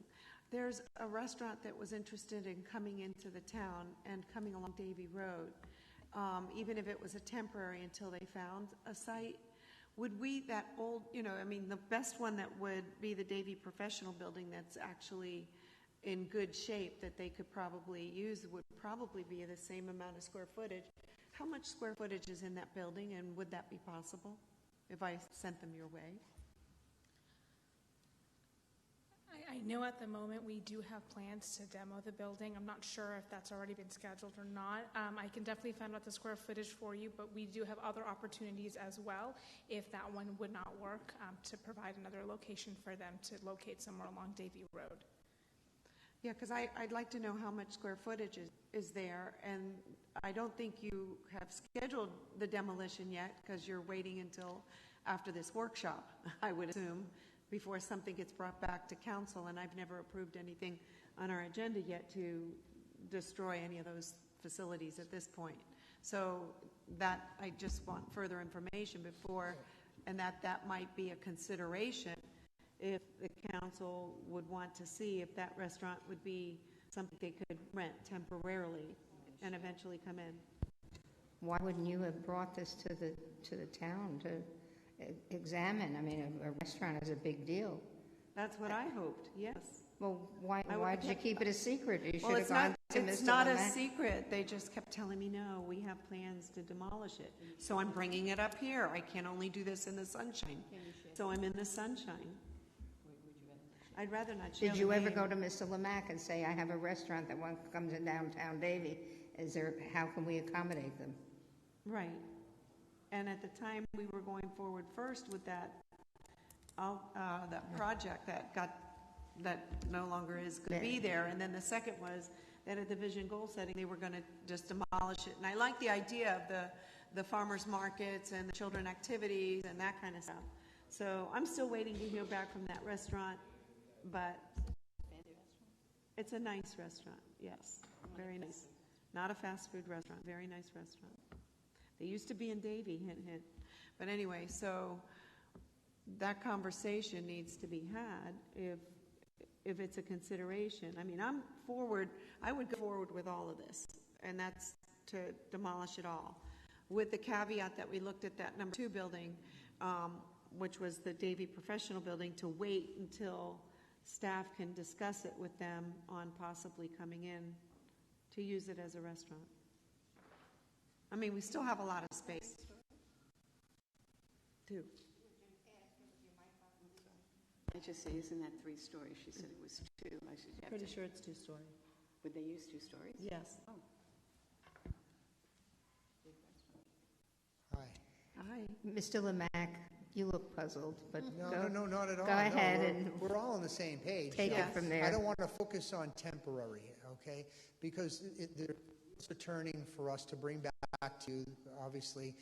there's a restaurant that was interested in coming into the town and coming along Davie Road, even if it was a temporary until they found a site. Would we, that old, the best one that would be the Davie Professional Building that's actually in good shape that they could probably use would probably be the same amount of square footage. How much square footage is in that building, and would that be possible if I sent them your way? I know at the moment we do have plans to demo the building. I'm not sure if that's already been scheduled or not. I can definitely find out the square footage for you, but we do have other opportunities as well if that one would not work, to provide another location for them to locate somewhere along Davie Road. Yeah, because I'd like to know how much square footage is there, and I don't think you have scheduled the demolition yet because you're waiting until after this workshop, I would assume, before something gets brought back to council, and I've never approved anything on our agenda yet to destroy any of those facilities at this point. So that, I just want further information before, and that might be a consideration if the council would want to see if that restaurant would be something they could rent temporarily and eventually come in. Why wouldn't you have brought this to the town to examine? I mean, a restaurant is a big deal. That's what I hoped, yes. Well, why did you keep it a secret? You should Well, have gone to Mr. it's not a Lemay. secret. They just kept telling me, no, we have plans to demolish it. So I'm bringing it up here. I can only do this in the sunshine. So I'm in the sunshine. I'd rather not share. Did you ever go to Mr. Lemack and say, I have a restaurant that comes in downtown Davie? How can we accommodate them? Right. And at the time, we were going forward first with that project that no longer is going to be there. And then the second was that at the vision goal setting, they were going to just demolish it. And I like the idea of the farmers markets and the children activities and that kind of stuff. So I'm still waiting to hear back from that restaurant, but it's a nice restaurant. Yes, very nice. Not a fast food restaurant, very nice restaurant. They used to be in Davie, hint, hint. But anyway, so that conversation needs to be had if it's a consideration. I mean, I would go forward with all of this, and that's to demolish it all. With the caveat that we looked at that number 2 building, which was the Davie Professional Building, to wait until staff can discuss it with them on possibly coming in to use it as a restaurant. I mean, we still have a lot of space, too. I just say, isn't that 3 stories? She said it was 2. I should Pretty sure it's 2 story. Would they use 2 stories? Yes. Oh. Hi. Hi. Mr. Lemack, you look puzzled, but No, not at all. Go ahead and we're all on the same page. take it from there. I don't want to focus on temporary, okay? Because there's a turning for us to bring back back to, obviously,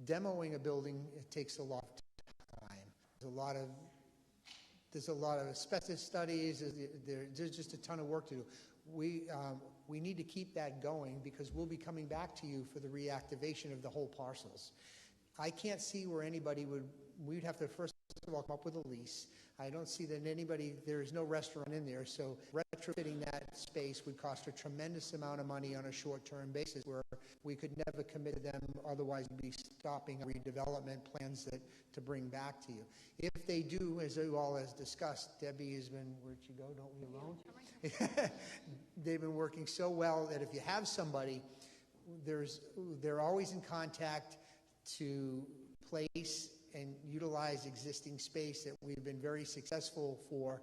demoing a building, it takes a lot of time. There's a lot of asbestos studies. There's just a ton of work to do. We need to keep that going because we'll be coming back to you for the reactivation of the whole parcels. I can't see where we'd have to first of all come up with a lease. I don't see that there is no restaurant in there, so retrofitting that space would cost a tremendous amount of money on a short-term basis where we could never commit to them, otherwise we'd be stopping redevelopment plans to bring back to you. If they do, as you all has discussed, Debbie has been, where'd she go, don't leave alone? They've been working so well that if you have somebody, they're always in contact to place and utilize existing space that we've been very successful for.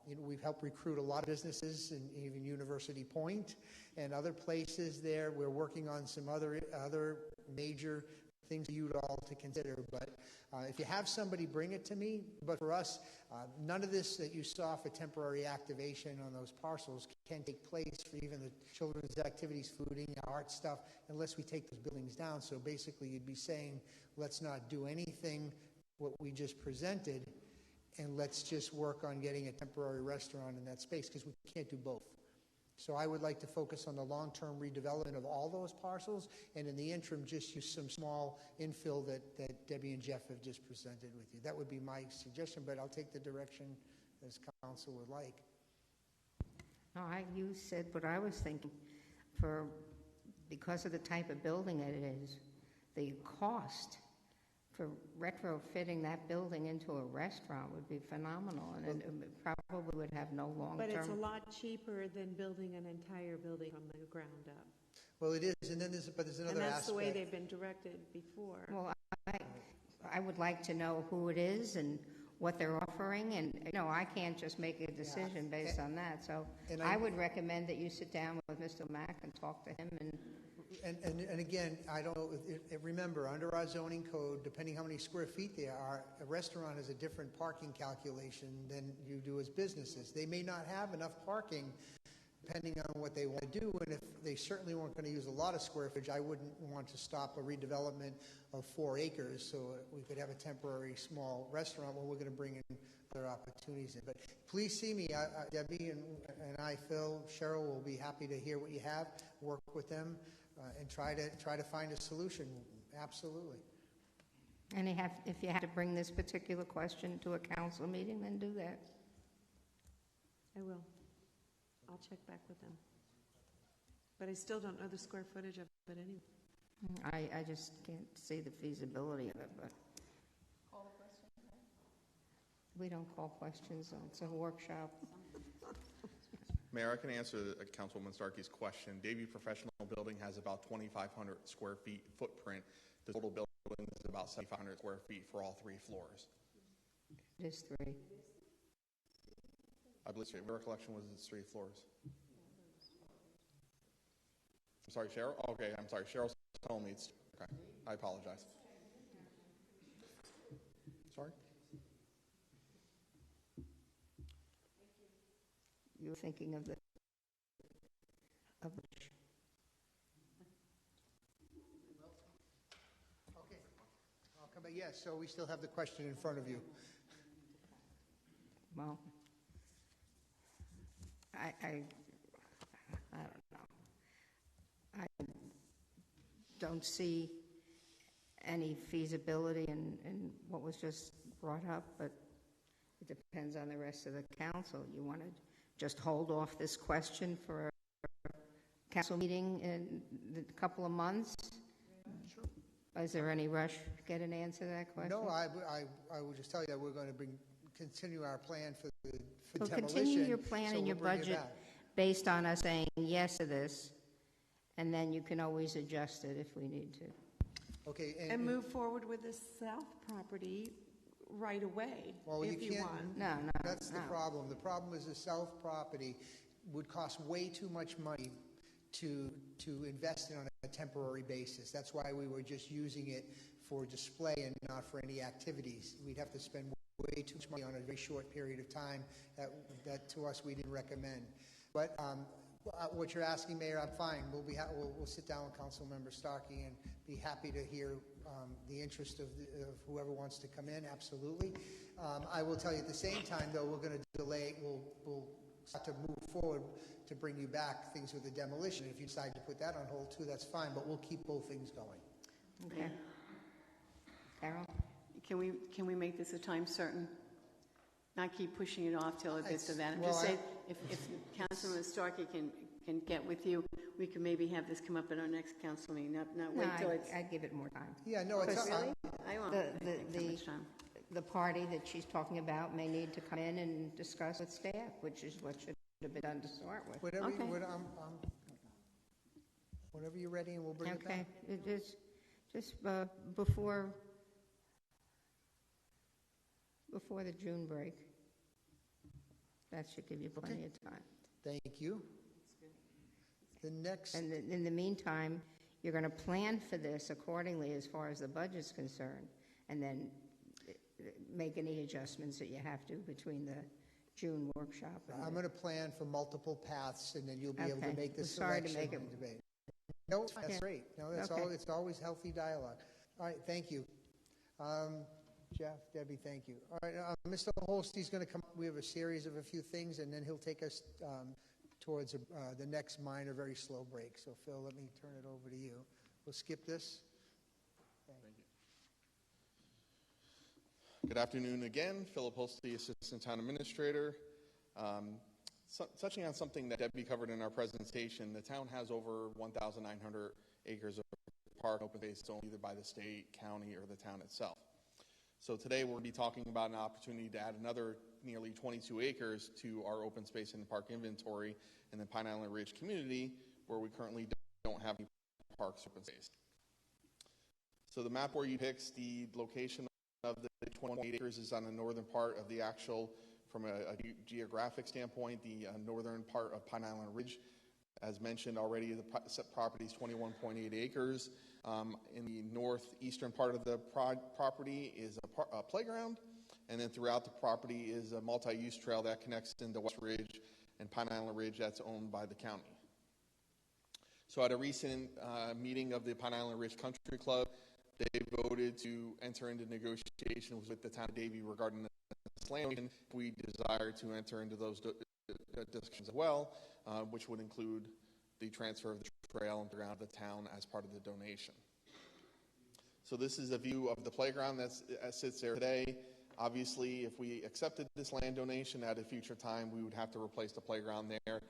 We've helped recruit a lot of businesses, and even University Point and other places there. We're working on some other major things for you all to consider. But if you have somebody, bring it to me. But for us, none of this that you saw for temporary activation on those parcels can take place for even the children's activities, fooding, art stuff, unless we take those buildings down. So basically, you'd be saying, let's not do anything what we just presented, and let's just work on getting a temporary restaurant in that space, because we can't do both. So I would like to focus on the long-term redevelopment of all those parcels, and in the interim, just use some small infill that Debbie and Jeff have just presented with you. That would be my suggestion, but I'll take the direction as council would like. No, you said what I was thinking. Because of the type of building it is, the cost for retrofitting that building into a restaurant would be phenomenal, and it probably would have no long-term... But it's a lot cheaper than building an entire building from the ground up. Well, it is, and then there's another aspect. And that's the way they've been directed before. Well, I would like to know who it is and what they're offering, and I can't just make a decision based on that. So I would recommend that you sit down with Mr. Mack and talk to him. And again, I don't know. Remember, under our zoning code, depending how many square feet there are, a restaurant has a different parking calculation than you do as businesses. They may not have enough parking, depending on what they want to do, and if they certainly weren't going to use a lot of square footage, I wouldn't want to stop a redevelopment of 4 acres so we could have a temporary small restaurant where we're going to bring in other opportunities in. But please see me. Debbie and I, Phil, Cheryl, will be happy to hear what you have, work with them, and try to find a solution. Absolutely. And if you have to bring this particular question to a council meeting, then do that. I will. I'll check back with them. But I still don't know the square footage of it anyway. I just can't see the feasibility of it, but... Call the question? We don't call questions. It's a workshop. Mayor, I can answer Councilwoman Starkey's question. Davie Professional Building has about 2,500 square feet footprint. The total building is about 7,500 square feet for all 3 floors. It is 3. I believe my recollection was it's 3 floors. I'm sorry, Cheryl? Okay, I'm sorry. Cheryl's telling me it's... Okay, I apologize. Sorry? You're thinking of the... Okay. I'll come back. Yes, so we still have the question in front of you. Well, I don't know. I don't see any feasibility in what was just brought up, but it depends on the rest of the council. You want to just hold off this question for a council meeting in a couple of months? Sure. Is there any rush to get an answer to that question? No, I will just tell you that we're going to continue our plan for demolition. Continue your plan so and your we'll bring it budget back. based on us saying yes to this, and then you can always adjust it if we need to. Okay, and move forward with the south property right away, well, if you can't, want. No, that's the problem. The problem is the south property would cost way too much money to invest in on a temporary basis. That's why we were just using it for display and not for any activities. We'd have to spend way too much money on a very short period of time that to us we didn't recommend. But what you're asking, Mayor, I'm fine. We'll sit down with Councilmember Starkey and be happy to hear the interest of whoever wants to come in, absolutely. I will tell you at the same time, though, we're going to delay, we'll start to move forward to bring you back things with the demolition. If you decide to put that on hold too, that's fine, but we'll keep both things going. Okay. Carol? Can we make this a time certain? Not keep pushing it off till it gets to that. I'm just saying, if Councilman Starkey can get with you, we can maybe have this come up at our next council meeting, not wait till it's... I'd give it more time. Yeah, no, it's really? I won't take too much time. The party that she's talking about may need to come in and discuss with staff, which is what should have been done to start with. Whatever, whenever you're ready, and we'll bring it back. Okay, just before the June break. That should give you plenty of time. Thank you. The next... And in the meantime, you're going to plan for this accordingly as far as the budget's concerned, and then make any adjustments that you have to between the June workshop. I'm going to plan for multiple paths, and then you'll be able to make the Sorry selection to make it... and debate. No, that's great. No, it's always healthy dialogue. All right, thank you. Jeff, Debbie, thank you. All right, Mr. Holstey's going to come up. We have a series of a few things, and then he'll take us towards the next minor, very slow break. So, Phil, let me turn it over to you. We'll skip this. Thank you. Good afternoon again. Philip Holstey, Assistant Town Administrator. Touching on something that Debbie covered in our presentation, the town has over 1,900 acres of park open space owned either by the state, county, or the town itself. So today we'll be talking about an opportunity to add another nearly 22 acres to our open space and park inventory in the Pine Island Ridge community, where we currently don't have any parks open space. So the map where you depicts the location of the 28 acres is on the northern part of the actual, from a geographic standpoint, the northern part of Pine Island Ridge. As mentioned already, the property is 21.8 acres. In the northeastern part of the property is a playground, and then throughout the property is a multi-use trail that connects into West Ridge and Pine Island Ridge that's owned by the county. So at a recent meeting of the Pine Island Ridge Country Club, they voted to enter into negotiations with the Town of Davie regarding this land. We desire to enter into those discussions as well, which would include the transfer of the trail and ground of the town as part of the donation. So this is a view of the playground that sits there today. Obviously, if we accepted this land donation at a future time, we would have to replace the playground there.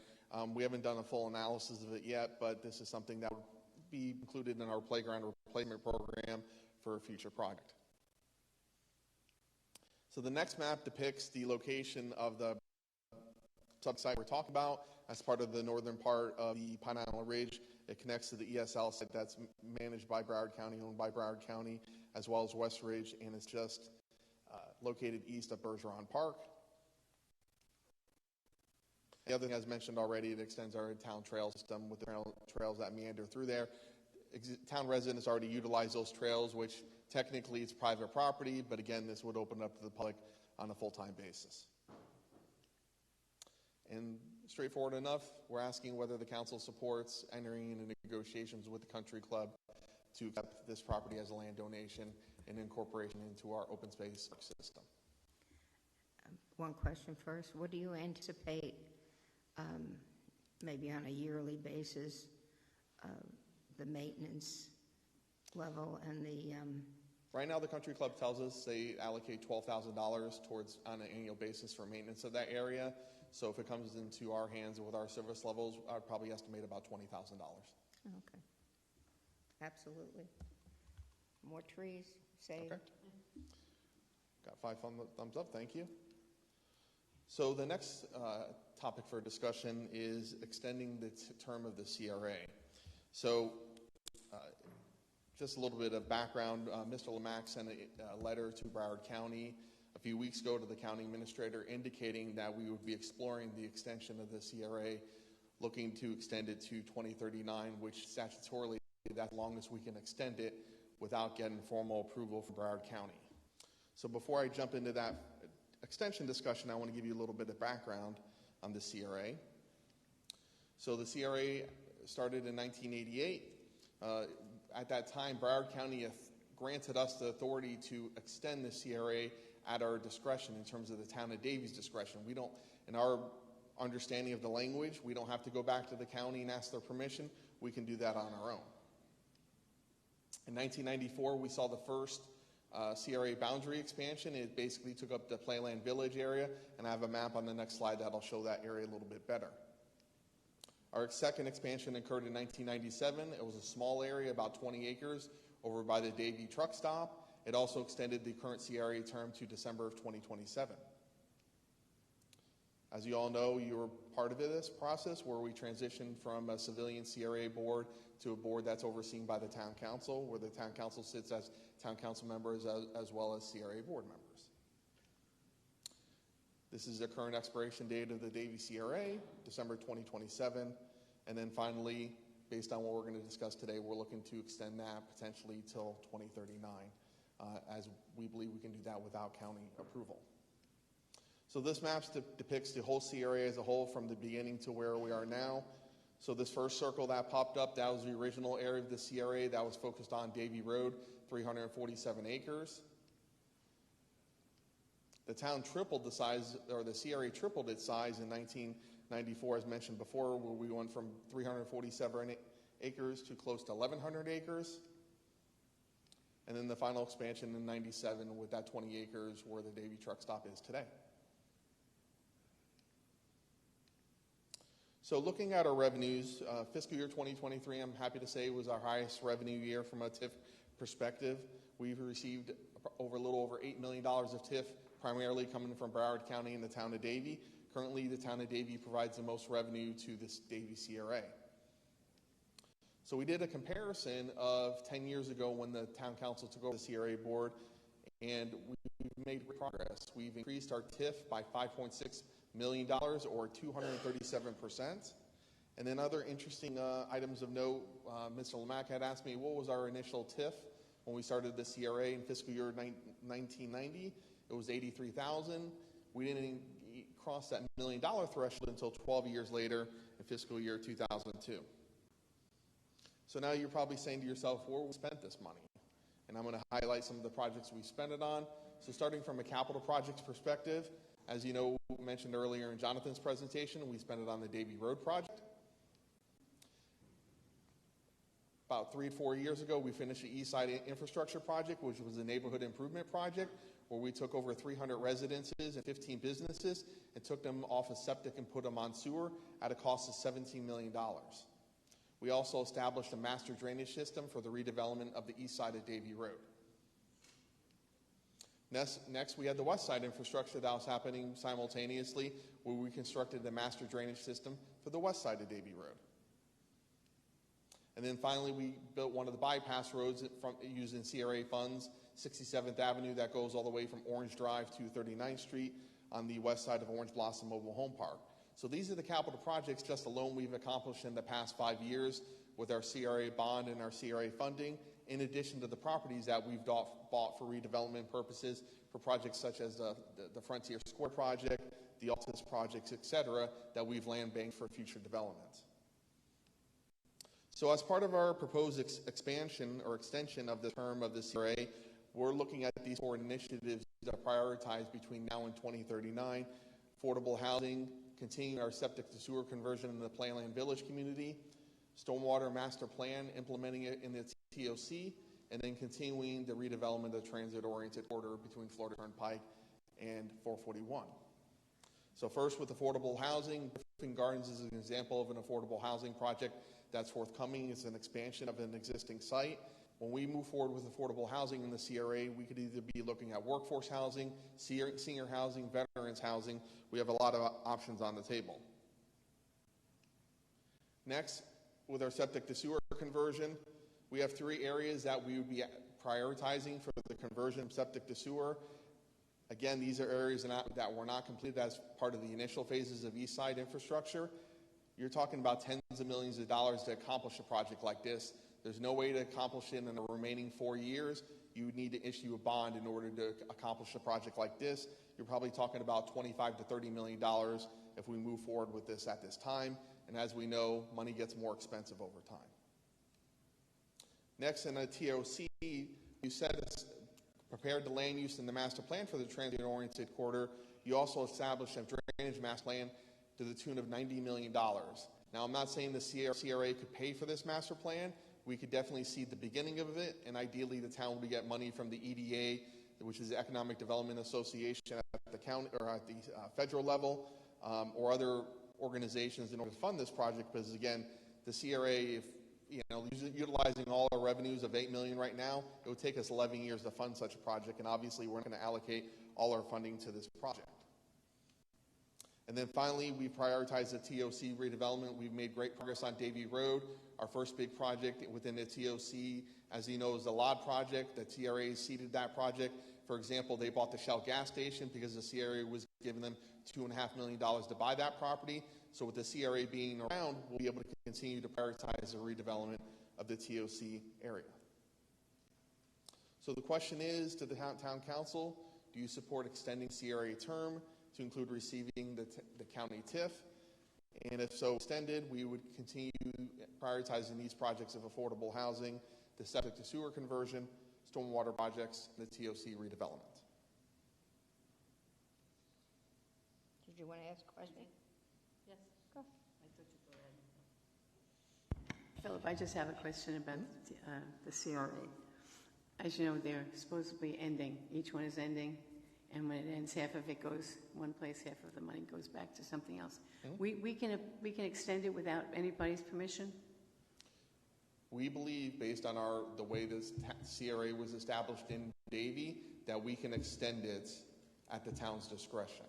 We haven't done a full analysis of it yet, but this is something that would be included in our playground replacement program for a future project. So the next map depicts the location of the site we're talking about as part of the northern part of the Pine Island Ridge. It connects to the ESL site that's managed by Broward County, owned by Broward County, as well as West Ridge, and it's just located east of Bergeron Park. The other thing, as mentioned already, it extends our town trail system with the trails that meander through there. Town residents already utilize those trails, which technically it's private property, but again, this would open up to the public on a full-time basis. And straightforward enough, we're asking whether the council supports entering into negotiations with the country club to accept this property as a land donation and incorporation into our open space system. One question first. What do you anticipate, maybe on a yearly basis, the maintenance level and the... Right now, the country club tells us they allocate $12,000 towards on an annual basis for maintenance of that area. So if it comes into our hands with our service levels, I'd probably estimate about $20,000. Okay. Absolutely. More trees saved. Okay. Got 5 thumbs up. Thank you. So the next topic for discussion is extending the term of the CRA. So just a little bit of background. Mr. Lamack sent a letter to Broward County a few weeks ago to the county administrator indicating that we would be exploring the extension of the CRA, looking to extend it to 2039, which statutorily that's the longest we can extend it without getting formal approval from Broward County. So before I jump into that extension discussion, I want to give you a little bit of background on the CRA. So the CRA started in 1988. At that time, Broward County granted us the authority to extend the CRA at our discretion in terms of the Town of Davie's discretion. We don't, in our understanding of the language, we don't have to go back to the county and ask their permission. We can do that on our own. In 1994, we saw the first CRA boundary expansion. It basically took up the Playland Village area, and I have a map on the next slide that'll show that area a little bit better. Our second expansion occurred in 1997. It was a small area, about 20 acres, over by the Davie truck stop. It also extended the current CRA term to December of 2027. As you all know, you were part of this process where we transitioned from a civilian CRA board to a board that's overseen by the town council, where the town council sits as town council members as well as CRA board members. This is the current expiration date of the Davie CRA, December 2027. And then finally, based on what we're going to discuss today, we're looking to extend that potentially till 2039, as we believe we can do that without county approval. So this map depicts the whole CRA as a whole from the beginning to where we are now. So this first circle that popped up, that was the original area of the CRA that was focused on Davie Road, 347 acres. The town tripled the size, or the CRA tripled its size in 1994, as mentioned before, where we went from 347 acres to close to 1,100 acres. And then the final expansion in 97 with that 20 acres where the Davie truck stop is today. So looking at our revenues, fiscal year 2023, I'm happy to say, was our highest revenue year from a TIF perspective. We've received a little over $8 million of TIF, primarily coming from Broward County and the Town of Davie. Currently, the Town of Davie provides the most revenue to this Davie CRA. So we did a comparison of 10 years ago when the Town Council took over the CRA board, and we've made progress. We've increased our TIF by $5.6 million, or 237%. And then other interesting items of note, Mr. Lamack had asked me, what was our initial TIF when we started the CRA in fiscal year 1990? It was $83,000. We didn't cross that $1 million threshold until 12 years later in fiscal year 2002. So now you're probably saying to yourself, where we spent this money? And I'm going to highlight some of the projects we spent it on. So starting from a capital projects perspective, as you know, we mentioned earlier in Jonathan's presentation, we spent it on the Davie Road project. About 3 or 4 years ago, we finished the East Side Infrastructure Project, which was a neighborhood improvement project, where we took over 300 residences and 15 businesses and took them off of septic and put them on sewer at a cost of $17 million. We also established a master drainage system for the redevelopment of the east side of Davie Road. Next, we had the west side infrastructure that was happening simultaneously, where we constructed the master drainage system for the west side of Davie Road. And then finally, we built one of the bypass roads using CRA funds, 67th Avenue, that goes all the way from Orange Drive to 39th Street on the west side of Orange Blossom Mobile Home Park. So these are the capital projects just alone we've accomplished in the past 5 years with our CRA bond and our CRA funding, in addition to the properties that we've bought for redevelopment purposes for projects such as the Frontier Square project, the Altus projects, etc., that we've land banked for future developments. So as part of our proposed expansion or extension of the term of the CRA, we're looking at these 4 initiatives that are prioritized between now and 2039: affordable housing, continuing our septic to sewer conversion in the Playland Village community, stormwater master plan, implementing it in the TOC, and then continuing the redevelopment of the transit-oriented corridor between Florida Turnpike and 441. So first, with affordable housing, Griffin Gardens is an example of an affordable housing project that's forthcoming. It's an expansion of an existing site. When we move forward with affordable housing in the CRA, we could either be looking at workforce housing, senior housing, veterans housing. We have a lot of options on the table. Next, with our septic to sewer conversion, we have 3 areas that we would be prioritizing for the conversion of septic to sewer. Again, these are areas that were not completed as part of the initial phases of East Side infrastructure. You're talking about tens of millions of dollars to accomplish a project like this. There's no way to accomplish it in the remaining 4 years. You would need to issue a bond in order to accomplish a project like this. You're probably talking about $25 to $30 million if we move forward with this at this time. and as we know, money gets more expensive over time. Next, in a TOC, you prepared the land use in the master plan for the transit-oriented corridor. You also established a drainage master plan to the tune of $90 million. Now, I'm not saying the CRA could pay for this master plan. We could definitely see the beginning of it, and ideally the town would get money from the EDA, which is the Economic Development Association at the county or at the federal level, or other organizations in order to fund this project. Because again, the CRA, if utilizing all our revenues of $8 million right now, it would take us 11 years to fund such a project, and obviously we're not going to allocate all our funding to this project. And then finally, we prioritize the TOC redevelopment. We've made great progress on Davie Road. Our first big project within the TOC, as you know, is the LOD project. The CRA seeded that project. For example, they bought the Shell gas station because the CRA was giving them $2.5 million to buy that property. So with the CRA being around, we'll be able to continue to prioritize the redevelopment of the TOC area. So the question is to the Town Council, do you support extending CRA term to include receiving the county TIF? And if so extended, we would continue prioritizing these projects of affordable housing, the septic to sewer conversion, stormwater projects, and the TOC redevelopment. Did you want to ask a question? Yes. Go. Philip, I just have a question about the CRA. As you know, they're supposedly ending. Each one is ending, and when it ends, half of it goes one place, half of the money goes back to something else. Mm-hmm. We can extend it without anybody's permission? We believe, based on the way this CRA was established in Davie, that we can extend it at the town's discretion.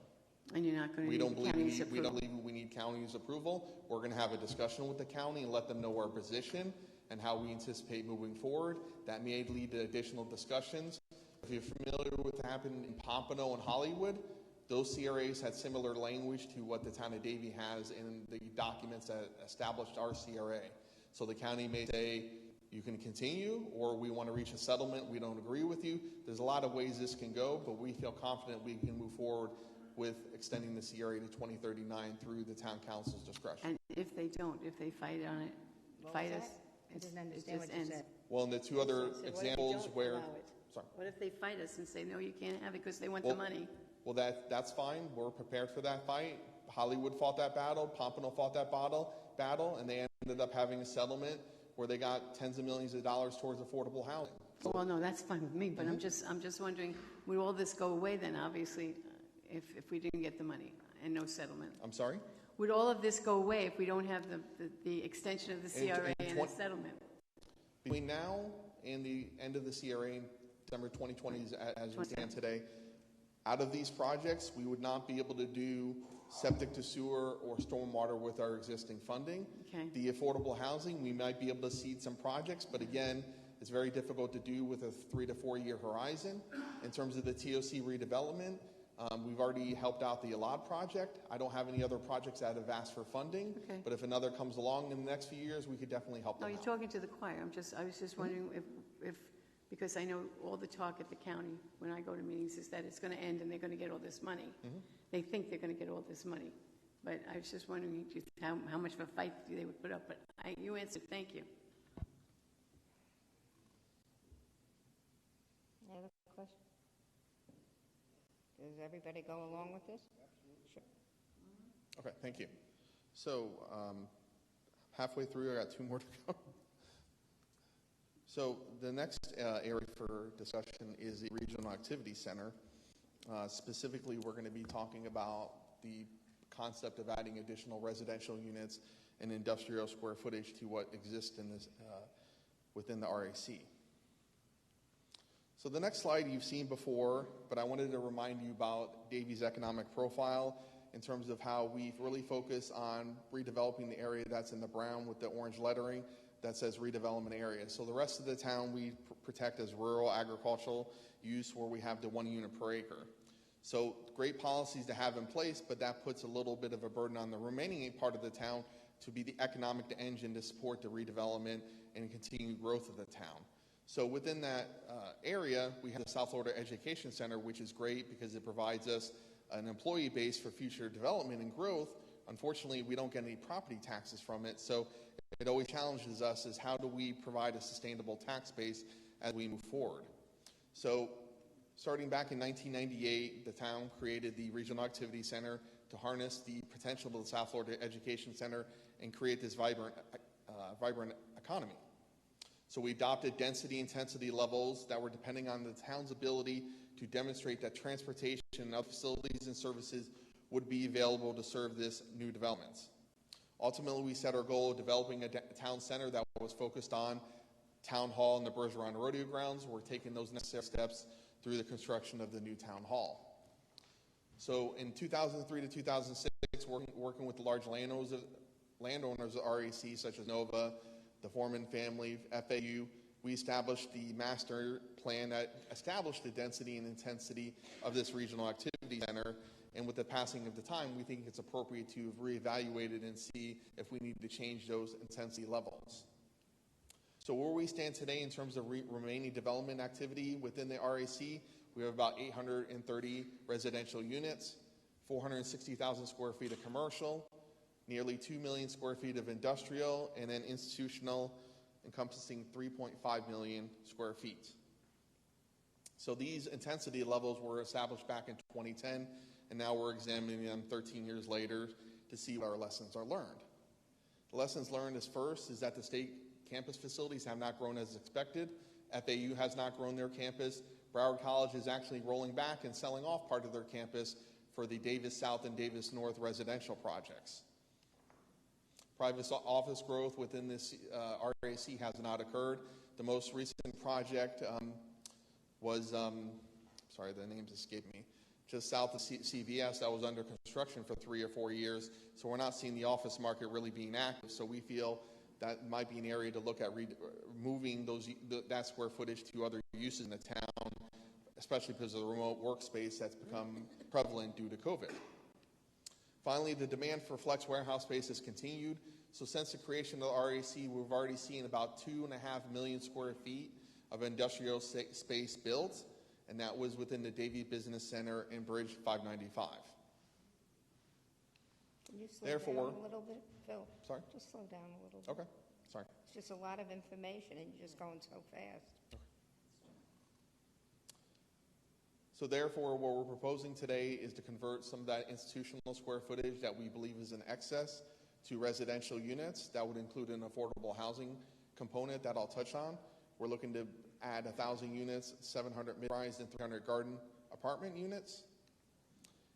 And you're not going to need the county's approval? We don't believe we need county's approval. We're going to have a discussion with the county and let them know our position and how we anticipate moving forward. That may lead to additional discussions. If you're familiar with what happened in Pompano and Hollywood, those CRAs had similar language to what the town of Davie has in the documents that established our CRA. So the county may say, you can continue, or we want to reach a settlement, we don't agree with you. There's a lot of ways this can go, but we feel confident we can move forward with extending the CRA to 2039 through the town council's discretion. And if they don't, if they fight on it, fight us, I didn't understand what you said. Well, in the two other examples where... Sorry. What if they fight us and say, no, you can't have it because they want the money? Well, that's fine. We're prepared for that fight. Hollywood fought that battle. Pompano fought that battle, and they ended up having a settlement where they got tens of millions of dollars towards affordable housing. Well, no, that's fine with me, but I'm just wondering, would all this go away then, obviously, if we didn't get the money and no settlement? I'm sorry? Would all of this go away if we don't have the extension of the CRA and the settlement? Between now and the end of the CRA in December 2020, as we stand today, out of these projects, we would not be able to do septic to sewer or stormwater with our existing funding. Okay. The affordable housing, we might be able to seed some projects, but again, it's very difficult to do with a 3 to 4 year horizon. In terms of the TOC redevelopment, we've already helped out the LOD project. I don't have any other projects that have asked for funding, but if another comes along in the next few years, we could definitely help them out. No, you're talking to the choir. I was just wondering if because I know all the talk at the county when I go to meetings is that it's going to end and they're going to get all this money. Mm-hmm. They think they're going to get all this money. But I was just wondering how much of a fight they would put up. But you answered. Thank you. Any other question? Does everybody go along with this? Sure. Okay, thank you. So halfway through, I got 2 more to go. So the next area for discussion is the Regional Activity Center. Specifically, we're going to be talking about the concept of adding additional residential units and industrial square footage to what exists in this, within the RAC. So the next slide you've seen before, but I wanted to remind you about Davie's economic profile in terms of how we've really focused on redeveloping the area that's in the brown with the orange lettering that says redevelopment area. So the rest of the town we protect as rural agricultural use where we have the 1 unit per acre. So great policies to have in place, but that puts a little bit of a burden on the remaining part of the town to be the economic engine to support the redevelopment and continued growth of the town. So within that area, we have the South Florida Education Center, which is great because it provides us an employee base for future development and growth, unfortunately, we don't get any property taxes from it. So it always challenges us is how do we provide a sustainable tax base as we move forward. So starting back in 1998, the town created the Regional Activity Center to harness the potential of the South Florida Education Center and create this vibrant economy. So we adopted density intensity levels that were depending on the town's ability to demonstrate that transportation and other facilities and services would be available to serve this new developments. Ultimately, we set our goal of developing a town center that was focused on Town Hall and the Bergeron Rodeo Grounds. We're taking those necessary steps through the construction of the new Town Hall. So in 2003 to 2006, working with the large landowners of RAC, such as Nova, the Foreman family, FAU, we established the master plan that established the density and intensity of this regional activity center. And with the passing of the time, we think it's appropriate to reevaluate it and see if we need to change those intensity levels. So where we stand today in terms of remaining development activity within the RAC, we have about 830 residential units, 460,000 square feet of commercial, nearly 2 million square feet of industrial, and then institutional encompassing 3.5 million square feet. So these intensity levels were established back in 2010, and now we're examining them 13 years later to see what our lessons are learned. The lessons learned is first is that the state campus facilities have not grown as expected. FAU has not grown their campus. Broward College is actually rolling back and selling off part of their campus for the Davis South and Davis North residential projects. Private office growth within this RAC has not occurred. The most recent project was, sorry, the names escape me, just south of CVS that was under construction for 3 or 4 years. So we're not seeing the office market really being active. So we feel that might be an area to look at moving that square footage to other uses in the town, especially because of the remote workspace that's become prevalent due to COVID. Finally, the demand for flex warehouse space has continued. So since the creation of the RAC, we've already seen about 2.5 million square feet of industrial space built, and that was within the Davie Business Center and Bridge 595. Can you slow down a little bit, Phil? Sorry? Just slow down a little bit. Okay, sorry. It's just a lot of information and you're just going so fast. Okay. So therefore, what we're proposing today is to convert some of that institutional square footage that we believe is in excess to residential units. That would include an affordable housing component that I'll touch on. We're looking to add 1,000 units, 700 mid-rise and 300 garden apartment units,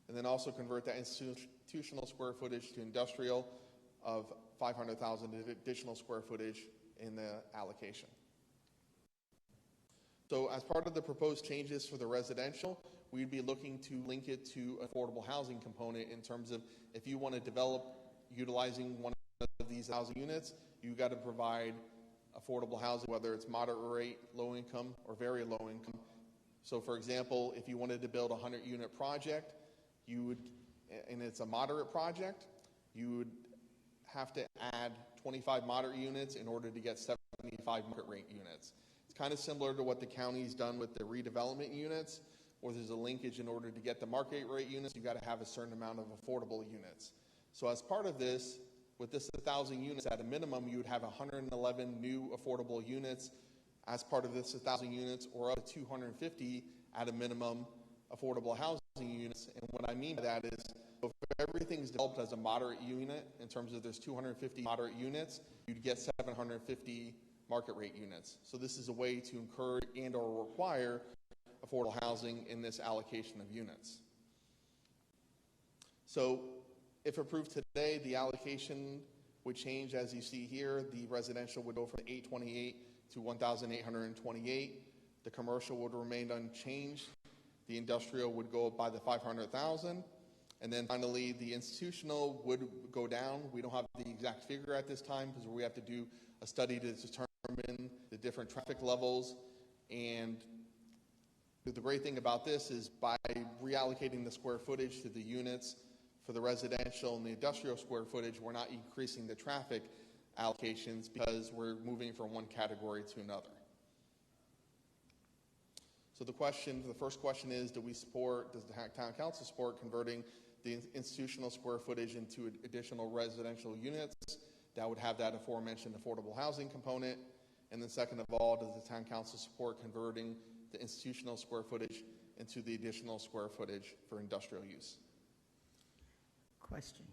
and then also convert that institutional square footage to industrial of 500,000 additional square footage in the allocation. So as part of the proposed changes for the residential, we'd be looking to link it to affordable housing component in terms of if you want to develop utilizing one of these housing units, you've got to provide affordable housing, whether it's moderate rate, low income, or very low income. So for example, if you wanted to build a 100-unit project, you would, and it's a moderate project, you would have to add 25 moderate units in order to get 75 market rate units. It's kind of similar to what the county's done with the redevelopment units, where there's a linkage in order to get the market rate units, you've got to have a certain amount of affordable units. So as part of this, with this 1,000 units, at a minimum, you would have 111 new affordable units as part of this 1,000 units, or up to 250 at a minimum affordable housing units. And what I mean by that is, if everything's developed as a moderate unit, in terms of there's 250 moderate units, you'd get 750 market rate units. So this is a way to encourage and or require affordable housing in this allocation of units. So if approved today, the allocation would change as you see here. The residential would go from 828 to 1,828. The commercial would remain unchanged. The industrial would go up by the 500,000. And then finally, the institutional would go down. We don't have the exact figure at this time because we have to do a study to determine the different traffic levels. And the great thing about this is by reallocating the square footage to the units for the residential and the industrial square footage, we're not increasing the traffic allocations because we're moving from one category to another. So the first question is, does the town council support converting the institutional square footage into additional residential units that would have that aforementioned affordable housing component. And then second of all, does the town council support converting the institutional square footage into the additional square footage for industrial use? Question.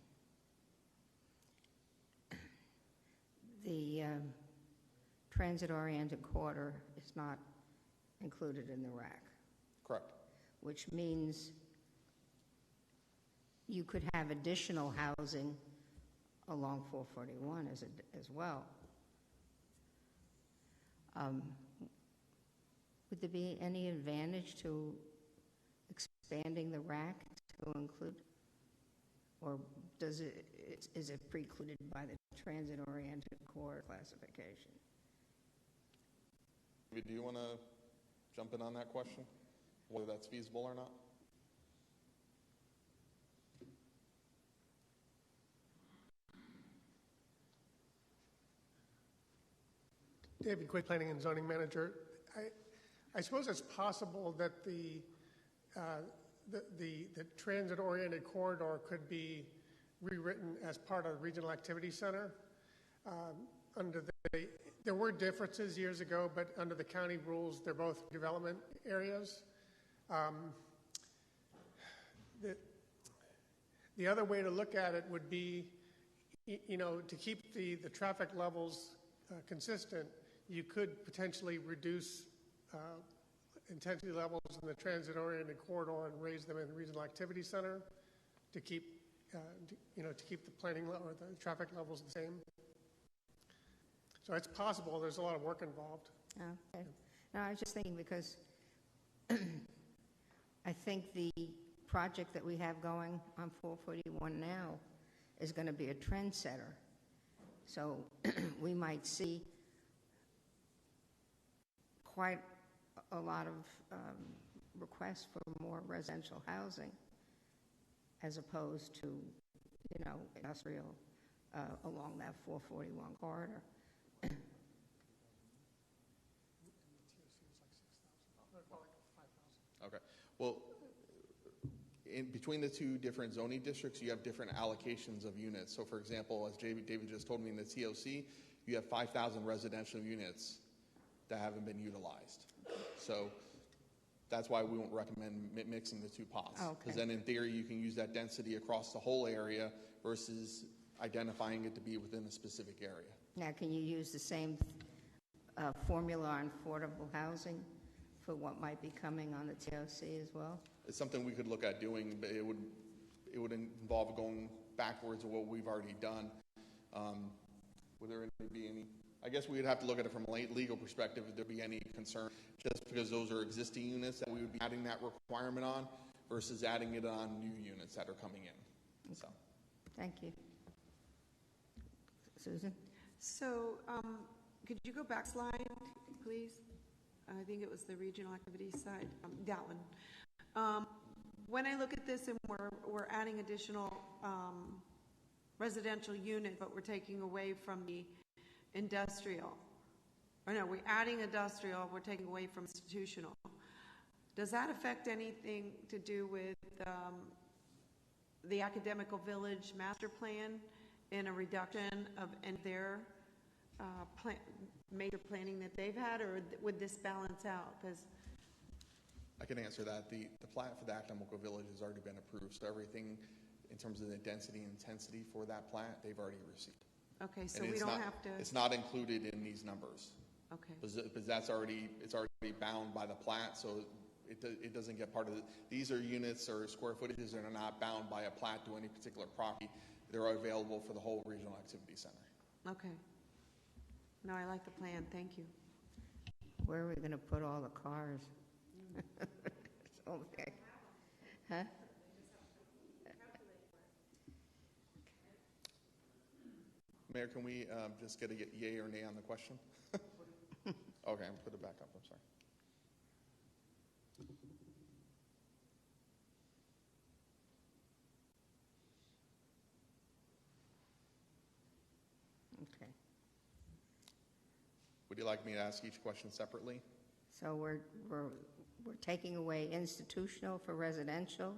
The transit-oriented corridor is not included in the RAC. Correct. Which means you could have additional housing along 441 as well. Would there be any advantage to expanding the RAC to include, or is it precluded by the transit-oriented corridor classification? Do you want to jump in on that question, whether that's feasible or not? David Quaid, Planning and Zoning Manager. I suppose it's possible that the transit-oriented corridor could be rewritten as part of the Regional Activity Center. There were differences years ago, but under the county rules, they're both development areas. The other way to look at it would be, to keep the traffic levels consistent, you could potentially reduce intensity levels in the transit-oriented corridor and raise them in the Regional Activity Center to keep, to keep the planning or the traffic levels the same. So it's possible. There's a lot of work involved. Okay. No, I was just thinking because I think the project that we have going on 441 now is going to be a trendsetter. So we might see quite a lot of requests for more residential housing as opposed to, industrial along that 441 corridor. Okay. Well, in between the two different zoning districts, you have different allocations of units. So, for example, as David just told me, in the TOC, you have 5,000 residential units that haven't been utilized. So that's why we won't recommend mixing the two pots. Because then in theory, you can use that density across the whole area versus identifying it to be within a specific area. Now, can you use the same formula on affordable housing for what might be coming on the TOC as well? It's something we could look at doing, but it would involve going backwards of what we've already done. Would there be any? I guess we would have to look at it from a legal perspective if there'd be any concern, just because those are existing units that we would be adding that requirement on versus adding it on new units that are coming in. So, thank you. Susan? So could you go back slide, please? I think it was the regional activity side, that one. When I look at this and we're adding additional residential unit, but we're taking away from the industrial. Or no, we're adding industrial, we're taking away from institutional. Does that affect anything to do with the Academical Village master plan and a reduction of their major planning that they've had, or would this balance out? Because I can answer that. The plat for the Academical Village has already been approved, so everything in terms of the density and intensity for that plat, they've already received. Okay, so we don't have to. It's not included in these numbers. Okay. Because it's already bound by the plat, so it doesn't get part of it. These are units or square footages that are not bound by a plat to any particular property. They're available for the whole regional activity center. Okay. No, I like the plan. Thank you. Where are we going to put all the cars? Okay. Huh? Mayor, can we just get a yay or nay on the question? Okay, I'll put it back up. I'm sorry. Okay. Would you like me to ask each question separately? So we're taking away institutional for residential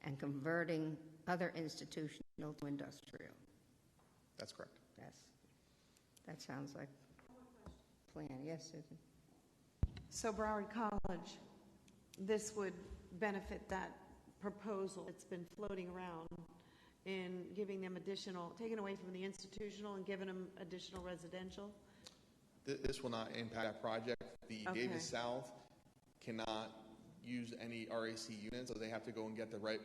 and converting other institutional to industrial. That's correct. That sounds like a plan. Yes, Susan? So Broward College, this would benefit that proposal that's been floating around in giving them additional, taking away from the institutional and giving them additional residential? This will not impact that project. The Okay. Davis South cannot use any RAC units, so they have to go and get the right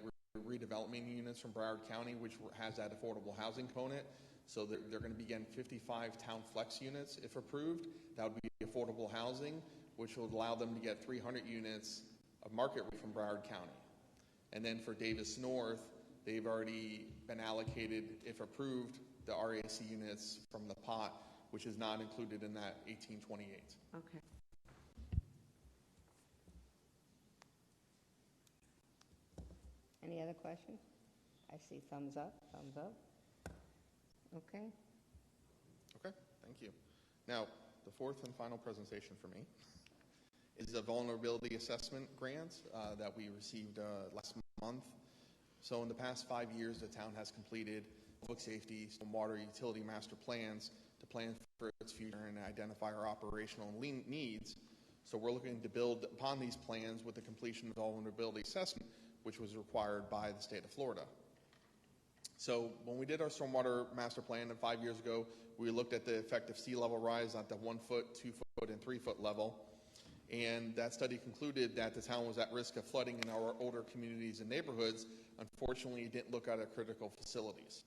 redevelopment units from Broward County, which has that affordable housing component. So they're going to be getting 55 town flex units if approved. That would be affordable housing, which will allow them to get 300 units of market rate from Broward County. And then for Davis North, they've already been allocated, if approved, the RAC units from the pot, which is not included in that 1828. Okay. Any other questions? I see thumbs up, thumbs up. Okay. Okay, thank you. Now, the fourth and final presentation for me is a vulnerability assessment grant that we received last month. So in the past 5 years, the town has completed public safety, stormwater, utility master plans to plan for its future and identify our operational needs. So we're looking to build upon these plans with the completion of the vulnerability assessment, which was required by the state of Florida. So when we did our stormwater master plan 5 years ago, we looked at the effect of sea level rise at the 1 foot, 2 foot, and 3 foot level. And that study concluded that the town was at risk of flooding in our older communities and neighborhoods. Unfortunately, it didn't look at our critical facilities.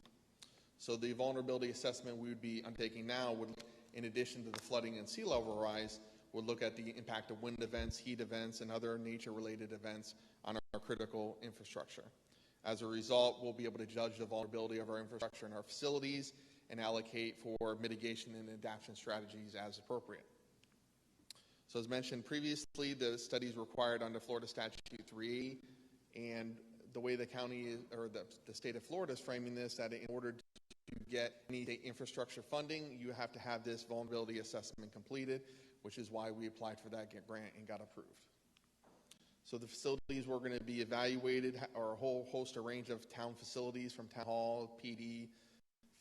So the vulnerability assessment we would be undertaking now would, in addition to the flooding and sea level rise, would look at the impact of wind events, heat events, and other nature-related events on our critical infrastructure. As a result, we'll be able to judge the vulnerability of our infrastructure and our facilities and allocate for mitigation and adaptation strategies as appropriate. So as mentioned previously, the study is required under Florida Statute 3E, and the way the county or the state of Florida is framing this, that in order to get any state infrastructure funding, you have to have this vulnerability assessment completed, which is why we applied for that grant and got approved. So the facilities we're going to be evaluated are a whole host, a range of town facilities from town hall, PD,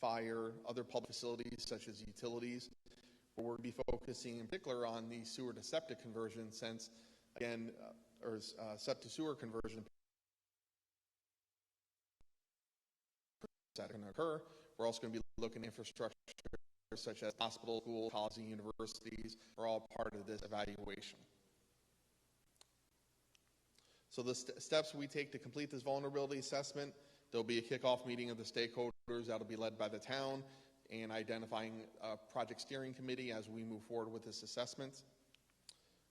fire, other public facilities such as utilities. But we'll be focusing in particular on the sewer to septic conversion, since again, septic to sewer conversion that can occur. We're also going to be looking at infrastructure such as hospitals, schools, colleges, and universities are all part of this evaluation. So the steps we take to complete this vulnerability assessment, there'll be a kickoff meeting of the stakeholders that'll be led by the town and identifying a project steering committee as we move forward with this assessment.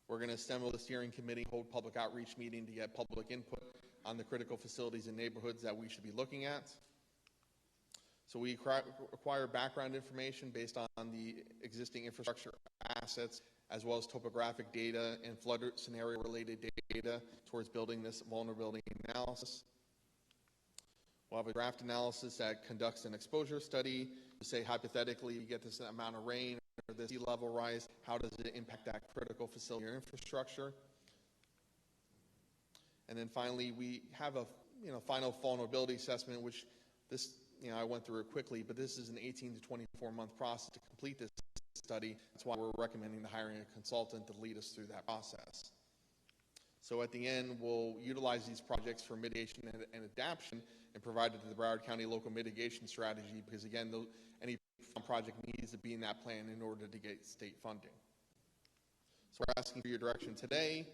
We're going to assemble the steering committee, hold public outreach meeting to get public input on the critical facilities and neighborhoods that we should be looking at. So we acquire background information based on the existing infrastructure assets, as well as topographic data and flood scenario related data towards building this vulnerability analysis. We'll have a draft analysis that conducts an exposure study to say hypothetically you get this amount of rain or this sea level rise, how does it impact that critical facility or infrastructure? And then finally, we have a final vulnerability assessment, which this I went through it quickly, but this is an 18 to 24 month process to complete this study. That's why we're recommending the hiring a consultant to lead us through that process. So at the end, we'll utilize these projects for mitigation and adaptation and provide it to the Broward County local mitigation strategy, because again, any project needs to be in that plan in order to get state funding. So we're asking for your direction today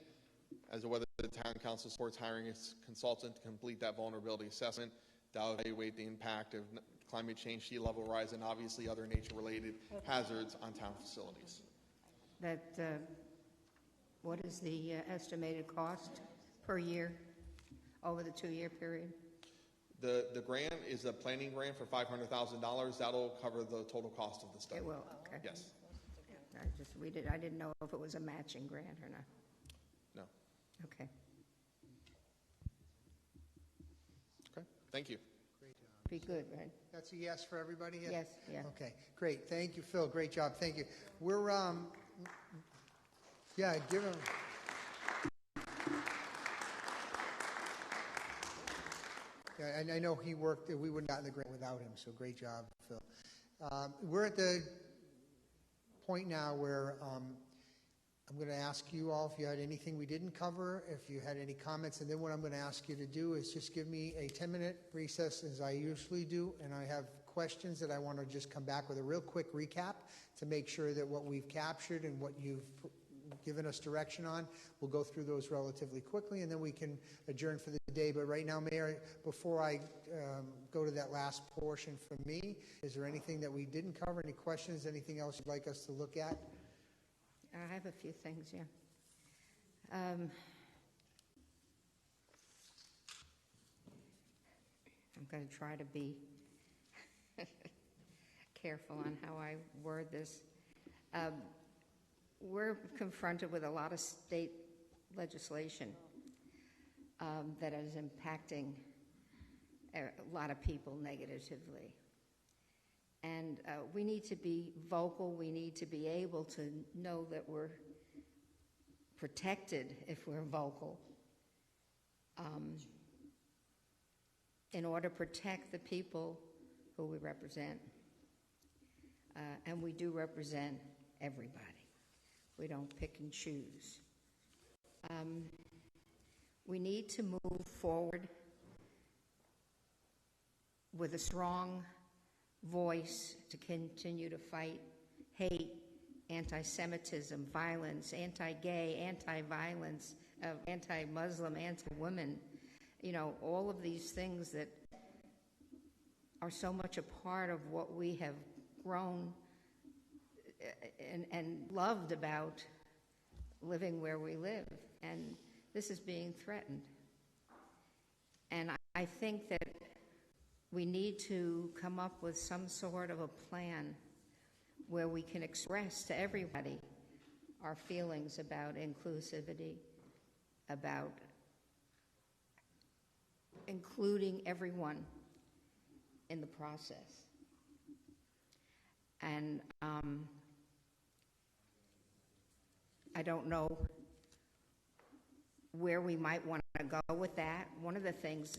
as to whether the town council supports hiring a consultant to complete that vulnerability assessment, to evaluate the impact of climate change, sea level rise, and obviously other nature-related hazards on town facilities. What is the estimated cost per year over the 2-year period? The grant is a planning grant for $500,000. That'll cover the total cost of the study. It will, okay. Yes. I didn't know if it was a matching grant or not. No. Okay. Okay, thank you. Great job. Be good, right? That's a yes for everybody? Yes, yeah. Okay, great. Thank you, Phil. Great job. Thank you. We're, yeah, give him. Yeah, and I know he worked, we wouldn't have gotten the grant without him, so great job, Phil. We're at the point now where I'm going to ask you all if you had anything we didn't cover, if you had any comments, and then what I'm going to ask you to do is just give me a 10-minute recess as I usually do, and I have questions that I want to just come back with a real quick recap to make sure that what we've captured and what you've given us direction on, we'll go through those relatively quickly, and then we can adjourn for the day. But right now, Mayor, before I go to that last portion from me, is there anything that we didn't cover, any questions, anything else you'd like us to look at? I have a few things, yeah. I'm going to try to be careful on how I word this. We're confronted with a lot of state legislation that is impacting a lot of people negatively. And we need to be vocal. We need to be able to know that we're protected if we're vocal in order to protect the people who we represent. And we do represent everybody. We don't pick and choose. We need to move forward with a strong voice to continue to fight hate, anti-Semitism, violence, anti-gay, anti-violence, anti-Muslim, anti-women. You know, all of these things that are so much a part of what we have grown and loved about living where we live. And this is being threatened. And I think that we need to come up with some sort of a plan where we can express to everybody our feelings about inclusivity, about including everyone in the process. And I don't know where we might want to go with that. One of the things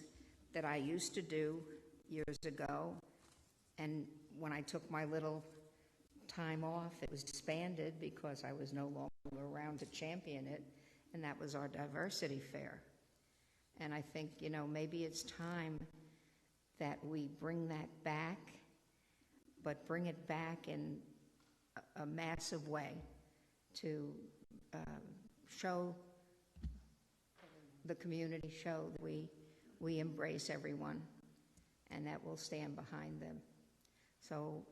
that I used to do years ago, and when I took my little time off, it was disbanded because I was no longer around to champion it, and that was our diversity fair. And I think, you know, maybe it's time that we bring that back, but bring it back in a massive way to show the community, show that we embrace everyone and that we'll stand behind them. So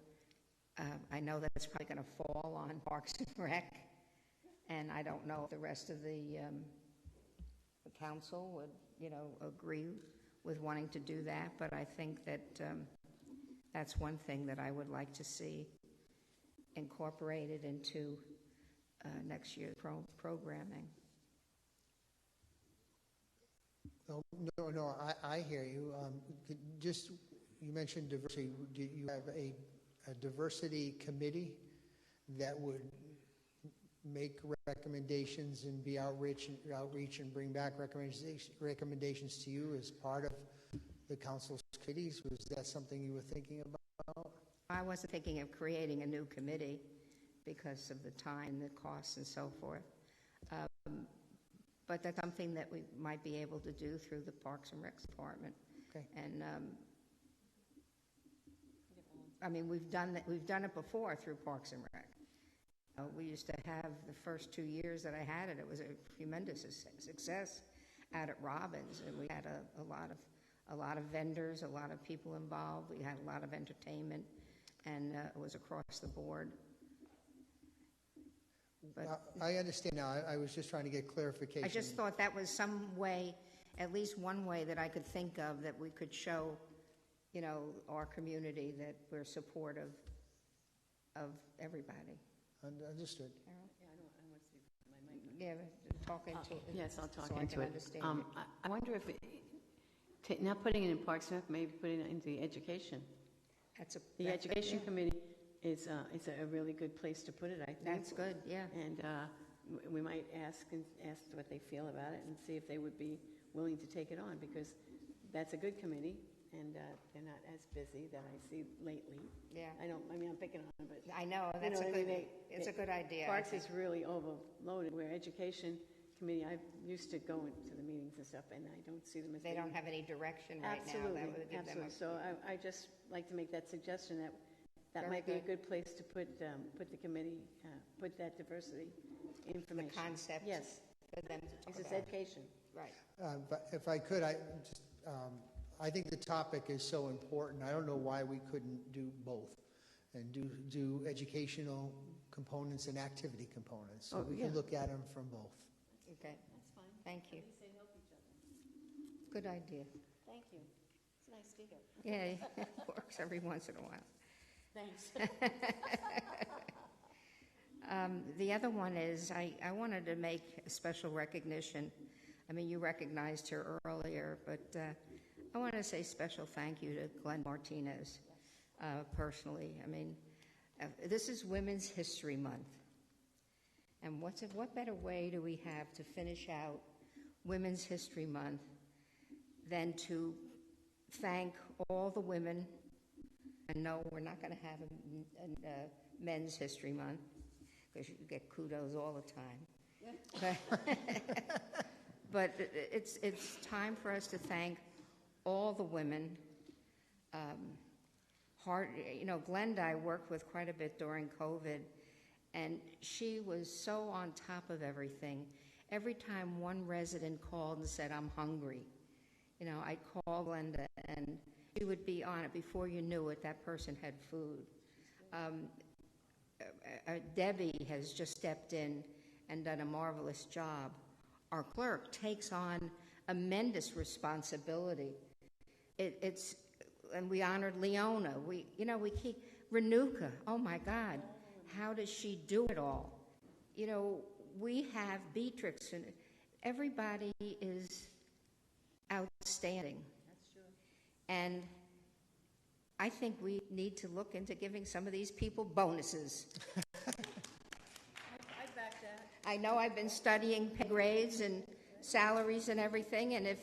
I know that it's probably going to fall on Parks and Rec, and I don't know if the rest of the council would, you know, agree with wanting to do that, but I think that that's one thing that I would like to see incorporated into next year's programming. No, I hear you. You mentioned diversity. Do you have a diversity committee that would make recommendations and be outreach and bring back recommendations to you as part of the council's committees? Was that something you were thinking about? I wasn't thinking of creating a new committee because of the time, the costs, and so forth. But that's something that we might be able to do through the Parks and Rec Department. Okay. And I mean, we've done it before through Parks and Rec. We used to have the first 2 years that I had it. It was a tremendous success out at Robbins, and we had a lot of vendors, a lot of people involved. We had a lot of entertainment, and it was across the board. But I understand now. I was just trying to get clarification. I just thought that was some way, at least one way that I could think of that we could show, you know, our community that we're supportive of everybody. Understood. Yeah, talk into it. Yes, I'll talk so into I it. can understand it. I wonder if not putting it in Parks and Rec, maybe putting it into the education. The education committee is a really good place to put it, I think. That's good, yeah. And we might ask what they feel about it and see if they would be willing to take it on, because that's a good committee, and they're not as busy that I see lately. Yeah. I mean, I'm picking on them, but. I know, that's you a what I good, mean? it's a good idea. I Parks think. is really overloaded, where Education Committee, I used to go into the meetings and stuff, and I don't see them as. They don't have any direction right now. Absolutely, That would give them absolutely. So I just like to make that suggestion that that Very might be a good. good place to put the committee, put that diversity information. The concept. Yes. For them to talk This is about. education. Right. But if I could, I think the topic is so important. I don't know why we couldn't do both and do educational components and activity components. So we can look at them from both. Okay. That's fine. Thank you. At least they help each other. Good idea. Thank you. It's a nice speaker. Yeah, it works every once in a while. Thanks. The other one is I wanted to make a special recognition. I mean, you recognized her earlier, but I want to say special thank you to Glenn Martinez personally. I mean, this is Women's History Month. And what better way do we have to finish out Women's History Month than to thank all the women? And no, we're not going to have a Men's History Month, because you get kudos all the time. But it's time for us to thank all the women. Glenda and I worked with quite a bit during COVID, and she was so on top of everything. Every time one resident called and said, "I'm hungry," I'd call Glenda, and she would be on it. Before you knew it, that person had food. Debbie has just stepped in and done a marvelous job. Our clerk takes on a tremendous responsibility. And we honored Leona. We keep Renuka. Oh my God, how does she do it all? We have Beatrix, and everybody is outstanding. That's true. And I think we need to look into giving some of these people bonuses. I back that. I know I've been studying pay grades and salaries and everything, and if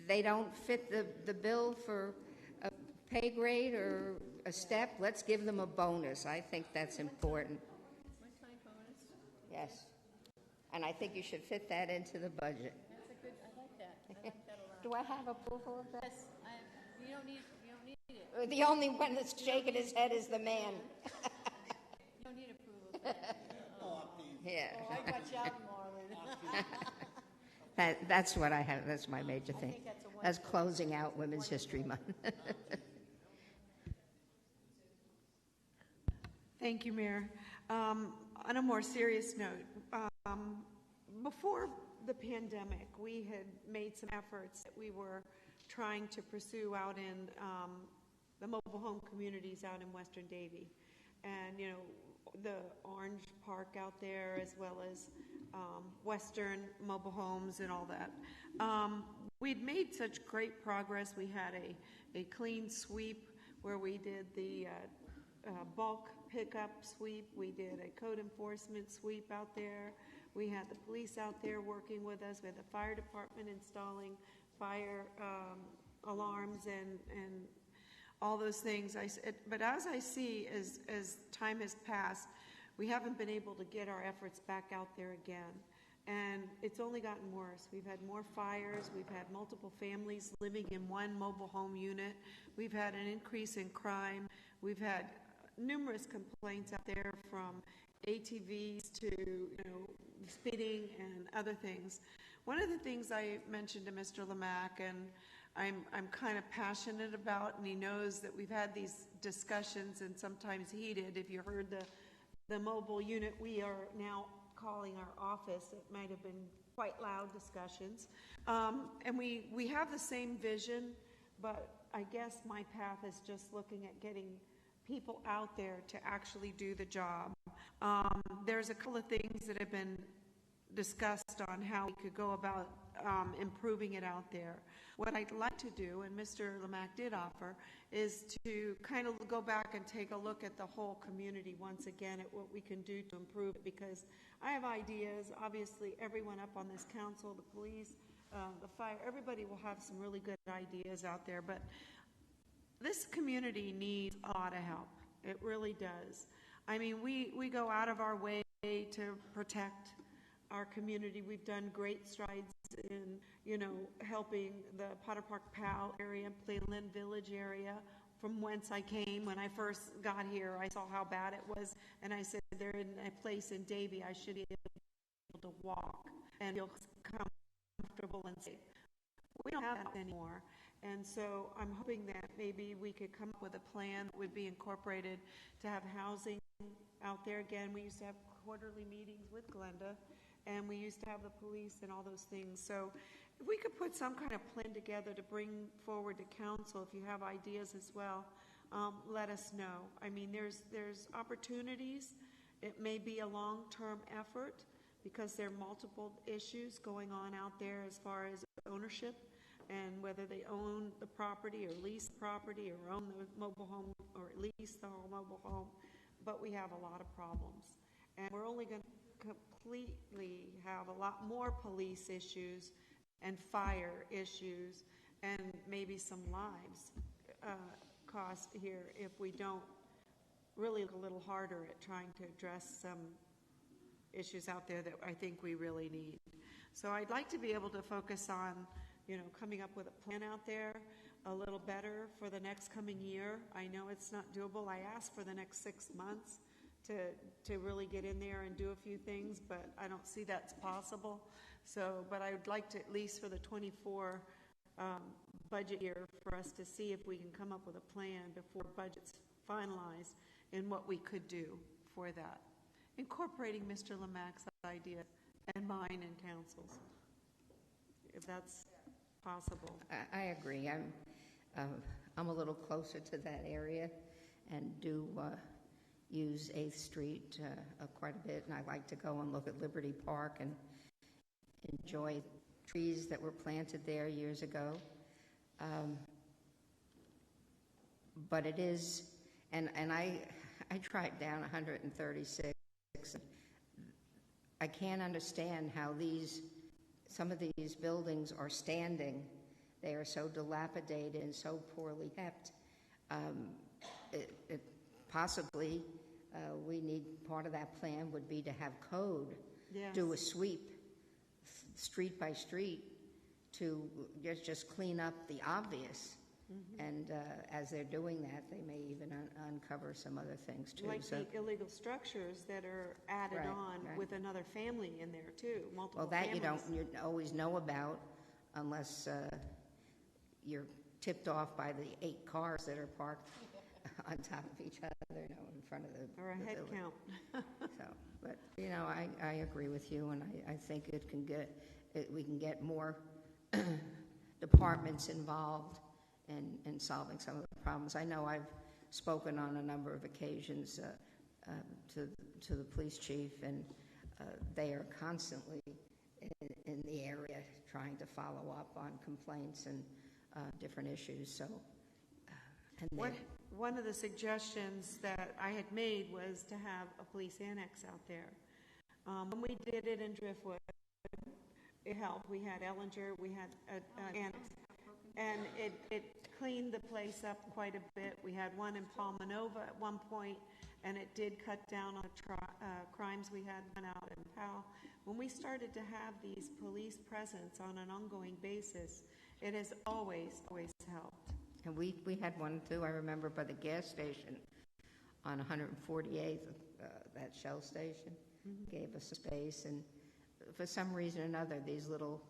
they don't fit the bill for a pay grade or a step, let's give them a bonus. I think that's important. One-time bonus. Yes. And I think you should fit that into the budget. That's a good, I like that. I like that a lot. Do I have approval of that? Yes, you don't need it. The only one that's shaking his head is the man. You don't need approval. Yeah. Oh, I got you out, Marlon. That's what I have. That's my major thing. think that's a That's closing out Women's History Month. Thank you, Mayor. On a more serious note, before the pandemic, we had made some efforts that we were trying to pursue out in the mobile home communities out in Western Davie. And, the Orange Park out there, as well as Western mobile homes and all that. We'd made such great progress. We had a clean sweep where we did the bulk pickup sweep. We did a code enforcement sweep out there. We had the police out there working with us. We had the fire department installing fire alarms and all those things. But as I see, as time has passed, we haven't been able to get our efforts back out there again. And it's only gotten worse. We've had more fires. We've had multiple families living in one mobile home unit. We've had an increase in crime. We've had numerous complaints out there from ATVs to speeding and other things. One of the things I mentioned to Mr. Lemack, and I'm kind of passionate about, and he knows that we've had these discussions and sometimes heated. If you heard the mobile unit we are now calling our office, it might have been quite loud discussions. And we have the same vision, but I guess my path is just looking at getting people out there to actually do the job. There's a couple of things that have been discussed on how we could go about improving it out there. What I'd like to do, and Mr. Lemack did offer, is to kind of go back and take a look at the whole community once again at what we can do to improve it, because I have ideas. Obviously, everyone up on this council, the police, the fire, everybody will have some really good ideas out there, but this community needs a lot of help. It really does. I mean, we go out of our way to protect our community. We've done great strides in, helping the Potter Park Powell area, Playland Village area, from whence I came. When I first got here, I saw how bad it was, and I said, they're in a place in Davie I should be able to walk and feel comfortable and safe. We don't have that anymore. And so I'm hoping that maybe we could come up with a plan that would be incorporated to have housing out there. Again, we used to have quarterly meetings with Glenda, and we used to have the police and all those things. So if we could put some kind of plan together to bring forward to council, if you have ideas as well, let us know. I mean, there's opportunities. It may be a long-term effort because there are multiple issues going on out there as far as ownership and whether they own the property or lease the property or own the mobile home or lease the whole mobile home. But we have a lot of problems. And we're only going to completely have a lot more police issues and fire issues and maybe some lives cost here if we don't really look a little harder at trying to address some issues out there that I think we really need. So I'd like to be able to focus on, coming up with a plan out there a little better for the next coming year. I know it's not doable. I asked for the next 6 months to really get in there and do a few things, but I don't see that's possible. So, but I would like to, at least for the 24 budget year, for us to see if we can come up with a plan before budget's finalized and what we could do for that. Incorporating Mr. Lemac's idea and mine and council's, if that's possible. I agree. I'm a little closer to that area and do use 8th Street quite a bit, and I like to go and look at Liberty Park and enjoy trees that were planted there years ago. But it is, and I tried down 136. I can't understand how some of these buildings are standing. They are so dilapidated and so poorly kept. Possibly, we need, part of that plan would be to have code, yes, do a sweep street by street to just clean up the obvious. Mm-hmm. And as they're doing that, they may even uncover some other things too. Like the illegal structures that are added on with another family in there too, multiple families. Well, that you always know about unless you're tipped off by the 8 cars that are parked on top of each other, in front of the or a head building. Count. So, but I agree with you, and I think we can get more departments involved in solving some of the problems. I know I've spoken on a number of occasions to the police chief, and they are constantly in the area trying to follow up on complaints and different issues. So, one of the suggestions that I had made was to have a police annex out there. When we did it in Driftwood, it helped. We had Ellinger, we had an annex, and it cleaned the place up quite a bit. We had one in Palmanova at one point, and it did cut down on crimes. We had one out in Powell. When we started to have these police presence on an ongoing basis, it has always helped. And we had one too, I remember, by the gas station on 148th, that Shell station, gave us space. And for some reason or another, these little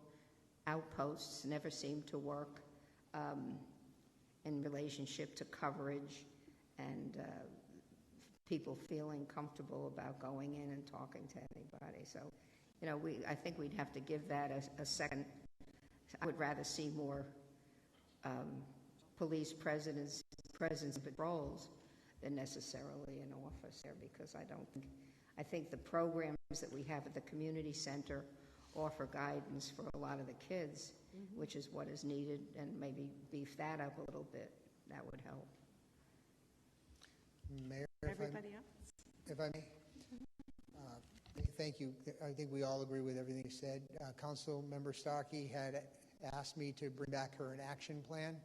outposts never seemed to work in relationship to coverage and people feeling comfortable about going in and talking to anybody. So, I think we'd have to give that a second. I would rather see more police presence and patrols than necessarily an office there, because I think the programs that we have at the community center offer guidance for a lot of the kids, which is what is needed, and maybe beef that up a little bit. That would help. Mayor, Everybody else? If I may, thank you. I think we all agree with everything you said. Council Member Starkey had asked me to bring back her an action plan,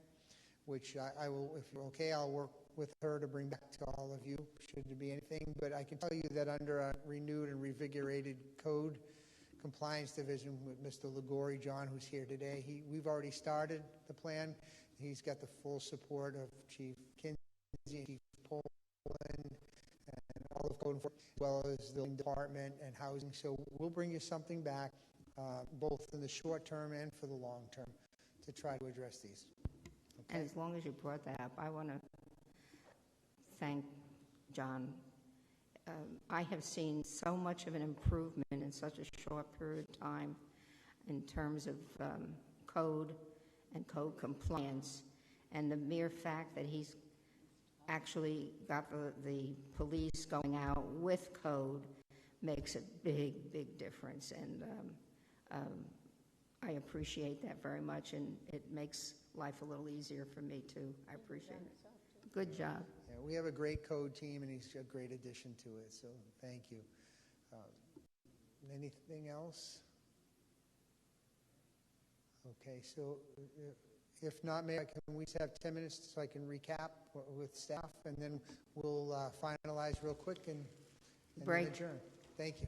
which I will, if you're okay, I'll work with her to bring back to all of you, should there be anything. But I can tell you that under a renewed and revigorated code compliance division with Mr. Ligori, John, who's here today, we've already started the plan. He's got the full support of Chief Kinsey, Chief Poland, and all of code enforcement, as well as the department and housing. So we'll bring you something back, both in the short term and for the long term, to try to address these. And as long as you brought that up, I want to thank John. I have seen so much of an improvement in such a short period of time in terms of code and code compliance, and the mere fact that he's actually got the police going out with code makes a big, big difference, and I appreciate that very much, and it makes life a little easier for me too. I appreciate it. Good job. Yeah, we have a great code team, and he's a great addition to it, so thank you. Anything else? Okay, so if not, Mayor, can we just have 10 minutes so I can recap with staff, and then we'll finalize real quick and then adjourn. Thank you.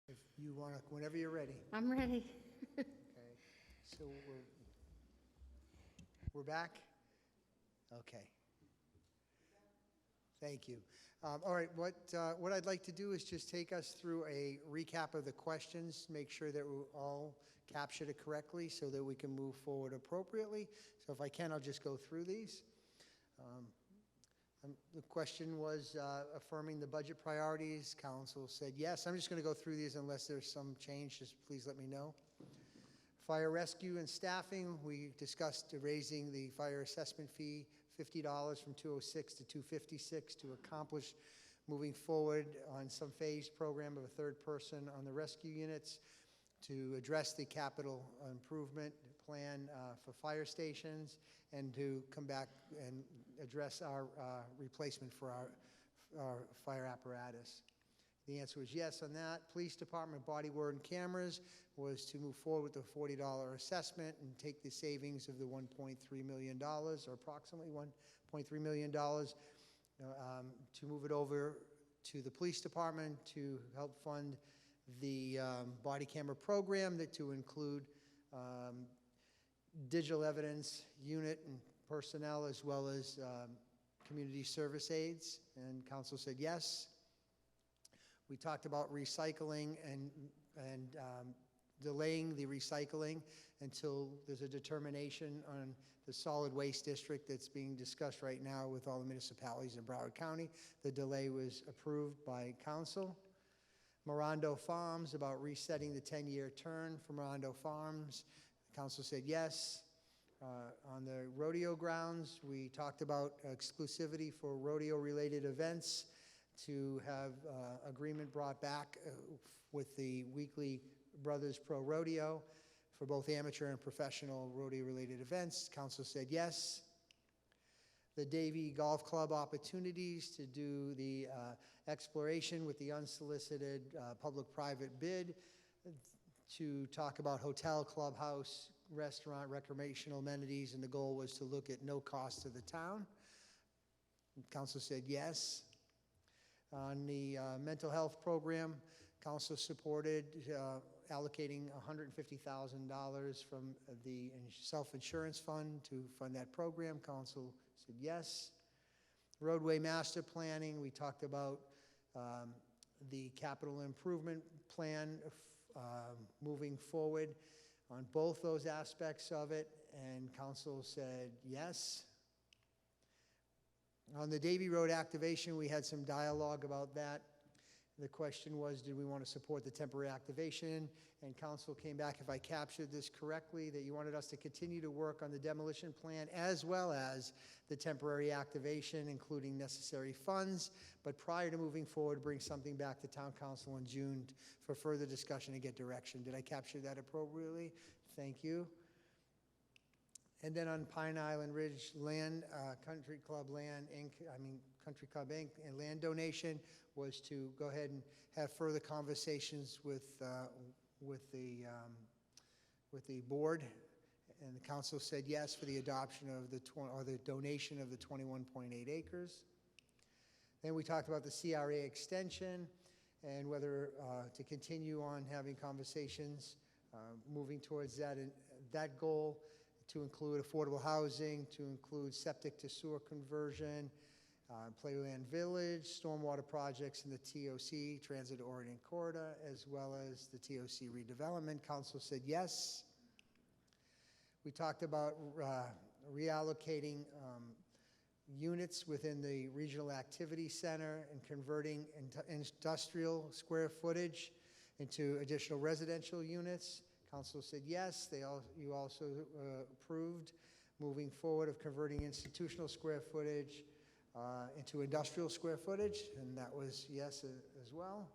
If you want to, whenever you're ready. I'm ready. Okay, so we're back? Okay. Thank you. All right, what I'd like to do is just take us through a recap of the questions, make sure that we all captured it correctly so that we can move forward appropriately. So if I can, I'll just go through these. The question was affirming the budget priorities. Council said yes. I'm just going to go through these unless there's some change. Just please let me know. Fire rescue and staffing, we discussed raising the fire assessment fee $50 from $206 to $256 to accomplish moving forward on some phased program of a third person on the rescue units to address the capital improvement plan for fire stations and to come back and address our replacement for our fire apparatus. The answer was yes on that. Police Department body worn cameras was to move forward with the $40 assessment and take the savings of the $1.3 million, or approximately $1.3 million, to move it over to the Police Department to help fund the body camera program, that to include digital evidence unit and personnel, as well as community service aides, and council said yes. We talked about recycling and delaying the recycling until there's a determination on the solid waste district that's being discussed right now with all the municipalities in Broward County. The delay was approved by council. Morondo Farms, about resetting the 10-year turn for Morondo Farms. The council said yes. On the rodeo grounds, we talked about exclusivity for rodeo-related events, to have agreement brought back with the weekly Brothers Pro Rodeo for both amateur and professional rodeo-related events. Council said yes. The Davie Golf Club opportunities to do the exploration with the unsolicited public-private bid, to talk about hotel, clubhouse, restaurant, recreational amenities, and the goal was to look at no cost to the town. Council said yes. On the mental health program, council supported allocating $150,000 from the self-insurance fund to fund that program. Council said yes. Roadway master planning, we talked about the capital improvement plan moving forward on both those aspects of it, and council said yes. On the Davie Road activation, we had some dialogue about that. The question was, did we want to support the temporary activation? And council came back, if I captured this correctly, that you wanted us to continue to work on the demolition plan as well as the temporary activation, including necessary funds, but prior to moving forward, bring something back to town council in June for further discussion and get direction. Did I capture that appropriately? Thank you. And then on Pine Island Ridge land, Country Club Inc. and land donation was to go ahead and have further conversations with the board, and the council said yes for the adoption of the donation of the 21.8 acres. Then we talked about the CRA extension and whether to continue on having conversations, moving towards that goal, to include affordable housing, to include septic to sewer conversion, Playland Village, stormwater projects in the TOC, Transit Orient Corridor, as well as the TOC redevelopment. Council said yes. We talked about reallocating units within the Regional Activity Center and converting industrial square footage into additional residential units. Council said yes. You also approved moving forward of converting institutional square footage into industrial square footage, and that was yes as well.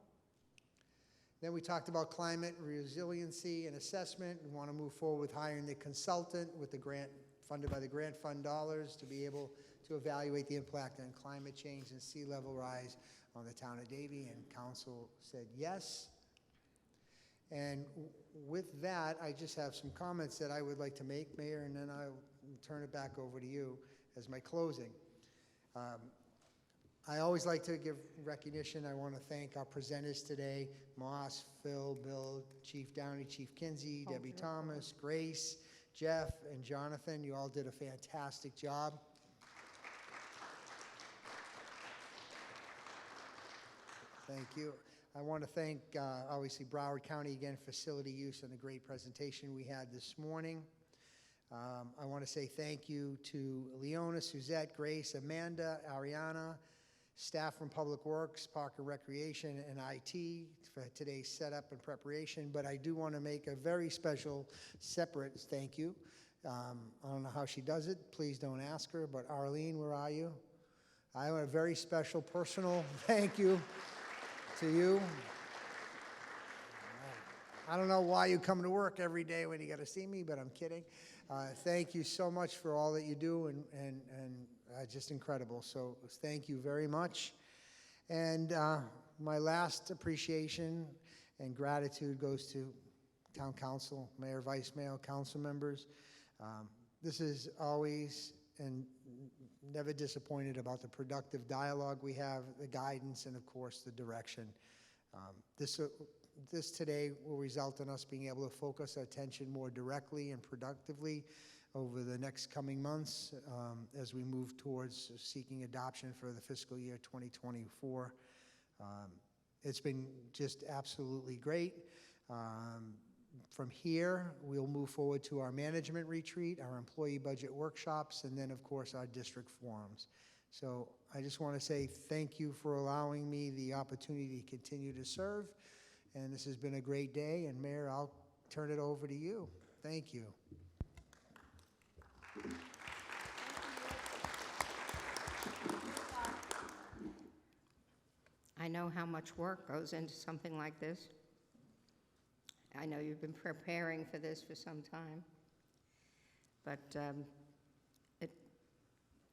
Then we talked about climate resiliency and assessment. We want to move forward with hiring the consultant with the grant, funded by the grant fund dollars, to be able to evaluate the impact on climate change and sea level rise on the town of Davie, and council said yes. And with that, I just have some comments that I would like to make, Mayor, and then I'll turn it back over to you as my closing. I always like to give recognition. I want to thank our presenters today, Moss, Phil, Bill, Chief Downey, Chief Kinsey, Debbie Thomas, Grace, Jeff, and Jonathan. You all did a fantastic job. Thank you. I want to thank, obviously, Broward County, again, facility use and the great presentation we had this morning. I want to say thank you to Leona, Suzette, Grace, Amanda, Ariana, staff from Public Works, Park and Recreation, and IT for today's setup and preparation. But I do want to make a very special, separate thank you. I don't know how she does it. Please don't ask her. But Arlene, where are you? I want a very special, personal thank you to you. I don't know why you come to work every day when you got to see me, but I'm kidding. Thank you so much for all that you do, and just incredible. So thank you very much. And My last appreciation and gratitude goes to Town Council, Mayor, Vice Mayor, council members. This is always and never disappointed about the productive dialogue we have, the guidance, and of course the direction. This today will result in us being able to focus our attention more directly and productively over the next coming months as we move towards seeking adoption for the fiscal year 2024. It's been just absolutely great. From here, we'll move forward to our management retreat, our employee budget workshops, and then, of course, our district forums. So I just want to say thank you for allowing me the opportunity to continue to serve. And this has been a great day. And Mayor, I'll turn it over to you. Thank you. I know how much work goes into something like this. I know you've been preparing for this for some time, but it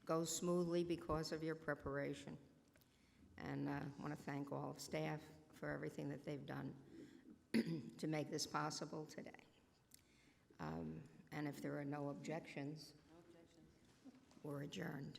goes smoothly because of your preparation. And I want to thank all of staff for everything that they've done to make this possible today. And if there are no objections, we're adjourned.